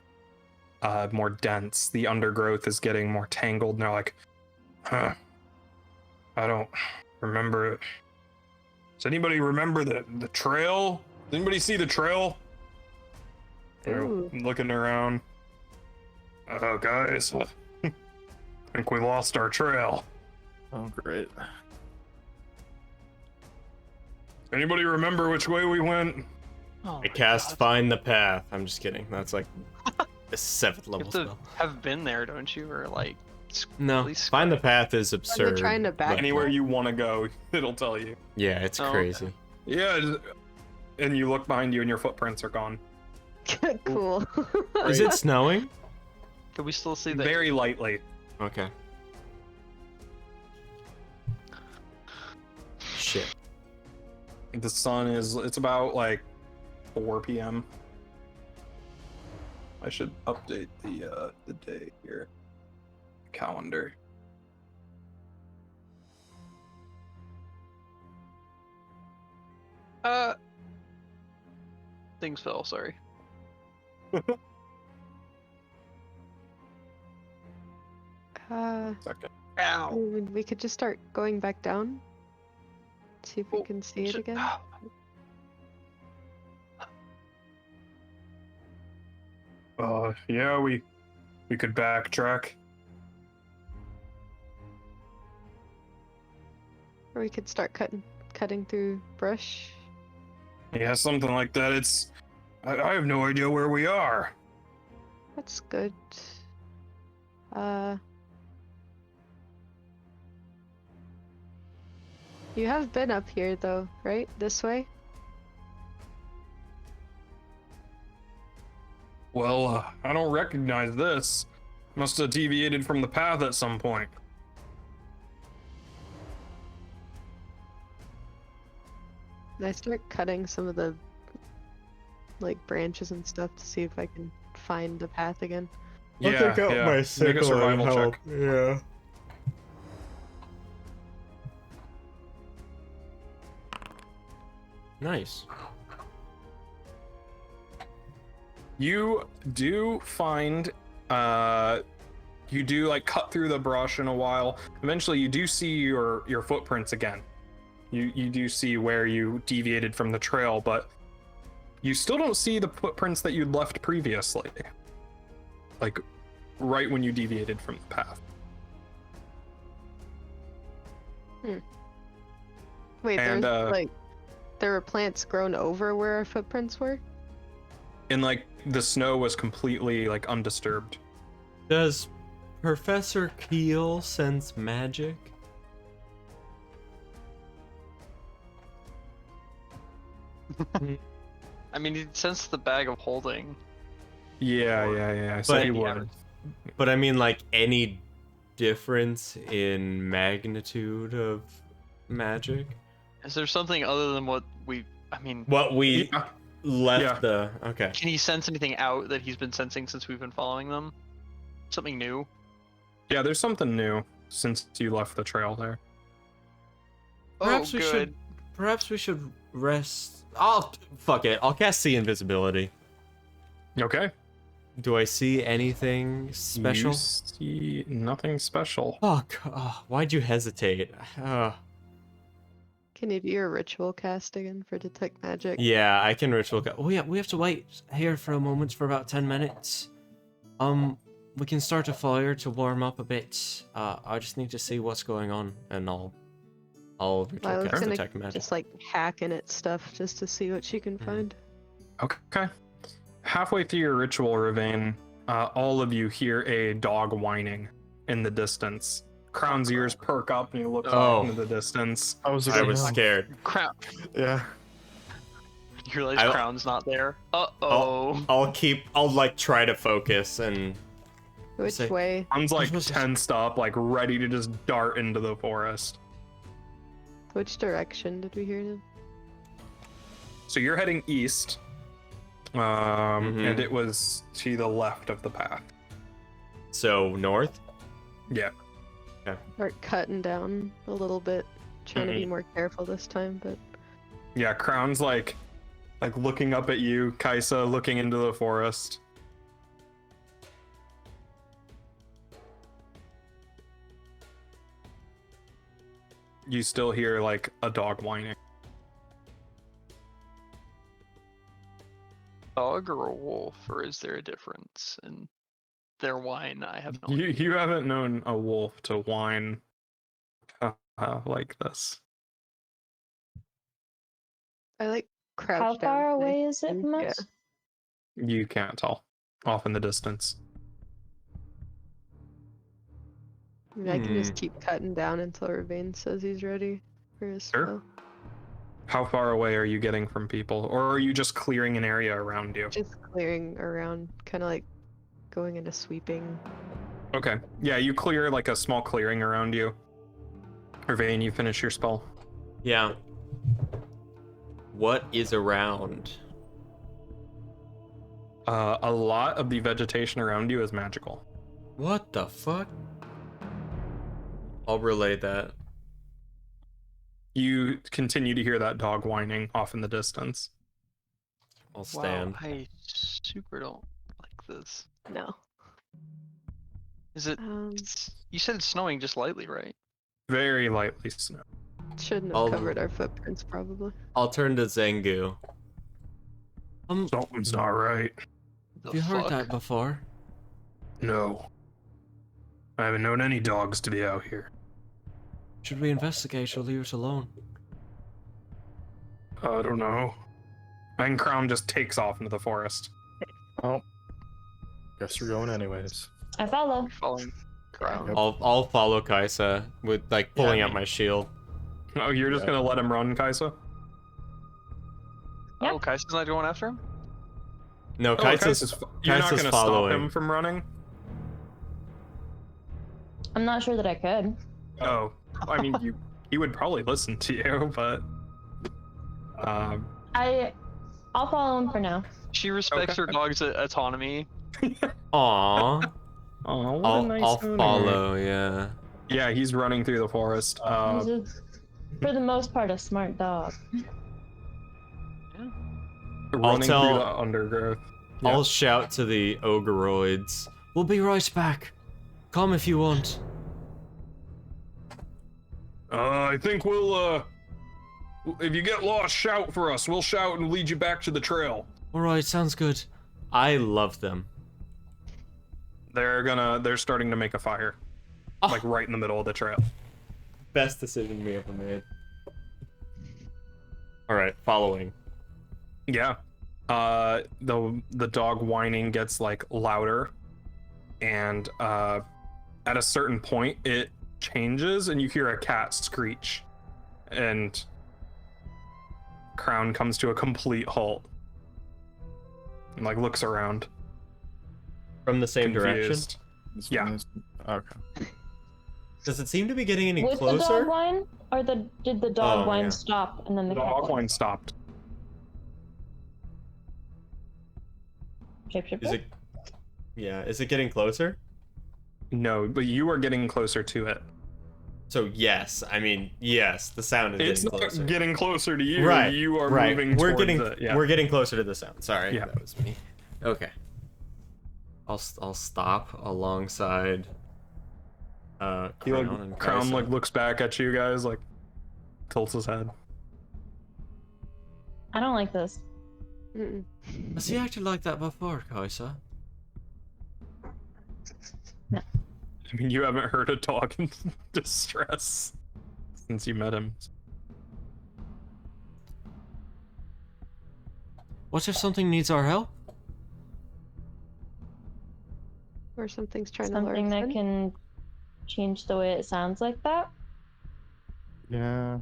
Speaker 3: more dense. The undergrowth is getting more tangled, and they're like, huh, I don't remember it. Does anybody remember the trail? Does anybody see the trail? They're
Speaker 4: Ooh.
Speaker 3: looking around. Oh, guys, I think we lost our trail.
Speaker 5: Oh, great.
Speaker 3: Anybody remember which way we went?
Speaker 1: Oh
Speaker 2: I
Speaker 1: my
Speaker 2: cast
Speaker 1: God.
Speaker 2: Find the Path. I'm just kidding. That's like a 7th
Speaker 1: You
Speaker 2: level
Speaker 1: have to
Speaker 2: spell.
Speaker 1: have been there, don't you? Or like,
Speaker 2: No,
Speaker 1: at least
Speaker 2: Find the Path is absurd.
Speaker 4: trying to back
Speaker 2: but-
Speaker 3: Anywhere you want to go, it'll tell you.
Speaker 2: Yeah, it's
Speaker 1: Oh,
Speaker 2: crazy.
Speaker 3: Yeah, and you look behind you and your footprints are gone.
Speaker 4: Cool.
Speaker 2: Is it snowing?
Speaker 1: Can we still see that?
Speaker 3: Very lightly.
Speaker 2: Okay. Shit.
Speaker 3: The sun is, it's about like 4 p.m. I should update the day here. Calendar.
Speaker 1: Things fell. Sorry.
Speaker 3: Second.
Speaker 1: Ow.
Speaker 4: We could just start going back down. See if we can see it again.
Speaker 3: Yeah, we could backtrack.
Speaker 4: Or we could start cutting through brush.
Speaker 3: Yeah, something like that. It's, I have no idea where we are.
Speaker 4: That's good. You have been up here though, right? This way?
Speaker 3: Well, I don't recognize this. Must have deviated from the path at some point.
Speaker 4: And I start cutting some of the like branches and stuff to see if I can find the path again.
Speaker 2: I'll take out my
Speaker 3: Make a
Speaker 2: sickle and
Speaker 3: survival
Speaker 2: help.
Speaker 3: check.
Speaker 2: Yeah. Nice.
Speaker 3: You do find, you do like cut through the brush in a while. Eventually, you do see your footprints again. You do see where you deviated from the trail, but you still don't see the footprints that you'd left previously. Like, right when you deviated from the path.
Speaker 4: Wait,
Speaker 3: And,
Speaker 4: there's there were plants grown over where our footprints were?
Speaker 3: And like the snow was completely like undisturbed.
Speaker 2: Does Professor Keel sense magic?
Speaker 1: I mean, he sensed the bag of holding.
Speaker 3: Yeah. So
Speaker 2: But-
Speaker 3: he would.
Speaker 2: But I mean, like, any difference in magnitude of magic?
Speaker 1: Is there something other than what we? I mean,
Speaker 2: What we
Speaker 3: Yeah.
Speaker 2: left
Speaker 3: Yeah.
Speaker 2: the... Okay.
Speaker 1: can he sense anything out that he's been sensing since we've been following them? Something new?
Speaker 3: Yeah, there's something new since you left the trail there.
Speaker 2: Perhaps
Speaker 1: oh,
Speaker 2: we
Speaker 1: good.
Speaker 2: should... Perhaps we should rest... Fuck it. I'll cast See Invisibility.
Speaker 3: Okay.
Speaker 2: Do I see anything special?
Speaker 3: You see nothing special.
Speaker 2: Fuck. Oh, why'd you hesitate?
Speaker 4: Can you do your ritual cast again for detect magic?
Speaker 2: Yeah, I can ritual... Oh, yeah, we have to wait here for a moment for about 10 minutes. We can start a fire to warm up a bit. I just need to see what's going on, and I'll ritual
Speaker 4: Lila's
Speaker 2: cast
Speaker 4: gonna
Speaker 2: detect magic.
Speaker 4: just like hacking at stuff just to see what she can find.
Speaker 3: Okay. Halfway through your ritual, Ravane, all of you hear a dog whining in the distance. Crown's ears perk up and you look
Speaker 2: Oh.
Speaker 3: off into the distance.
Speaker 5: I was
Speaker 2: I was scared.
Speaker 1: Crown.
Speaker 5: Yeah.
Speaker 1: You realize
Speaker 2: I-
Speaker 1: Crown's not there. Uh-oh.
Speaker 2: I'll like try to focus and
Speaker 4: Which
Speaker 2: Say-
Speaker 4: way?
Speaker 3: Crown's like
Speaker 2: supposed to-
Speaker 3: tensed up, like ready to just dart into the forest.
Speaker 4: Which direction did we hear them?
Speaker 3: So you're heading east,
Speaker 2: Mhm.
Speaker 3: and it was to the left of the path.
Speaker 2: so north.
Speaker 3: Yeah.
Speaker 4: Start cutting down a little bit, trying to be more careful this time, but
Speaker 3: Yeah, Crown's like looking up at you, Kaisa looking into the forest. You still hear like a dog whining.
Speaker 1: Dog or a wolf, or is there a difference in their whine? I have no idea.
Speaker 3: You haven't known a wolf to whine like this.
Speaker 4: I like crouch
Speaker 6: How
Speaker 4: down.
Speaker 6: far
Speaker 4: so I
Speaker 6: away
Speaker 4: can
Speaker 6: is it
Speaker 4: see.
Speaker 6: from
Speaker 4: Yeah.
Speaker 6: us?
Speaker 3: You can't tell. Off in the distance.
Speaker 4: I mean, I can just keep cutting down until Ravane says he's ready for his
Speaker 3: Sure.
Speaker 4: spell.
Speaker 3: How far away are you getting from people? Or are you just clearing an area around you?
Speaker 4: Just clearing around, kind of like going into sweeping.
Speaker 3: Okay. Yeah, you clear like a small clearing around you. Irvain, you finish your spell.
Speaker 2: Yeah. What is around?
Speaker 3: A lot of the vegetation around you is magical.
Speaker 2: What the fuck? I'll relay that.
Speaker 3: You continue to hear that dog whining off in the distance.
Speaker 2: I'll stand.
Speaker 1: Wow, I super don't like this.
Speaker 4: No.
Speaker 1: Is it?
Speaker 4: Um,
Speaker 1: You said it's snowing just lightly, right?
Speaker 3: Very lightly snow.
Speaker 4: shouldn't have
Speaker 2: I'll-
Speaker 4: covered our footprints, probably.
Speaker 2: I'll turn to Zengu.
Speaker 3: Something's not right.
Speaker 1: The
Speaker 7: Have you heard
Speaker 1: fuck?
Speaker 7: that before?
Speaker 3: No. I haven't known any dogs to be out here.
Speaker 7: Should we investigate or leave it alone?
Speaker 3: I don't know. And Crown just takes off into the forest.
Speaker 5: Oh. Guess we're going anyways.
Speaker 6: I follow.
Speaker 1: You're following Crown.
Speaker 5: Yep.
Speaker 2: I'll follow Kaisa with like pulling
Speaker 1: Yeah,
Speaker 2: out my shield.
Speaker 3: Oh, you're just
Speaker 5: Yeah.
Speaker 3: gonna let him run, Kaisa?
Speaker 6: Yep.
Speaker 1: Oh, Kaisa's not going after him?
Speaker 2: No,
Speaker 3: Oh,
Speaker 2: Kaisa's
Speaker 3: you're not
Speaker 2: Kaisa's
Speaker 3: gonna
Speaker 2: following.
Speaker 3: stop him from running?
Speaker 6: I'm not sure that I could.
Speaker 3: Oh, I mean, he would probably listen to you, but
Speaker 6: I'll follow him for now.
Speaker 1: She respects
Speaker 3: Okay.
Speaker 1: her dog's autonomy.
Speaker 2: Aw.
Speaker 3: oh, what a
Speaker 2: I'll
Speaker 3: nice owner.
Speaker 2: follow, yeah.
Speaker 3: Yeah, he's running through the forest.
Speaker 6: He's for the most part, a smart dog.
Speaker 3: Running
Speaker 2: tell-
Speaker 3: through the undergrowth. Yeah.
Speaker 2: I'll shout to the ogreoids.
Speaker 7: We'll be right back. Come if you want.
Speaker 3: I think we'll, if you get lost, shout for us. We'll shout and lead you back to the trail.
Speaker 7: Alright, sounds good.
Speaker 2: I love them.
Speaker 3: They're starting to make a fire.
Speaker 2: Oh.
Speaker 3: Like right in the middle of the trail.
Speaker 2: best decision we ever made. All right, following.
Speaker 3: Yeah. The dog whining gets like louder, and at a certain point it changes, and you hear a cat screech, and Crown comes to a complete halt and like looks around.
Speaker 2: From the same direction?
Speaker 3: Confused.
Speaker 5: This
Speaker 3: Yeah.
Speaker 5: one is- Okay.
Speaker 2: Does it seem to be getting any
Speaker 6: With the
Speaker 2: closer?
Speaker 6: dog whine, or did the dog
Speaker 2: Oh,
Speaker 6: whine
Speaker 2: yeah.
Speaker 6: stop and then the
Speaker 3: The
Speaker 6: cat
Speaker 3: dog whine stopped.
Speaker 6: Shapeshifter?
Speaker 2: Is it? Yeah. Is it getting closer?
Speaker 3: No, but you are getting closer to it.
Speaker 2: So yes, I mean yes, the sound is
Speaker 3: It's
Speaker 2: getting
Speaker 3: not
Speaker 2: closer.
Speaker 3: getting closer to you.
Speaker 2: Right.
Speaker 3: You are
Speaker 2: right.
Speaker 3: moving
Speaker 2: We're
Speaker 3: towards
Speaker 2: getting
Speaker 3: it. Yeah.
Speaker 2: we're getting closer to the sound. Sorry,
Speaker 3: Yeah.
Speaker 2: that was me. Okay. I'll stop alongside.
Speaker 3: He,
Speaker 2: Crown
Speaker 3: like,
Speaker 2: and
Speaker 3: Crown
Speaker 2: Kaisa.
Speaker 3: like looks back at you guys, like tilts his head.
Speaker 6: I don't like this.
Speaker 4: Mm-mm.
Speaker 7: Has he acted like that before, Kaisa?
Speaker 3: I mean, you haven't heard a dog in distress since you met him.
Speaker 7: What if something needs our help?
Speaker 4: Or something's trying to
Speaker 6: Something
Speaker 4: lure us
Speaker 6: that
Speaker 4: in.
Speaker 6: can change the way it sounds like that.
Speaker 5: Yeah.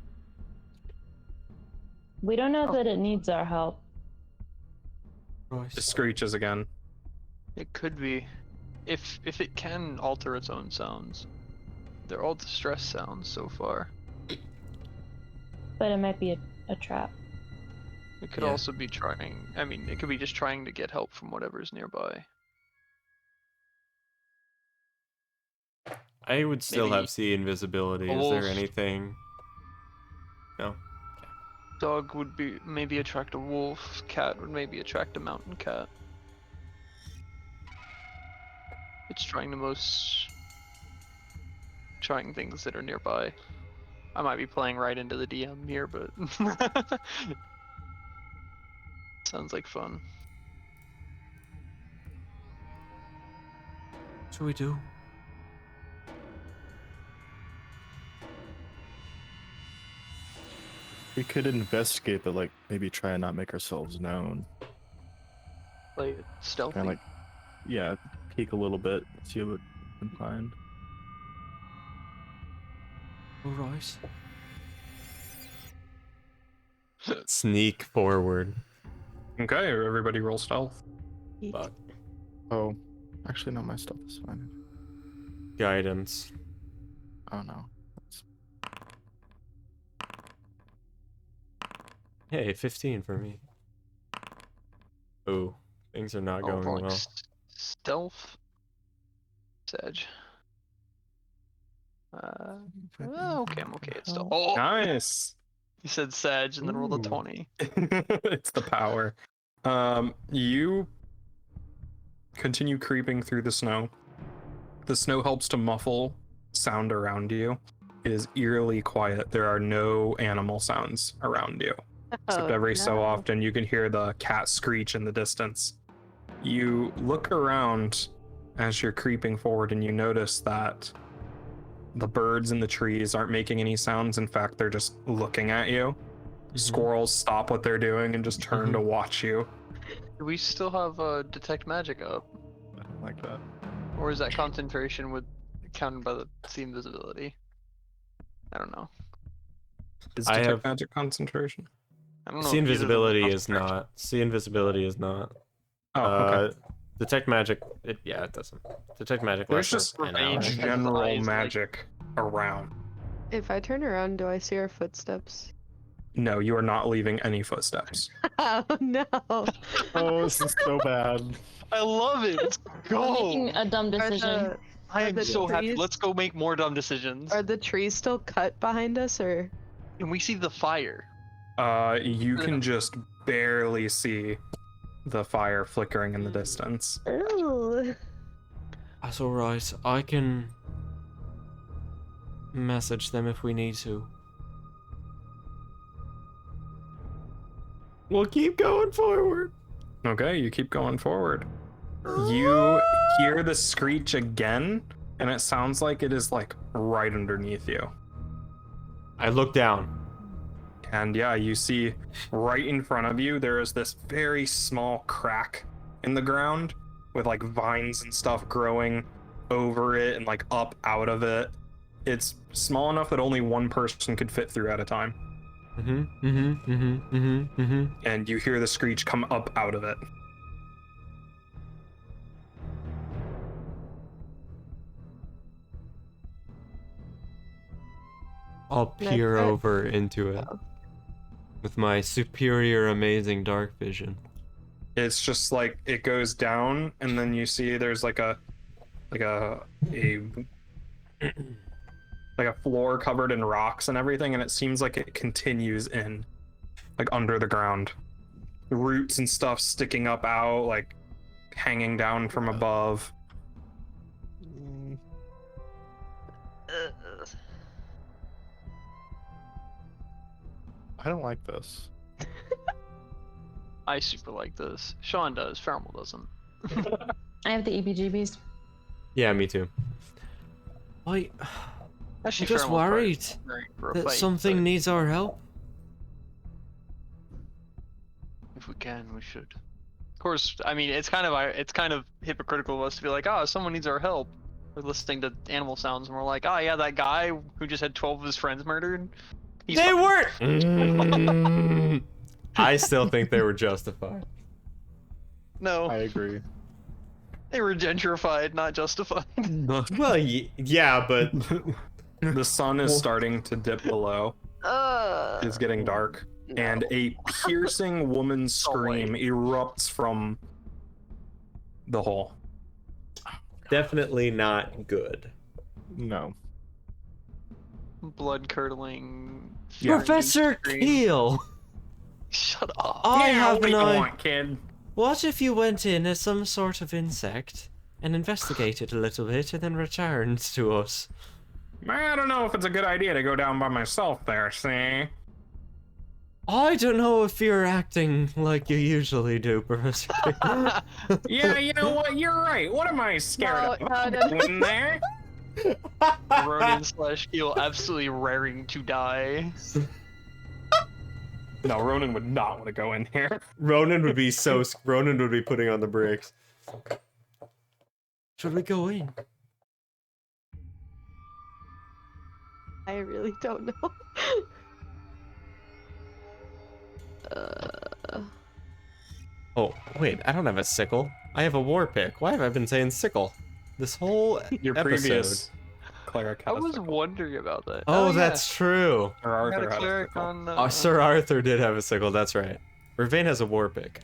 Speaker 6: We don't know that it needs our help.
Speaker 3: It screeches again.
Speaker 1: It could be. If it can alter its own sounds. They're all distress sounds so far.
Speaker 6: But it might be a trap.
Speaker 1: It could
Speaker 2: Yeah.
Speaker 1: also be trying. I mean, it could be just trying to get help from whatever's nearby.
Speaker 2: I would still
Speaker 1: Maybe-
Speaker 2: have see invisibility. Is
Speaker 1: wolf.
Speaker 2: there anything? No.
Speaker 1: Dog would be maybe attract a wolf. Cat would maybe attract a mountain cat. It's trying the most trying things that are nearby. I might be playing right into the DM here, but sounds like fun.
Speaker 7: What should we do?
Speaker 5: We could investigate, but like maybe try and not make ourselves known.
Speaker 1: Play it stealthy.
Speaker 5: Kind of like, yeah, peek a little bit, see what we can find.
Speaker 7: Alright.
Speaker 2: Sneak forward.
Speaker 3: Okay, everybody roll stealth.
Speaker 2: Fuck.
Speaker 5: Oh, actually, no, my stuff is fine.
Speaker 2: Guidance.
Speaker 5: Oh no. That's...
Speaker 2: Hey, 15 for me. Ooh, things are not
Speaker 1: Oh,
Speaker 2: going
Speaker 1: like
Speaker 2: well.
Speaker 1: stealth. Sedge. Okay, I'm okay. It's still. Oh,
Speaker 3: Nice.
Speaker 1: you said Sedge and then rolled a
Speaker 3: Ooh.
Speaker 1: 20.
Speaker 3: It's the power. You continue creeping through the snow. The snow helps to muffle sound around you. It is eerily quiet. There are no animal sounds around you. Except
Speaker 4: Oh,
Speaker 3: every so
Speaker 4: no.
Speaker 3: often you can hear the cat screech in the distance. You look around as you're creeping forward and you notice that the birds in the trees aren't making any sounds. In fact, they're just looking at you. Squirrels stop what they're doing and just turn to watch you.
Speaker 1: Do we still have detect magic up,
Speaker 5: I don't like that.
Speaker 1: or is that concentration with counted by the see invisibility? I don't know.
Speaker 3: Is
Speaker 2: I
Speaker 3: detect
Speaker 2: have-
Speaker 3: magic concentration?
Speaker 1: I don't know.
Speaker 2: See
Speaker 1: if either of them
Speaker 2: invisibility
Speaker 1: are
Speaker 2: is
Speaker 1: concentration.
Speaker 2: not. See invisibility is not.
Speaker 3: Oh, okay.
Speaker 2: Detect magic. It doesn't. Detect magic.
Speaker 3: There's
Speaker 2: lasts
Speaker 3: just
Speaker 2: an
Speaker 1: range.
Speaker 2: hour.
Speaker 1: His
Speaker 3: general
Speaker 1: eyes, like-
Speaker 3: magic around.
Speaker 4: If I turn around, do I see our footsteps?
Speaker 3: No, you are not leaving any footsteps.
Speaker 4: Oh no!
Speaker 5: Oh, this is so bad.
Speaker 1: I love it. Let's
Speaker 6: I'm making
Speaker 1: go.
Speaker 6: a dumb
Speaker 4: Are
Speaker 6: decision.
Speaker 4: the,
Speaker 1: I am
Speaker 4: the
Speaker 1: so happy.
Speaker 4: trees-
Speaker 1: Let's go make more dumb decisions.
Speaker 4: are the trees still cut behind us, or?
Speaker 1: And we see the fire.
Speaker 3: You can just barely see the fire flickering in the distance.
Speaker 4: Ooh.
Speaker 7: That's alright. I can message them if we need to.
Speaker 2: We'll keep going forward.
Speaker 3: Okay, you keep going forward. You hear the screech again, and it sounds like it is like right underneath you.
Speaker 2: I look down.
Speaker 3: And yeah, you see right in front of you, there is this very small crack in the ground with like vines and stuff growing over it and like up out of it. It's small enough that only one person could fit through at a time. And you hear the screech come up out of it.
Speaker 2: I'll
Speaker 4: Can I
Speaker 2: peer
Speaker 4: try-
Speaker 2: over into it with my superior, amazing dark vision.
Speaker 3: It's just like it goes down, and then you see there's like a floor covered in rocks and everything, and it seems like it continues in, like under the ground. Roots and stuff sticking up out, like hanging down from above.
Speaker 5: I don't like this.
Speaker 1: I super like this. Sean does. Farmel doesn't.
Speaker 6: I have the EBGBs.
Speaker 2: Yeah, me too.
Speaker 7: I'm
Speaker 1: Actually,
Speaker 7: just
Speaker 1: Farmel's
Speaker 7: worried
Speaker 1: probably for a
Speaker 7: that
Speaker 1: fight,
Speaker 7: something
Speaker 1: but
Speaker 7: needs our help.
Speaker 1: if we can, we should. Of course, I mean it's kind of hypocritical of us to be like, oh, someone needs our help. We're listening to animal sounds and we're like, oh yeah, that guy who just had 12 of his friends murdered. He's
Speaker 2: They
Speaker 1: fine."
Speaker 2: weren't. I still think they were justified.
Speaker 1: No,
Speaker 5: I agree.
Speaker 1: they were gentrified, not justified.
Speaker 2: Well, yeah, but
Speaker 3: The sun is starting to dip below. It's getting dark. And a piercing woman's scream erupts from the hole.
Speaker 2: definitely not good.
Speaker 5: No.
Speaker 1: Blood curdling.
Speaker 3: Yeah.
Speaker 7: Professor Keel,
Speaker 1: Shut up.
Speaker 7: I
Speaker 3: Yeah,
Speaker 7: have
Speaker 3: what do
Speaker 7: an
Speaker 3: you
Speaker 7: idea.
Speaker 3: want, kid?
Speaker 7: What if you went in as some sort of insect and investigated a little bit and then returned to us?
Speaker 3: I don't know if it's a good idea to go down by myself there, see?
Speaker 7: I don't know if you're acting like you usually do, Professor Keel.
Speaker 3: Yeah, you know what? You're right. What am I scared
Speaker 4: No,
Speaker 3: of?
Speaker 4: no, no.
Speaker 3: In there?
Speaker 1: Ronan / Keel absolutely raring to die.
Speaker 3: No, Ronan would not want to go in here.
Speaker 2: Ronan would be putting on the brakes.
Speaker 7: Should we go in?
Speaker 4: I really don't know.
Speaker 2: Oh, wait, I don't have a sickle. I have a war pick. Why have I been saying sickle? This whole
Speaker 3: Your
Speaker 2: episode.
Speaker 3: previous cleric
Speaker 1: I
Speaker 3: had a
Speaker 1: was
Speaker 3: sickle.
Speaker 1: wondering about that.
Speaker 2: Oh,
Speaker 1: yeah.
Speaker 2: that's true.
Speaker 3: Or
Speaker 1: I got
Speaker 3: Arthur
Speaker 1: a
Speaker 3: had a
Speaker 1: cleric
Speaker 3: sickle.
Speaker 1: on.
Speaker 2: Sir Arthur did have a sickle, that's right. Vervain has a war pick.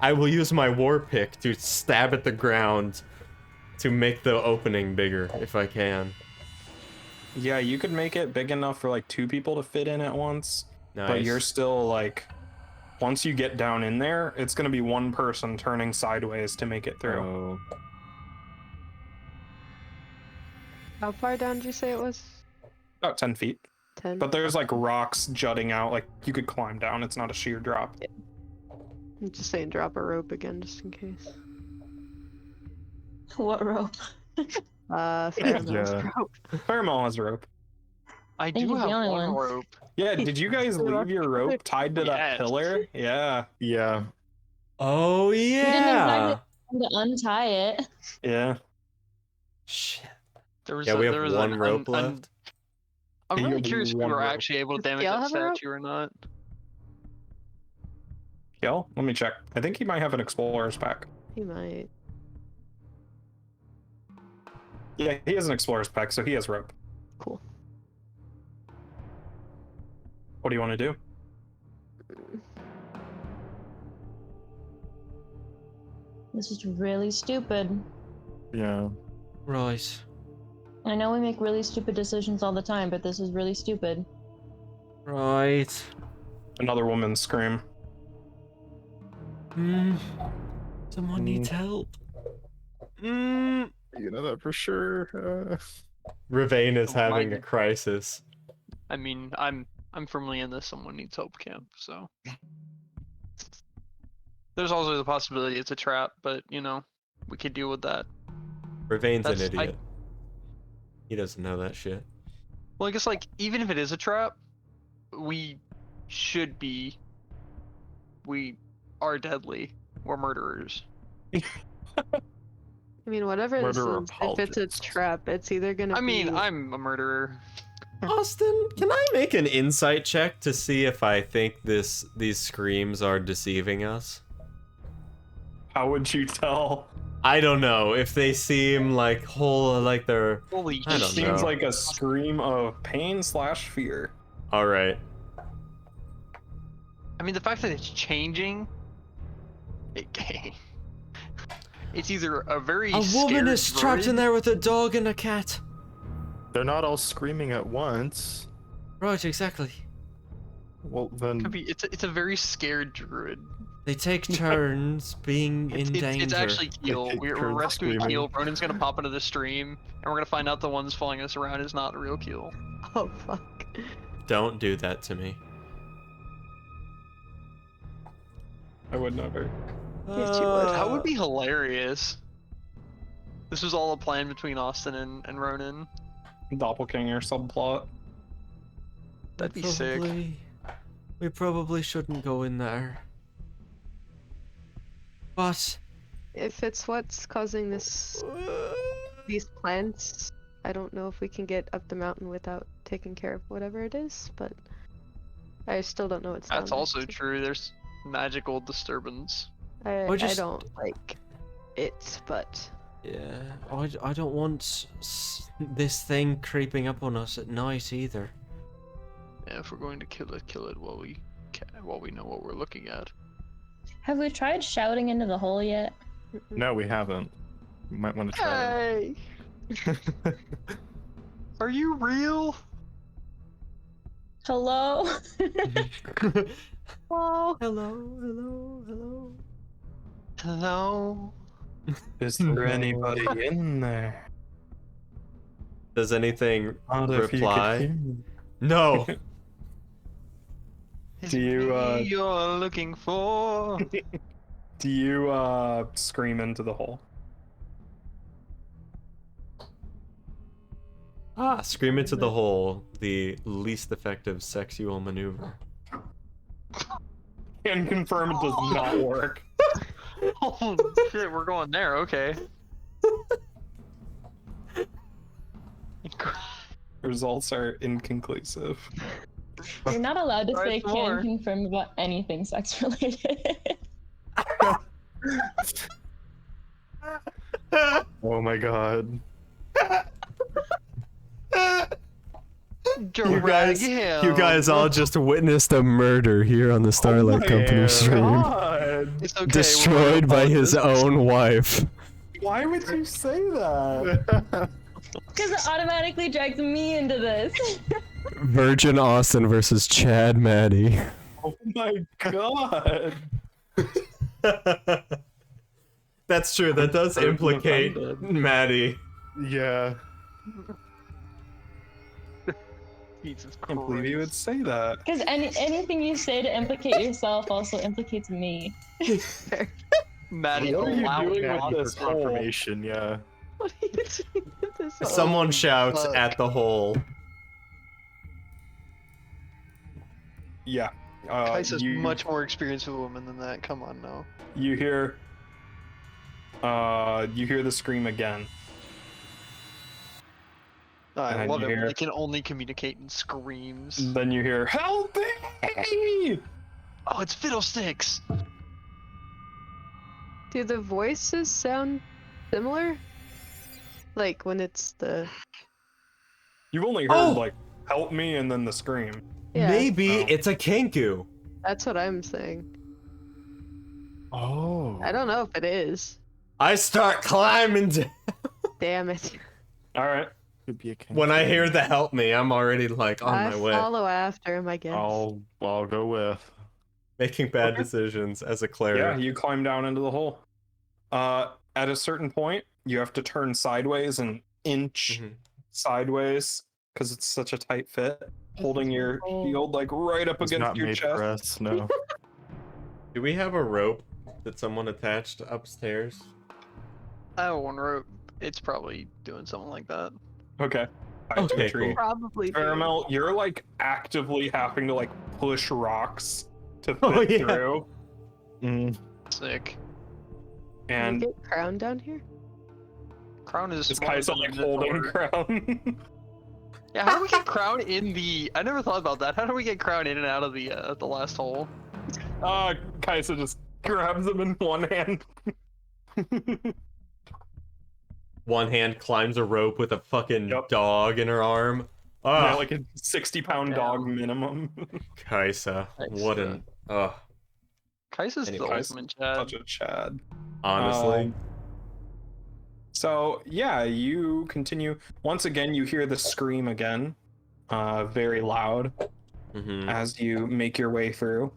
Speaker 2: I will use my war pick to stab at the ground to make the opening bigger, if I can.
Speaker 3: Yeah, you could make it big enough for like 2 people to fit in at once.
Speaker 2: Nice.
Speaker 3: But you're still like, once you get down in there, it's gonna be one person turning sideways to make it through.
Speaker 5: Oh.
Speaker 4: How far down did you say it was?
Speaker 3: About 10 feet.
Speaker 4: 10?
Speaker 3: But there's like rocks jutting out, like you could climb down. It's not a sheer drop.
Speaker 4: I'm just saying drop a rope again, just in case.
Speaker 6: What rope?
Speaker 4: Pheromone's
Speaker 5: Yeah.
Speaker 4: rope.
Speaker 3: Paramount has a rope.
Speaker 1: I
Speaker 6: think
Speaker 1: do
Speaker 6: he's
Speaker 1: have
Speaker 6: the only
Speaker 1: one
Speaker 6: one.
Speaker 1: rope.
Speaker 3: Yeah, did you guys leave your rope tied to that
Speaker 1: Yes.
Speaker 3: pillar? Yeah.
Speaker 5: Yeah.
Speaker 2: Oh,
Speaker 6: didn't
Speaker 2: yeah!
Speaker 6: invite to untie it.
Speaker 3: Yeah.
Speaker 2: Shit.
Speaker 1: There was
Speaker 2: Yeah, we
Speaker 1: there
Speaker 2: have
Speaker 1: was
Speaker 2: one rope left.
Speaker 1: I'm
Speaker 3: You
Speaker 1: really
Speaker 3: have
Speaker 1: curious if we
Speaker 3: one
Speaker 1: were
Speaker 3: rope.
Speaker 1: actually able to
Speaker 4: Does
Speaker 1: damage
Speaker 4: Gale
Speaker 1: that
Speaker 4: have a rope?
Speaker 1: statue or not.
Speaker 3: Kel, let me check. I think he might have an explorer's pack.
Speaker 4: He might.
Speaker 3: Yeah, he has an explorer's pack, so he has rope.
Speaker 4: Cool.
Speaker 3: What do you want to do?
Speaker 6: This is really stupid.
Speaker 5: Yeah.
Speaker 7: Right.
Speaker 6: I know we make really stupid decisions all the time, but this is really stupid.
Speaker 7: Right.
Speaker 3: Another woman's scream.
Speaker 7: Someone needs help.
Speaker 5: You know that for sure.
Speaker 2: Ravain is
Speaker 1: Oh,
Speaker 2: having
Speaker 1: my-
Speaker 2: a crisis.
Speaker 1: I mean, I'm firmly in this someone needs help camp, so. There's also the possibility it's a trap, but you know, we could deal with that.
Speaker 2: Ravain's an
Speaker 1: That's- I-
Speaker 2: idiot. He doesn't know that shit.
Speaker 1: Well, I guess like even if it is a trap, we are deadly. We're murderers.
Speaker 4: I mean, whatever this
Speaker 5: Murderer
Speaker 4: is, if it's a
Speaker 5: apologists.
Speaker 4: trap, it's either gonna
Speaker 1: I mean,
Speaker 4: be.
Speaker 1: I'm a murderer.
Speaker 2: Austin, can I make an insight check to see if I think these screams are deceiving us?
Speaker 3: How would you tell?
Speaker 2: I don't know if they seem like they're.
Speaker 1: Holy
Speaker 2: I
Speaker 3: It
Speaker 2: don't
Speaker 1: shit.
Speaker 3: seems
Speaker 2: know.
Speaker 3: like a scream of pain/fear.
Speaker 2: All right.
Speaker 1: I mean, the fact that it's changing. It's either a very
Speaker 7: A woman
Speaker 1: scared
Speaker 7: is trapped in
Speaker 1: droid-
Speaker 7: there with a dog and a cat.
Speaker 5: They're not all screaming at once.
Speaker 7: Right, exactly.
Speaker 5: Well, then.
Speaker 1: Could be. It's a very scared druid.
Speaker 7: They take turns being in danger.
Speaker 1: It's actually Keel.
Speaker 5: take
Speaker 1: We're
Speaker 5: turns
Speaker 1: rescuing
Speaker 5: screaming.
Speaker 1: Keel. Ronan's gonna pop into the stream, and we're gonna find out the ones following us around is not the real Keel.
Speaker 4: Oh fuck.
Speaker 2: Don't do that to me.
Speaker 3: I would never.
Speaker 4: Yes, you would.
Speaker 1: That would be hilarious. This was all a plan between Austin and Ronan.
Speaker 3: Doppelganger subplot.
Speaker 1: That'd be sick.
Speaker 7: We probably shouldn't go in there. But
Speaker 4: If it's what's causing these plants, I don't know if we can get up the mountain without taking care of whatever it is, but I still don't know what's down
Speaker 1: That's
Speaker 4: there,
Speaker 1: also
Speaker 4: so
Speaker 1: true. There's magical disturbance.
Speaker 4: I
Speaker 7: just-
Speaker 4: don't like it, but
Speaker 7: yeah, I don't want this thing creeping up on us at night either.
Speaker 1: Yeah, if we're going to kill it while we know what we're looking at.
Speaker 6: Have we tried shouting into the hole yet?
Speaker 5: No, we haven't. You might want to try.
Speaker 1: Hey! Are you real?
Speaker 6: Hello?
Speaker 4: oh,
Speaker 7: Hello.
Speaker 1: Hello?
Speaker 3: Is there anybody in there?
Speaker 2: Does anything
Speaker 3: Not if you could
Speaker 2: reply?
Speaker 3: hear me.
Speaker 2: No.
Speaker 1: Is
Speaker 3: Do you,
Speaker 1: it me you're looking for?
Speaker 3: Do you scream into the hole?
Speaker 2: Scream into the hole, the least effective sexual maneuver.
Speaker 3: Can confirm it does not work.
Speaker 1: Oh shit, we're going there, okay.
Speaker 3: Results are inconclusive.
Speaker 6: You're not allowed to say
Speaker 1: Alright, more.
Speaker 6: can confirm about anything sex related.
Speaker 5: Oh my god.
Speaker 2: You guys all just witnessed a murder here on the Starlight Company stream.
Speaker 3: God.
Speaker 1: It's okay,
Speaker 2: Destroyed by his own wife.
Speaker 3: Why would you say that?
Speaker 6: Because it automatically drags me into this.
Speaker 2: Virgin Austin versus Chad Maddie.
Speaker 3: Oh my god.
Speaker 2: That's true, that does
Speaker 3: Person
Speaker 2: implicate
Speaker 3: offended.
Speaker 2: Maddie.
Speaker 5: Yeah.
Speaker 1: Jesus
Speaker 3: I can't believe you would say that.
Speaker 6: Because anything you say to implicate yourself also implicates me.
Speaker 1: Maddie,
Speaker 3: What are you
Speaker 1: allow
Speaker 3: doing
Speaker 1: it.
Speaker 3: with
Speaker 5: For
Speaker 3: this hole?
Speaker 5: confirmation, yeah.
Speaker 4: what are you doing with this? hole?
Speaker 2: Someone shouts
Speaker 1: fuck.
Speaker 2: at the hole.
Speaker 3: Yeah.
Speaker 1: Kais has
Speaker 3: you,
Speaker 1: much more experience with women than that. Come on now.
Speaker 3: You hear the scream again.
Speaker 1: I
Speaker 3: And
Speaker 1: love
Speaker 3: you
Speaker 1: it when
Speaker 3: hear-
Speaker 1: they can only communicate in screams.
Speaker 3: Then you hear, "Help me!"
Speaker 1: Oh, it's Fiddlesticks!
Speaker 4: Do the voices sound similar? Like when it's the
Speaker 3: You've only heard
Speaker 2: Oh!
Speaker 3: like "Help me" and then the scream.
Speaker 4: yeah.
Speaker 2: Maybe
Speaker 3: Oh.
Speaker 2: it's a Kenku.
Speaker 4: That's what I'm saying.
Speaker 5: Oh.
Speaker 4: I don't know if it is.
Speaker 2: I start climbing down.
Speaker 4: Damn it.
Speaker 3: All right.
Speaker 5: Could be a king.
Speaker 2: When I hear the help me, I'm already like on
Speaker 4: I
Speaker 2: my way.
Speaker 4: follow after him, I guess.
Speaker 5: I'll go with.
Speaker 2: Making bad
Speaker 3: Okay.
Speaker 2: decisions as a
Speaker 3: Yeah,
Speaker 2: cleric.
Speaker 3: you climb down into the hole. At a certain point, you have to turn sideways an inch
Speaker 2: Mhm.
Speaker 3: sideways because it's such a tight fit, holding your shield like right up
Speaker 5: It's
Speaker 3: against
Speaker 5: not
Speaker 3: your
Speaker 5: made
Speaker 3: chest.
Speaker 5: for us, no.
Speaker 2: Do we have a rope that someone attached upstairs?
Speaker 1: I have one rope. It's probably doing something like that.
Speaker 3: Okay. tied to a
Speaker 2: Okay,
Speaker 3: tree.
Speaker 2: cool.
Speaker 4: Probably. do.
Speaker 3: Caramel, you're like actively having to like push rocks to fit
Speaker 2: Oh, yeah.
Speaker 3: through.
Speaker 5: Mm,
Speaker 1: Sick.
Speaker 4: Can
Speaker 3: And
Speaker 4: we get Crown down here?
Speaker 1: Crown is
Speaker 3: this
Speaker 1: smaller
Speaker 3: guy's
Speaker 1: than
Speaker 3: like
Speaker 1: the
Speaker 3: holding
Speaker 1: door.
Speaker 3: Crown.
Speaker 1: Yeah, how do we get Crown in the? I never thought about that. How do we get Crown in and out of the last hole?
Speaker 3: Kaisa just grabs him in one hand.
Speaker 2: One hand climbs a rope with a fucking
Speaker 3: Yep.
Speaker 2: dog in her arm.
Speaker 3: Yeah,
Speaker 2: Oh,
Speaker 3: like a 60-pound
Speaker 1: Damn.
Speaker 3: dog minimum.
Speaker 2: Kaisa. What an.
Speaker 1: Kaisa's the
Speaker 2: Anyways,
Speaker 1: ultimate Chad.
Speaker 3: Such a Chad.
Speaker 2: Honestly.
Speaker 3: So yeah, you continue. Once again, you hear the scream again, very loud
Speaker 2: Mhm.
Speaker 3: as you make your way through.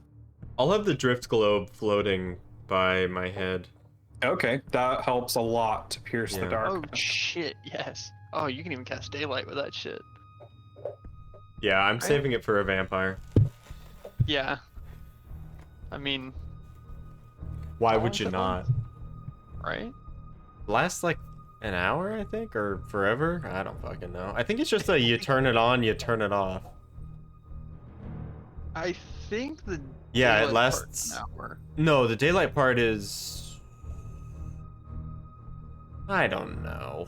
Speaker 2: I'll have the drift globe floating by my head.
Speaker 3: Okay, that helps a lot to pierce the
Speaker 2: Yeah.
Speaker 3: dark.
Speaker 1: Oh shit! Yes. Oh, you can even cast daylight with that shit.
Speaker 2: Yeah, I'm saving it for a vampire.
Speaker 1: Yeah. I mean,
Speaker 2: Why
Speaker 1: How
Speaker 2: would
Speaker 1: long's
Speaker 2: you
Speaker 1: it
Speaker 2: not?
Speaker 1: right?
Speaker 2: Lasts like an hour, I think, or forever? I don't fucking know. I think it's just a you turn it on, you turn it off.
Speaker 1: I think the
Speaker 2: Yeah, it
Speaker 1: daylight
Speaker 2: lasts.
Speaker 1: part's an hour.
Speaker 2: No, the daylight part is. I don't know.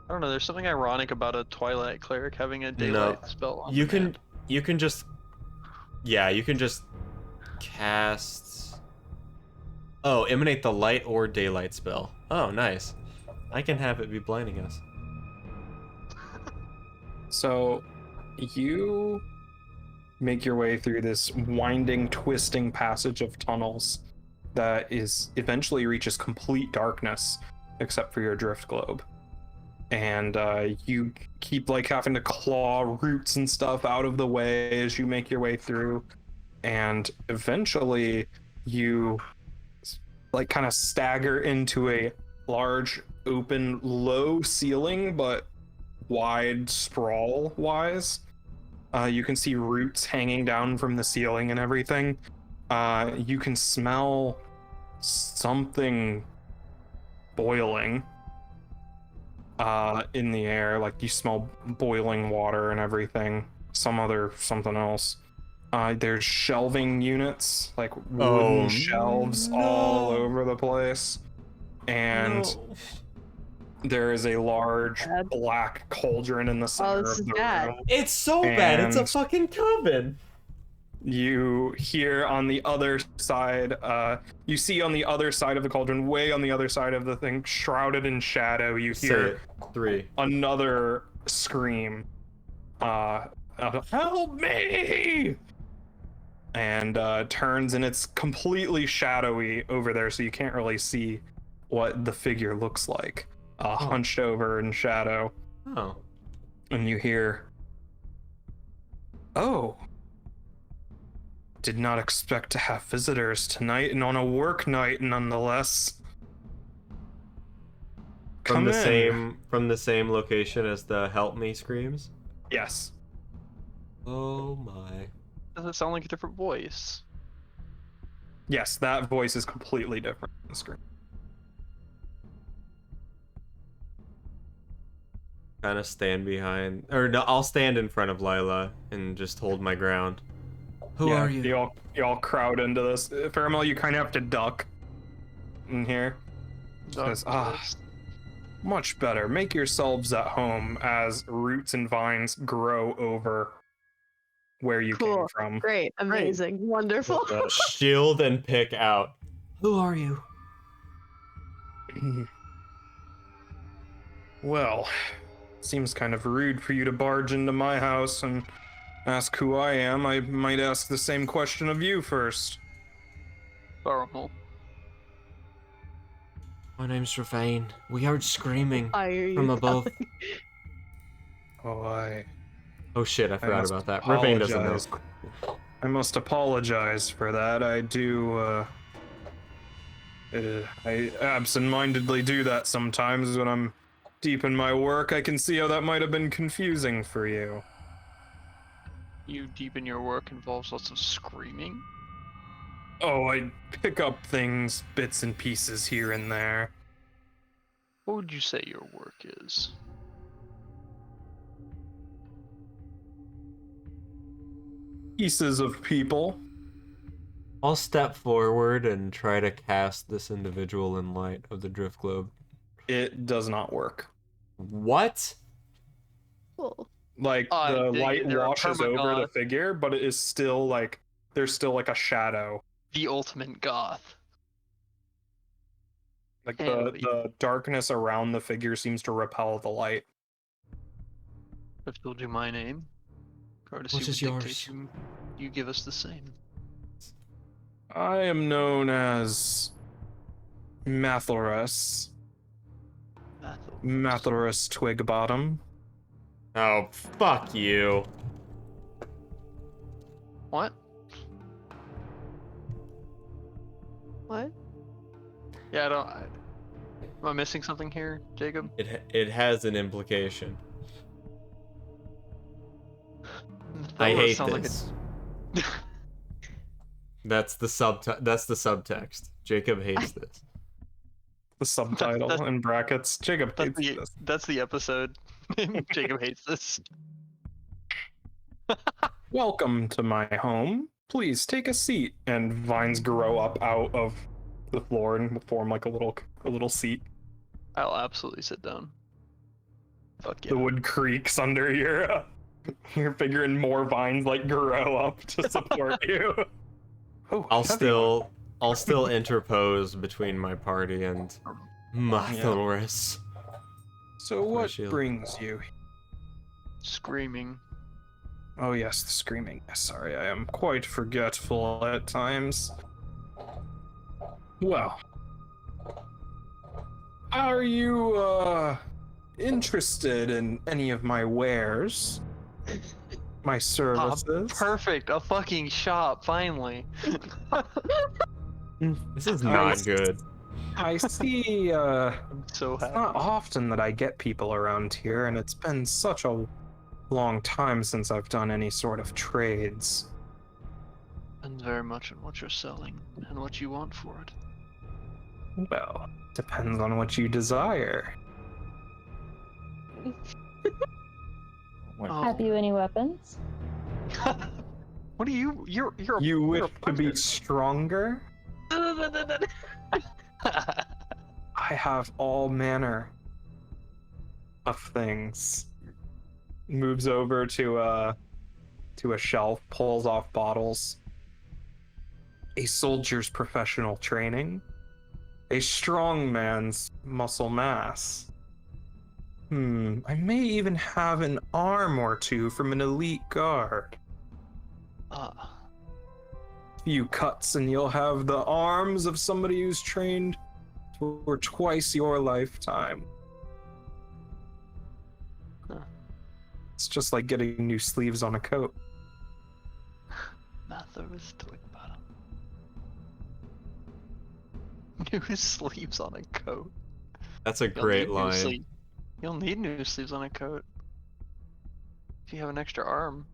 Speaker 1: I don't know. There's something ironic about a Twilight cleric having a daylight spell on
Speaker 2: You
Speaker 1: command.
Speaker 2: you can just. Yeah, you can just cast. Oh, emanate the light or daylight spell. Oh, nice. I can have it be blinding us.
Speaker 3: So you make your way through this winding, twisting passage of tunnels that is eventually reaches complete darkness, except for your drift globe. And you keep like having to claw roots and stuff out of the way as you make your way through. And eventually you like kind of stagger into a large, open, low ceiling, but wide sprawl wise. You can see roots hanging down from the ceiling and everything. You can smell something boiling in the air, like you smell boiling water and everything. Something else. There's shelving units, like wooden
Speaker 2: Oh,
Speaker 3: shelves all
Speaker 2: no.
Speaker 3: over the place. And
Speaker 2: No.
Speaker 3: there is a large
Speaker 4: Bad.
Speaker 3: black cauldron in the center
Speaker 4: this
Speaker 3: of
Speaker 4: is
Speaker 3: the
Speaker 4: bad.
Speaker 3: room.
Speaker 2: It's so bad. It's a
Speaker 3: And-
Speaker 2: fucking coven.
Speaker 3: You hear on the other side, you see on the other side of the cauldron, way on the other side of the thing, shrouded in shadow, you
Speaker 2: Say
Speaker 3: hear
Speaker 2: it. 3.
Speaker 3: another scream. Help me! And turns, and it's completely shadowy over there, so you can't really see what the figure looks like. Hunched over in shadow.
Speaker 2: Oh.
Speaker 3: And you hear, "Oh, did not expect to have visitors tonight, and on a work night nonetheless.
Speaker 2: From
Speaker 3: Come
Speaker 2: the
Speaker 3: in."
Speaker 2: from the same location as the help me screams.
Speaker 3: Yes.
Speaker 2: Oh my.
Speaker 1: Does it sound like a different voice?
Speaker 3: Yes, that voice is completely different on the screen.
Speaker 2: Kind of stand behind, or no, I'll stand in front of Lila and just hold my ground. Who
Speaker 3: Yeah,
Speaker 2: are you?
Speaker 3: You all crowd into this. Faramel, you kind of have to duck in here. Says, much better. Make yourselves at home as roots and vines grow over where you came
Speaker 4: Cool.
Speaker 3: from.
Speaker 4: Great. Amazing. Wonderful.
Speaker 2: Shield and pick out.
Speaker 7: Who are you?
Speaker 3: Well, seems kind of rude for you to barge into my house and ask who I am. I might ask the same question of you first.
Speaker 1: Horrible.
Speaker 7: My name's Ravane. We heard screaming
Speaker 4: Why are you
Speaker 7: from above.
Speaker 4: telling-
Speaker 3: Oh,
Speaker 2: Oh shit, I forgot
Speaker 3: must
Speaker 2: about that. Ravane doesn't know.
Speaker 3: apologize. I must apologize for that. I do, I absent-mindedly do that sometimes when I'm deep in my work. I can see how that might have been confusing for you.
Speaker 1: You deep in your work involves lots of screaming.
Speaker 3: Oh, I pick up things, bits and pieces here and there.
Speaker 1: What would you say your work is?
Speaker 3: pieces of people.
Speaker 7: I'll step forward and try to cast this individual in light of the drift globe.
Speaker 3: It does not work.
Speaker 7: What?
Speaker 4: Cool.
Speaker 3: Like
Speaker 1: I
Speaker 3: the
Speaker 1: dig
Speaker 3: light
Speaker 1: it. They're a
Speaker 3: washes over the
Speaker 1: permagoth.
Speaker 3: figure, but it is still like there's still like a shadow.
Speaker 1: The ultimate goth.
Speaker 3: Like
Speaker 1: Hell
Speaker 3: the,
Speaker 1: yeah.
Speaker 3: the darkness around the figure seems to repel the light.
Speaker 1: If you'll do my name, courtesy
Speaker 7: What is
Speaker 1: would dictate
Speaker 7: yours?
Speaker 1: you give us the same.
Speaker 3: I am known as Mathelrus. Mathelrus Twigbottom.
Speaker 2: Oh, fuck you.
Speaker 1: What?
Speaker 4: What?
Speaker 1: Yeah, am I missing something here, Jacob?
Speaker 2: It has an implication. I
Speaker 1: That
Speaker 2: hate
Speaker 1: sounds
Speaker 2: this.
Speaker 1: Like
Speaker 2: That's the subtext. Jacob hates this.
Speaker 3: The subtitle
Speaker 1: That's-
Speaker 3: in brackets. Jacob hates this.
Speaker 1: that's the episode. Jacob hates this.
Speaker 3: Welcome to my home. Please take a seat. And vines grow up out of the floor and form like a little seat.
Speaker 1: I'll absolutely sit down. Fuck
Speaker 3: The
Speaker 1: yeah.
Speaker 3: wood creaks under your figure, and more vines like grow up to support you. Oh,
Speaker 2: I'll
Speaker 3: heavy
Speaker 2: still interpose between my party and Mathelrus.
Speaker 3: So what
Speaker 2: shield.
Speaker 3: brings you?
Speaker 1: Screaming.
Speaker 3: Oh yes, the screaming. Sorry, I am quite forgetful at times. Well, are you interested in any of my wares? My services?
Speaker 1: Perfect. A fucking shop, finally.
Speaker 2: This is not good.
Speaker 3: I see.
Speaker 1: I'm so
Speaker 3: It's
Speaker 1: happy.
Speaker 3: not often that I get people around here, and it's been such a long time since I've done any sort of trades.
Speaker 1: Depends very much on what you're selling and what you want for it.
Speaker 3: Well, depends on what you desire.
Speaker 1: Oh.
Speaker 6: Have you any weapons?
Speaker 1: What do you? You're a.
Speaker 3: You wish
Speaker 1: you're a
Speaker 3: to be
Speaker 1: fighter.
Speaker 3: stronger? I have all manner of things. Moves over to a shelf, pulls off bottles. A soldier's professional training. A strong man's muscle mass. I may even have an arm or two from an elite guard. Few cuts and you'll have the arms of somebody who's trained for twice your lifetime.
Speaker 1: Huh.
Speaker 3: It's just like getting new sleeves on a coat.
Speaker 1: Mathelrus Twigbottom. New sleeves on a coat.
Speaker 2: That's a
Speaker 1: You'll
Speaker 2: great
Speaker 1: need new
Speaker 2: line.
Speaker 1: sleeve- You'll need new sleeves on a coat. If you have an extra arm.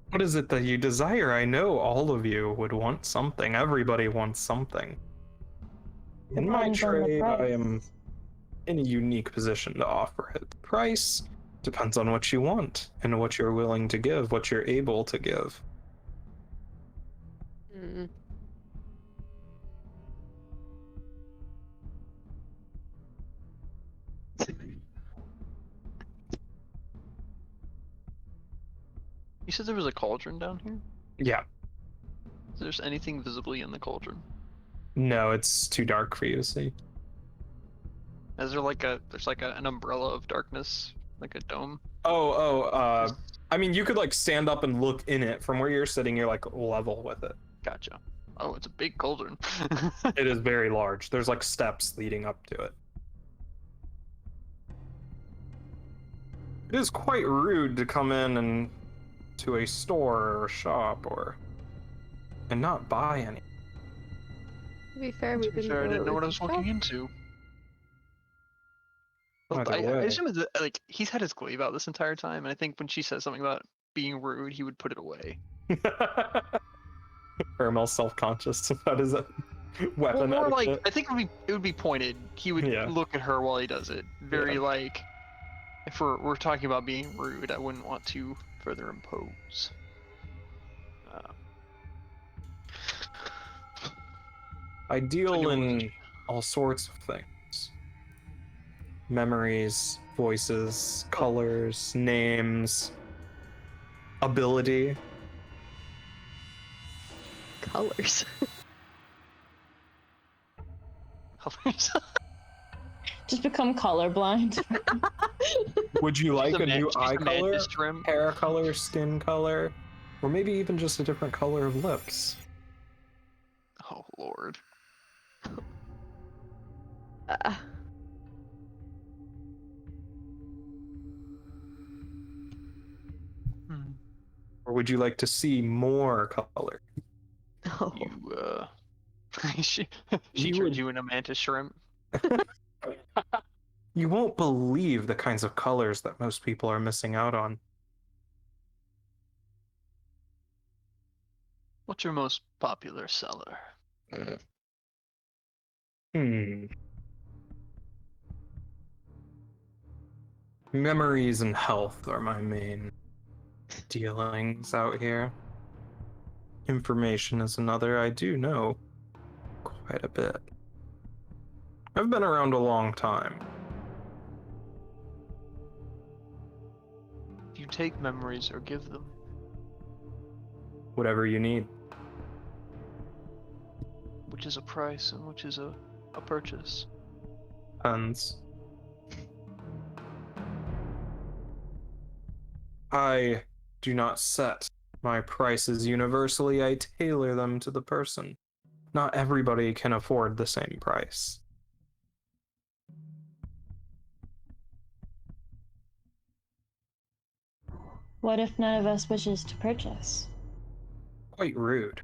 Speaker 3: What is it that you desire? I know all of you would want something. Everybody wants something. In my
Speaker 6: Depends on the
Speaker 3: trade, I
Speaker 6: price.
Speaker 3: am in a unique position to offer it. The price depends on what you want and what you're willing to give, what you're able to give.
Speaker 4: Mm.
Speaker 1: You said there was a cauldron down here?
Speaker 3: Yeah.
Speaker 1: Is there anything visibly in the cauldron?
Speaker 3: No, it's too dark for you to see.
Speaker 1: Is there there's an umbrella of darkness, like a dome?
Speaker 3: I mean, you could like stand up and look in it. From where you're sitting, you're like level with it.
Speaker 1: Gotcha. Oh, it's a big cauldron.
Speaker 3: It is very large. There's like steps leading up to it. It is quite rude to come in and to a store or a shop and not buy any.
Speaker 4: To be fair, we didn't.
Speaker 1: Sure, I
Speaker 4: know
Speaker 1: didn't
Speaker 4: it
Speaker 1: know what I
Speaker 4: was
Speaker 1: was
Speaker 4: a
Speaker 1: walking
Speaker 4: shop.
Speaker 1: into.
Speaker 3: Either
Speaker 1: I
Speaker 3: way.
Speaker 1: assume it's like he's had his glaive out this entire time, and I think when she says something about being rude, he would put it away.
Speaker 3: Caramel's self-conscious about his
Speaker 1: Well,
Speaker 3: weapon
Speaker 1: more like
Speaker 3: etiquette.
Speaker 1: I think it would be pointed. He would
Speaker 3: Yeah.
Speaker 1: look at her while he does it. Very
Speaker 3: Yeah.
Speaker 1: like, if we're talking about being rude, I wouldn't want to further impose.
Speaker 3: I deal
Speaker 1: you
Speaker 3: in all sorts of things. Memories, voices, colors, names, ability.
Speaker 4: Colors.
Speaker 1: Colors.
Speaker 6: Just become colorblind.
Speaker 3: Would you like a new
Speaker 1: She's
Speaker 3: eye
Speaker 1: a
Speaker 3: color,
Speaker 1: mantis shrimp.
Speaker 3: hair color, skin color, or maybe even just a different color of lips?
Speaker 1: Oh lord.
Speaker 4: Uh,
Speaker 1: Hmm.
Speaker 3: Or would you like to see more color?
Speaker 4: no.
Speaker 1: You she
Speaker 3: You
Speaker 1: turns
Speaker 3: would-
Speaker 1: you into mantis shrimp.
Speaker 3: You won't believe the kinds of colors that most people are missing out on.
Speaker 1: What's your most popular seller?
Speaker 3: Memories and health are my main dealings out here. Information is another. I do know quite a bit. I've been around a long time.
Speaker 1: Do you take memories or give them?
Speaker 3: Whatever you need.
Speaker 1: Which is a price and which is a purchase?
Speaker 3: Depends. I do not set my prices universally. I tailor them to the person. Not everybody can afford the same price.
Speaker 6: What if none of us wishes to purchase?
Speaker 3: Quite rude.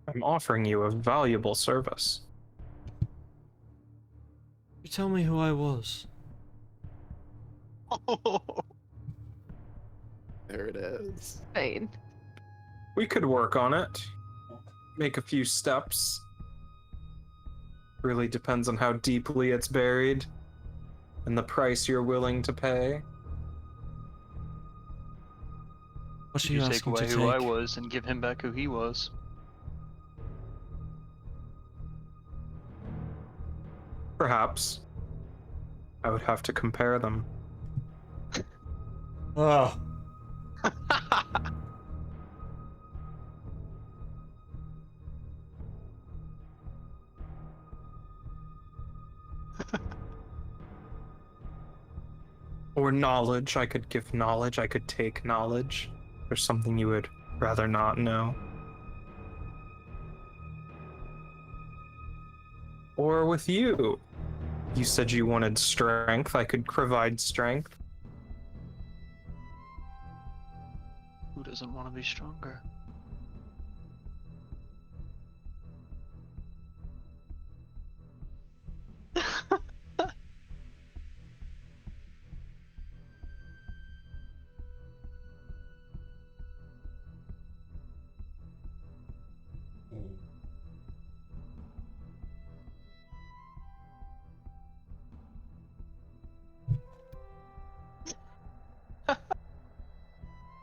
Speaker 3: I'm offering you a valuable service.
Speaker 7: You tell me who I was.
Speaker 5: There it is.
Speaker 4: Fine.
Speaker 3: We could work on it. Make a few steps. Really depends on how deeply it's buried and the price you're willing to pay.
Speaker 7: What are
Speaker 1: You
Speaker 7: you
Speaker 1: take
Speaker 7: asking to
Speaker 1: away
Speaker 7: take?
Speaker 1: who I was and give him back who he was.
Speaker 3: Perhaps. I would have to compare them.
Speaker 7: Oh,
Speaker 3: Or knowledge. I could give knowledge. I could take knowledge. There's something you would rather not know. Or with you. You said you wanted strength. I could provide strength.
Speaker 1: Who doesn't want to be stronger?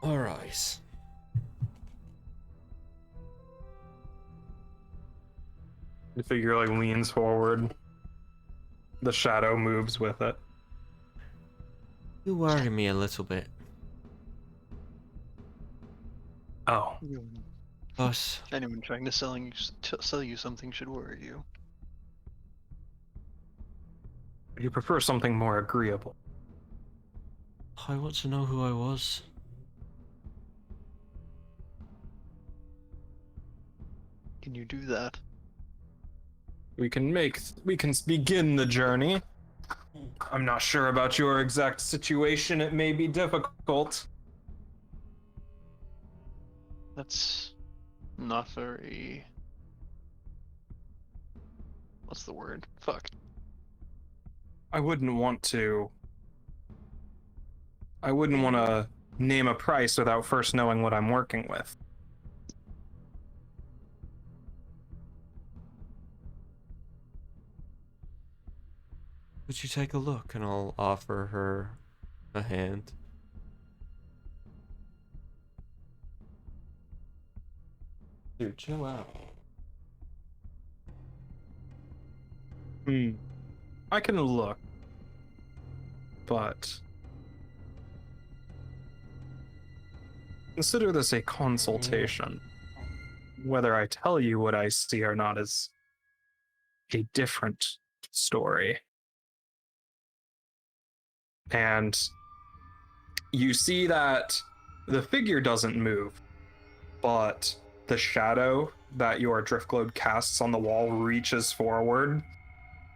Speaker 7: alright.
Speaker 3: The figure like leans forward. The shadow moves with it.
Speaker 7: You worry me a little bit,
Speaker 3: Oh,
Speaker 7: but
Speaker 1: Anyone trying to sell you something should worry you.
Speaker 3: you prefer something more agreeable.
Speaker 7: I want to know who I was.
Speaker 1: Can you do that?
Speaker 3: We can begin the journey. I'm not sure about your exact situation. It may be difficult.
Speaker 1: That's not very. What's the word? Fuck.
Speaker 3: I wouldn't want to name a price without first knowing what I'm working with.
Speaker 7: Would you take a look and I'll offer her
Speaker 2: a hand. Dude, chill out.
Speaker 3: I can look, but consider this a consultation. Whether I tell you what I see or not is a different story. And you see that the figure doesn't move, but the shadow that your Driftglobe casts on the wall reaches forward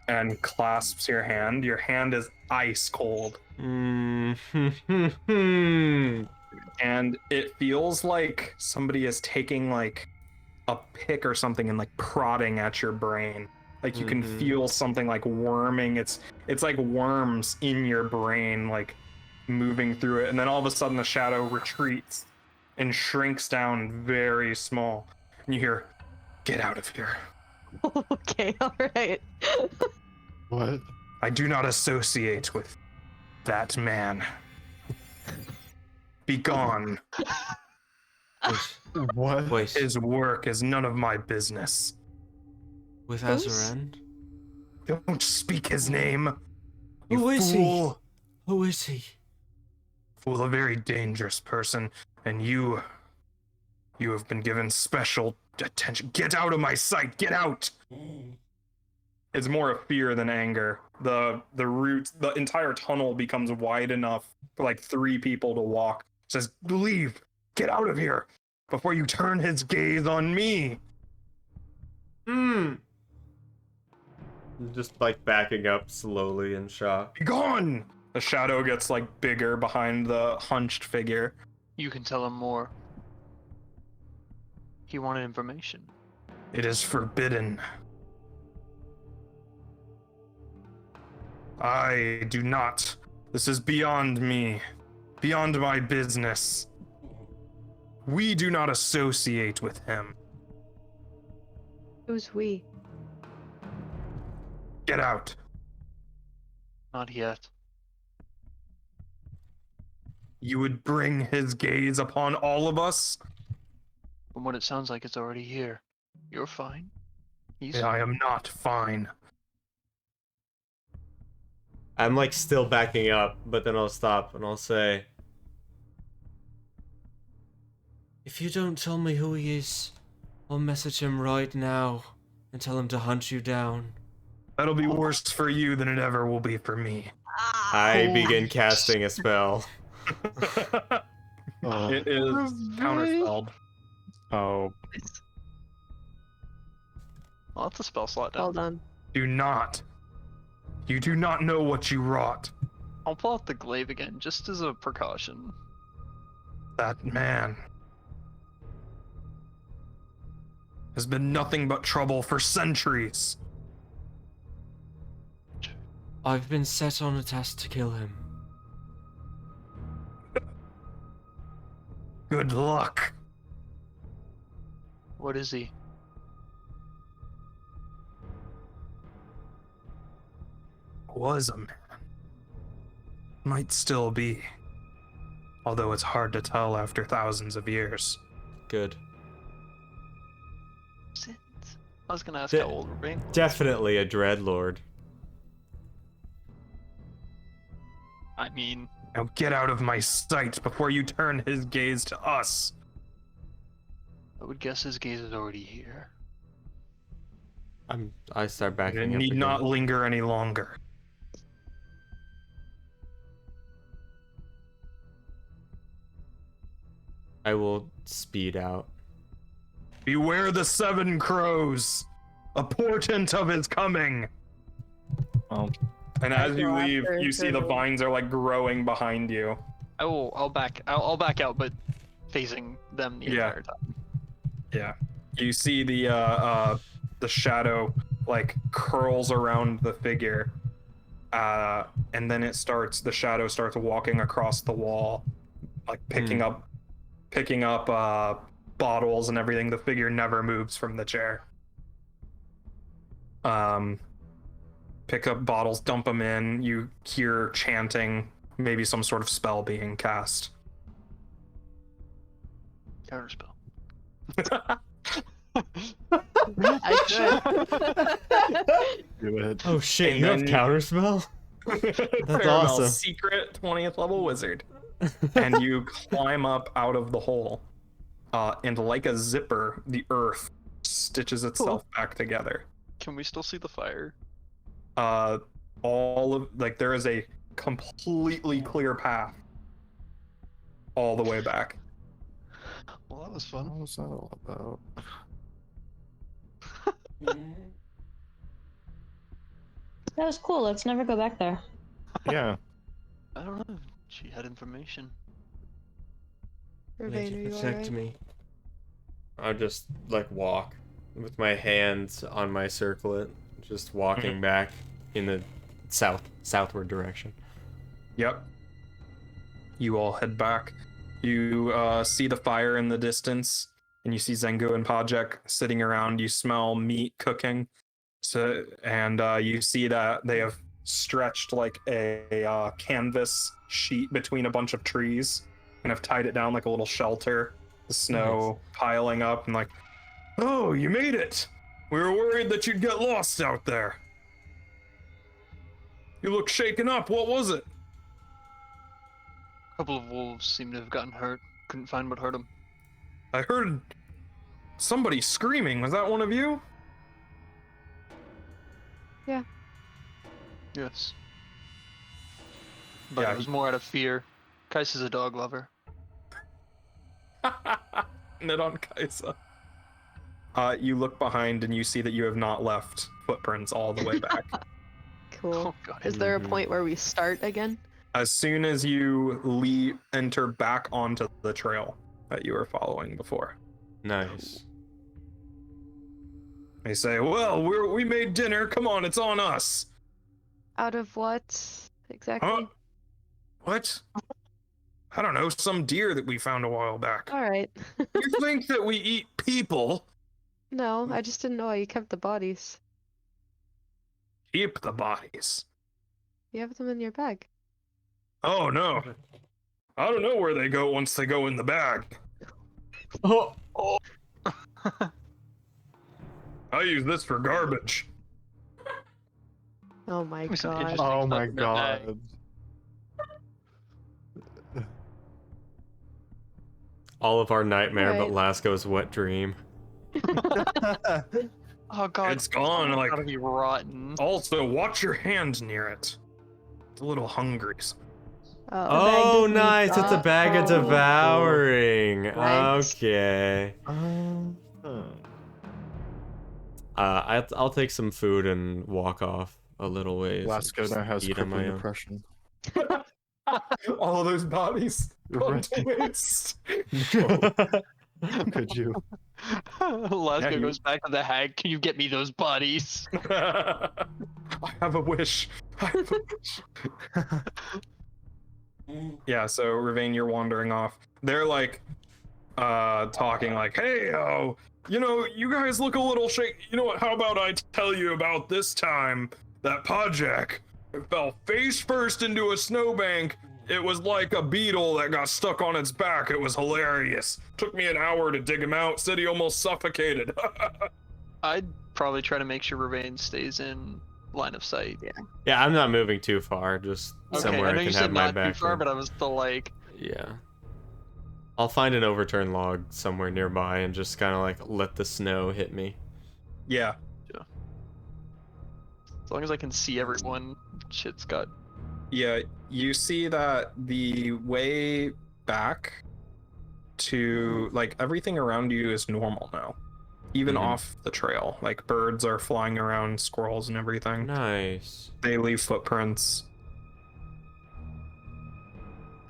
Speaker 3: and clasps your hand. Your hand is ice cold. And it feels like somebody is taking like a pick or something and like prodding at your brain. Like you can feel something like worming. It's like worms in your brain, like moving through it. And then all of a sudden the shadow retreats and shrinks down very small. And you hear, "Get out of here.
Speaker 4: Okay, alright.
Speaker 5: What?
Speaker 3: I do not associate with that man. Be gone.
Speaker 5: What?
Speaker 2: Wait,
Speaker 3: His work is none of my business.
Speaker 7: With
Speaker 4: Who's-
Speaker 7: Azaran?
Speaker 3: Don't speak his name. You
Speaker 7: Who is he?
Speaker 3: fool.
Speaker 7: Who is he?
Speaker 3: Fool, a very dangerous person, and you have been given special attention. Get out of my sight. Get out. It's more of fear than anger. The entire tunnel becomes wide enough for like 3 people to walk. It says, "Leave. Get out of here before you turn his gaze on me."
Speaker 2: just like backing up slowly in shock.
Speaker 3: Be gone. The shadow gets like bigger behind the hunched figure.
Speaker 1: You can tell him more. He wanted information.
Speaker 3: It is forbidden. I do not. This is beyond me. Beyond my business. We do not associate with him.
Speaker 4: Who's we?
Speaker 3: Get out.
Speaker 1: Not yet.
Speaker 3: You would bring his gaze upon all of us?
Speaker 1: From what it sounds like, it's already here. You're fine. He's
Speaker 3: I am not fine.
Speaker 2: I'm like still backing up, but then I'll stop and I'll say,
Speaker 7: If you don't tell me who he is, I'll message him right now and tell him to hunt you down.
Speaker 3: That'll be worse for you than it ever will be for me.
Speaker 2: I begin casting a spell.
Speaker 3: It is counterspelled.
Speaker 5: Oh,
Speaker 1: Well, that's a spell slot down.
Speaker 4: Well done.
Speaker 3: Do not. You do not know what you wrought.
Speaker 1: I'll pull out the glaive again, just as a precaution.
Speaker 3: That man has been nothing but trouble for centuries.
Speaker 7: I've been set on a task to kill him.
Speaker 3: Good luck.
Speaker 1: What is he?
Speaker 3: Was a man. Might still be. Although it's hard to tell after thousands of years.
Speaker 2: Good.
Speaker 1: Sit. I was gonna ask
Speaker 2: De-
Speaker 1: how old we're being.
Speaker 2: Definitely a dreadlord.
Speaker 1: I mean,
Speaker 3: Now get out of my sight before you turn his gaze to us.
Speaker 1: I would guess his gaze is already here.
Speaker 2: I start backing
Speaker 3: It
Speaker 2: up.
Speaker 3: need
Speaker 2: again.
Speaker 3: not linger any longer.
Speaker 2: I will speed out.
Speaker 3: Beware the 7 crows, a portent of his coming.
Speaker 5: well,
Speaker 3: And as you
Speaker 4: go
Speaker 3: leave,
Speaker 4: after
Speaker 3: you see the
Speaker 4: Turtle.
Speaker 3: vines are like growing behind you.
Speaker 1: I'll back out, but facing them the
Speaker 3: Yeah.
Speaker 1: entire time.
Speaker 3: Yeah. You see the shadow like curls around the figure. And then the shadow starts walking across the wall, like picking up bottles and everything. The figure never moves from the chair. Pick up bottles, dump them in. You hear chanting maybe some sort of spell being cast.
Speaker 1: Counterspell.
Speaker 4: I could.
Speaker 5: Do it.
Speaker 2: Oh shit,
Speaker 3: And
Speaker 2: you have
Speaker 3: then-
Speaker 2: counterspell? That's
Speaker 3: Faramel,
Speaker 2: awesome.
Speaker 3: secret 20th level wizard. And you climb up out of the hole. And like a zipper, the earth stitches itself back together.
Speaker 1: Can we still see the fire?
Speaker 3: All of like there is a completely clear path all the way back.
Speaker 1: Well, that was fun.
Speaker 5: What was that all about?
Speaker 6: That was cool. Let's never go back there.
Speaker 5: Yeah.
Speaker 1: I don't know. She had information.
Speaker 4: Ravane,
Speaker 7: Need
Speaker 4: are
Speaker 7: to
Speaker 4: you
Speaker 7: protect
Speaker 4: alright?
Speaker 7: me.
Speaker 2: I'll just like walk with my hands on my circlet, just walking back in the southward direction.
Speaker 3: Yep. You all head back. You see the fire in the distance, and you see Zengu and Pajek sitting around. You smell meat cooking. And you see that they have stretched like a canvas sheet between a bunch of trees and have tied it down like a little shelter. The snow piling up and like, oh, you made it. We were worried that you'd get lost out there. You look shaken up. What was it?
Speaker 1: A couple of wolves seem to have gotten hurt. Couldn't find what hurt them.
Speaker 3: I heard somebody screaming. Was that one of you?
Speaker 1: Yes. But
Speaker 3: Yeah,
Speaker 1: it was more out of fear. Kais is a dog lover.
Speaker 3: Nid on Kaisa. You look behind and you see that you have not left footprints all the way back.
Speaker 4: Cool.
Speaker 1: Oh god.
Speaker 4: Is there a
Speaker 2: Mhm.
Speaker 4: point where we start again?
Speaker 3: As soon as you enter back onto the trail that you were following before.
Speaker 2: Nice.
Speaker 3: They say, well, we made dinner. Come on, it's on us.
Speaker 4: Out of what exactly?
Speaker 3: Huh? What? I don't know, some deer that we found a while back.
Speaker 4: Alright.
Speaker 3: You think that we eat people?
Speaker 4: No, I just didn't know why you kept the bodies.
Speaker 3: Keep the bodies.
Speaker 4: You have them in your bag.
Speaker 3: Oh, no. I don't know where they go once they go in the bag.
Speaker 2: Oh,
Speaker 3: I use this for garbage.
Speaker 4: Oh my
Speaker 1: Some
Speaker 4: god.
Speaker 1: interesting
Speaker 5: Oh
Speaker 1: stuff
Speaker 5: my
Speaker 1: in that bag.
Speaker 5: god.
Speaker 2: all of our nightmare, but
Speaker 4: Right.
Speaker 2: Lasco's wet dream.
Speaker 1: Oh god.
Speaker 3: It's gone, like-
Speaker 1: Gotta be rotten.
Speaker 3: Also, watch your hand near it. It's a little hungry.
Speaker 2: Oh, nice! It's a bag of
Speaker 4: Oh.
Speaker 2: devouring.
Speaker 4: Nice.
Speaker 2: Okay.
Speaker 5: Uh,
Speaker 2: I'll take some food and walk off a little ways.
Speaker 5: Lasco
Speaker 2: Just
Speaker 5: now has
Speaker 2: eat on my
Speaker 5: crippling
Speaker 2: own.
Speaker 5: depression.
Speaker 3: All of those bodies gone to
Speaker 5: Right.
Speaker 3: waste.
Speaker 5: Could you?
Speaker 1: Lasco
Speaker 3: Yeah, you-
Speaker 1: goes back to the hag. Can you get me those bodies?
Speaker 3: I have a wish. I have a wish. Yeah, so Ravane, you're wandering off. They're like talking like, hey, you know, you guys look a little shaky. You know what? How about I tell you about this time that Pajek fell face first into a snowbank. It was like a beetle that got stuck on its back. It was hilarious. Took me an hour to dig him out. Said he almost suffocated.
Speaker 1: I'd probably try to make sure Ravane stays in line of sight.
Speaker 2: Yeah, I'm not moving too far. Just
Speaker 1: Okay,
Speaker 2: somewhere
Speaker 1: I
Speaker 2: I
Speaker 1: know
Speaker 2: can
Speaker 1: you
Speaker 2: have
Speaker 1: said
Speaker 2: my
Speaker 1: not too
Speaker 2: back.
Speaker 1: far, but I was still like,
Speaker 2: Yeah. I'll find an overturned log somewhere nearby and just kind of like let the snow hit me.
Speaker 3: Yeah.
Speaker 1: as long as I can see everyone, shit's got.
Speaker 3: Yeah, you see that the way back to like everything around you is normal now. Even
Speaker 2: Mhm.
Speaker 3: off the trail. Like birds are flying around, squirrels and everything.
Speaker 2: Nice.
Speaker 3: They leave footprints.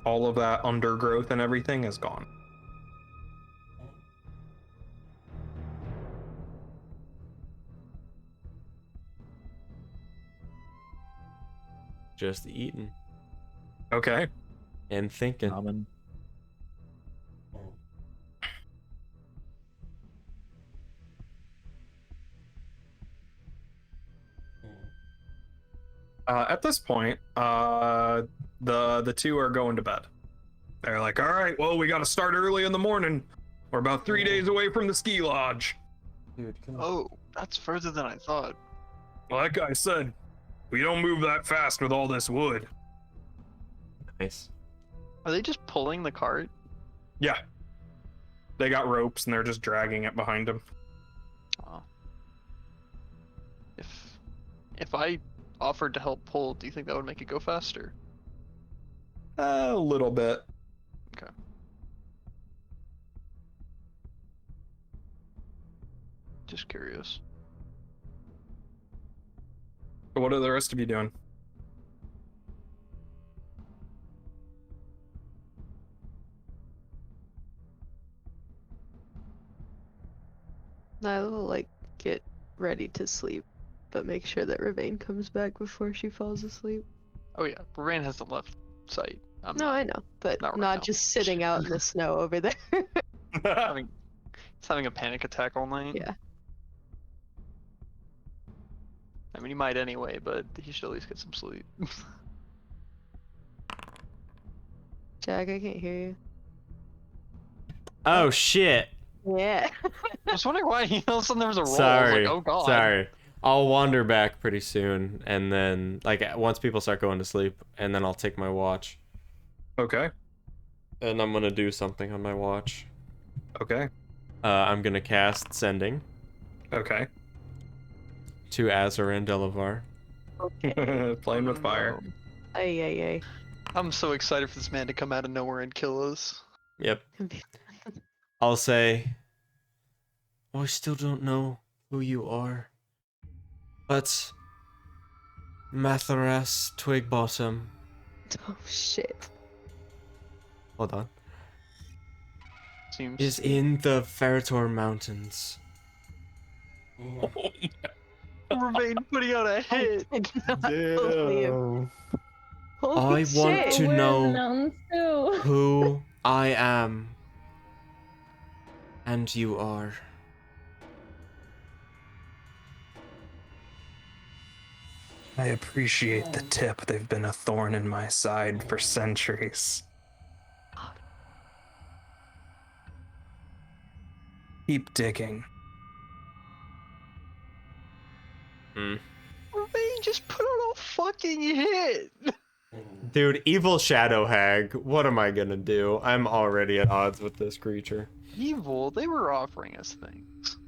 Speaker 3: All of that undergrowth and everything is gone.
Speaker 2: Just eating
Speaker 3: Okay.
Speaker 2: and thinking.
Speaker 5: Ramen.
Speaker 3: At this point, The two are going to bed. They're like, all right, well, we got to start early in the morning. We're about 3 days away from the ski lodge.
Speaker 2: Dude, come on.
Speaker 1: Oh, that's further than I thought.
Speaker 3: Like I said, we don't move that fast with all this wood.
Speaker 2: Nice.
Speaker 1: Are they just pulling the cart?
Speaker 3: Yeah. They got ropes and they're just dragging it behind them.
Speaker 1: Oh. If I offered to help pull, do you think that would make it go faster?
Speaker 3: A little bit.
Speaker 1: Okay. Just curious.
Speaker 3: But what are the rest of you doing?
Speaker 4: I will like get ready to sleep, but make sure that Ravane comes back before she falls asleep.
Speaker 1: Oh yeah, Rain hasn't left sight. I'm
Speaker 4: No,
Speaker 1: not
Speaker 4: I know, but
Speaker 1: not
Speaker 4: not,
Speaker 1: right now.
Speaker 4: just sitting out in the snow over there.
Speaker 1: having, he's having a panic attack all night.
Speaker 4: Yeah.
Speaker 1: I mean, he might anyway, but he should at least get some sleep.
Speaker 4: Jack, I can't hear you.
Speaker 2: Oh shit.
Speaker 4: Yeah.
Speaker 1: I was wondering why all of a sudden there was a roll. I
Speaker 2: Sorry.
Speaker 1: was like, oh god.
Speaker 2: Sorry. I'll wander back pretty soon, and then like once people start going to sleep, and then I'll take my watch,
Speaker 3: Okay.
Speaker 2: and I'm gonna do something on my watch.
Speaker 3: Okay.
Speaker 2: I'm gonna cast Sending
Speaker 3: Okay.
Speaker 2: to Azor and Delavar.
Speaker 3: Playing with fire.
Speaker 4: Ay, ay, ay.
Speaker 1: I'm so excited for this man to come out of nowhere and kill us.
Speaker 2: Yep. I'll say, I still don't know who you are, but Matharas Twigbottom.
Speaker 4: Oh shit.
Speaker 2: Hold on.
Speaker 1: Seems
Speaker 2: Is in the Ferritor Mountains.
Speaker 1: Remain putting out a hit.
Speaker 4: I did not believe.
Speaker 5: Damn.
Speaker 4: Holy
Speaker 2: I want
Speaker 4: shit.
Speaker 2: to
Speaker 6: We're in the
Speaker 2: know
Speaker 6: mountains too.
Speaker 2: who I am. And you are.
Speaker 3: I appreciate the tip. They've been a thorn in my side for centuries. Keep digging.
Speaker 1: Remain just put out a fucking hit.
Speaker 2: Dude, evil shadow hag, what am I gonna do? I'm already at odds with this creature.
Speaker 1: Evil, they were offering us things.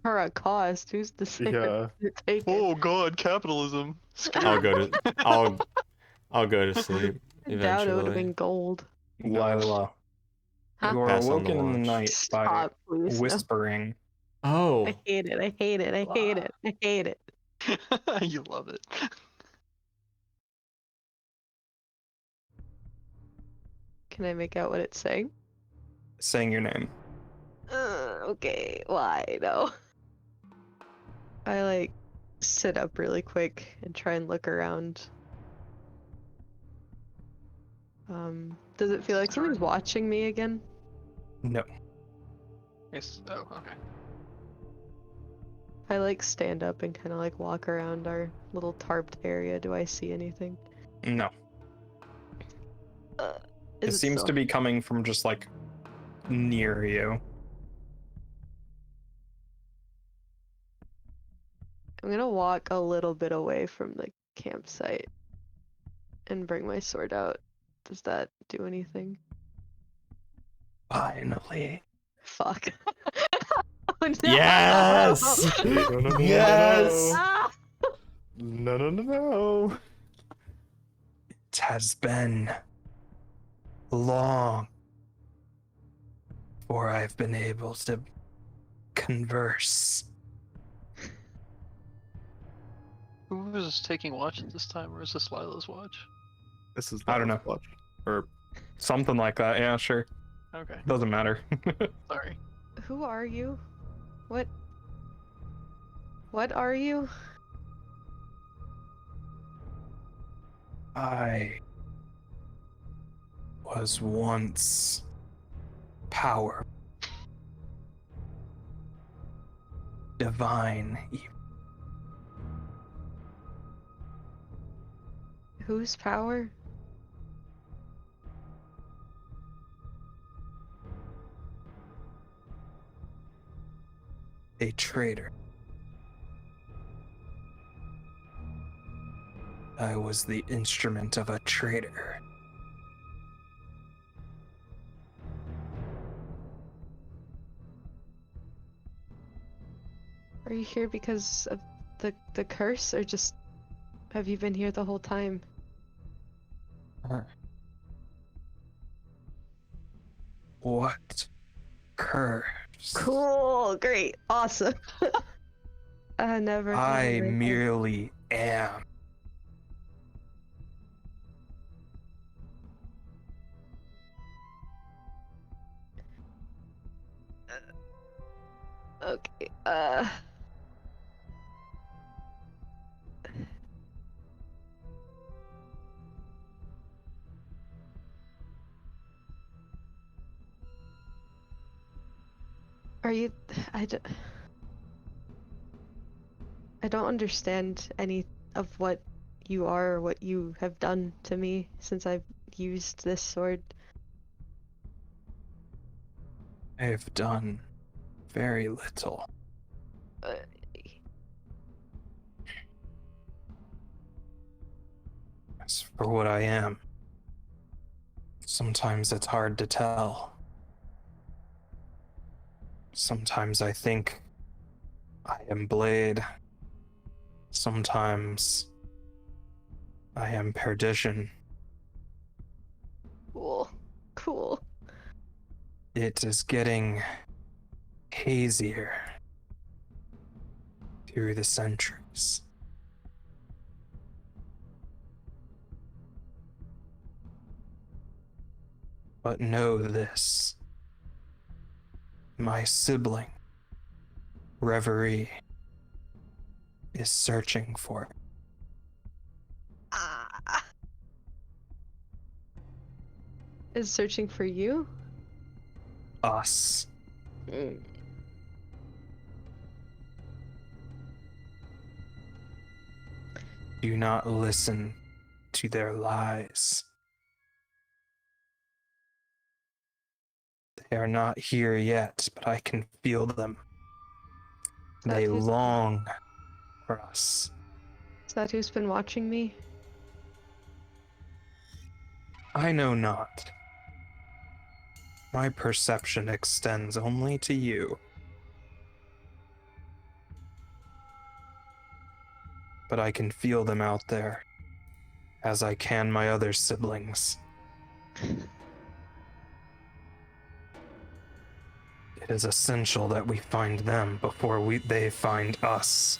Speaker 4: For a cost, who's to say
Speaker 5: Yeah.
Speaker 4: to take it?
Speaker 1: Oh god, capitalism.
Speaker 2: I'll go to I'll go to sleep
Speaker 4: I doubt it would have
Speaker 2: eventually.
Speaker 4: been gold.
Speaker 3: Lila,
Speaker 4: Huh?
Speaker 3: you are
Speaker 2: Pass on the
Speaker 3: awoken in the
Speaker 2: watch.
Speaker 3: night by
Speaker 4: Stop, please. No.
Speaker 3: whispering.
Speaker 2: Oh,
Speaker 4: I hate it. I hate it. I hate it. I hate it.
Speaker 1: You love it.
Speaker 4: Can I make out what it's saying?
Speaker 3: Saying your name.
Speaker 4: Okay. Why? No. I like sit up really quick and try and look around. Does it feel like someone's watching me again?
Speaker 3: No.
Speaker 1: Yes. Oh, okay.
Speaker 4: I like stand up and kind of like walk around our little tarped area. Do I see anything?
Speaker 3: No. It seems to be coming from just like near you.
Speaker 4: I'm gonna walk a little bit away from the campsite and bring my sword out. Does that do anything?
Speaker 3: Finally.
Speaker 4: Fuck. Oh, no!
Speaker 2: yes!
Speaker 5: No, no, no,
Speaker 2: Yes!
Speaker 4: Ah!
Speaker 5: No, no, no, no.
Speaker 3: It has been long before I've been able to converse.
Speaker 1: Who was taking watch at this time, or is this Lila's watch?
Speaker 5: This is
Speaker 3: I don't
Speaker 5: Lila's
Speaker 3: know.
Speaker 5: watch. Or
Speaker 3: Something like that, yeah, sure.
Speaker 1: Okay,
Speaker 3: Doesn't matter.
Speaker 1: sorry.
Speaker 4: Who are you? What are you?
Speaker 3: I was once power. Divine evil.
Speaker 4: Whose power?
Speaker 3: A traitor. I was the instrument of a traitor.
Speaker 4: Are you here because of the curse, or just have you been here the whole time?
Speaker 3: What curse?
Speaker 4: Cool, great, awesome. Never.
Speaker 3: I
Speaker 4: never mind.
Speaker 3: merely am.
Speaker 4: Okay. Are you? I don't understand any of what you are or what you have done to me since I've used this sword.
Speaker 3: I have done very little.
Speaker 4: Uh,
Speaker 3: As for what I am, sometimes it's hard to tell. Sometimes I think I am Blade. Sometimes I am Perdition.
Speaker 4: Cool. Cool.
Speaker 3: It is getting hazier through the centuries. But know this. My sibling, Reverie, is searching for it.
Speaker 4: Ah. Is searching for you?
Speaker 3: Us.
Speaker 4: Mm.
Speaker 3: Do not listen to their lies. They are not here yet, but I can feel them. They
Speaker 4: who's-
Speaker 3: long for us.
Speaker 4: Is that who's been watching me?
Speaker 3: I know not. My perception extends only to you. But I can feel them out there, as I can my other siblings. It is essential that we find them before they find us.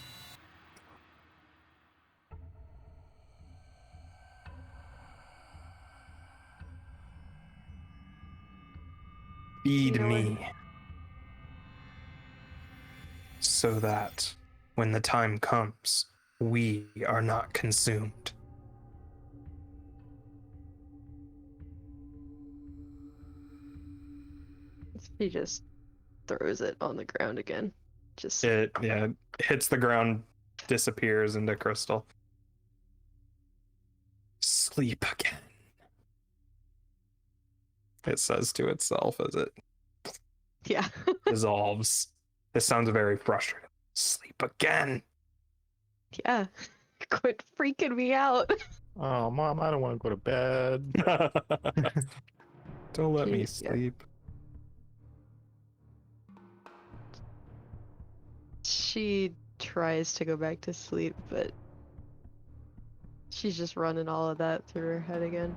Speaker 3: Feed
Speaker 4: You know what?
Speaker 3: me, so that when the time comes, we are not consumed.
Speaker 4: He just throws it on the ground again. Just
Speaker 3: It hits the ground, disappears into crystal. Sleep again, it says to itself as it
Speaker 4: yeah.
Speaker 3: dissolves. This sounds very frustrating. Sleep again.
Speaker 4: Yeah. Quit freaking me out.
Speaker 5: Oh, Mom, I don't want to go to bed.
Speaker 3: Don't let me
Speaker 4: Yeah.
Speaker 3: sleep.
Speaker 4: She tries to go back to sleep, but she's just running all of that through her head again.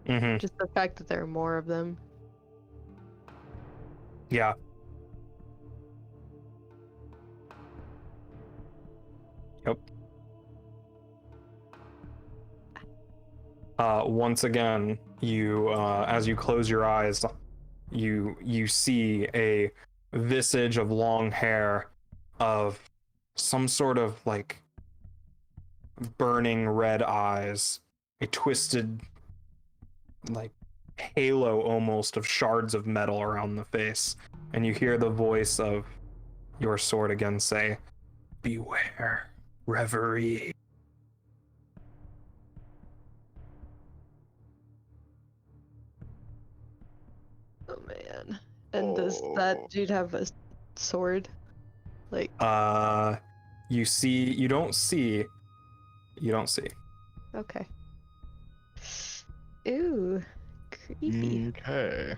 Speaker 3: Mm-hmm.
Speaker 4: Just the fact that there are more of them.
Speaker 3: Yeah. Yep. Once again, you as you close your eyes, you see a visage of long hair, of some sort of like burning red eyes, a twisted like halo almost of shards of metal around the face, and you hear the voice of your sword again say, "Beware, Reverie."
Speaker 4: Oh man. And does that dude have a sword? Like,
Speaker 3: You see, you don't see.
Speaker 4: okay. Ooh, creepy.
Speaker 5: Okay.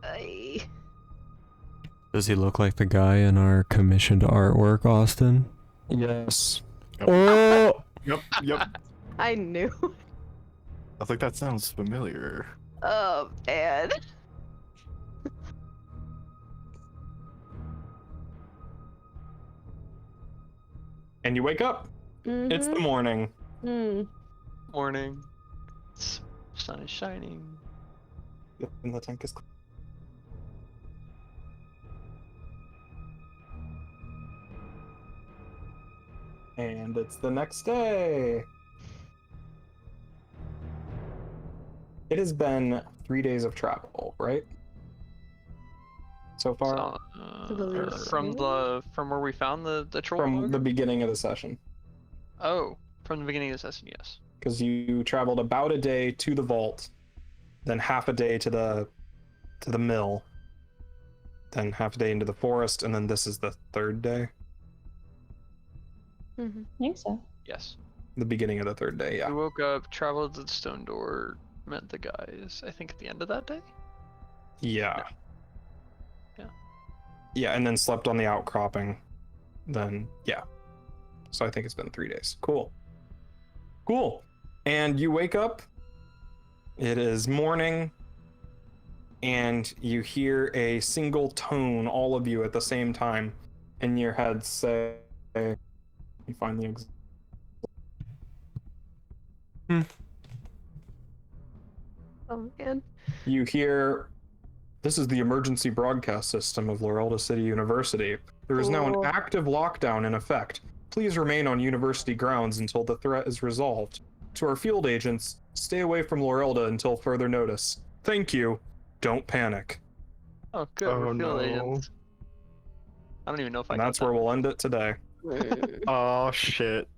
Speaker 4: Aye.
Speaker 2: Does he look like the guy in our commissioned artwork, Austin?
Speaker 3: Yes.
Speaker 2: Oh!
Speaker 5: Yep.
Speaker 4: I knew.
Speaker 5: I think that sounds familiar.
Speaker 4: Oh man.
Speaker 3: And you wake up. It's the morning.
Speaker 1: Morning. Sun is shining.
Speaker 3: And the tank is. And it's the next day. It has been 3 days of travel, right? So far,
Speaker 1: From where we found the troll.
Speaker 3: from the beginning of the session.
Speaker 1: Oh, from the beginning of the session, yes.
Speaker 3: Because you traveled about a day to the vault, then half a day to the mill, then half a day into the forest, and then this is the third day.
Speaker 6: I think so.
Speaker 1: Yes.
Speaker 3: The beginning of the third day, yeah.
Speaker 1: We woke up, traveled to the stone door, met the guys. I think at the end of that day.
Speaker 3: Yeah.
Speaker 1: Yeah.
Speaker 3: Yeah, and then slept on the outcropping. Then, yeah. So I think it's been 3 days. Cool. And you wake up. It is morning. And you hear a single tone, all of you at the same time, in your head say, you find the
Speaker 4: Oh man.
Speaker 3: You hear, this is the emergency broadcast system of Laurelda City University. There is now an
Speaker 4: Cool.
Speaker 3: active lockdown in effect. Please remain on university grounds until the threat is resolved. To our field agents, stay away from Laurelda until further notice. Thank you. Don't panic.
Speaker 1: Oh, good.
Speaker 5: Oh,
Speaker 1: We're field
Speaker 5: no.
Speaker 1: agents. I don't even know if I
Speaker 3: And
Speaker 1: got
Speaker 3: that's
Speaker 1: that.
Speaker 3: where we'll end it today.
Speaker 5: Oh shit.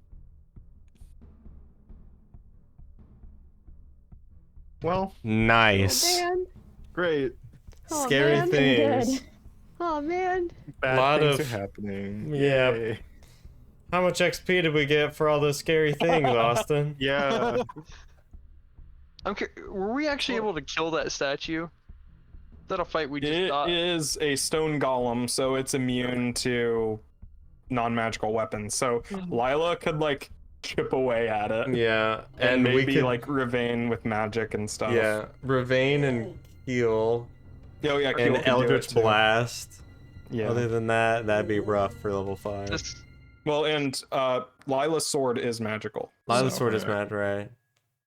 Speaker 5: Well,
Speaker 2: Nice.
Speaker 4: Oh man.
Speaker 5: great.
Speaker 4: Oh,
Speaker 2: Scary
Speaker 4: man.
Speaker 2: things.
Speaker 4: Oh man.
Speaker 5: Bad
Speaker 2: Lot
Speaker 5: things
Speaker 2: of-
Speaker 5: are happening.
Speaker 2: Yeah.
Speaker 5: Yay.
Speaker 2: How much XP did we get for all those scary things, Austin?
Speaker 5: Yeah.
Speaker 1: Were we actually able to kill that statue? Is that a fight we just
Speaker 3: It
Speaker 1: got?
Speaker 3: is a stone golem, so it's immune to non-magical weapons. So Lila could like chip away at it.
Speaker 2: Yeah,
Speaker 3: And
Speaker 2: we
Speaker 3: maybe
Speaker 2: could,
Speaker 3: like Ravane with magic and stuff.
Speaker 2: yeah, Ravane and Heal
Speaker 3: Oh yeah, Keel
Speaker 2: and
Speaker 3: could do
Speaker 2: Eldritch
Speaker 3: it, too.
Speaker 2: Blast.
Speaker 3: Yeah.
Speaker 2: Other than that, that'd be rough for level 5.
Speaker 1: Just
Speaker 3: Well, and Lila's sword is magical.
Speaker 2: Lila's
Speaker 3: so-
Speaker 2: sword is mad, right?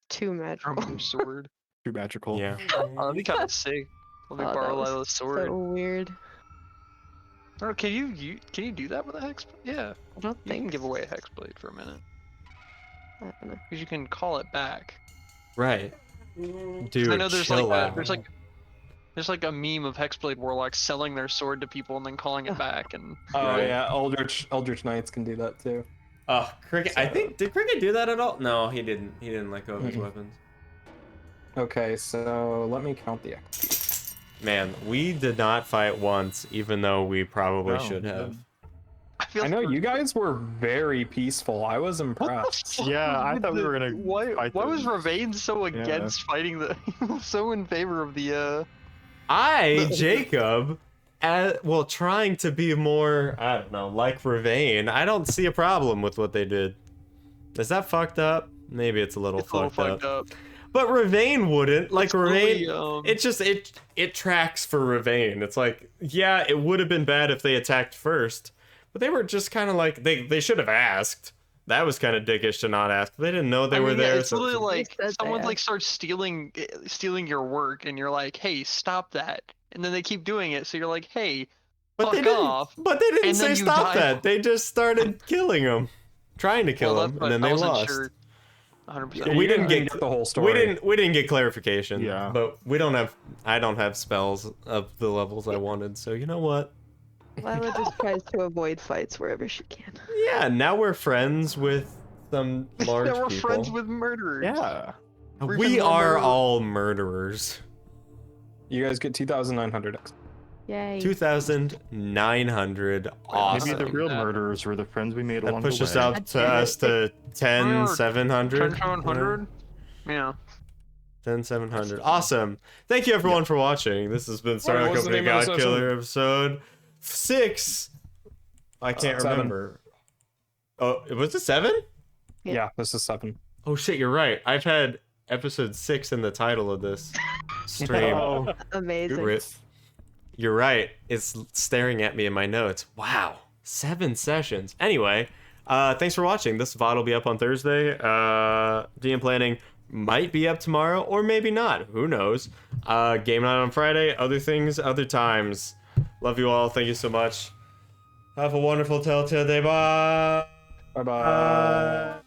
Speaker 4: Too magical.
Speaker 1: from your sword.
Speaker 5: Too magical.
Speaker 2: Yeah.
Speaker 1: Oh, that'd be kind of sick. Let me
Speaker 4: Oh,
Speaker 1: borrow
Speaker 4: that was
Speaker 1: Lila's sword.
Speaker 4: So weird.
Speaker 1: Or can you do that with a hex? Yeah,
Speaker 4: I don't
Speaker 1: you can
Speaker 4: think.
Speaker 1: give away a hex blade for a minute
Speaker 4: I don't know.
Speaker 1: because you can call it back.
Speaker 2: Right.
Speaker 1: 'Cause
Speaker 2: Dude,
Speaker 1: I know there's
Speaker 2: chill
Speaker 1: like
Speaker 2: out.
Speaker 1: there's like a meme of hexblade warlocks selling their sword to people and then calling it back and
Speaker 3: Oh
Speaker 2: Right.
Speaker 3: yeah, Eldritch Knights can do that too.
Speaker 2: Oh, Cricket. I
Speaker 3: So-
Speaker 2: think did Cricket do that at all? No, he didn't. He didn't let go of his
Speaker 3: Mm-mm.
Speaker 2: weapons.
Speaker 3: Okay, so let me count the XP.
Speaker 2: Man, we did not fight once, even though we probably
Speaker 5: No,
Speaker 2: should
Speaker 5: we
Speaker 2: have.
Speaker 5: didn't.
Speaker 1: feel
Speaker 3: I know
Speaker 1: for-
Speaker 3: you guys were very peaceful. I was
Speaker 1: What the
Speaker 3: impressed.
Speaker 1: fuck
Speaker 5: Yeah, I
Speaker 1: with
Speaker 5: thought we
Speaker 1: the-
Speaker 5: were gonna
Speaker 1: Why
Speaker 5: fight
Speaker 1: was
Speaker 5: them.
Speaker 1: Ravane so
Speaker 5: Yeah.
Speaker 1: against fighting the? So in favor of the
Speaker 2: Jacob, trying to be more, I don't know, like Ravane, I don't see a problem with what they did. Is that fucked up? Maybe it's a little,
Speaker 1: It's a little
Speaker 2: fucked
Speaker 1: fucked up.
Speaker 2: But Ravane wouldn't. Like,
Speaker 1: It's really,
Speaker 2: Ravane, it just, it tracks for Ravane. It's like, yeah, it would have been bad if they attacked first, but they were just kind of like, they should have asked. That was kind of dickish to not ask. They didn't know they
Speaker 1: I
Speaker 2: were
Speaker 1: mean, yeah,
Speaker 2: there.
Speaker 1: it's
Speaker 2: so
Speaker 1: literally like
Speaker 4: said
Speaker 1: someone
Speaker 4: that.
Speaker 1: like starts stealing your work, and you're like, "Hey, stop that!" And then they keep doing it, so you're like, "Hey,
Speaker 2: but they
Speaker 1: fuck
Speaker 2: didn't,
Speaker 1: off!"
Speaker 2: But they didn't
Speaker 1: and then
Speaker 2: say
Speaker 1: you
Speaker 2: stop
Speaker 1: die.
Speaker 2: that. They just started killing him, trying to kill
Speaker 1: Well,
Speaker 2: him,
Speaker 1: that's
Speaker 2: and then
Speaker 1: what- I
Speaker 2: they
Speaker 1: wasn't
Speaker 2: lost.
Speaker 1: sure 100%.
Speaker 3: Yeah,
Speaker 2: We
Speaker 3: you
Speaker 2: didn't
Speaker 3: guys
Speaker 2: get
Speaker 3: the whole story.
Speaker 2: We didn't get clarification.
Speaker 5: Yeah.
Speaker 2: But I don't have spells of the levels I wanted. So you know what?
Speaker 4: Lila just tries to avoid fights wherever she can.
Speaker 2: Yeah. Now we're friends with some large
Speaker 1: They were
Speaker 2: people.
Speaker 1: friends with murderers.
Speaker 5: Yeah.
Speaker 1: We're
Speaker 2: We
Speaker 1: even more
Speaker 2: are
Speaker 1: murderers.
Speaker 2: all murderers.
Speaker 3: You guys get 2,900 XP.
Speaker 4: Yay.
Speaker 2: 2,900. Awesome.
Speaker 5: Maybe the real
Speaker 1: that.
Speaker 5: murderers were the friends we made
Speaker 2: That
Speaker 5: along the
Speaker 2: pushes
Speaker 5: way.
Speaker 2: up
Speaker 4: God
Speaker 2: to
Speaker 4: damn it.
Speaker 2: us to 10,700.
Speaker 1: 10,700? Yeah.
Speaker 2: 10,700. Awesome. Thank you everyone for watching. This has been Starlight
Speaker 3: was the
Speaker 2: Company
Speaker 3: name of the
Speaker 2: Godkiller episode 6. I can't
Speaker 3: 7.
Speaker 2: remember. Oh, was it 7?
Speaker 4: Yeah.
Speaker 3: Yeah, this is 7.
Speaker 2: Oh shit, you're right. I've had episode 6 in the title of this stream.
Speaker 5: Oh,
Speaker 4: Amazing.
Speaker 2: You're right. It's staring at me in my notes. Wow. 7 sessions. Anyway, thanks for watching. This VOD will be up on Thursday. DM planning might be up tomorrow or maybe not. Who knows? Game night on Friday. Other things, other times. Love you all. Thank you so much. Have a wonderful Telltale day. Bye.
Speaker 3: Bye-bye.